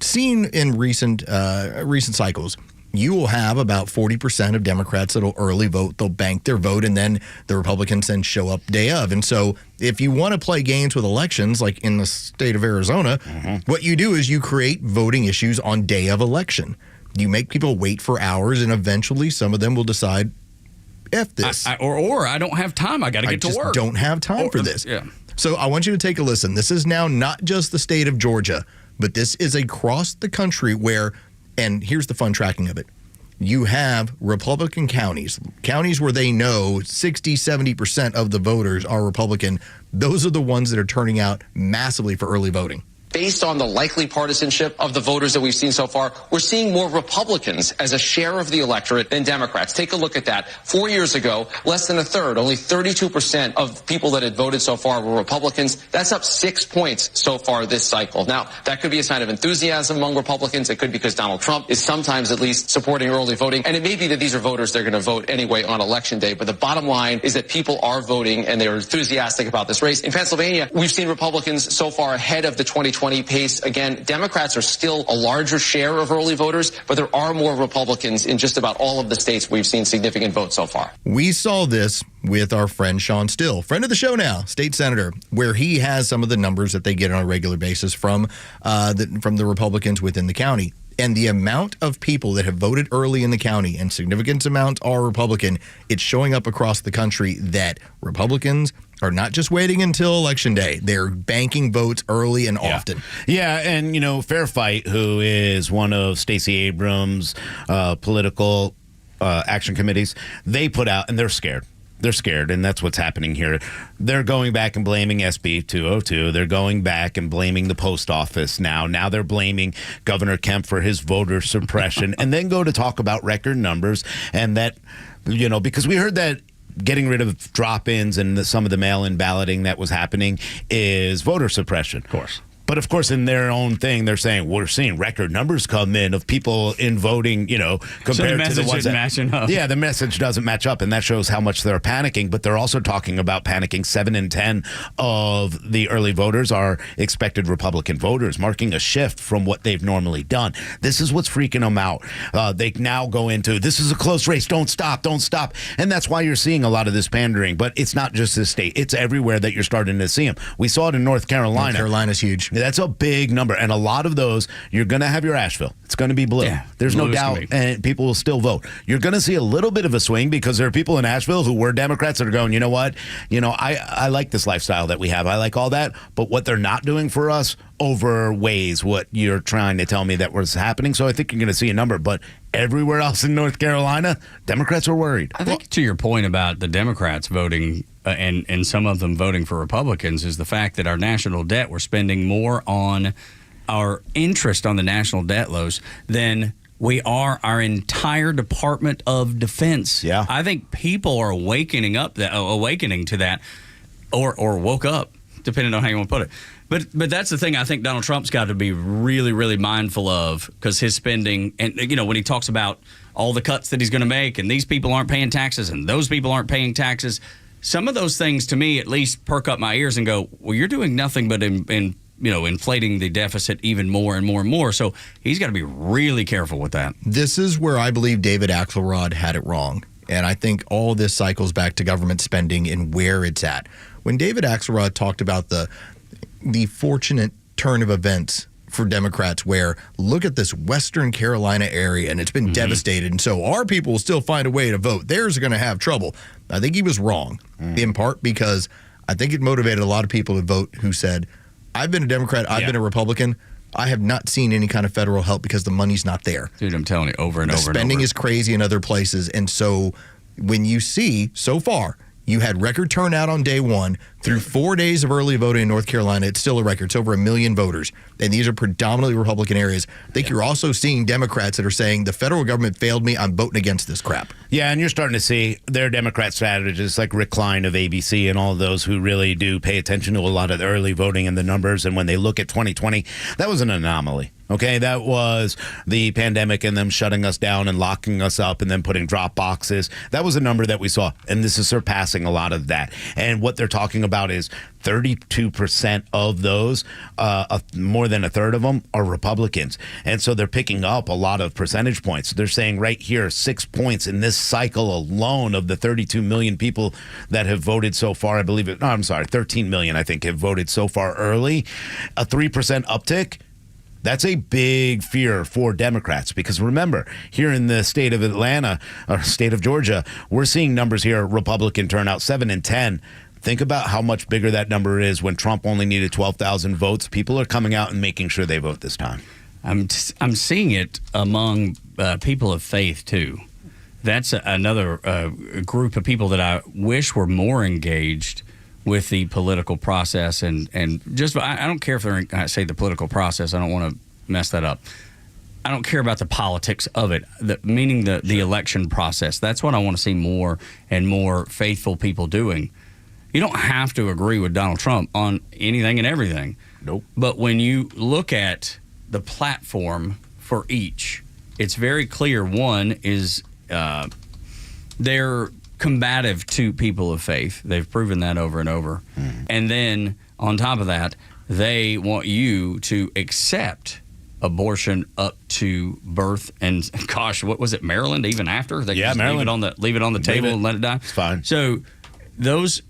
seen in recent cycles, you will have about 40% of Democrats that'll early vote. They'll bank their vote, and then the Republicans then show up day of. And so if you want to play games with elections, like in the state of Arizona, what you do is you create voting issues on day of election. You make people wait for hours, and eventually some of them will decide, F this. Or I don't have time. I got to get to work. I don't have time for this. Yeah. So I want you to take a listen. This is now not just the state of Georgia, but this is across the country where, and here's the fun tracking of it. You have Republican counties where they know 60, 70% of the voters are Republican. Those are the ones that are turning out massively for early voting. Based on the likely partisanship of the voters that we've seen so far, we're seeing more Republicans as a share of the electorate than Democrats. Take a look at that. 4 years ago, less than a third, only 32% of people that had voted so far were Republicans. That's up 6 points so far this cycle. Now, that could be a sign of enthusiasm among Republicans. It could be because Donald Trump is sometimes at least supporting early voting. And it may be that these are voters they're going to vote anyway on Election Day. But the bottom line is that people are voting and they're enthusiastic about this race. In Pennsylvania, we've seen Republicans so far ahead of the 2020 pace. Again, Democrats are still a larger share of early voters, but there are more Republicans in just about all of the states we've seen significant votes so far. We saw this with our friend Sean Still, friend of the show now, state senator, where he has some of the numbers that they get on a regular basis from the Republicans within the county. And the amount of people that have voted early in the county, and significant amounts are Republican, it's showing up across the country that Republicans are not just waiting until Election Day. They're banking votes early and often. Yeah, and, Fair Fight, who is one of Stacey Abrams' political action committees, they put out, and they're scared. They're scared, and that's what's happening here. They're going back and blaming SB 202. They're going back and blaming the post office now. Now they're blaming Governor Kemp for his voter suppression, and then go to talk about record numbers. And that, because we heard that getting rid of drop-ins and some of the mail-in balloting that was happening is voter suppression. Of course. But, of course, in their own thing, they're saying we're seeing record numbers come in of people in voting, compared to the ones that matching up. Yeah, the message doesn't match up, and that shows how much they're panicking. But they're also talking about panicking. 7 in 10 of the early voters are expected Republican voters, marking a shift from what they've normally done. This is what's freaking them out. They now go into, this is a close race, don't stop. And that's why you're seeing a lot of this pandering. But it's not just this state. It's everywhere that you're starting to see them. We saw it in North Carolina. North Carolina's huge. That's a big number. And a lot of those, you're going to have your Asheville. It's going to be blue. Yeah, there's no doubt. And people will still vote. You're going to see a little bit of a swing because there are people in Asheville who were Democrats that are going, you know what? I like this lifestyle that we have. I like all that. But what they're not doing for us overweighs what you're trying to tell me that was happening. So I think you're going to see a number. But everywhere else in North Carolina, Democrats are worried. I think to your point about the Democrats voting and some of them voting for Republicans is the fact that our national debt, we're spending more on our interest on the national debt lows than we are our entire Department of Defense. Yeah. I think people are awakening to that, or woke up, depending on how you want to put it. But that's the thing I think Donald Trump's got to be really, really mindful of, because his spending, and when he talks about all the cuts that he's going to make, and these people aren't paying taxes, and those people aren't paying taxes, some of those things to me at least perk up my ears and go, well, you're doing nothing but inflating the deficit even more and more and more. So he's got to be really careful with that. This is where I believe David Axelrod had it wrong. And I think all this cycles back to government spending and where it's at. When David Axelrod talked about the fortunate turn of events for Democrats, where look at this Western Carolina area and it's been devastated, and so our people will still find a way to vote. Theirs are going to have trouble. I think he was wrong, in part because I think it motivated a lot of people to vote who said, I've been a Democrat, I've been a Republican, I have not seen any kind of federal help because the money's not there. Dude, I'm telling you, over and the over and over. spending is crazy in other places. And so when you see, so far, you had record turnout on day one. Through 4 days of early voting in North Carolina, it's still a record. It's over 1 million voters. And these are predominantly Republican areas. I think you're also seeing Democrats that are saying, the federal government failed me. I'm voting against this crap. Yeah, and you're starting to see their Democrat strategists like Rick Klein of ABC and all of those who really do pay attention to a lot of the early voting and the numbers. And when they look at 2020, that was an anomaly. Okay, that was the pandemic and them shutting us down and locking us up and then putting drop boxes. That was a number that we saw, and this is surpassing a lot of that. And what they're talking about is 32% of those, more than a third of them, are Republicans. And so they're picking up a lot of percentage points. They're saying right here, 6 points in this cycle alone of the 32 million people that have voted so far. 13 million, I think, have voted so far early. A 3% uptick. That's a big fear for Democrats, because remember, here in the state of Atlanta, or state of Georgia, we're seeing numbers here, Republican turnout 7 and 10. Think about how much bigger that number is when Trump only needed 12,000 votes. People are coming out and making sure they vote this time. I'm seeing it among people of faith, too. That's another group of people that I wish were more engaged with the political process, and just I don't care if they're I say the political process. I don't want to mess that up. I don't care about the politics of it, meaning the election process. That's what I want to see more and more faithful people doing. You don't have to agree with Donald Trump on anything and everything. Nope. But when you look at the platform for each, it's very clear. One is they're combative to people of faith. They've proven that over and over. And then on top of that, they want you to accept abortion up to birth. And gosh, what was it, Maryland? Even after they just Maryland. leave it on the table and let it die. It's fine. So those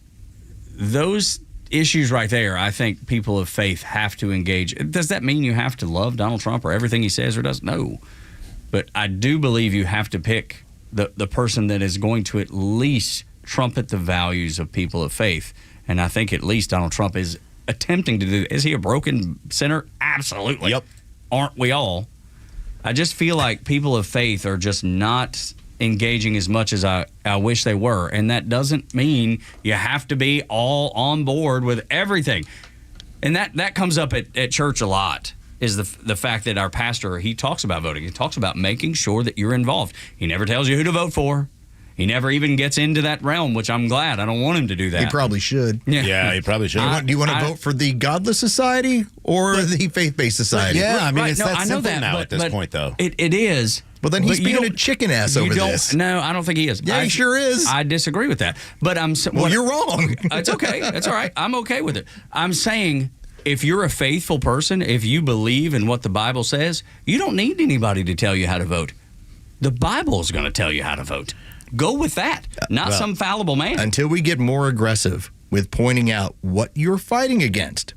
issues right there, I think people of faith have to engage. Does that mean you have to love Donald Trump or everything he says or does? No. But I do believe you have to pick the person that is going to at least trumpet the values of people of faith. And I think at least Donald Trump is attempting to do. Is he a broken sinner? Absolutely. Yep. Aren't we all? I just feel like people of faith are just not engaging as much as I wish they were. And that doesn't mean you have to be all on board with everything. And that comes up at church a lot, is the fact that our pastor, he talks about voting. He talks about making sure that you're involved. He never tells you who to vote for. He never even gets into that realm, which I'm glad. I don't want him to do that. He probably should. Yeah, he probably should. Do you want to vote for the godless society or the faith-based society? Yeah, I mean, Right, it's no, that I know simple that, now but- at this but point, though. It is. Well, then he's But you being a don't- chicken ass over this. No, I don't think he is. Yeah, he sure is. I disagree with that. But you're wrong. It's okay. That's all right. I'm okay with it. I'm saying, if you're a faithful person, if you believe in what the Bible says, you don't need anybody to tell you how to vote. The Bible is going to tell you how to vote. Go with that, not some fallible man. Until we get more aggressive with pointing out what you're fighting against.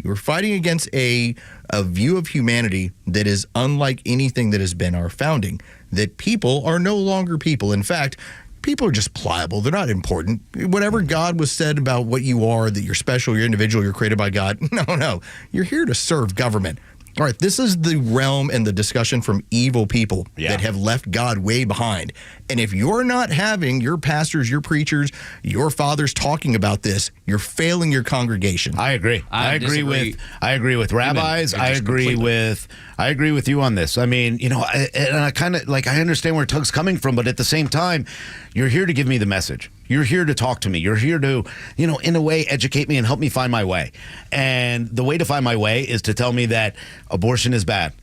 You're fighting against a view of humanity that is unlike anything that has been our founding, that people are no longer people. In fact, people are just pliable. They're not important. Whatever God was said about what you are, that you're special, you're individual, you're created by God. No. You're here to serve government. All right, this is the realm and the discussion from evil people that have left God way behind. And if you're not having your pastors, your preachers, your fathers talking about this, you're failing your congregation. I agree. I agree with rabbis. I agree with you on this. I mean, I kind of I understand where Tug's coming from, but at the same time, you're here to give me the message. You're here to talk to me. You're here to, in a way, educate me and help me find my way. And the way to find my way is to tell me that abortion is bad.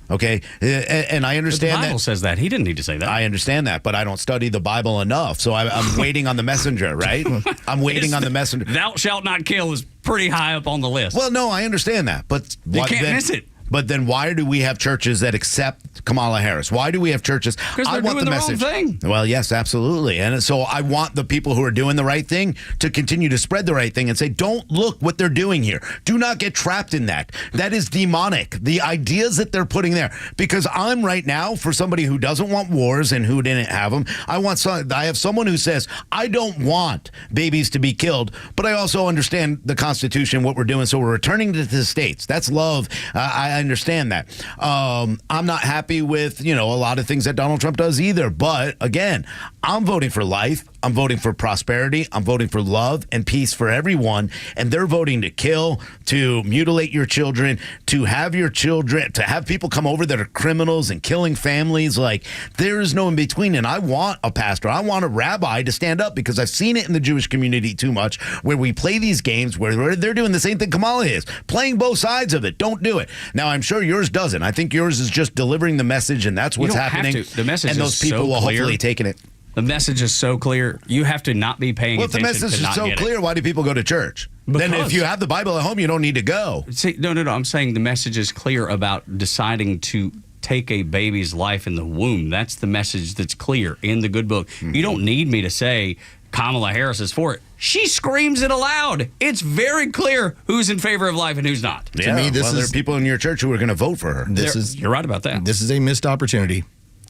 Okay, and I understand that. The Bible says that. He didn't need to say that. I understand that, but I don't study the Bible enough, so I'm waiting on the messenger, right? I'm waiting on the messenger. Thou shalt not kill is pretty high up on the list. Well, no, I understand that, but you can't miss it. But then why do we have churches that accept Kamala Harris? Why do we have churches? Because they're doing the message. Wrong thing. Well, yes, absolutely. And so I want the people who are doing the right thing to continue to spread the right thing and say, don't look what they're doing here. Do not get trapped in that. That is demonic. The ideas that they're putting there. Because I'm right now, for somebody who doesn't want wars and who didn't have them, I have someone who says, I don't want babies to be killed, but I also understand the Constitution, what we're doing. So we're returning to the states. That's love. I understand that. I'm not happy with, a lot of things that Donald Trump does either. But again, I'm voting for life. I'm voting for prosperity. I'm voting for love and peace for everyone. And they're voting to kill, to mutilate your children, to have your children, to have people come over that are criminals and killing families. Like, there is no in between. And I want a pastor. I want a rabbi to stand up, because I've seen it in the Jewish community too much, where we play these games where they're doing the same thing Kamala is, playing both sides of it. Don't do it. Now, I'm sure yours doesn't. I think yours is just delivering the message, and that's what's happening. The message and those is people so will clear. hopefully taking it. The message is so clear. You have to not be paying attention. Well, if the message is so clear, why do people go to church? Then if you have the Bible at home, you don't need to go. See, no. I'm saying the message is clear about deciding to take a baby's life in the womb. That's the message that's clear in the good book. Mm-hmm. You don't need me to say Kamala Harris is for it. She screams it aloud. It's very clear who's in favor of life and who's not. Yeah, to me, there are people in your church who are going to vote for her. You're right about that. This is a missed opportunity.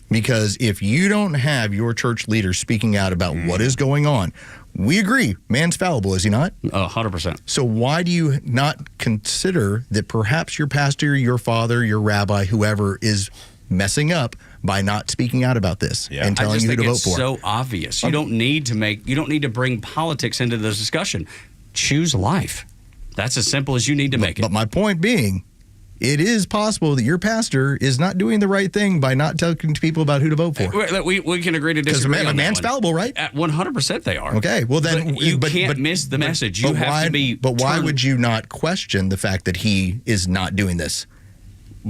Because if you don't have your church leaders speaking out about what is going on, we agree, man's fallible, is he not? 100%. So why do you not consider that perhaps your pastor, your father, your rabbi, whoever is messing up by not speaking out about this and telling you who to vote for? It's so obvious. You don't need to bring politics into this discussion. Choose life. That's as simple as you need to make it. But my point being, it is possible that your pastor is not doing the right thing by not talking to people about who to vote for. We can agree to disagree. Because man's fallible, right? At 100% they are. Okay, well then you can't miss the message. You have to be. But why would you not question the fact that he is not doing this?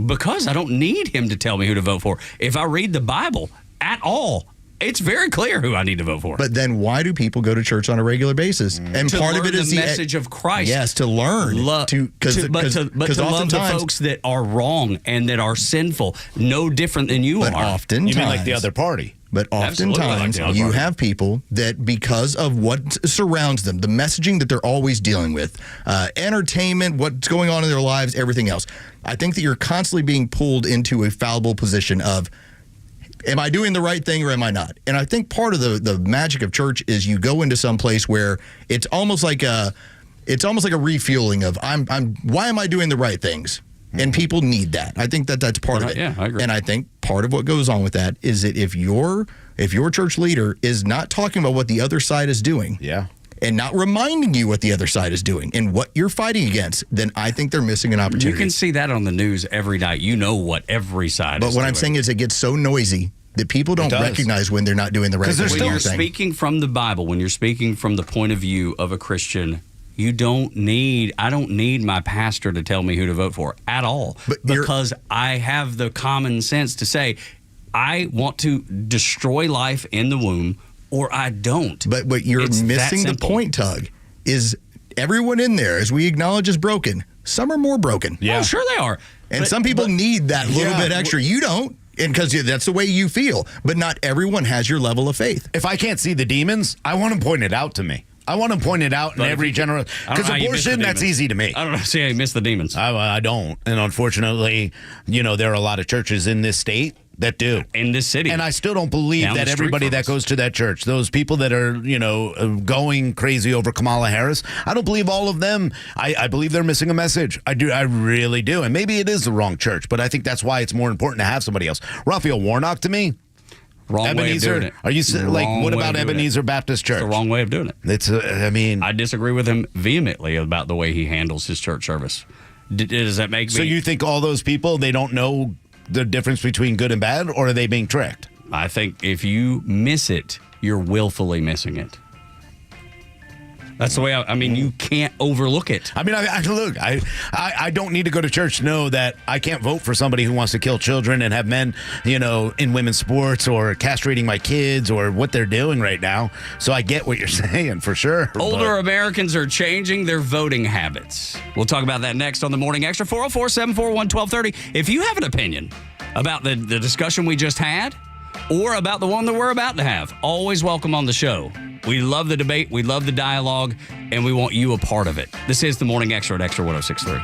Because I don't need him to tell me who to vote for. If I read the Bible at all, it's very clear who I need to vote for. But then why do people go to church on a regular basis? And to part learn of it is the message of Christ. Yes, to learn. But to love the folks that are wrong and that are sinful, no different than you are. Oftentimes, you mean like the other party? But oftentimes, you have people that, because of what surrounds them, the messaging that they're always dealing with, entertainment, what's going on in their lives, everything else, I think that you're constantly being pulled into a fallible position of, am I doing the right thing or am I not? And I think part of the magic of church is you go into some place where it's almost like a refueling of why am I doing the right things? And people need that. I think that's part of it. Yeah, I agree. And I think part of what goes on with that is that if your church leader is not talking about what the other side is doing, and not reminding you what the other side is doing and what you're fighting against, then I think they're missing an opportunity. You can see that on the news every night. You know what every side is doing. But what I'm saying is it gets so noisy that people don't recognize when they're not doing the right thing. When you're speaking from the Bible, when you're speaking from the point of view of a Christian, I don't need my pastor to tell me who to vote for at all. Because I have the common sense to say, I want to destroy life in the womb, or I don't. But you're missing the point, Tug, is everyone in there, as we acknowledge, is broken. Some are more broken. Yeah. Oh, sure they are. And some people need that little bit extra. You don't. And because that's the way you feel. But not everyone has your level of faith. If I can't see the demons, I want them pointed out to me. I want them pointed out in every general. Because abortion, that's easy to me. I don't see how you miss the demons. I don't. And unfortunately, there are a lot of churches in this state that do in this city. And I still don't believe that everybody that goes to that church, those people that are, going crazy over Kamala Harris, I don't believe all of them. I believe they're missing a message. I do. I really do. And maybe it is the wrong church, but I think that's why it's more important to have somebody else. Raphael Warnock, to me, wrong Ebenezer, way of doing it. Are you like, what about Ebenezer Baptist Church? It's the wrong way of doing it. It's, I disagree with him vehemently about the way he handles his church service. Does that make me? So you think all those people, they don't know the difference between good and bad, or are they being tricked? I think if you miss it, you're willfully missing it. That's the way you can't overlook it. I mean, I don't need to go to church to know that I can't vote for somebody who wants to kill children and have men, in women's sports or castrating my kids or what they're doing right now. So I get what you're saying for sure. Older Americans are changing their voting habits. We'll talk about that next on the Morning Extra. 404-741-1230. If you have an opinion about the discussion we just had or about the one that we're about to have, always welcome on the show. We love the debate, we love the dialogue, and we want you a part of it. This is the Morning Extra at Extra 106.3.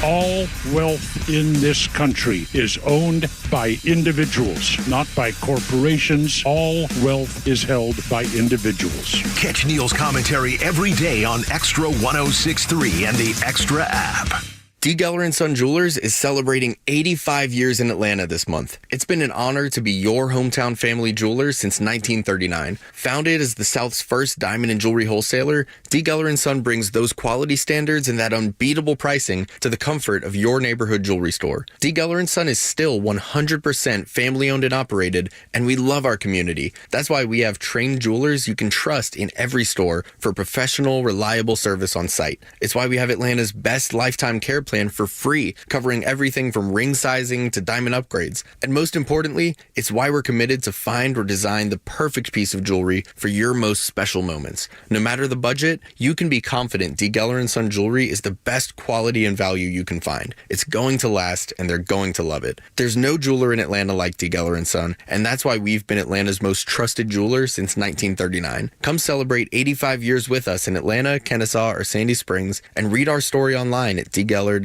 All wealth in this country is owned by individuals, not by corporations. All wealth is held by individuals. Catch Neil's commentary every day on Extra 106.3 and the Extra app. D. Geller & Son Jewelers is celebrating 85 years in Atlanta this month. It's been an honor to be your hometown family jeweler since 1939. Founded as the South's first diamond and jewelry wholesaler, D. Geller & Son brings those quality standards and that unbeatable pricing to the comfort of your neighborhood jewelry store. D. Geller & Son is still 100% family-owned and operated, and we love our community. That's why we have trained jewelers you can trust in every store for professional, reliable service on site. It's why we have Atlanta's best lifetime care plan for free, covering everything from ring sizing to diamond upgrades. And most importantly, it's why we're committed to find or design the perfect piece of jewelry for your most special moments. No matter the budget, you can be confident D. Geller & Son Jewelry is the best quality and value you can find. It's going to last, and they're going to love it. There's no jeweler in Atlanta like D. Geller & Son, and that's why we've been Atlanta's most trusted jeweler since 1939. Come celebrate 85 years with us in Atlanta, Kennesaw, or Sandy Springs, and read our story online at dgeller.com.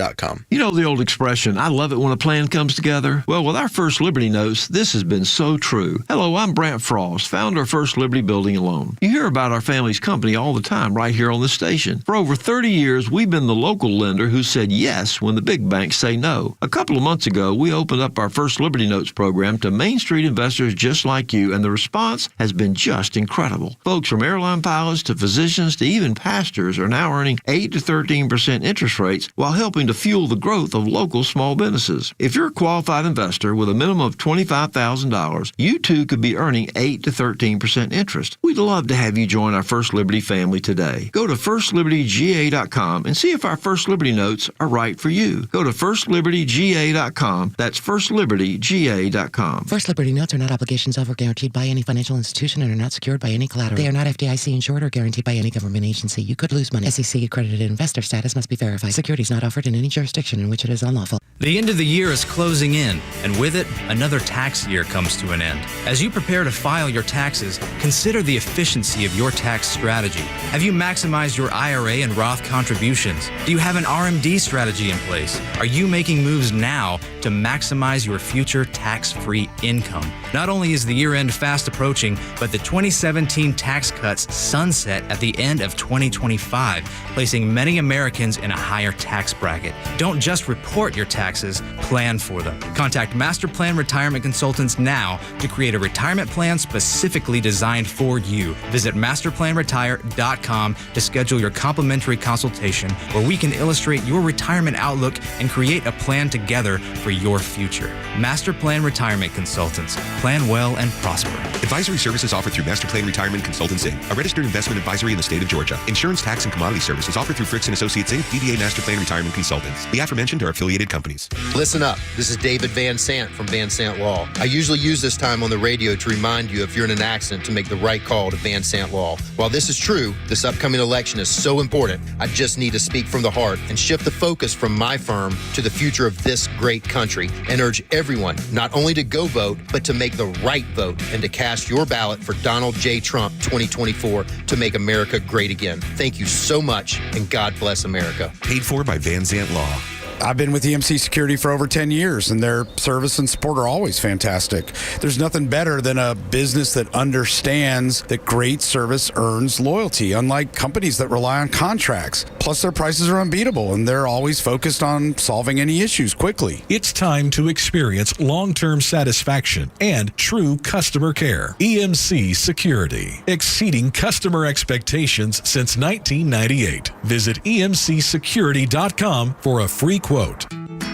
You know the old expression, I love it when a plan comes together? Well, with our First Liberty Notes, this has been so true. Hello, I'm Brant Frost, founder of First Liberty Building and Loan. You hear about our family's company all the time right here on the station. For over 30 years, we've been the local lender who said yes when the big banks say no. A couple of months ago, we opened up our First Liberty Notes program to Main Street investors just like you, and the response has been just incredible. Folks from airline pilots to physicians to even pastors are now earning 8 to 13% interest rates while helping to fuel the growth of local small businesses. If you're a qualified investor with a minimum of $25,000, you too could be earning 8 to 13% interest. We'd love to have you join our First Liberty family today. Go to firstlibertyga.com and see if our First Liberty Notes are right for you. Go to firstlibertyga.com. That's firstlibertyga.com. First Liberty Notes are not obligations of or guaranteed by any financial institution and are not secured by any collateral. They are not FDIC insured or guaranteed by any government agency. You could lose money. SEC accredited investor status must be verified. Securities not offered in any jurisdiction in which it is unlawful. The end of the year is closing in, and with it, another tax year comes to an end. As you prepare to file your taxes, consider the efficiency of your tax strategy. Have you maximized your IRA and Roth contributions? Do you have an RMD strategy in place? Are you making moves now to maximize your future tax-free income? Not only is the year-end fast approaching, but the 2017 tax cuts sunset at the end of 2025, placing many Americans in a higher tax bracket. Don't just report your taxes, plan for them. Contact Master Plan Retirement Consultants now to create a retirement plan specifically designed for you. Visit masterplanretire.com to schedule your complimentary consultation where we can illustrate your retirement outlook and create a plan together for your future. Master Plan Retirement Consultants. Plan well and prosper. Advisory services offered through Master Plan Retirement Consultants, Inc., a registered investment advisory in the state of Georgia. Insurance, tax, and commodity services offered through Fricks & Associates, Inc., DBA Master Plan Retirement Consultants. The aforementioned are affiliated companies. Listen up. This is David Van Sant from Van Sant Law. I usually use this time on the radio to remind you if you're in an accident to make the right call to Van Sant Law. While this is true, this upcoming election is so important, I just need to speak from the heart and shift the focus from my firm to the future of this great country and urge everyone not only to go vote, but to make the right vote and to cast your ballot for Donald J. Trump 2024 to make America great again. Thank you so much, and God bless America. Paid for by Van Sant Law. I've been with EMC Security for over 10 years, and their service and support are always fantastic. There's nothing better than a business that understands that great service earns loyalty, unlike companies that rely on contracts. Plus, their prices are unbeatable, and they're always focused on solving any issues quickly. It's time to experience long-term satisfaction and true customer care. EMC Security, exceeding customer expectations since 1998. Visit emcsecurity.com for a free quote.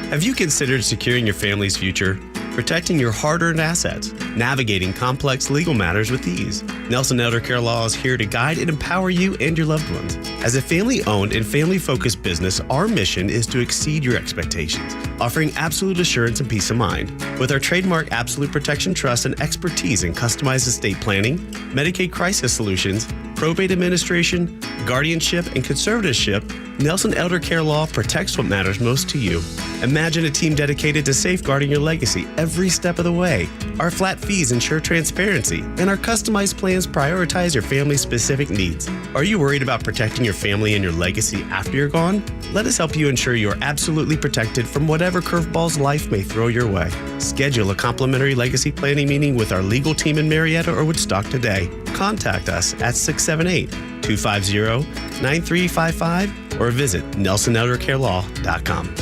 Have you considered securing your family's future? Protecting your hard-earned assets, navigating complex legal matters with ease. Nelson Elder Care Law is here to guide and empower you and your loved ones. As a family-owned and family-focused business, our mission is to exceed your expectations, offering absolute assurance and peace of mind. With our trademark Absolute Protection Trust and expertise in customized estate planning, Medicaid crisis solutions, probate administration, guardianship, and conservatorship, Nelson Elder Care Law protects what matters most to you. Imagine a team dedicated to safeguarding your legacy every step of the way. Our flat fees ensure transparency, and our customized plans prioritize your family's specific needs. Are you worried about protecting your family and your legacy after you're gone? Let us help you ensure you're absolutely protected from whatever curveballs life may throw your way. Schedule a complimentary legacy planning meeting with our legal team in Marietta or Woodstock today. Contact us at 678-250-9355 or visit NelsonElderCareLaw.com.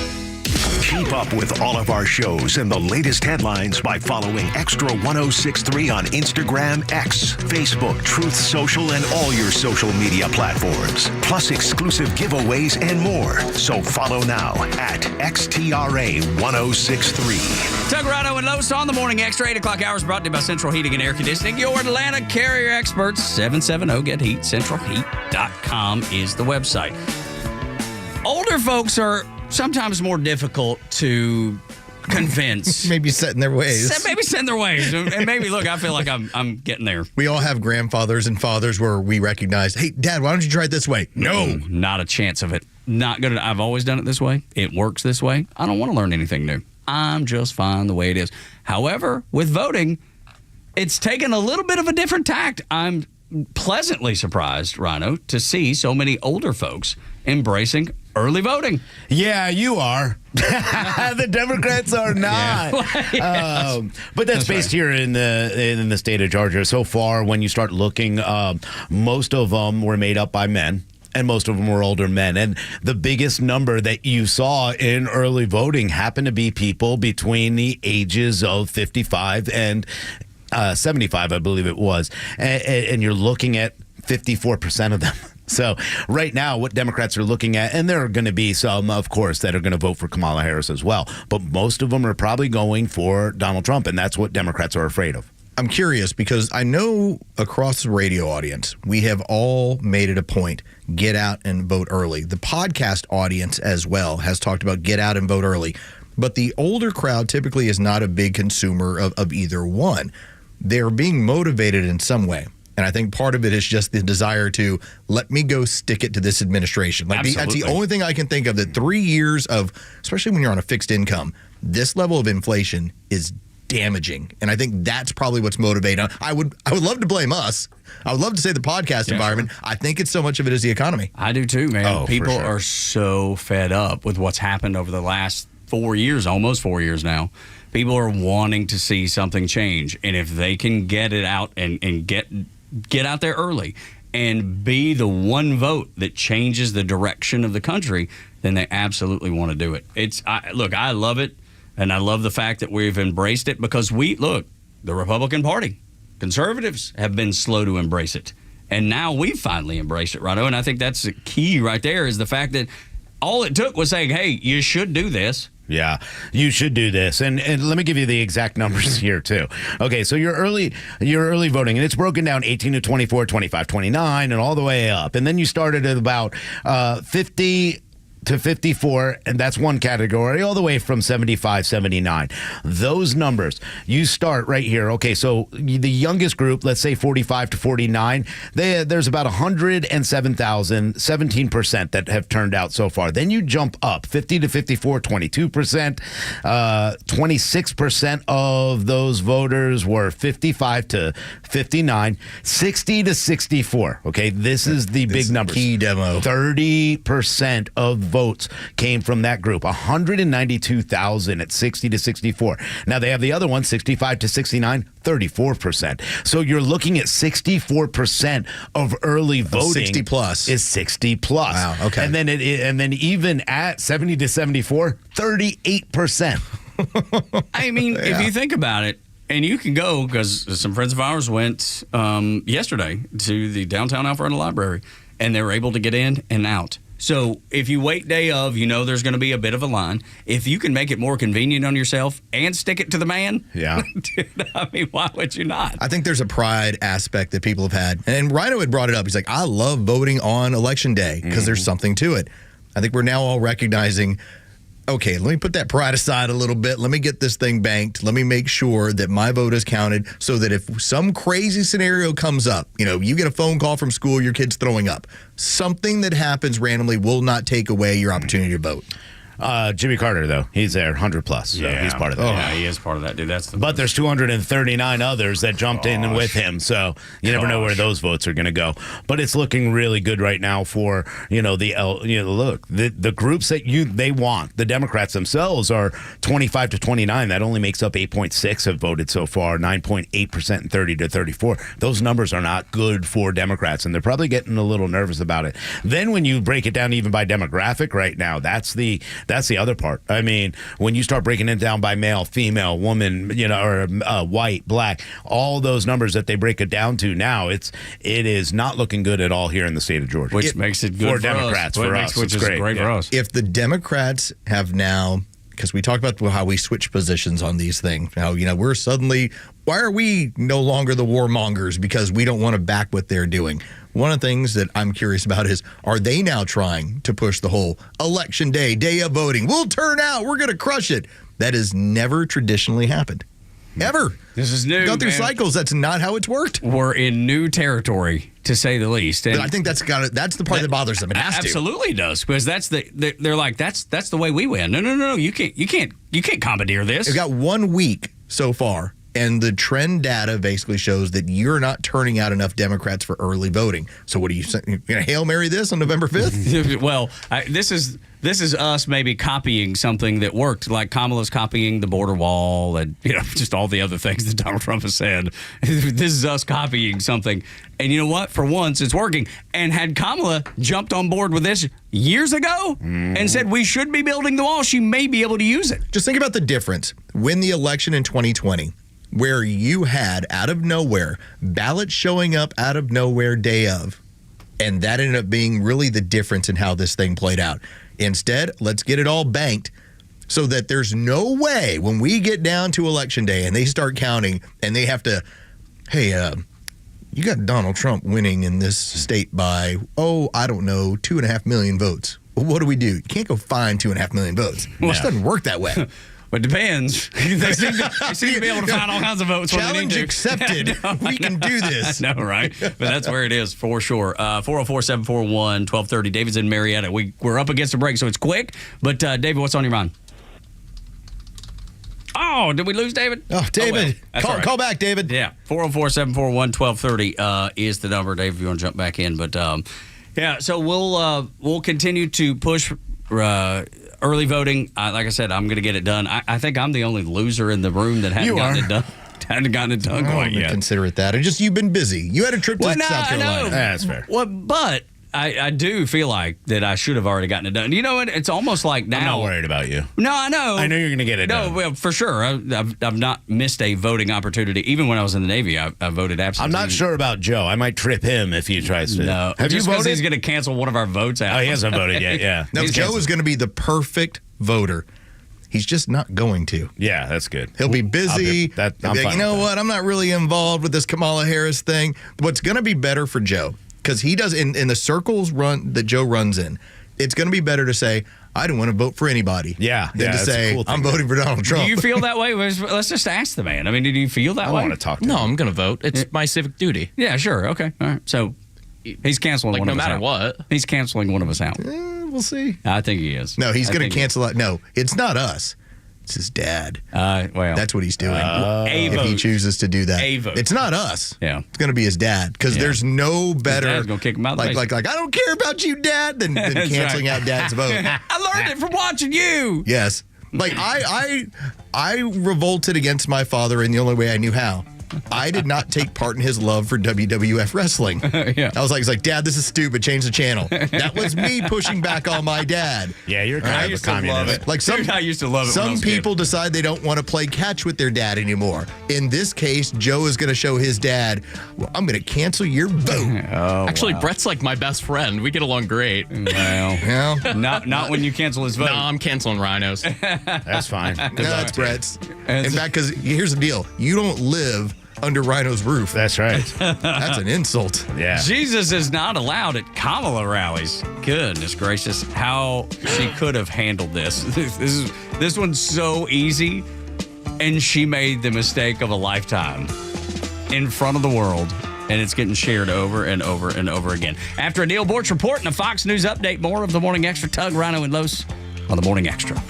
Keep up with all of our shows and the latest headlines by following Extra 1063 on Instagram, X, Facebook, Truth Social, and all your social media platforms. Plus exclusive giveaways and more. So follow now at XTRA 1063. Doug Rhino and Lowe's on the Morning Extra. 8 o'clock hours brought to you by Central Heating and Air Conditioning. Your Atlanta carrier experts. 770-GET-HEAT. CentralHeat.com is the website. Older folks are sometimes more difficult to convince. Maybe set in their ways. Maybe set in their ways. And maybe, look, I feel like I'm getting there. We all have grandfathers and fathers where we recognize, hey, Dad, why don't you try it this way? No. Not a chance of it. Not good. I've always done it this way. It works this way. I don't want to learn anything new. I'm just fine the way it is. However, with voting, it's taken a little bit of a different tact. I'm pleasantly surprised, Rhino, to see so many older folks embracing early voting. Yeah, you are. The Democrats are not. Yeah. But that's based here in the state of Georgia. So far, when you start looking, most of them were made up by men. And most of them were older men. And the biggest number that you saw in early voting happened to be people between the ages of 55 and 75, I believe it was. And you're looking at 54% of them. So right now, what Democrats are looking at, and there are going to be some, of course, that are going to vote for Kamala Harris as well. But most of them are probably going for Donald Trump, and that's what Democrats are afraid of. I'm curious because I know across the radio audience, we have all made it a point, get out and vote early. The podcast audience as well has talked about get out and vote early. But the older crowd typically is not a big consumer of either one. They're being motivated in some way. And I think part of it is just the desire to let me go stick it to this administration. That's the only thing I can think of, that 3 years of, especially when you're on a fixed income, this level of inflation is damaging. And I think that's probably what's motivating. I would love to blame us. I would love to say the podcast environment. Sure. I think it's so much of it is the economy. I do too, man. People are so fed up with what's happened over the last 4 years, almost 4 years now. People are wanting to see something change. And if they can get it out and get out there early and be the one vote that changes the direction of the country, then they absolutely want to do it. Look, I love it, and I love the fact that we've embraced it because the Republican Party, conservatives have been slow to embrace it. And now we've finally embraced it, Rhino, and I think that's the key right there is the fact that all it took was saying, hey, you should do this. Yeah, you should do this. And let me give you the exact numbers here, too. Okay, so you're early voting, and it's broken down 18 to 24, 25, 29, and all the way up. And then you started at about 50 to 54, and that's one category, all the way from 75, 79. Those numbers, you start right here. Okay, so the youngest group, let's say 45 to 49, there's about 107,000, 17% that have turned out so far. Then you jump up, 50 to 54, 22%. 26% of those voters were 55 to 59, 60 to 64. Okay, this is the big number. Key demo. 30% of voters votes came from that group. 192,000 at 60 to 64. Now they have the other one, 65 to 69, 34%. So you're looking at 64% of early voting. 60 plus is 60 plus. Wow. Okay. And then even at 70 to 74, 38%. I mean, if you think about it, and you can go, because some friends of ours went yesterday to the downtown Alpharetta Library, and they were able to get in and out. So if you wait day of, there's going to be a bit of a line. If you can make it more convenient on yourself and stick it to the man, yeah. Dude, I mean, why would you not? I think there's a pride aspect that people have had. And Rhino had brought it up. He's like, I love voting on Election Day because there's something to it. I think we're now all recognizing, okay, let me put that pride aside a little bit. Let me get this thing banked. Let me make sure that my vote is counted so that if some crazy scenario comes up, you get a phone call from school, your kid's throwing up, something that happens randomly will not take away your opportunity to vote. Jimmy Carter, though, he's there, 100 plus. So he's part of that. Yeah, he is part of that, dude. But there's 239 others that jumped in with him, so you never know where those votes are going to go. But it's looking really good right now for the groups that they want. The Democrats themselves are 25 to 29. That only makes up 8.6 have voted so far, 9.8% and 30 to 34. Those numbers are not good for Democrats, and they're probably getting a little nervous about it. Then when you break it down even by demographic right now, that's the other part. I mean, when you start breaking it down by male, female, woman, or white, black, all those numbers that they break it down to now, it is not looking good at all here in the state of Georgia. Which makes it good for Democrats. For us, which is great for us. If the Democrats have now, because we talked about how we switch positions on these things, how we're suddenly, why are we no longer the warmongers because we don't want to back what they're doing? One of the things that I'm curious about is, are they now trying to push the whole Election Day, day of voting? We'll turn out. We're going to crush it. That has never traditionally happened. Ever. This is new. Go through cycles. That's not how it's worked. We're in new territory, to say the least. And but I think that's the part that bothers them. It has absolutely does, because they're like, that's the way we win. No. You can't commandeer this. We've got 1 week so far. And the trend data basically shows that you're not turning out enough Democrats for early voting. So what are you saying? You're going to Hail Mary this on November 5th? Well, this is us maybe copying something that worked, like Kamala's copying the border wall and just all the other things that Donald Trump has said. This is us copying something. And you know what? For once, it's working. And had Kamala jumped on board with this years ago and said we should be building the wall, she may be able to use it. Just think about the difference. Win the election in 2020. Where you had, out of nowhere, ballots showing up out of nowhere day of. And that ended up being really the difference in how this thing played out. Instead, let's get it all banked so that there's no way when we get down to Election Day and they start counting and they have to, hey, you got Donald Trump winning in this state by, 2.5 million votes. Well, what do? You can't go find 2.5 million votes. Well, it doesn't work that way. But it depends. They seem to be able to find all kinds of votes. Challenge accepted. We can do this. I know, right? But that's where it is for sure. 404-741-1230. David's in Marietta. We're up against a break, so it's quick. But David, what's on your mind? Oh, did we lose David? Oh, David. Call back, David. Yeah. 404-741-1230 is the number, Dave, if you want to jump back in. But, so we'll continue to push early voting. Like I said, I'm going to get it done. I think I'm the only loser in the room that hadn't gotten it done. Hadn't gotten it done quite yet. Consider it that. And just you've been busy. You had a trip to South Carolina. That's fair. Well, but I do feel like that I should have already gotten it done. You know what? It's almost like now. I'm not worried about you. No, I know. I know you're going to get it done. No, well, for sure. I've not missed a voting opportunity. Even when I was in the Navy, I voted absentee. I'm not sure about Joe. I might trip him if he tries to. No. Have just you voted? He's going to cancel one of our votes out. Oh, he hasn't voted yet, yeah. No, Joe is going to be the perfect voter. He's just not going to. Yeah, that's good. He''ll be busy. I'm He'll be like, you know what? I'm not really involved with this Kamala Harris thing. What's going to be better for Joe, because he does in the circles that Joe runs in, it's going to be better to say, I don't want to vote for anybody. Yeah. Than to say, I'm voting for Donald Trump. Do you feel that way? Let's just ask the man. I mean, did you feel that way? I want to talk to him. No, I'm going to vote. It's my civic duty. Yeah, sure. Okay. All right. So he's canceling one of us out. No matter what. He's canceling one of us out. We'll see. I think he is. No, he's going to cancel out. No, it's not us. It's his dad. Well, that's what he's doing. A if he vote. chooses to do that, A vote. it's not us. Yeah, it's going to be his dad because there's no better. His dad's gonna kick him out. Like I don't care about you, Dad. Than canceling out Dad's vote. I learned it from watching you. Yes, like I revolted against my father in the only way I knew how. I did not take part in his love for WWF wrestling. Yeah. I was like, he's like, Dad, this is stupid. Change the channel. That was me pushing back on my dad. Yeah, you're kind of a communist. Like I used to love it. Some people decide they don't want to play catch with their dad anymore. In this case, Joe is going to show his dad, well, I'm going to cancel your vote. Actually, Brett's like my best friend. We get along great. Well, yeah. not when you cancel his vote. No, I'm canceling Rhinos. That's fine. No, that's Brett's. In fact, because here's the deal. You don't live under Rhino's roof. That's right. That's an insult. Yeah. Jesus is not allowed at Kamala rallies. Goodness gracious, how she could have handled this. This one's so easy, and she made the mistake of a lifetime in front of the world, and it's getting shared over and over and over again. After a Neil Bortz report and a Fox News update, more of the Morning Extra. Tug, Rhino, and Los on the Morning Extra.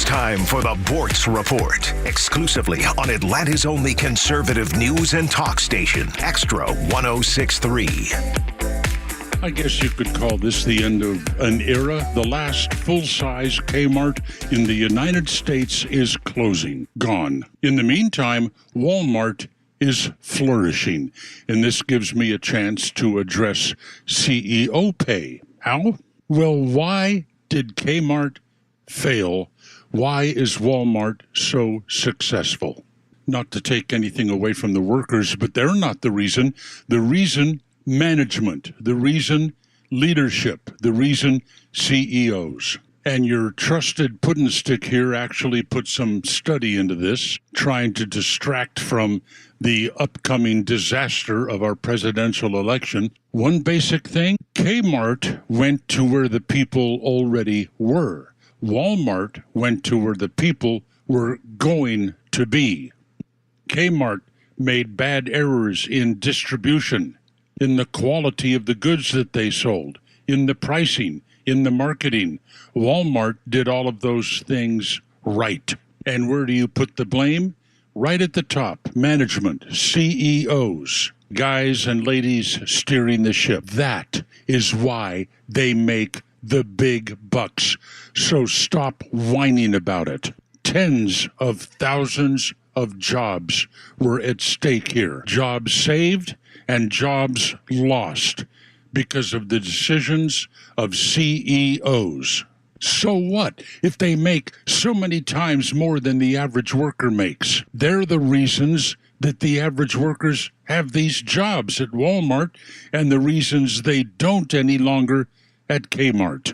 Time for the Bortz Report, exclusively on Atlanta's only conservative news and talk station, Extra 106.3. I guess you could call this the end of an era. The last full-size Kmart in the United States is closing, gone. In the meantime, Walmart is flourishing, and this gives me a chance to address CEO pay. How? Well, why did Kmart fail? Why is Walmart so successful? Not to take anything away from the workers, but they're not the reason. The reason, management. The reason, leadership. The reason, CEOs. And your trusted puddin' stick here actually put some study into this, trying to distract from the upcoming disaster of our presidential election. One basic thing, Kmart went to where the people already were. Walmart went to where the people were going to be. Kmart made bad errors in distribution, in the quality of the goods that they sold, in the pricing, in the marketing. Walmart did all of those things right. And where do you put the blame? Right at the top, management, CEOs, guys and ladies steering the ship. That is why they make the big bucks. So stop whining about it. Tens of thousands of jobs were at stake here. Jobs saved and jobs lost because of the decisions of CEOs. So what if they make so many times more than the average worker makes? They're the reasons that the average workers have these jobs at Walmart and the reasons they don't any longer at Kmart.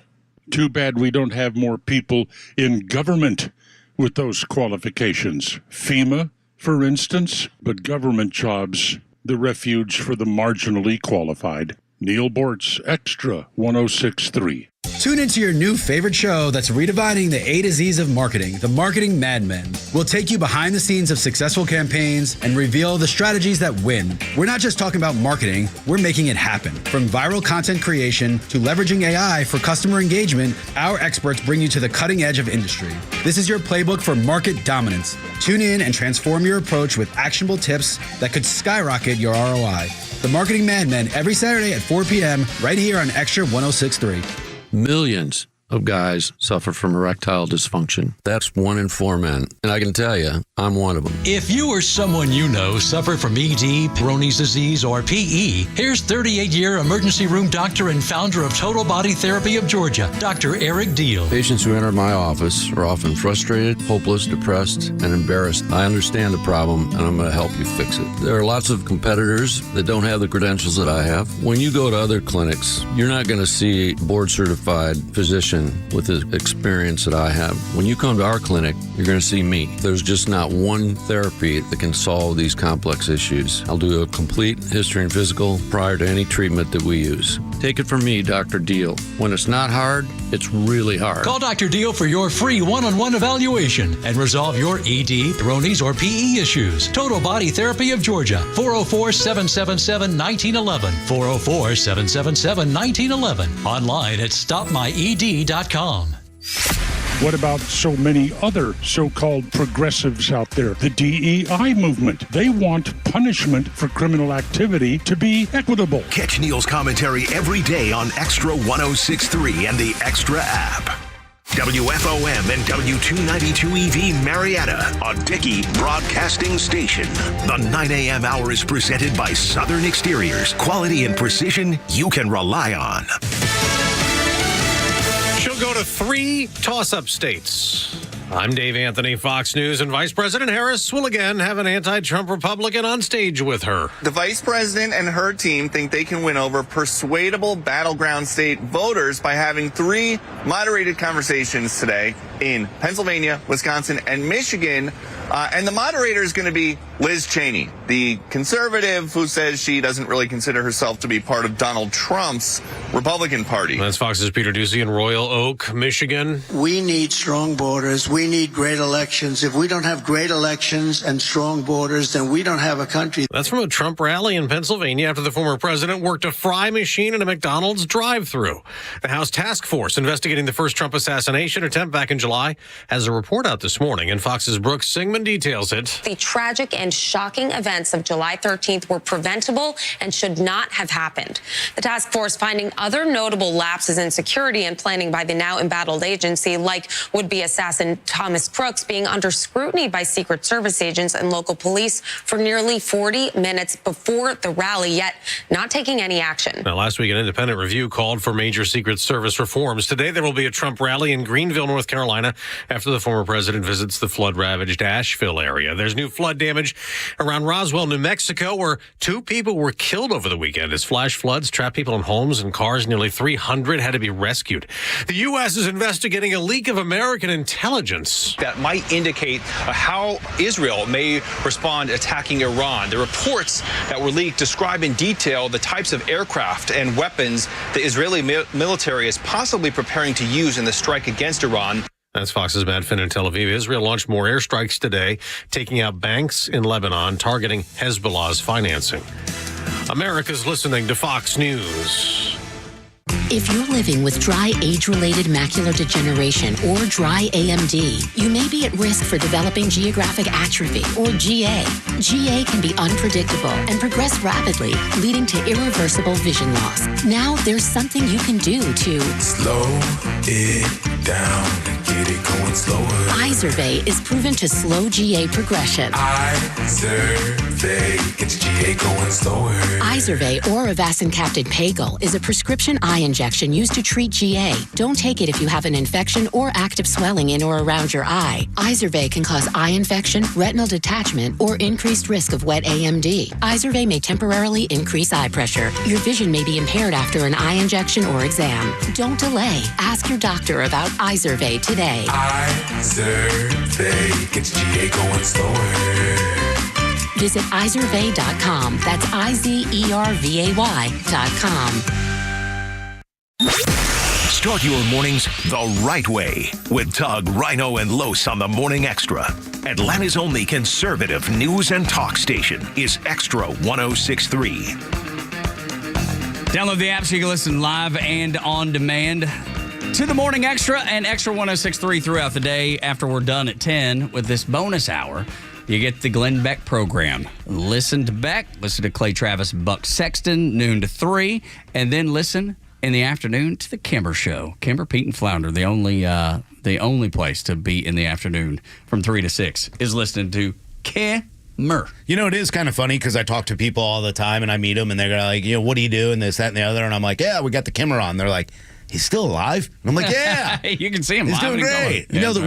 Too bad we don't have more people in government with those qualifications. FEMA, for instance, but government jobs, the refuge for the marginally qualified. Neil Bortz, Extra 106.3. Tune into your new favorite show that's redefining the A to Z's of marketing, The Marketing Madmen. We'll take you behind the scenes of successful campaigns and reveal the strategies that win. We're not just talking about marketing, we're making it happen. From viral content creation to leveraging AI for customer engagement, our experts bring you to the cutting edge of industry. This is your playbook for market dominance. Tune in and transform your approach with actionable tips that could skyrocket your ROI. The Marketing Madmen every Saturday at 4 p.m. right here on Extra 106.3. Millions of guys suffer from erectile dysfunction. That's 1 in 4 men. And I can tell you, I'm one of them. If you or someone you know suffer from ED, Peyronie's disease, or PE, here's 38-year emergency room doctor and founder of Total Body Therapy of Georgia, Dr. Eric Deal. Patients who enter my office are often frustrated, hopeless, depressed, and embarrassed. I understand the problem, and I'm going to help you fix it. There are lots of competitors that don't have the credentials that I have. When you go to other clinics, you're not going to see a board-certified physician with the experience that I have. When you come to our clinic, you're going to see me. There's just not not one therapy that can solve these complex issues. I'll do a complete history and physical prior to any treatment that we use. Take it from me, Dr. Deal. When it's not hard, it's really hard. Call Dr. Deal for your free one-on-one evaluation and resolve your ED, Bronies, or PE issues. Total Body Therapy of Georgia, 404-777-1911, 404-777-1911, online at stopmyed.com. What about so many other so-called progressives out there? The DEI movement. They want punishment for criminal activity to be equitable. Catch Neil's commentary every day on Extra 106.3 and the Extra app. WFOM and W292EV Marietta, a Dickey Broadcasting Station. The 9 a.m. hour is presented by Southern Exteriors. Quality and precision you can rely on. She'll go to 3 toss-up states. I'm Dave Anthony, Fox News, and Vice President Harris will again have an anti-Trump Republican on stage with her. The vice president and her team think they can win over persuadable battleground state voters by having 3 moderated conversations today in Pennsylvania, Wisconsin, and Michigan. And the moderator is going to be Liz Cheney, the conservative who says she doesn't really consider herself to be part of Donald Trump's Republican Party. That's Fox's Peter Ducey in Royal Oak, Michigan. We need strong borders. We need great elections. If we don't have great elections and strong borders, then we don't have a country. That's from a Trump rally in Pennsylvania after the former president worked a fry machine in a McDonald's drive-thru. The House task force investigating the first Trump assassination attempt back in July has a report out this morning, and Fox's Brooks Singman details it. The tragic and shocking events of July 13th were preventable and should not have happened. The task force finding other notable lapses in security and planning by the now embattled agency, like would-be assassin Thomas Crooks being under scrutiny by Secret Service agents and local police for nearly 40 minutes before the rally, yet not taking any action. Now, last week, an independent review called for major Secret Service reforms. Today, there will be a Trump rally in Greenville, North Carolina, after the former president visits the flood-ravaged Asheville area. There's new flood damage around Roswell, New Mexico, where 2 people were killed over the weekend as flash floods trapped people in homes and cars. Nearly 300 had to be rescued. The U.S. is investigating a leak of American intelligence that might indicate how Israel may respond attacking Iran. The reports that were leaked describe in detail the types of aircraft and weapons the Israeli military is possibly preparing to use in the strike against Iran. That's Fox's Matt Finn in Tel Aviv. Israel launched more airstrikes today, taking out banks in Lebanon, targeting Hezbollah's financing. America's listening to Fox News. If you're living with dry age-related macular degeneration or dry AMD, you may be at risk for developing geographic atrophy or GA. GA can be unpredictable and progress rapidly, leading to irreversible vision loss. Now there's something you can do to slow it down and get it going slower. Izervay is proven to slow GA progression. Izervay gets GA going slower. Izervay or avacincaptad pagel is a prescription eye injection used to treat GA. Don't take it if you have an infection or active swelling in or around your eye. Izervay can cause eye infection, retinal detachment, or increased risk of wet AMD. Izervay may temporarily increase eye pressure. Your vision may be impaired after an eye injection or exam. Don't delay. Ask your doctor about Izervay today. Izervay gets GA going slower. Visit Izervay.com. That's IZERVAY.com. Start your mornings the right way with Tug, Rhino, and Los on the Morning Extra. Atlanta's only conservative news and talk station is Extra 106.3. Download the app so you can listen live and on demand to the Morning Extra and Extra 106.3 throughout the day. After we're done at 10 with this bonus hour, you get the Glenn Beck program. Listen to Beck, listen to Clay Travis, Buck Sexton, noon to 3, and then listen in the afternoon to the Kimber Show. Kimber, Pete, and Flounder, the only place to be in the afternoon from 3 to 6 is listening to Kimber. You know, it is kind of funny because I talk to people all the time and I meet them and they're like, you know, what do you do? And this, that, and the other. And I'm like, yeah, we got the Kimber on. They're like, he's still alive? And I'm like, yeah. You can see him He's live doing and great. going. You know that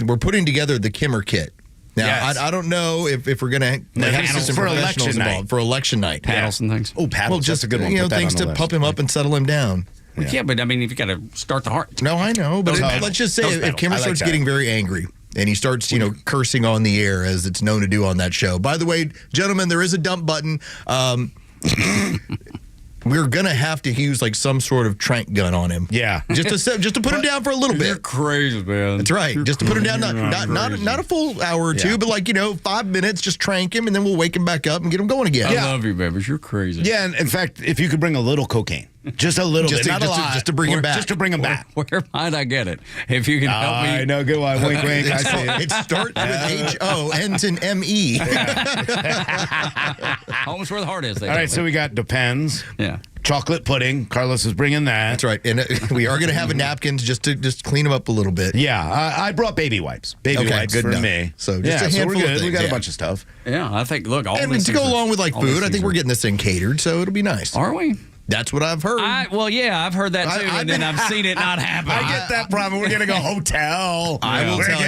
we're putting together the Kimmer kit. Now, Yes. I don't know if we're going to have some for professionals election night. involved for election night. Paddles and things. Oh, paddles. Well, just That's a good one. You know, Put that things on the to list. pump him up and settle him down. Yeah, but I mean, if you got to start the heart. No, I know, but Those paddles. let's just say Those if paddles. Kimmer I like starts that. getting very angry and he starts, cursing on the air as it's known to do on that show. By the way, gentlemen, there is a dump button. We're gonna have to use like some sort of trank gun on him. Yeah, just to put him down for a little bit. You're crazy, man. That's right. Just to put him down, not a full hour or two, but 5 minutes. Just trank him, and then we'll wake him back up and get him going again. I love you, baby. You're crazy. Yeah, and in fact, if you could bring a little cocaine, just a little bit, not a lot, just to bring him back, just to bring him back. Where might I get it? If you can help me. I know, good one. Wink, wink. I see it. It starts with H-O, ends in M-E. Almost where the heart is. All right, so we got Depends. Yeah. Chocolate pudding. Carlos is bringing that. That's right. And we are going to have napkins just to clean them up a little bit. Yeah, I brought baby wipes. Baby wipes good for enough. me. So just a handful we're good. of things. We got a bunch of stuff. Yeah, I think, look, all and these to go things along with all food, these I think things we're are- getting this thing catered, so it'll be nice. Are we? That's what I've heard. Well, yeah, I've heard that too, and then I've seen it not happen. I get that problem. We're going to go hotel. I will tell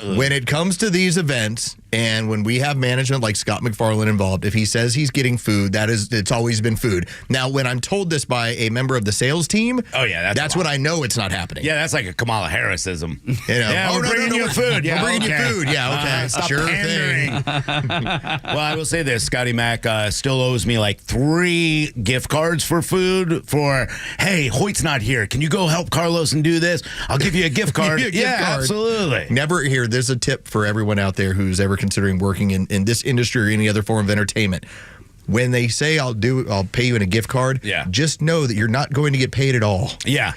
you, when it comes to these events, and when we have management like Scott McFarland involved, if he says he's getting food, it's always been food. Now, when I'm told this by a member of the sales team, that's when I know it's not happening. Yeah, that's like a Kamala Harrisism. Yeah, we're bringing you food. Yeah, we're bringing you food. Yeah, okay. Stop Sure pandering. thing. Well, I will say this. Scotty Mac still owes me like 3 gift cards for food for, hey, Hoyt's not here. Can you go help Carlos and do this? I'll give you a gift card. Absolutely. Never here. There's a tip for everyone out there who's ever considering working in this industry or any other form of entertainment. When they say I'll pay you in a gift card, just know that you're not going to get paid at all. Yeah.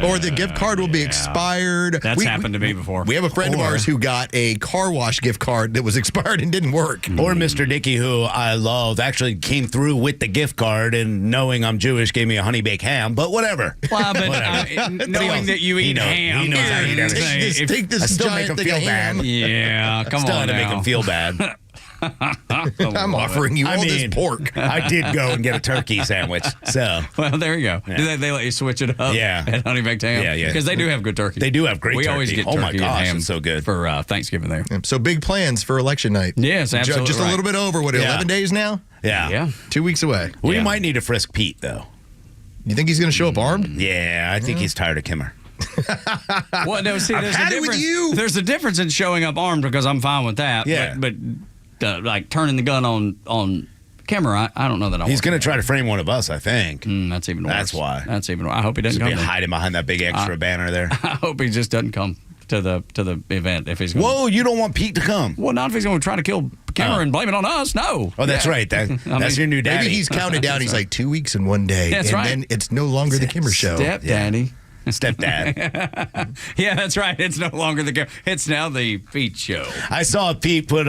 Or the gift card will be expired. That's happened to me before. We have a friend of ours who got a car wash gift card that was expired and didn't work. Or Mr. Dickey, who I love, actually came through with the gift card and knowing I'm Jewish gave me a honey baked ham, but whatever. Well, but knowing that you eat ham. He knows how to eat everything. Take this I still make giant him thing feel of ham. bad. Yeah, come Still on had to make now. him feel bad. I'm offering you all this pork. I did go and get a turkey sandwich. So, well, there you go. Yeah. They let you switch it up. Yeah. At Honey Baked Ham. Yeah. Because they do have good turkey. They do have great we turkey. always get Oh turkey my gosh, and ham it's so good for Thanksgiving there. So big plans for election night. Yes, absolutely. Just a little bit over, 11 days now? Yeah. 2 weeks away. We might need to frisk Pete, though. You think he's going to show up armed? Yeah, I think he's tired of Kimmer. Well, no, see, I've there's had a it with difference. you. There's a difference in showing up armed because I'm fine with that. Yeah. But like turning the gun on camera, I don't know that I He's want going to try to frame one of us, I think. That's even worse. That's why. That's even worse. I hope he doesn't Just come. be then. hiding behind that big extra banner there. I hope he just doesn't come to the event if he's going. Whoa, you don't want Pete to come? Well, not if he's going to try to kill Kimmer and blame it on us. No. Oh, that's right. That's your new daddy. Maybe he's counted down. He's like 2 weeks and 1 day. That's and right. then it's no longer the Kimmer show. Stepdaddy. Stepdad. Yeah, that's right. It's no longer the. It's now the Pete show. I saw Pete put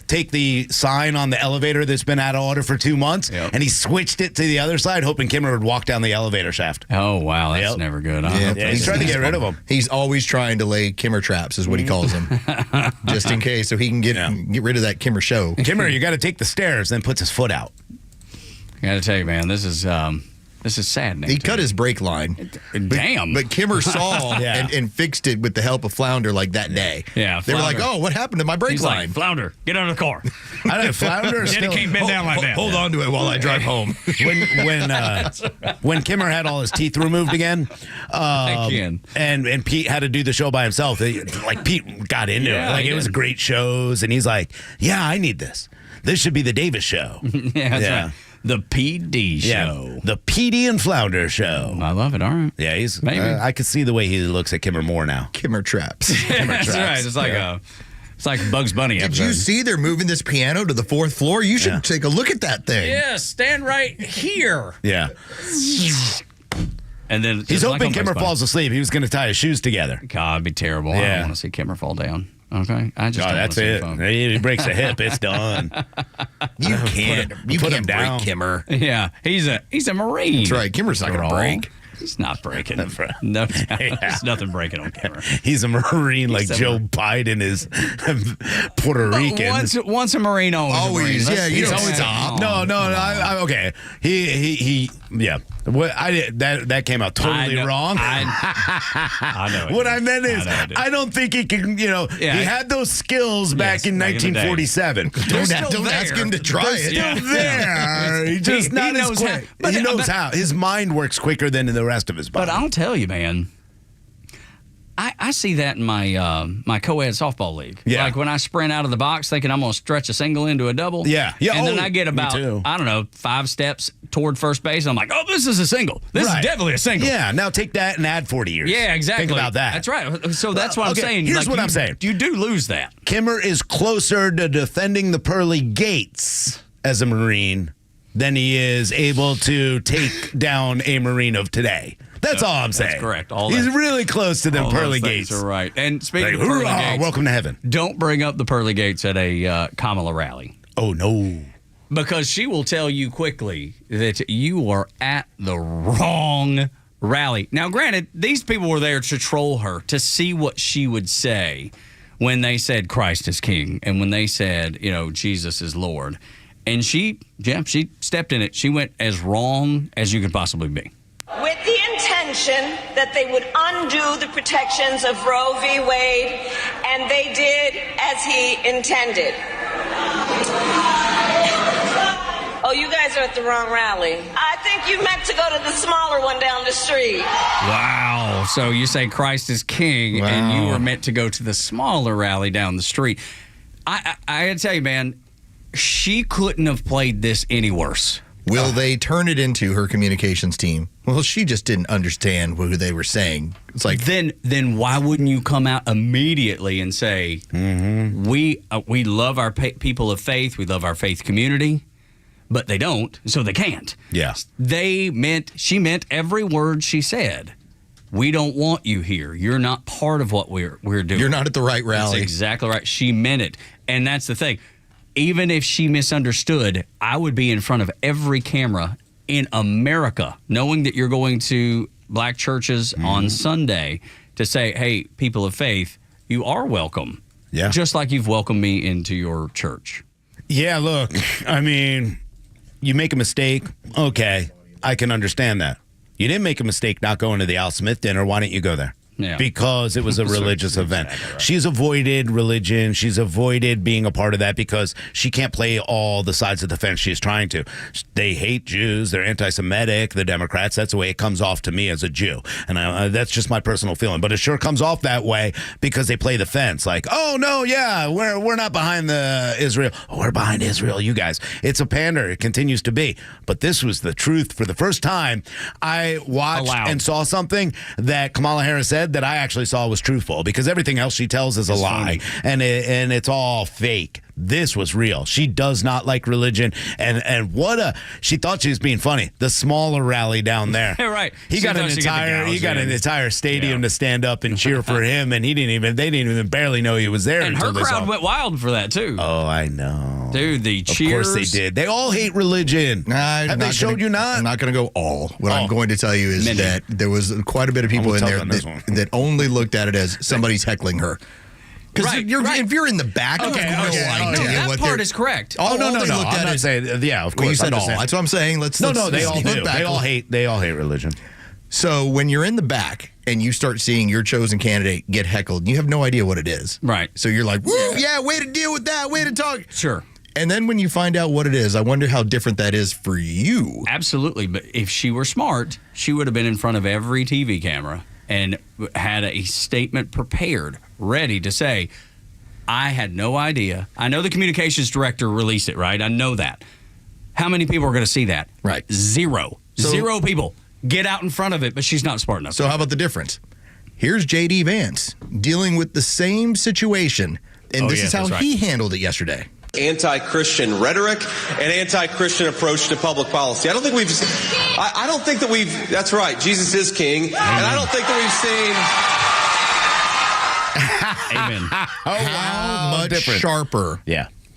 take the sign on the elevator that's been out of order for 2 months, and he switched it to the other side, hoping Kimmer would walk down the elevator shaft. Oh wow, that's never good. Yeah, he's trying to get rid of him. He's always trying to lay Kimmer traps, is what he calls them, just in case, so he can get rid of that Kimmer show. Kimmer, you got to take the stairs, then puts his foot out. I got to tell you, man, this is sad. He cut his brake line. Damn. But Kimmer saw and fixed it with the help of Flounder like that day. Yeah, They were like, oh, what happened to my brake He's line? like, Flounder, get out of the car. I know Flounder Daddy can't bend down like that. Hold on to it while I drive home. When Kimmer had all his teeth removed again, and Pete had to do the show by himself, Pete got into it. Like, it was great shows, and he's like, yeah, I need this. This should be the Davis show. Yeah, that's right. The PD show. The PD and Flounder show. I love it. All right. Yeah, he's. Maybe. I could see the way he looks at Kimmer more now. Kimmer traps. That's right. It's like it's like Bugs Bunny. Did you see they're moving this piano to the 4th floor? You should take a look at that thing. Yeah, stand right here. Yeah. And then He's hoping Kimmer falls asleep. He was going to tie his shoes together. God, it'd be terrible. I don't want to see Kimmer fall down. Okay, I just don't that's want to it. see him. He breaks a hip, it's done. You can't put him down. break Kimmer. Yeah, he's a Marine. That's right. Kimmer's not going to break. He's not breaking. No, there's nothing breaking on Kimmer. He's a Marine like Joe Biden is Puerto Rican. Once a Marine, always. Yeah, you He's don't always stop. No, I okay. He yeah. What that came out totally wrong. I know. What I meant is, I don't think he can. He had those skills back in 1947. Don't ask him to try it. Still there. He's just not as quick. He knows how. His mind works quicker than the rest of his body. But I'll tell you, man. I see that in my co-ed softball league. Yeah. Like when I sprint out of the box thinking I'm going to stretch a single into a double. Yeah. And then I get about, I don't know, 5 steps toward first base. And I'm like, oh, this is a single. This is definitely a single. Yeah. Now take that and add 40 years. Yeah, exactly. Think about that. That's right. So that's what I'm saying. Here's what I'm saying. You do lose that. Kimmer is closer to defending the pearly gates as a Marine than he is able to take down a Marine of today. That's all I'm saying. That's correct. He's really close to them pearly gates. Are right. And speaking Like, of pearly hoorah, gates, welcome to heaven. Don't bring up the pearly gates at a Kamala rally. Oh, no. Because she will tell you quickly that you are at the wrong rally. Now, granted, these people were there to troll her, to see what she would say when they said Christ is King and when they said, Jesus is Lord. And she stepped in it. She went as wrong as you could possibly be. With the intention that they would undo the protections of Roe v. Wade, and they did as he intended. Oh, you guys are at the wrong rally. I think you meant to go to the smaller one down the street. Wow. So you say Christ is King, and you were meant to go to the smaller rally down the street. I gotta tell you, man, she couldn't have played this any worse. Will they turn it into her communications team? Well, she just didn't understand what they were saying. It's like then why wouldn't you come out immediately and say we love our people of faith, we love our faith community, but they don't, so they can't. Yeah, she meant every word she said. We don't want you here. You're not part of what we're doing. You're not at the right rally. That's exactly right. She meant it, and that's the thing. Even if she misunderstood, I would be in front of every camera in America, knowing that you're going to black churches on Sunday to say, hey, people of faith, you are welcome. Yeah. Just like you've welcomed me into your church. Yeah, look, I mean, you make a mistake, okay, I can understand that. You didn't make a mistake not going to the Al Smith dinner. Why didn't you go there? Yeah. Because it was a religious event. Exactly right. She's avoided religion. She's avoided being a part of that because she can't play all the sides of the fence she's trying to. They hate Jews. They're anti-Semitic, the Democrats. That's the way it comes off to me as a Jew. And that's just my personal feeling. But it sure comes off that way because they play the fence. Like, oh, no, yeah, we're not behind the Israel. Oh, we're behind Israel, you guys. It's a pander. It continues to be. But this was the truth. For the first time, I watched and saw something that Kamala Harris said that I actually saw was truthful, because everything else she tells is a lie, and it's all fake. This was real. She does not like religion, and she thought she was being funny. The smaller rally down there, right? He got an entire stadium to stand up and cheer for him, and they didn't even barely know he was there. And until her crowd went wild for that too. Oh, I know, dude. The cheers. Of course they did. They all hate religion. Have they showed you not? I'm not going to go all. What I'm going to tell you is that there was quite a bit of people in there that only looked at it as somebody's heckling her. Because if you're in the back, you have no idea that part is correct. No. I'm at not saying, yeah, of course. Well, you said all. That's what I'm saying. They all do. They all hate religion. So when you're in the back and you start seeing your chosen candidate get heckled, you have no idea what it is. Right. So you're like, woo, yeah, way to deal with that, way to talk. Sure. And then when you find out what it is, I wonder how different that is for you. Absolutely. But if she were smart, she would have been in front of every TV camera and had a statement prepared, ready to say, I had no idea. I know the communications director released it, right? I know that. How many people are going to see that? Right. Zero. Zero people get out in front of it, but she's not smart enough. So how about the difference? Here's J.D. Vance dealing with the same situation, and this is how he handled it yesterday. Anti-Christian rhetoric and anti-Christian approach to public policy. I don't think that we've, that's right, Jesus is king, and I don't think that we've seen. Amen. How much sharper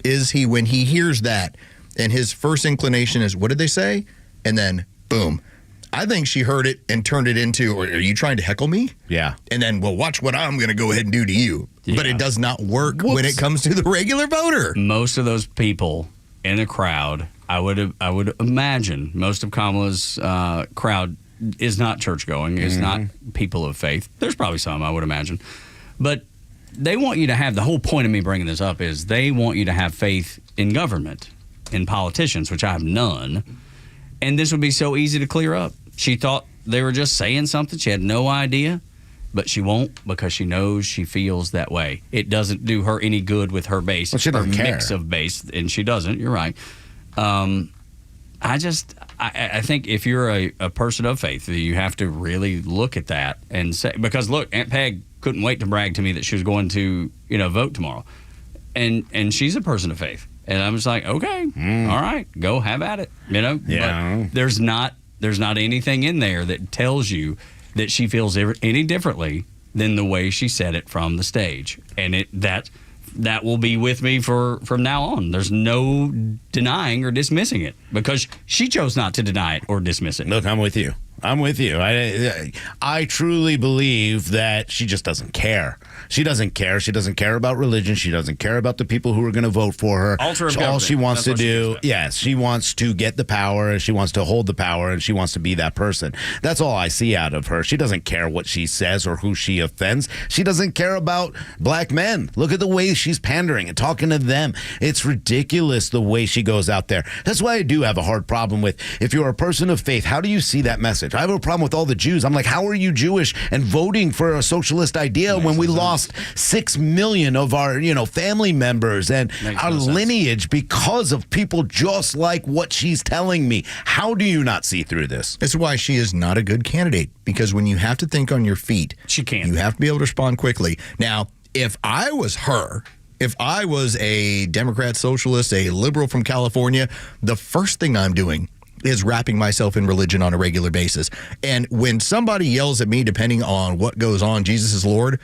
is he when he hears that, and his first inclination is, what did they say? And then, boom. I think she heard it and turned it into, are you trying to heckle me? Yeah. And then, well, watch what I'm going to go ahead and do to you. Yeah. But it does not work when it comes to the regular voter. Most of those people in a crowd, I would imagine, most of Kamala's crowd is not church-going, is not people of faith. There's probably some, I would imagine. But they want you to have, the whole point of me bringing this up is they want you to have faith in government, in politicians, which I have none. And this would be so easy to clear up. She thought they were just saying something. She had no idea. but she won't because she knows she feels that way. It doesn't do her any good with her base. Well, she doesn't her care. mix of base, and she doesn't. You're right. I think if you're a person of faith, you have to really look at that and say, because look, Aunt Peg couldn't wait to brag to me that she was going to, vote tomorrow. And she's a person of faith. And I'm just like, okay, all right, go have at it. Yeah. But there's not anything in there that tells you that she feels any differently than the way she said it from the stage. And that will be with me from now on. There's no denying or dismissing it because she chose not to deny it or dismiss it. Look, I'm with you. I truly believe that she just doesn't care. She doesn't care. She doesn't care about religion. She doesn't care about the people who are going to vote for her. Altar of All she wants to do, yes, she wants to get the power. She wants to hold the power, and she wants to be that person. That's all I see out of her. She doesn't care what she says or who she offends. She doesn't care about black men. Look at the way she's pandering and talking to them. It's ridiculous the way she goes out there. That's why I do have a hard problem with, if you're a person of faith, how do you see that message? I have a problem with all the Jews. I'm like, how are you Jewish and voting for a socialist idea when we lost 6 million of our, family members and our lineage because of people just like what she's telling me? How do you not see through this? This is why she is not a good candidate, because when you have to think on your feet, she can't. You have to be able to respond quickly. Now, if I was her, if I was a Democrat socialist, a liberal from California, the first thing I'm doing is wrapping myself in religion on a regular basis. And when somebody yells at me, depending on what goes on, Jesus is Lord,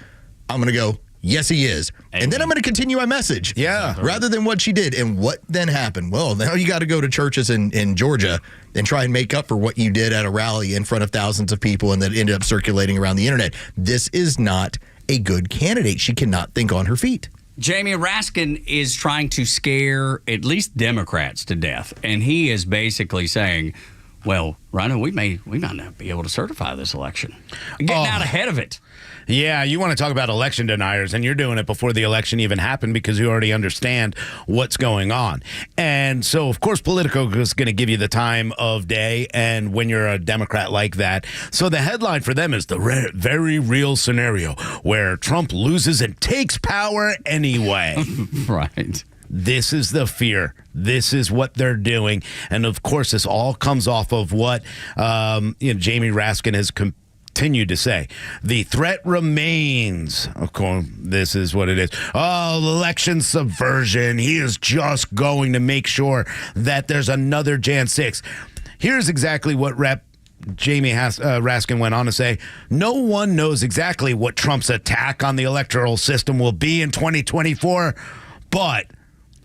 I'm going to go, yes, he is. Amen. And then I'm going to continue my message. Yeah. Rather than what she did. And what then happened? Well, now you got to go to churches in Georgia and try and make up for what you did at a rally in front of thousands of people and that ended up circulating around the internet. This is not a good candidate. She cannot think on her feet. Jamie Raskin is trying to scare at least Democrats to death, and he is basically saying, well, Rhino, we might not be able to certify this election. Getting out ahead of it. Yeah, you want to talk about election deniers, and you're doing it before the election even happened because you already understand what's going on. And so, of course, Politico is going to give you the time of day, and when you're a Democrat like that. So the headline for them is the very real scenario where Trump loses and takes power anyway. Right. This is the fear. This is what they're doing. And, of course, this all comes off of what Jamie Raskin has continued to say. The threat remains. Of course, this is what it is. Oh, election subversion. He is just going to make sure that there's another Jan 6. Here's exactly what Rep. Jamie Raskin went on to say, no one knows exactly what Trump's attack on the electoral system will be in 2024, but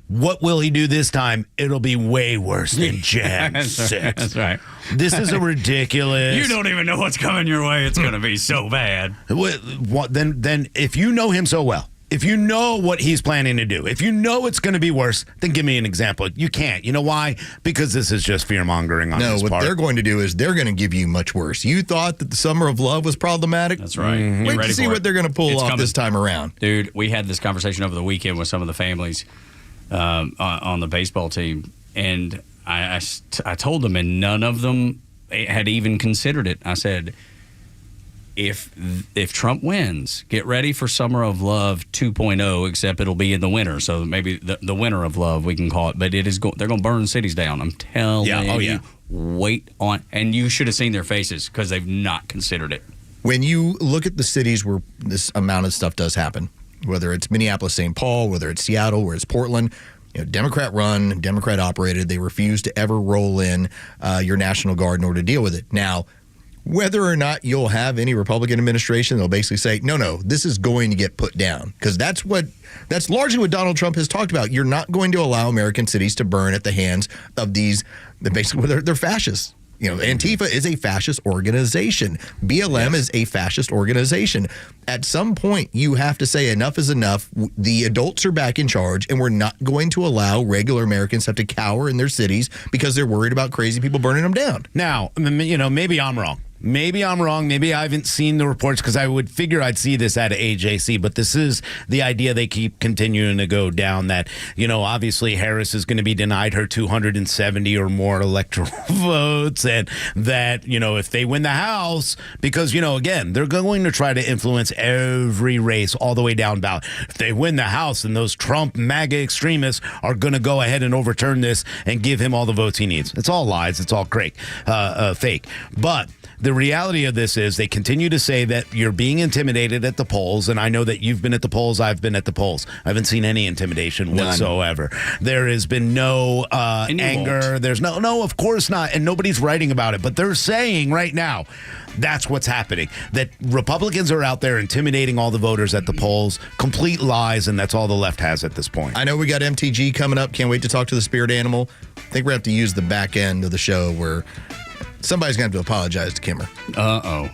what will he do this time? It'll be way worse than Jan 6. That's right. This is a ridiculous. You don't even know what's coming your way. It's going to be so bad. Then if you know him so well, if you know what he's planning to do, if you know it's going to be worse, then give me an example. You can't. You know why? Because this is just fear-mongering on his part. No, what they're going to do is they're going to give you much worse. You thought that the Summer of Love was problematic? That's right. Mm-hmm. Wait to see what they're going to pull off this time around. Dude, we had this conversation over the weekend with some of the families on the baseball team, and I told them, and none of them had even considered it. I said, if Trump wins, get ready for Summer of Love 2.0, except it'll be in the winter, so maybe the winter of love we can call it. But it is they're going to burn cities down. I'm telling you. Wait on, and you should have seen their faces because they've not considered it. When you look at the cities where this amount of stuff does happen, whether it's Minneapolis, St. Paul, whether it's Seattle, where it's Portland, Democrat run, Democrat operated. They refuse to ever roll in your National Guard in order to deal with it. Now, whether or not you'll have any Republican administration, they'll basically say, no, this is going to get put down. Because that's largely what Donald Trump has talked about. You're not going to allow American cities to burn at the hands of these, basically, they're fascists. Antifa is a fascist organization. BLM is a fascist organization. At some point, you have to say enough is enough. The adults are back in charge, and we're not going to allow regular Americans to have to cower in their cities because they're worried about crazy people burning them down. Now, maybe I'm wrong. Maybe I'm wrong. Maybe I haven't seen the reports because I would figure I'd see this at AJC. But this is the idea they keep continuing to go down that, obviously Harris is going to be denied her 270 or more electoral votes. And that, if they win the House, because, again, they're going to try to influence every race all the way down ballot. If they win the House, then those Trump MAGA extremists are going to go ahead and overturn this and give him all the votes he needs. It's all lies. It's all fake. But the reality of this is they continue to say that you're being intimidated at the polls, and I know that you've been at the polls, I've been at the polls. I haven't seen any intimidation whatsoever. There has been no anger. Won't. There's no, of course not, and nobody's writing about it, but they're saying right now that's what's happening, that Republicans are out there intimidating all the voters at the polls. Complete lies, and that's all the left has at this point. I know we got MTG coming up. Can't wait to talk to the spirit animal. I think we're going to have to use the back end of the show where somebody's going to have to apologize to Kimmer. Uh-oh.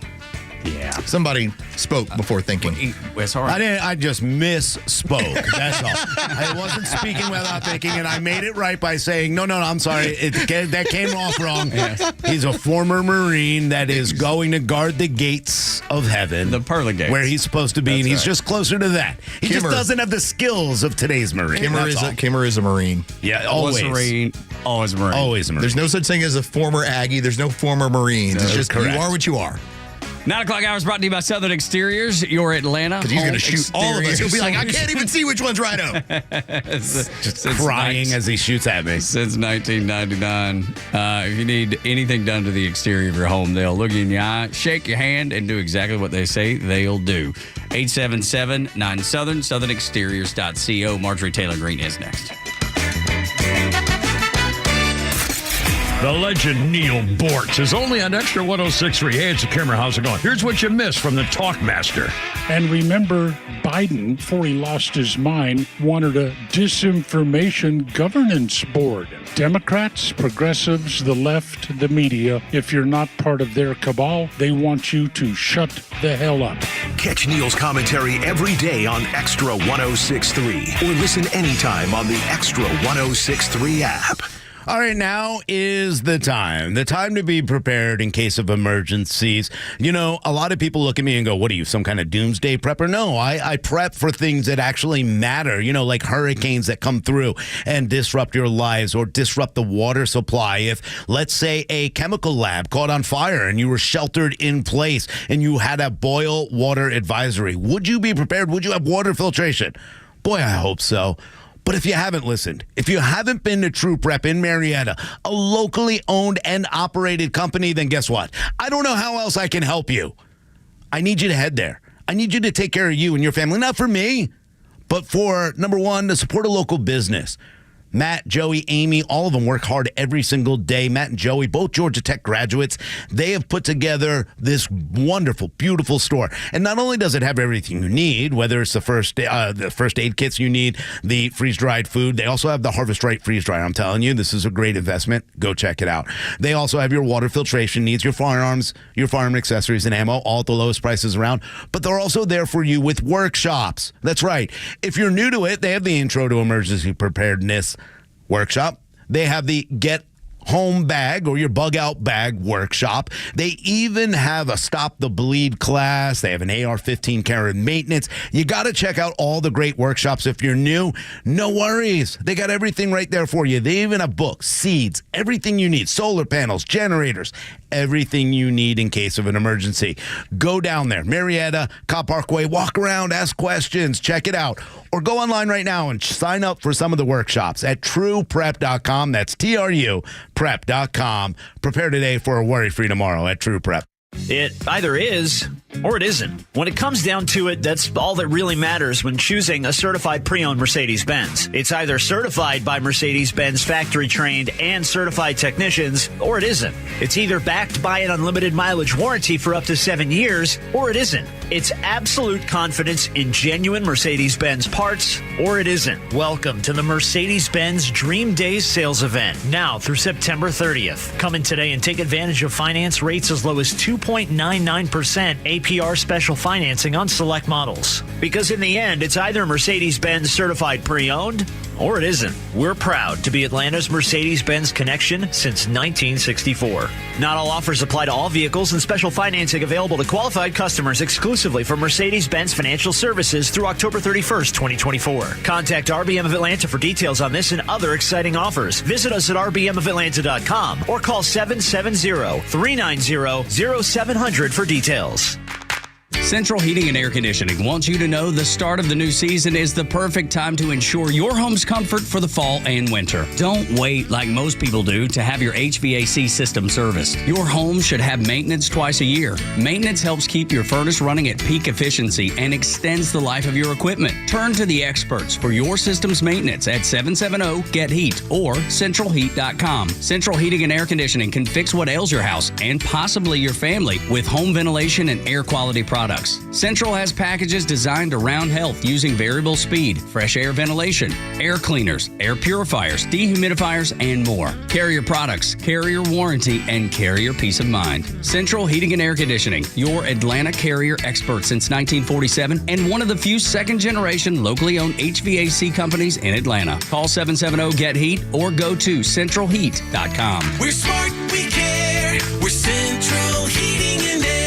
Yeah. Somebody spoke before thinking. It's all right. I just misspoke. That's all. I wasn't speaking without thinking, and I made it right by saying, no, I'm sorry. That came off wrong. Yes. He's a former Marine that is going to guard the gates of heaven. The pearly gates. Where he's supposed to be, and he's just closer to that. He just doesn't have the skills of today's Marine. Kimmer is a Marine. Yeah, always. Always a Marine. Always a Marine. There's no such thing as a former Aggie. There's no former Marines. It's just correct. You are what you are. 9 o'clock hours brought to you by Southern Exteriors, your Atlanta. Because he's going to shoot all of us. He'll be like, I can't even see which one's Rhino. Just crying as he shoots at me. Since 1999. If you need anything done to the exterior of your home, they'll look you in the eye, shake your hand, and do exactly what they say they'll do. 877-9Southern, southernexteriors.co. Marjorie Taylor Greene is next. The legend Neil Bortz is only on Extra 106.3. Hey, it's a camera. How's it going? Here's what you missed from the Talkmaster. And remember, Biden, before he lost his mind, wanted a disinformation governance board. Democrats, progressives, the left, the media, if you're not part of their cabal, they want you to shut the hell up. Catch Neil's commentary every day on Extra 106.3 or listen anytime on the Extra 106.3 app. All right, now is the time to be prepared in case of emergencies. A lot of people look at me and go, what are you, some kind of doomsday prepper? No, I prep for things that actually matter, like hurricanes that come through and disrupt your lives or disrupt the water supply. If, let's say, a chemical lab caught on fire and you were sheltered in place and you had a boil water advisory, would you be prepared? Would you have water filtration? Boy, I hope so. But if you haven't listened, if you haven't been to True Prep in Marietta, a locally owned and operated company, then guess what? I don't know how else I can help you. I need you to head there. I need you to take care of you and your family, not for me, but for, number one, to support a local business. Matt, Joey, Amy, all of them work hard every single day. Matt and Joey, both Georgia Tech graduates, they have put together this wonderful, beautiful store. And not only does it have everything you need, whether it's the first aid kits you need, the freeze-dried food, they also have the Harvest Right freeze dryer. I'm telling you, this is a great investment. Go check it out. They also have your water filtration needs, your firearms, your firearm accessories and ammo, all at the lowest prices around. But they're also there for you with workshops. That's right. If you're new to it, they have the Intro to Emergency Preparedness workshop. They have the Get Home Bag or your Bug Out Bag workshop. They even have a Stop the Bleed class. They have an AR-15 carry maintenance. You got to check out all the great workshops. If you're new, no worries. They got everything right there for you. They even have books, seeds, everything you need, solar panels, generators, everything you need in case of an emergency. Go down there, Marietta, Cobb Parkway, walk around, ask questions, check it out. Or go online right now and sign up for some of the workshops at trueprep.com. That's TRU prep.com. Prepare today for a worry-free tomorrow at True Prep. It either is or it isn't. When it comes down to it, that's all that really matters when choosing a certified pre-owned Mercedes-Benz. It's either certified by Mercedes-Benz factory-trained and certified technicians, or it isn't. It's either backed by an unlimited mileage warranty for up to 7 years, or it isn't. It's absolute confidence in genuine Mercedes-Benz parts, or it isn't. Welcome to the Mercedes-Benz Dream Days sales event, now through September 30th. Come in today and take advantage of finance rates as low as 2.99% APR special financing on select models. Because in the end, it's either Mercedes-Benz certified pre-owned or it isn't. We're proud to be Atlanta's Mercedes-Benz connection since 1964. Not all offers apply to all vehicles, and special financing available to qualified customers exclusively from Mercedes-Benz Financial Services through October 31st, 2024. Contact RBM of Atlanta for details on this and other exciting offers. Visit us at rbmofatlanta.com or call 770-390-0700 for details. Central Heating and Air Conditioning wants you to know the start of the new season is the perfect time to ensure your home's comfort for the fall and winter. Don't wait like most people do to have your HVAC system serviced. Your home should have maintenance twice a year. Maintenance helps keep your furnace running at peak efficiency and extends the life of your equipment. Turn to the experts for your system's maintenance at 770-GET-HEAT or centralheat.com. Central Heating and Air Conditioning can fix what ails your house and possibly your family with home ventilation and air quality products. Central has packages designed around health using variable speed, fresh air ventilation, air cleaners, air purifiers, dehumidifiers, and more. Carrier products, carrier warranty, and carrier peace of mind. Central Heating and Air Conditioning, your Atlanta carrier expert since 1947 and one of the few second-generation locally owned HVAC companies in Atlanta. Call 770-GET-HEAT or go to centralheat.com. We're smart, we care. We're Central Heating and Air.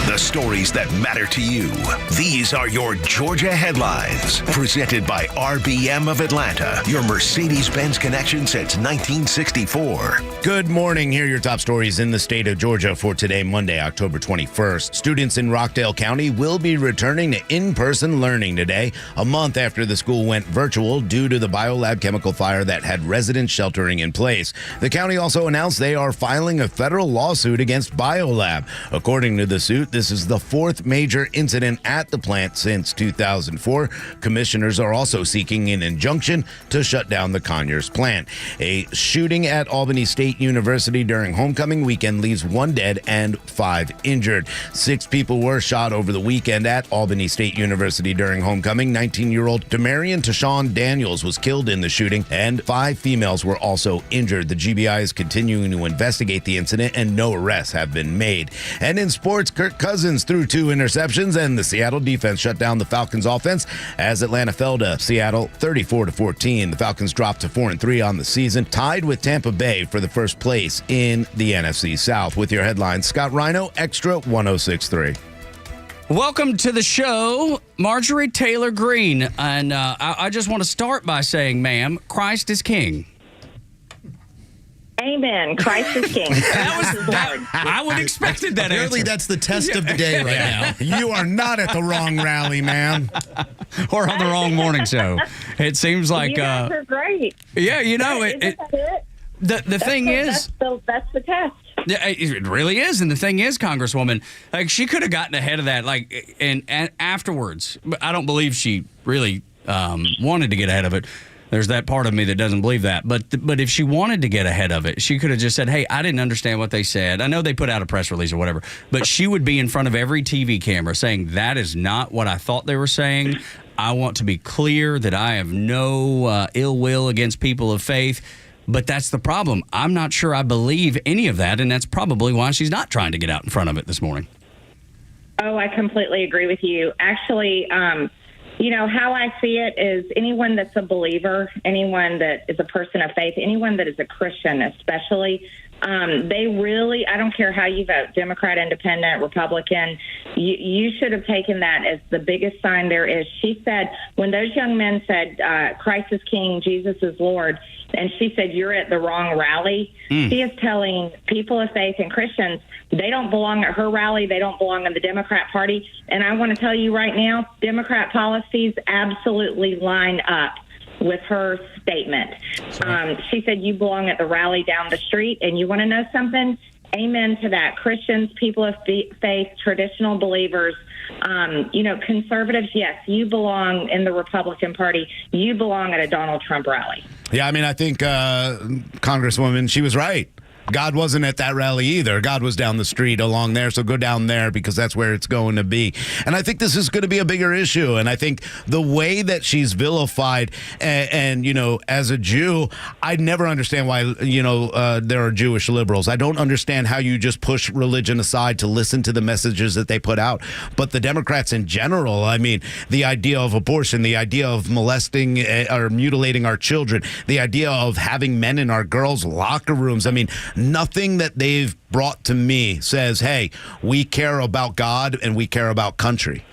The stories that matter to you. These are your Georgia headlines. Presented by RBM of Atlanta, your Mercedes-Benz connection since 1964. Good morning. Here are your top stories in the state of Georgia for today, Monday, October 21st. Students in Rockdale County will be returning to in-person learning today, a month after the school went virtual due to the biolab chemical fire that had residents sheltering in place. The county also announced they are filing a federal lawsuit against biolab. According to the suit, this is the fourth major incident at the plant since 2004. Commissioners are also seeking an injunction to shut down the Conyers plant. A shooting at Albany State University during homecoming weekend leaves 1 dead and 5 injured. 6 people were shot over the weekend at Albany State University during homecoming. 19-year-old Demarion Tashawn Daniels was killed in the shooting, and 5 females were also injured. The GBI is continuing to investigate the incident, and no arrests have been made. And in sports, Kirk Cousins threw 2 interceptions, and the Seattle defense shut down the Falcons offense as Atlanta fell to Seattle 34-14. The Falcons dropped to 4-3 on the season, tied with Tampa Bay for the first place in the NFC South. With your headlines, Scott Rhino, Extra 106.3. Welcome to the show, Marjorie Taylor Greene. And I just want to start by saying, ma'am, Christ is King. Amen. Christ is King. I would have expected that Apparently answer. that's the test of the day right now. You are not at the wrong rally, ma'am. Or on the wrong morning show. It seems like... You guys are great. Yeah, you know, the thing is... That's the test. It really is. And the thing is, Congresswoman, like, she could have gotten ahead of that, like, and afterwards. But I don't believe she really wanted to get ahead of it. There's that part of me that doesn't believe that. But if she wanted to get ahead of it, she could have just said, hey, I didn't understand what they said. I know they put out a press release or whatever, but she would be in front of every TV camera saying, that is not what I thought they were saying. I want to be clear that I have no ill will against people of faith. But that's the problem. I'm not sure I believe any of that, and that's probably why she's not trying to get out in front of it this morning. Oh, I completely agree with you. Actually, you know, how I see it is anyone that's a believer, anyone that is a person of faith, anyone that is a Christian especially, they really, I don't care how you vote, Democrat, Independent, Republican, you should have taken that as the biggest sign there is. She said, when those young men said, Christ is King, Jesus is Lord, and she said, you're at the wrong rally, she is telling people of faith and Christians they don't belong at her rally. They don't belong in the Democrat Party. And I want to tell you right now, Democrat policies absolutely line up with her statement. She said, you belong at the rally down the street. And you want to know something? Amen to that. Christians, people of faith, traditional believers, you know, conservatives, yes, you belong in the Republican Party. You belong at a Donald Trump rally. Yeah, I mean, I think Congresswoman, she was right. God wasn't at that rally either. God was down the street along there, so go down there because that's where it's going to be. And I think this is going to be a bigger issue. And I think the way that she's vilified, and you know, as a Jew, I never understand why, you know, there are Jewish liberals. I don't understand how you just push religion aside to listen to the messages that they put out. But the Democrats in general, I mean, the idea of abortion, the idea of molesting or mutilating our children, the idea of having men in our girls' locker rooms. I mean, nothing that they've brought to me says, hey, we care about God and we care about country.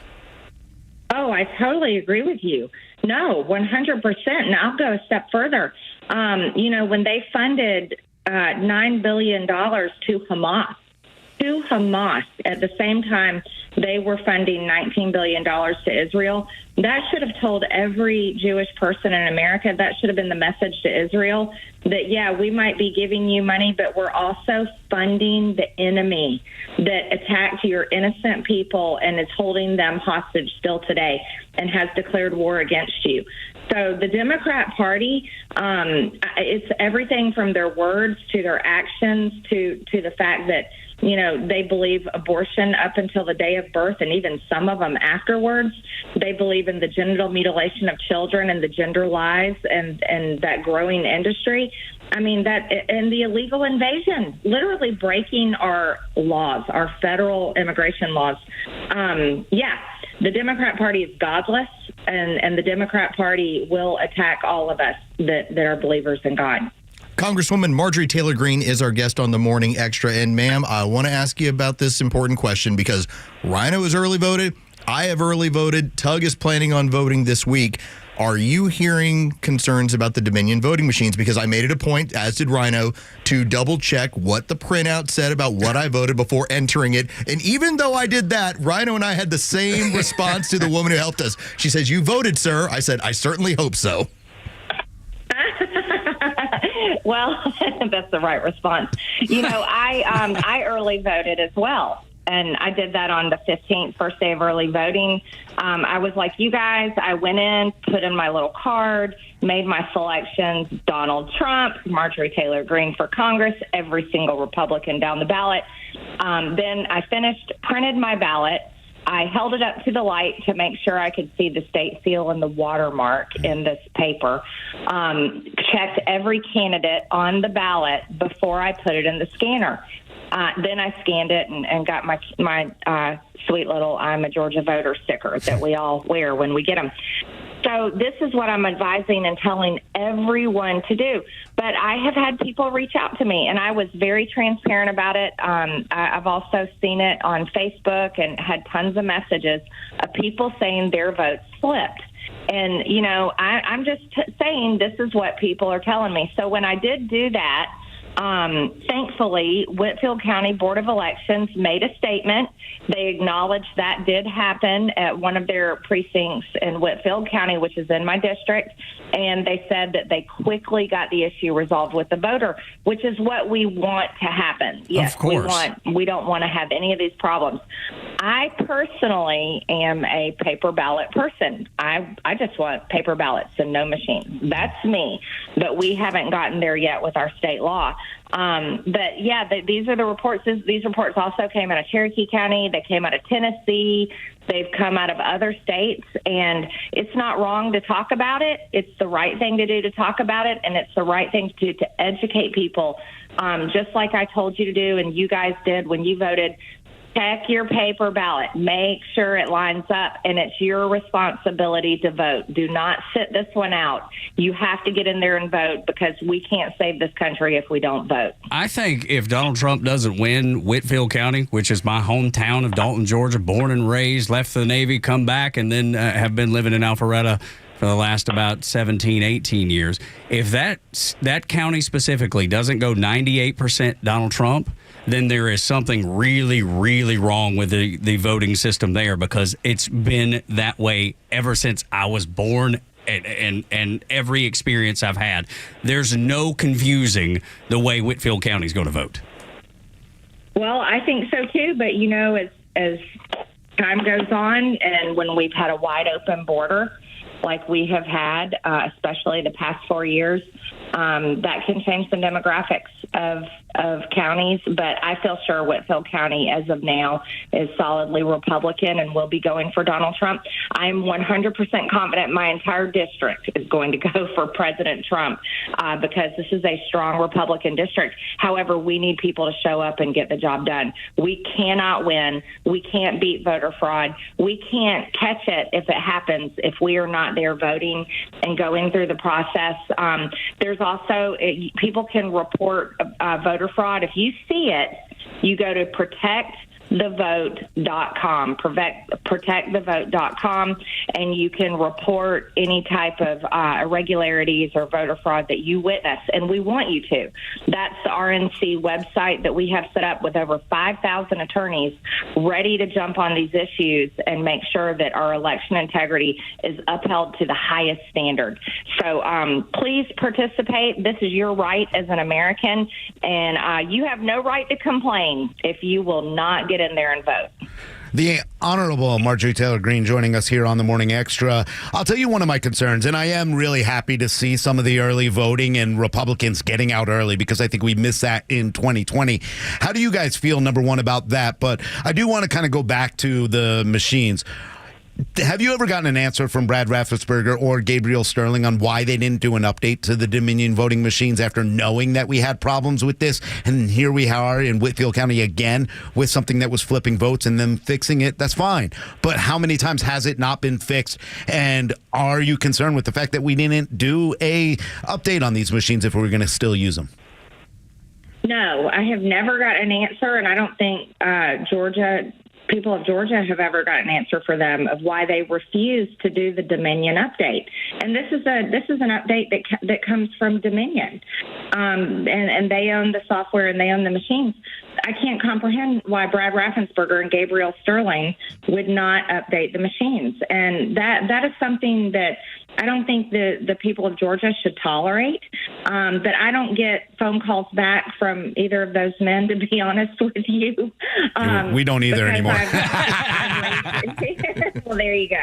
Oh, I totally agree with you. No, 100%. And I'll go a step further. You know, when they funded $9 billion to Hamas, at the same time they were funding $19 billion to Israel, that should have told every Jewish person in America, that should have been the message to Israel, that, yeah, we might be giving you money, but we're also funding the enemy that attacked your innocent people and is holding them hostage still today and has declared war against you. So the Democrat Party, it's everything from their words to their actions to the fact that, you know, they believe abortion up until the day of birth, and even some of them afterwards. They believe in the genital mutilation of children and the gender lies and that growing industry. I mean, that, and the illegal invasion, literally breaking our laws, our federal immigration laws. Yeah, the Democrat Party is godless, and the Democrat Party will attack all of us that are believers in God. Congresswoman Marjorie Taylor Greene is our guest on the Morning Extra. And, ma'am, I want to ask you about this important question because Rhino has early voted. I have early voted. Tug is planning on voting this week. Are you hearing concerns about the Dominion voting machines? Because I made it a point, as did Rhino, to double-check what the printout said about what I voted before entering it. And even though I did that, Rhino and I had the same response to the woman who helped us. She says, "You voted, sir." I said, "I certainly hope so." Well, that's the right response. You know, I early voted as well. And I did that on the 15th, first day of early voting. I was like you guys. I went in, put in my little card, made my selections: Donald Trump, Marjorie Taylor Greene for Congress, every single Republican down the ballot. Then I finished, printed my ballot. I held it up to the light to make sure I could see the state seal and the watermark in this paper. Checked every candidate on the ballot before I put it in the scanner. Then I scanned it and got my sweet little "I'm a Georgia voter" sticker that we all wear when we get them. So this is what I'm advising and telling everyone to do. But I have had people reach out to me, and I was very transparent about it. I've also seen it on Facebook and had tons of messages of people saying their votes slipped. And, you know, I'm just saying this is what people are telling me. So when I did do that, thankfully, Whitfield County Board of Elections made a statement. They acknowledged that did happen at one of their precincts in Whitfield County, which is in my district, and they said that they quickly got the issue resolved with the voter, which is what we want to happen. Yes, of course. We don't want to have any of these problems. I personally am a paper ballot person. I just want paper ballots and no machines. That's me. But we haven't gotten there yet with our state law. But yeah, these are the reports. These reports also came out of Cherokee County. They came out of Tennessee. They've come out of other states, and it's not wrong to talk about it. It's the right thing to do to talk about it, and it's the right thing to do to educate people, just like I told you to do and you guys did when you voted. Check your paper ballot. Make sure it lines up, and it's your responsibility to vote. Do not sit this one out. You have to get in there and vote because we can't save this country if we don't vote. I think if Donald Trump doesn't win Whitfield County, which is my hometown of Dalton, Georgia, born and raised, left the Navy, come back, and then have been living in Alpharetta for the last about 17, 18 years. If that county specifically doesn't go 98% Donald Trump, then there is something really, really wrong with the voting system there, because it's been that way ever since I was born and every experience I've had. There's no confusing the way Whitfield County is going to vote. Well, I think so too, but you know, as time goes on and when we've had a wide open border like we have had, especially the past 4 years, That can change the demographics of counties, but I feel sure Whitfield County, as of now, is solidly Republican and will be going for Donald Trump. I'm 100% confident my entire district is going to go for President Trump because this is a strong Republican district. However, we need people to show up and get the job done. We cannot win. We can't beat voter fraud. We can't catch it if it happens, if we are not there voting and going through the process. There's also, people can report voter fraud. If you see it, you go to protectthevote.com, protectthevote.com, and you can report any type of irregularities or voter fraud that you witness, and we want you to. That's the RNC website that we have set up with over 5,000 attorneys ready to jump on these issues and make sure that our election integrity is upheld to the highest standard. So please participate. This is your right as an American, and you have no right to complain if you will not get in there and vote. The Honorable Marjorie Taylor Greene joining us here on the Morning Extra. I'll tell you one of my concerns, and I am really happy to see some of the early voting and Republicans getting out early because I think we missed that in 2020. How do you guys feel, number one, about that? But I do want to kind of go back to the machines. Have you ever gotten an answer from Brad Raffensperger or Gabriel Sterling on why they didn't do an update to the Dominion voting machines after knowing that we had problems with this? And here we are in Whitfield County again with something that was flipping votes and them fixing it. That's fine. But how many times has it not been fixed? And are you concerned with the fact that we didn't do a update on these machines if we were going to still use them? No, I have never got an answer, and I don't think people of Georgia have ever got an answer for them of why they refused to do the Dominion update. And this is an update that comes from Dominion, and they own the software and they own the machines. I can't comprehend why Brad Raffensperger and Gabriel Sterling would not update the machines, and that is something that I don't think the people of Georgia should tolerate. But I don't get phone calls back from either of those men, to be honest with you. We don't either anymore. Well, there you go.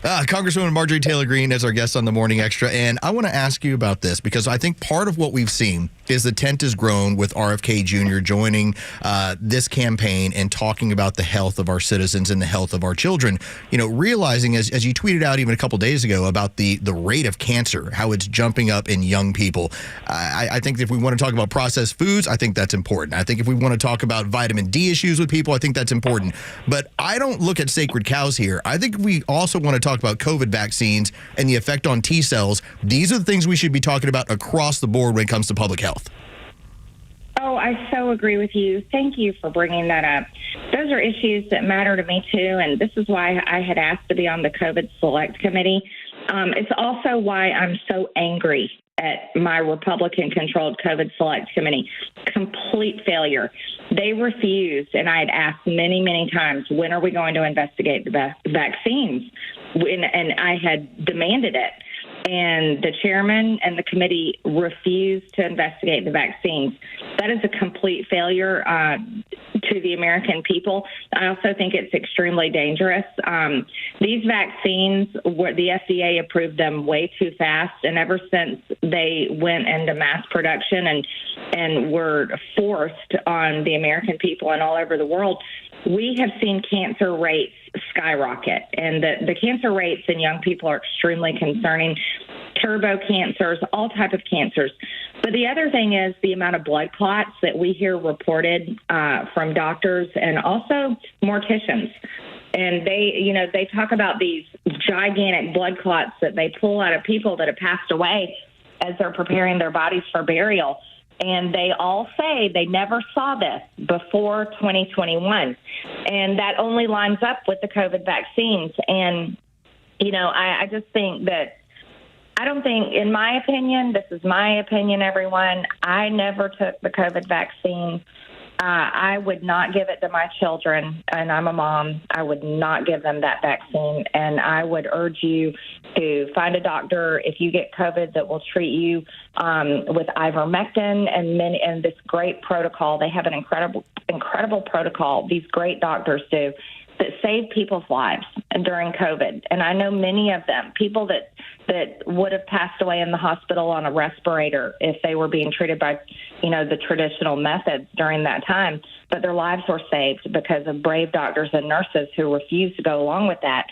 Congresswoman Marjorie Taylor Greene is our guest on the Morning Extra, and I want to ask you about this because I think part of what we've seen is the tent has grown with RFK Jr. joining this campaign and talking about the health of our citizens and the health of our children. You know, realizing as you tweeted out even a couple days ago about the rate of cancer, how it's jumping up in young people. I think if we want to talk about processed foods, I think that's important. I think if we want to talk about vitamin D issues with people, I think that's important. But I don't look at sacred cows here. I think we also want to talk about COVID vaccines and the effect on T cells. These are the things we should be talking about across the board when it comes to public health. Oh, I so agree with you. Thank you for bringing that up. Those are issues that matter to me, too, and this is why I had asked to be on the COVID Select Committee. It's also why I'm so angry at my Republican-controlled COVID Select Committee. Complete failure. They refused, and I had asked many, many times, when are we going to investigate the vaccines? And I had demanded it. And the chairman and the committee refused to investigate the vaccines. That is a complete failure to the American people. I also think it's extremely dangerous. These vaccines, the FDA approved them way too fast, and ever since they went into mass production and were forced on the American people and all over the world, we have seen cancer rates skyrocket, and the cancer rates in young people are extremely concerning. Turbo cancers, all type of cancers. But the other thing is the amount of blood clots that we hear reported from doctors and also morticians. And they talk about these gigantic blood clots that they pull out of people that have passed away as they're preparing their bodies for burial. And they all say they never saw this before 2021. And that only lines up with the COVID vaccines. And, I just think that I don't think, in my opinion, this is my opinion, everyone, I never took the COVID vaccine. I would not give it to my children, and I'm a mom. I would not give them that vaccine, and I would urge you to find a doctor if you get COVID that will treat you with ivermectin and this great protocol. They have an incredible protocol, these great doctors do, that save people's lives during COVID. And I know many of them, people that that would have passed away in the hospital on a respirator if they were being treated by, the traditional methods during that time. But their lives were saved because of brave doctors and nurses who refused to go along with that.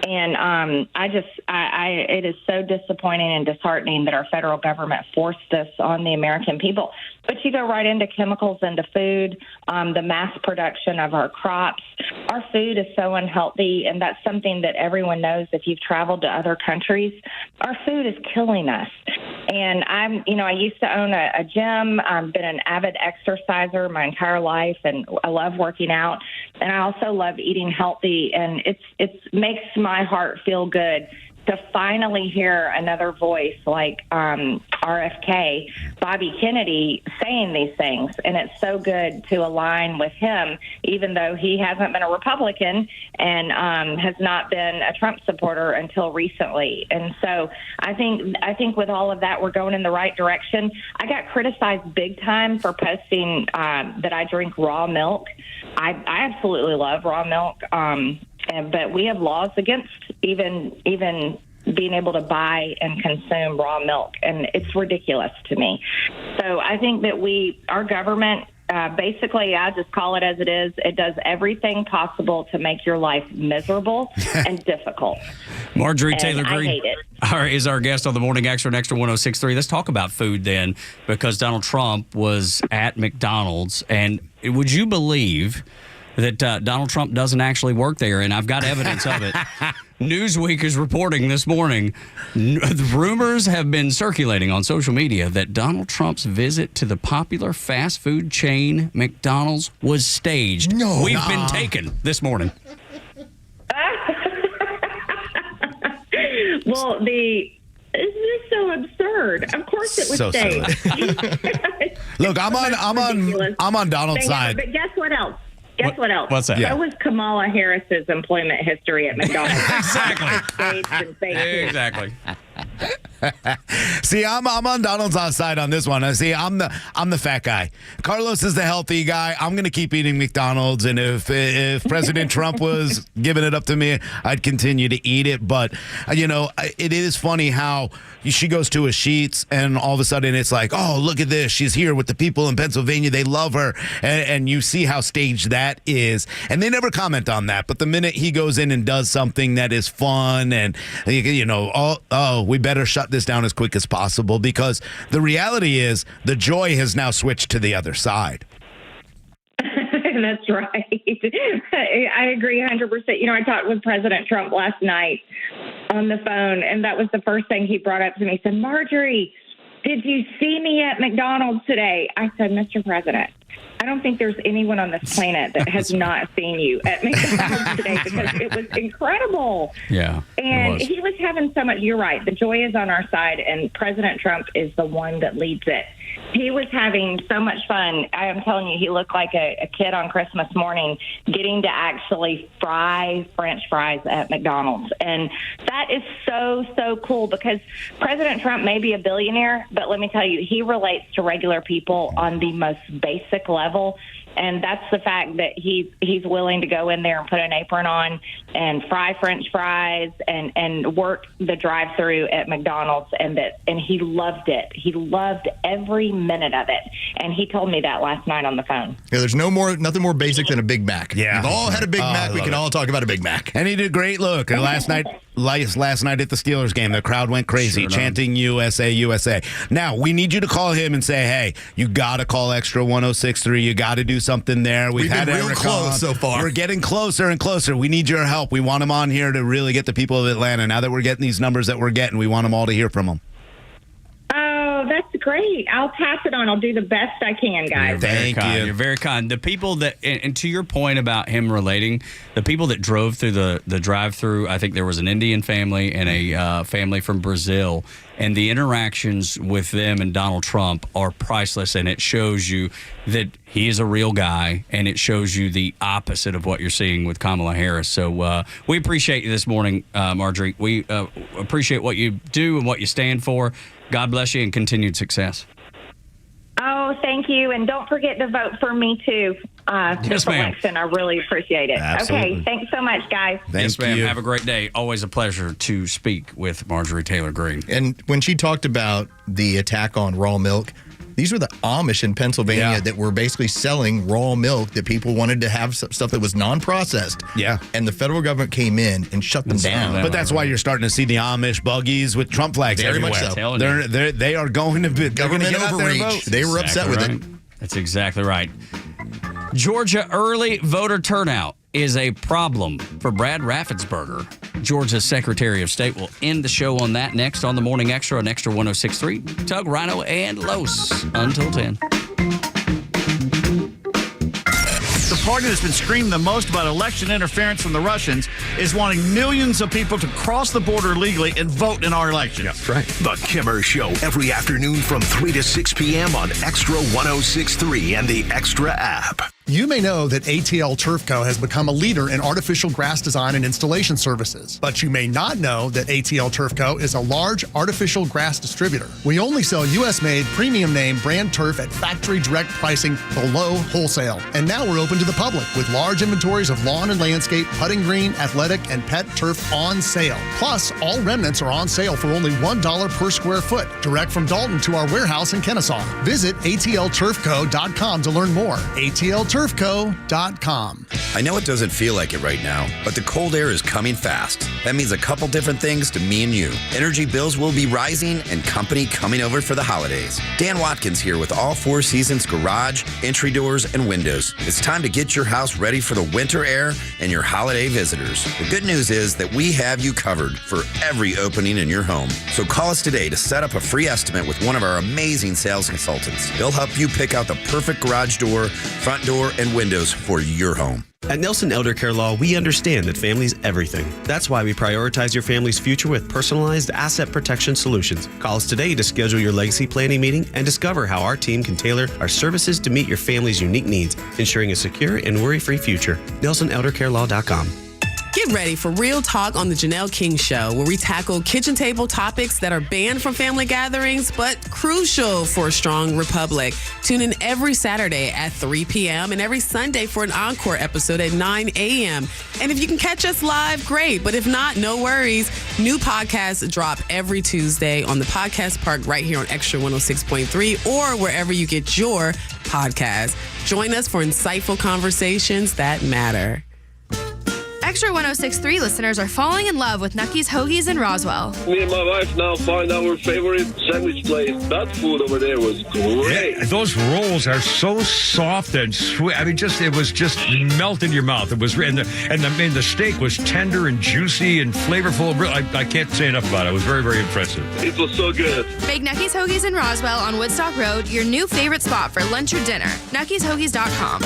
And it is so disappointing and disheartening that our federal government forced this on the American people. But you go right into chemicals, into food, the mass production of our crops. Our food is so unhealthy, and that's something that everyone knows if you've traveled to other countries. Our food is killing us. And I used to own a gym. I've been an avid exerciser my entire life, and I love working out. And I also love eating healthy, and it makes my heart feel good to finally hear another voice like RFK, Bobby Kennedy, saying these things. And it's so good to align with him, even though he hasn't been a Republican and has not been a Trump supporter until recently. And so I think with all of that, we're going in the right direction. I got criticized big time for posting that I drink raw milk. I absolutely love raw milk. But we have laws against even being able to buy and consume raw milk, and it's ridiculous to me. So I think that our government, basically, I just call it as it is. It does everything possible to make your life miserable and difficult. Marjorie And Taylor Greene I hate it. is our guest on the Morning Xtra and Extra 106.3. Let's talk about food then, because Donald Trump was at McDonald's, and would you believe that Donald Trump doesn't actually work there? And I've got evidence of it. Newsweek is reporting this morning, rumors have been circulating on social media that Donald Trump's visit to the popular fast food chain McDonald's was staged. We've been taken this morning. Well, this is so absurd. Of course it was So staged. Look, I'm on Donald's side. But guess what else? Guess what else? What's that? That was Kamala Harris's employment history at McDonald's. Exactly. See, I'm on Donald's side on this one. See, I'm the fat guy. Carlos is the healthy guy. I'm going to keep eating McDonald's, and if President Trump was giving it up to me, I'd continue to eat it. But it is funny how she goes to a Sheetz, and all of a sudden it's like, oh, look at this. She's here with the people in Pennsylvania. They love her, and you see how staged that is. And they never comment on that. But the minute he goes in and does something that is fun, and we better shut this down as quick as possible, because the reality is the joy has now switched to the other side. That's right. I agree 100%. I talked with President Trump last night on the phone, and that was the first thing he brought up to me. He said, Marjorie, did you see me at McDonald's today? I said, Mr. President, I don't think there's anyone on this planet that has not seen you at McDonald's today, because it was incredible. Yeah. And he was having so much, you're right, the joy is on our side, and President Trump is the one that leads it. He was having so much fun. I am telling you, he looked like a kid on Christmas morning getting to actually fry French fries at McDonald's. And that is so, so cool, because President Trump may be a billionaire, but let me tell you, he relates to regular people on the most basic level. And that's the fact that he's willing to go in there and put an apron on and fry French fries and work the drive-through at McDonald's, and he loved it. He loved every minute of it, and he told me that last night on the phone. Yeah, there's nothing more basic than a Big Mac. Yeah, we've all had a Big Mac. We can all talk about a Big Mac. And he did great. Look, last night at the Steelers game, the crowd went crazy, chanting USA, USA. Now, we need you to call him and say, hey, you got to call Extra 106.3. You got to do something there. We've had been real Eric close on. so far. We're getting closer and closer. We need your help. We want him on here to really get the people of Atlanta. Now that we're getting these numbers that we're getting, we want them all to hear from him. Oh, that's great. I'll pass it on. I'll do the best I can, guys. Thank you. You're very kind. The people that, and to your point about him relating, the people that drove through the drive-through, I think there was an Indian family and a family from Brazil, and the interactions with them and Donald Trump are priceless, and it shows you that he is a real guy, and it shows you the opposite of what you're seeing with Kamala Harris. So we appreciate you this morning, Marjorie. We appreciate what you do and what you stand for. God bless you and continued success. Oh, thank you. And don't forget to vote for me, too. this election. I really appreciate it. Absolutely. Okay, thanks so much, guys. Yes, ma'am. Have a great day. Always a pleasure to speak with Marjorie Taylor Greene. And when she talked about the attack on raw milk, these were the Amish in Pennsylvania that were basically selling raw milk that people wanted to have stuff that was non-processed. Yeah. And the federal government came in and shut them down. But that's why you're starting to see the Amish buggies with Trump flags Very everywhere. much so. They are going to be Government overreach. They were upset with it. That's exactly right. Georgia early voter turnout is a problem for Brad Raffensperger. Georgia's Secretary of State will end the show on that next on the Morning Extra on Extra 106.3. Tug, Rhino, and Los until 10. The party that's been screaming the most about election interference from the Russians is wanting millions of people to cross the border legally and vote in our elections. That's right. The Kimmer Show every afternoon from 3 to 6 p.m. on Extra 106.3 and the Extra app. You may know that ATL Turf Co. has become a leader in artificial grass design and installation services. But you may not know that ATL Turf Co. is a large artificial grass distributor. We only sell U.S.-made, premium name brand turf at factory direct pricing below wholesale. And now we're open to the public with large inventories of lawn and landscape, putting green, athletic, and pet turf on sale. Plus, all remnants are on sale for only $1 per square foot, direct from Dalton to our warehouse in Kennesaw. Visit atlturfco.com to learn more. atlturfco.com. I know it doesn't feel like it right now, but the cold air is coming fast. That means a couple different things to me and you. Energy bills will be rising and company coming over for the holidays. Dan Watkins here with all Four Seasons garage, entry doors, and windows. It's time to get your house ready for the winter air and your holiday visitors. The good news is that we have you covered for every opening in your home. So call us today to set up a free estimate with one of our amazing sales consultants. They'll help you pick out the perfect garage door, front door, and windows for your home. At Nelson Elder Care Law, we understand that family's everything. That's why we prioritize your family's future with personalized asset protection solutions. Call us today to schedule your legacy planning meeting and discover how our team can tailor our services to meet your family's unique needs, ensuring a secure and worry-free future. NelsonElderCareLaw.com. Get ready for Real Talk on the Janelle King Show, where we tackle kitchen table topics that are banned from family gatherings, but crucial for a strong republic. Tune in every Saturday at 3 p.m. and every Sunday for an encore episode at 9 a.m. And if you can catch us live, great. But if not, no worries. New podcasts drop every Tuesday on the Podcast Park right here on Extra 106.3 or wherever you get your podcast. Join us for insightful conversations that matter. Extra 106.3 listeners are falling in love with Nucky's Hoagies in Roswell. Me and my wife now find our favorite sandwich place. That food over there was great. Yeah, those rolls are so soft and sweet. I mean, it was just melt in your mouth. It was, and the steak was tender and juicy and flavorful. I can't say enough about it. It was very, very impressive. It was so good. Make Nucky's Hoagies in Roswell on Woodstock Road your new favorite spot for lunch or dinner. Nucky'sHoagies.com.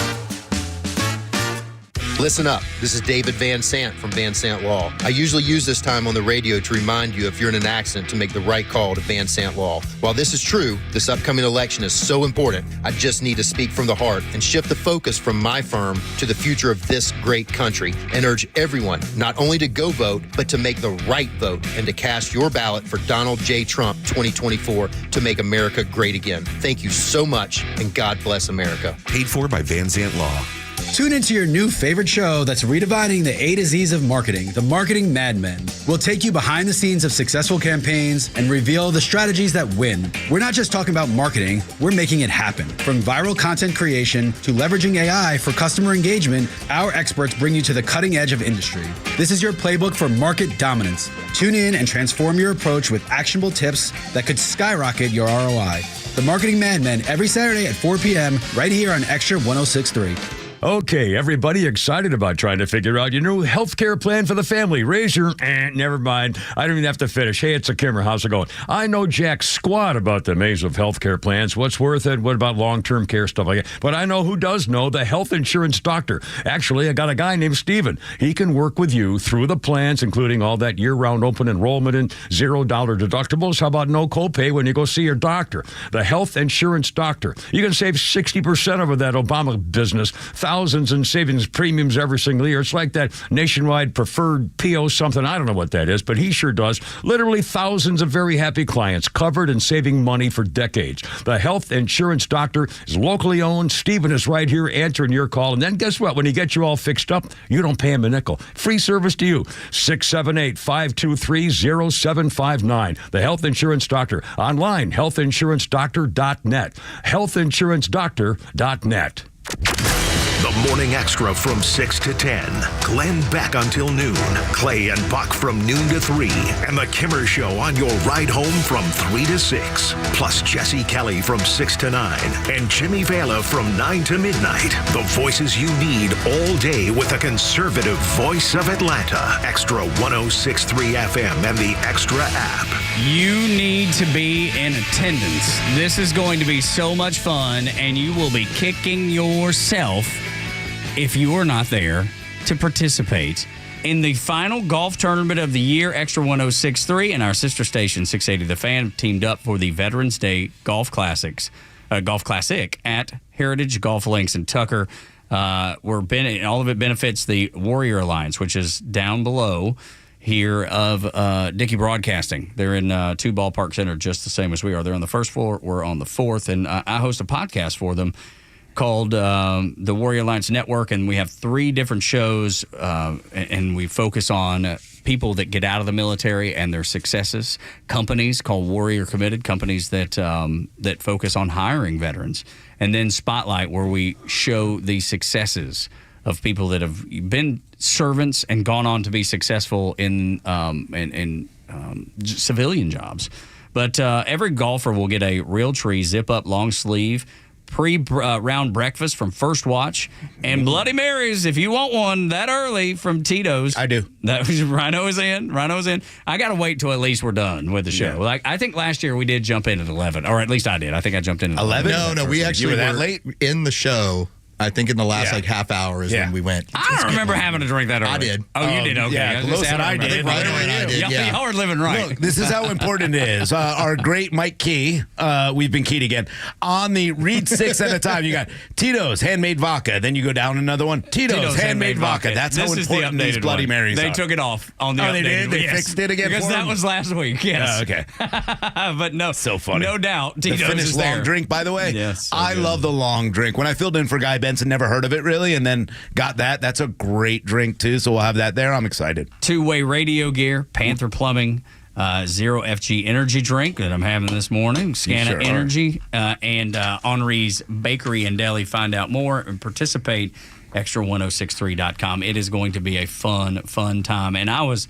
Listen up. This is David Van Sant from Van Sant Law. I usually use this time on the radio to remind you if you're in an accident to make the right call to Van Sant Law. While this is true, this upcoming election is so important, I just need to speak from the heart and shift the focus from my firm to the future of this great country and urge everyone not only to go vote, but to make the right vote and to cast your ballot for Donald J. Trump 2024 to make America great again. Thank you so much, and God bless America. Paid for by Van Sant Law. Tune into your new favorite show that's redefining the A to Z's of marketing, The Marketing Madmen. We'll take you behind the scenes of successful campaigns and reveal the strategies that win. We're not just talking about marketing, we're making it happen. From viral content creation to leveraging AI for customer engagement, our experts bring you to the cutting edge of industry. This is your playbook for market dominance. Tune in and transform your approach with actionable tips that could skyrocket your ROI. The Marketing Madmen every Saturday at 4 p.m. right here on Extra 106.3. Okay, everybody excited about trying to figure out your new health care plan for the family. Raise your, never mind. I don't even have to finish. Hey, it's a Kimmer. How's it going? I know jack squat about the maze of health care plans. What's worth it? What about long-term care, stuff like that? But I know who does know, the health insurance doctor. Actually, I got a guy named Steven. He can work with you through the plans, including all that year-round open enrollment and $0 deductibles. How about no copay when you go see your doctor? The health insurance doctor. You can save 60% over that Obama business. thousands in savings premiums every single year. It's like that nationwide preferred PO something. I don't know what that is, but he sure does. Literally thousands of very happy clients covered and saving money for decades. The Health Insurance Doctor is locally owned. Stephen is right here answering your call. And then guess what? When he gets you all fixed up, you don't pay him a nickel. Free service to you. 678-523-0759. The Health Insurance Doctor. Online, healthinsurancedoctor.net. Healthinsurancedoctor.net. The Morning Extra from 6 to 10. Glenn Beck until noon. Clay and Buck from noon to 3. And The Kimmer Show on your ride home from 3 to 6. Plus Jesse Kelly from 6 to 9. And Jimmy Vela from 9 to midnight. The voices you need all day with the conservative voice of Atlanta. Extra 106.3 FM and the Extra app. You need to be in attendance. This is going to be so much fun, and you will be kicking yourself if you are not there to participate in the final golf tournament of the year. Extra 106.3 and our sister station 680 The Fan teamed up for the Veterans Day Golf Classic at Heritage Golf Links in Tucker. All of it benefits the Warrior Alliance, which is down below here of Dickey Broadcasting. They're in two ballpark center, just the same as we are. They're on the first floor. We're on the fourth, and I host a podcast for them called the Warrior Alliance Network, and we have 3 different shows, and we focus on people that get out of the military and their successes, companies called Warrior Committed, companies that focus on hiring veterans, and then Spotlight, where we show the successes of people that have been servants and gone on to be successful in civilian jobs. But every golfer will get a Realtree zip-up long sleeve pre-round breakfast from First Watch, and Bloody Marys, if you want one that early, from Tito's. I do. That was Rhino is in. I got to wait till at least we're done with the show. Yeah. Like, I think last year we did jump in at 11, or at least I did. I think I jumped in at 11. No, we actually were that late in the show. I think in the last half hour is when we went. I don't remember having a drink that early. I did. Oh, you did? Okay. Yeah, close and I did. Y'all are living right. Look, this is how important it is. Our great Mike Key, we've been keyed again. On the read 6 at a time, you got Tito's handmade vodka. Then you go down another one. Tito's handmade vodka. That's how important these Bloody Marys are. They took it off on the updated. They did? They fixed it again because for that them? was last week. Yes. Okay. But no. So funny. No doubt. The Tito's finished is long there. drink, by the way. Yes. So I good. love the long drink. When I filled in for Guy Benson, never heard of it really, and then got that. That's a great drink too. So we'll have that there. I'm excited. Two-way radio gear, Panther Plumbing, Zero FG energy drink that I'm having this morning, Scana Energy, and Henri's Bakery and Deli. Find out more and participate. Extra1063.com. It is going to be a fun time. And I was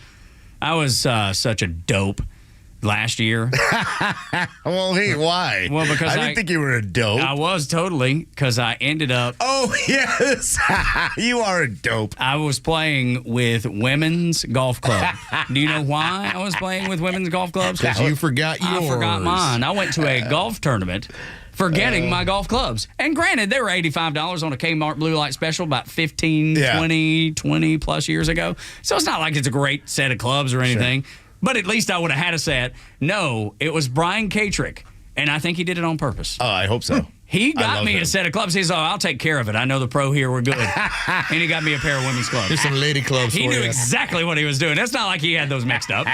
such a dope last year. Well, hey, why? Well, because I didn't think you were a dope. I was totally, because I ended up. Oh, yes. You are a dope. I was playing with women's golf club. Do you know why I was playing with women's golf clubs? Because you forgot yours. I forgot mine. I went to a golf tournament forgetting my golf clubs. And granted, they were $85 on a Kmart Blue Light Special about 15, 20 plus years ago. So it's not like it's a great set of clubs or anything. Sure. But at least I would have had a set. No, it was Brian Katrick, and I think he did it on purpose. Oh, I hope so. He got me a set of clubs. He said, I'll take care of it. I know the pro here. We're good. And he got me a pair of women's clubs. Here's some lady clubs He for knew you. exactly what he was doing. It's not like he had those mixed up.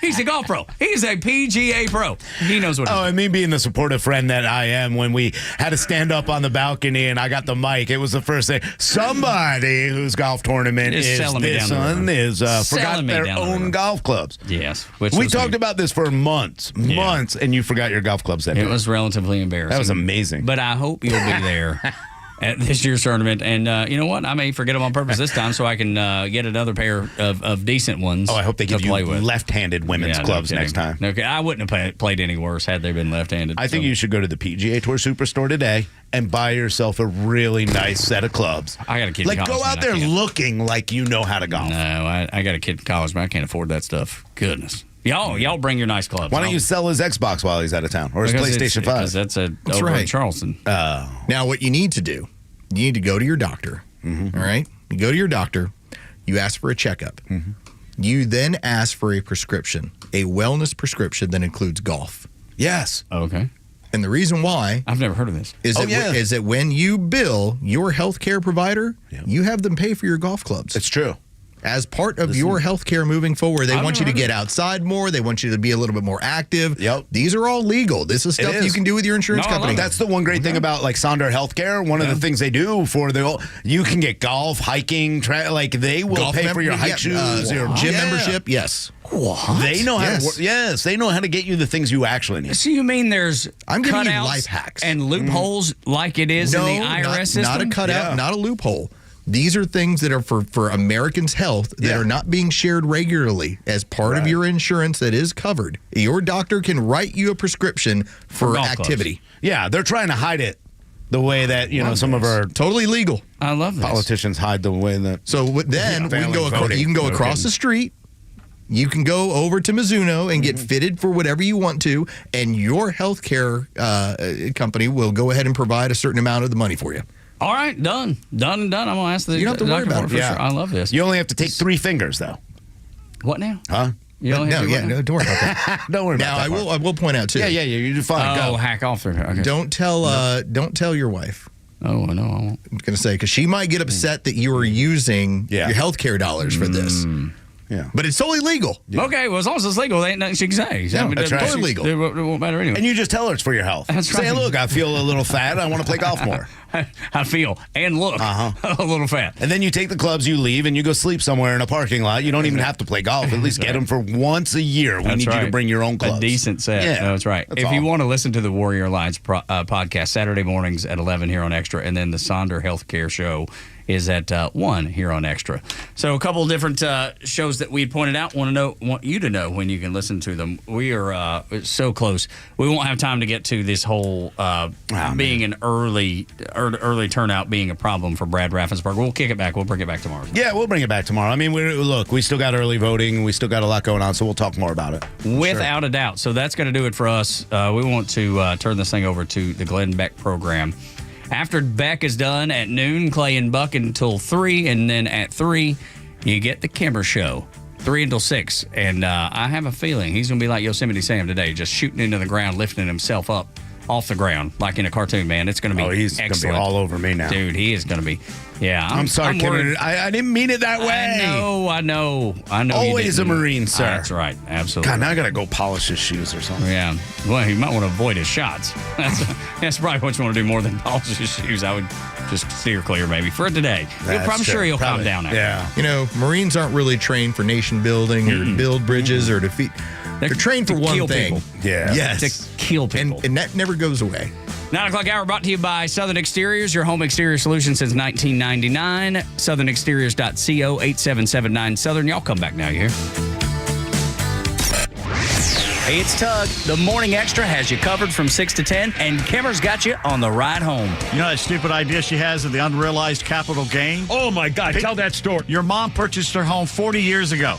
He's a golf pro. He's a PGA pro. He knows what he's doing. And me being the supportive friend that I am, when we had to stand up on the balcony and I got the mic, it was the first thing. Somebody whose golf tournament is this one is forgot their own golf clubs. Yes. We talked about this for months, and you forgot your golf clubs that day. It was relatively embarrassing. That was amazing. But I hope you'll be there at this year's tournament. And you know what? I may forget them on purpose this time so I can get another pair of decent ones. Oh, I hope they give you play with. left-handed women's clubs next time. Okay, I wouldn't have played any worse had they been left-handed. I think you should go to the PGA Tour Superstore today and buy yourself a really nice set of clubs. I got a kid in college. Go out there looking like you know how to golf. No, I got a kid in college, but I can't afford that stuff. Goodness. Y'all bring your nice clubs. Why don't you sell his Xbox while he's out of town? Or his PlayStation 5? Because that's over in Charleston. Now, what you need to do, you need to go to your doctor. All right? You go to your doctor. You ask for a checkup. You then ask for a prescription, a wellness prescription that includes golf. Yes. Okay. And the reason why I've never heard of this is that when you bill your health care provider, you have them pay for your golf clubs. It's true. As part of your health care moving forward, they want you to get outside more. They want you to be a little bit more active. Yep. These are all legal. This is stuff you can do with your insurance company. That's the one great thing about like Sonder Healthcare. One of the things they do for you can get golf, hiking, they will Golf pay for your hike shoes, your gym membership. Yes. What? They know how to work. Yes, they know how to get you the things you actually need. So you mean there's I'm giving you cutouts life hacks and loopholes like it is in the IRS system? Not a cutout, not a loophole. These are things that are for Americans' health that are not being shared regularly as part of your insurance that is covered. Your doctor can write you a prescription for activity. Yeah, they're trying to hide it the way that, some of our totally legal. I love this. Politicians hide the way that. So then you can go across the street. You can go over to Mizuno and get fitted for whatever you want to, and your healthcare company will go ahead and provide a certain amount of the money for you. All right, done. I'm going to ask the You don't have to worry about it. for sure. I love this. You only have to take 3 fingers, though. What now? Huh? You only have to don't worry about that. Don't worry about that. Now, I will point out, too. Yeah, you do fine. Oh, Go. hack off. Okay. Don't tell your wife. Oh, no, I won't. I'm going to say, because she might get upset that you are using your healthcare dollars for this. Yeah. But it's totally legal. Okay, well, as long as it's legal, there ain't nothing she can say. Yeah, that's right. Totally legal. It won't matter anyway. And you just tell her it's for your health. That's Say, right. look, I feel a little fat. I want to play golf more. I feel and look a little fat. And then you take the clubs, you leave, and you go sleep somewhere in a parking lot. You don't even have to play golf. At least get them for once a year. We need you to bring your own clubs. A decent set. Yeah, that's right. If you want to listen to the Warrior Alliance podcast, Saturday mornings at 11 here on Xtra, and then the Sonder Healthcare Show is at 1 here on Xtra. So a couple of different shows that we pointed out. Want you to know when you can listen to them. We are so close. We won't have time to get to this whole being an early turnout being a problem for Brad Raffensperger. We'll kick it back. We'll bring it back tomorrow. Yeah, we'll bring it back tomorrow. I mean, we still got early voting. We still got a lot going on, so we'll talk more about it. Without a doubt. So that's going to do it for us. We want to turn this thing over to the Glenn Beck program. After Beck is done at noon, Clay and Buck until 3, and then at 3, you get the Kimmer Show, 3 until 6. And I have a feeling he's going to be like Yosemite Sam today, just shooting into the ground, lifting himself up off the ground, like in a cartoon, man. It's going to be he's going to be all over me now. Dude, he is going to be. Yeah. I'm sorry, Kimmer. I didn't mean it that way. I know. Always a Marine, sir. That's right. Absolutely. God, now I got to go polish his shoes or something. Yeah. Well, you might want to avoid his shots. That's probably what you want to do more than polish his shoes. I would just steer clear maybe for today. I'm sure he'll calm down after. Yeah. Marines aren't really trained for nation building or build bridges or defeat. They're trained for one thing. People. Yeah. Yes. To kill people. And that never goes away. 9 o'clock hour brought to you by Southern Exteriors, your home exterior solution since 1999. SouthernExteriors.co, 8779 Southern. Y'all come back now, you hear? Hey, it's Tug. The Morning Xtra has you covered from 6 to 10, and Kimmer's got you on the ride home. You know that stupid idea she has of the unrealized capital gain? Oh, my God. Tell that story. Your mom purchased her home 40 years ago.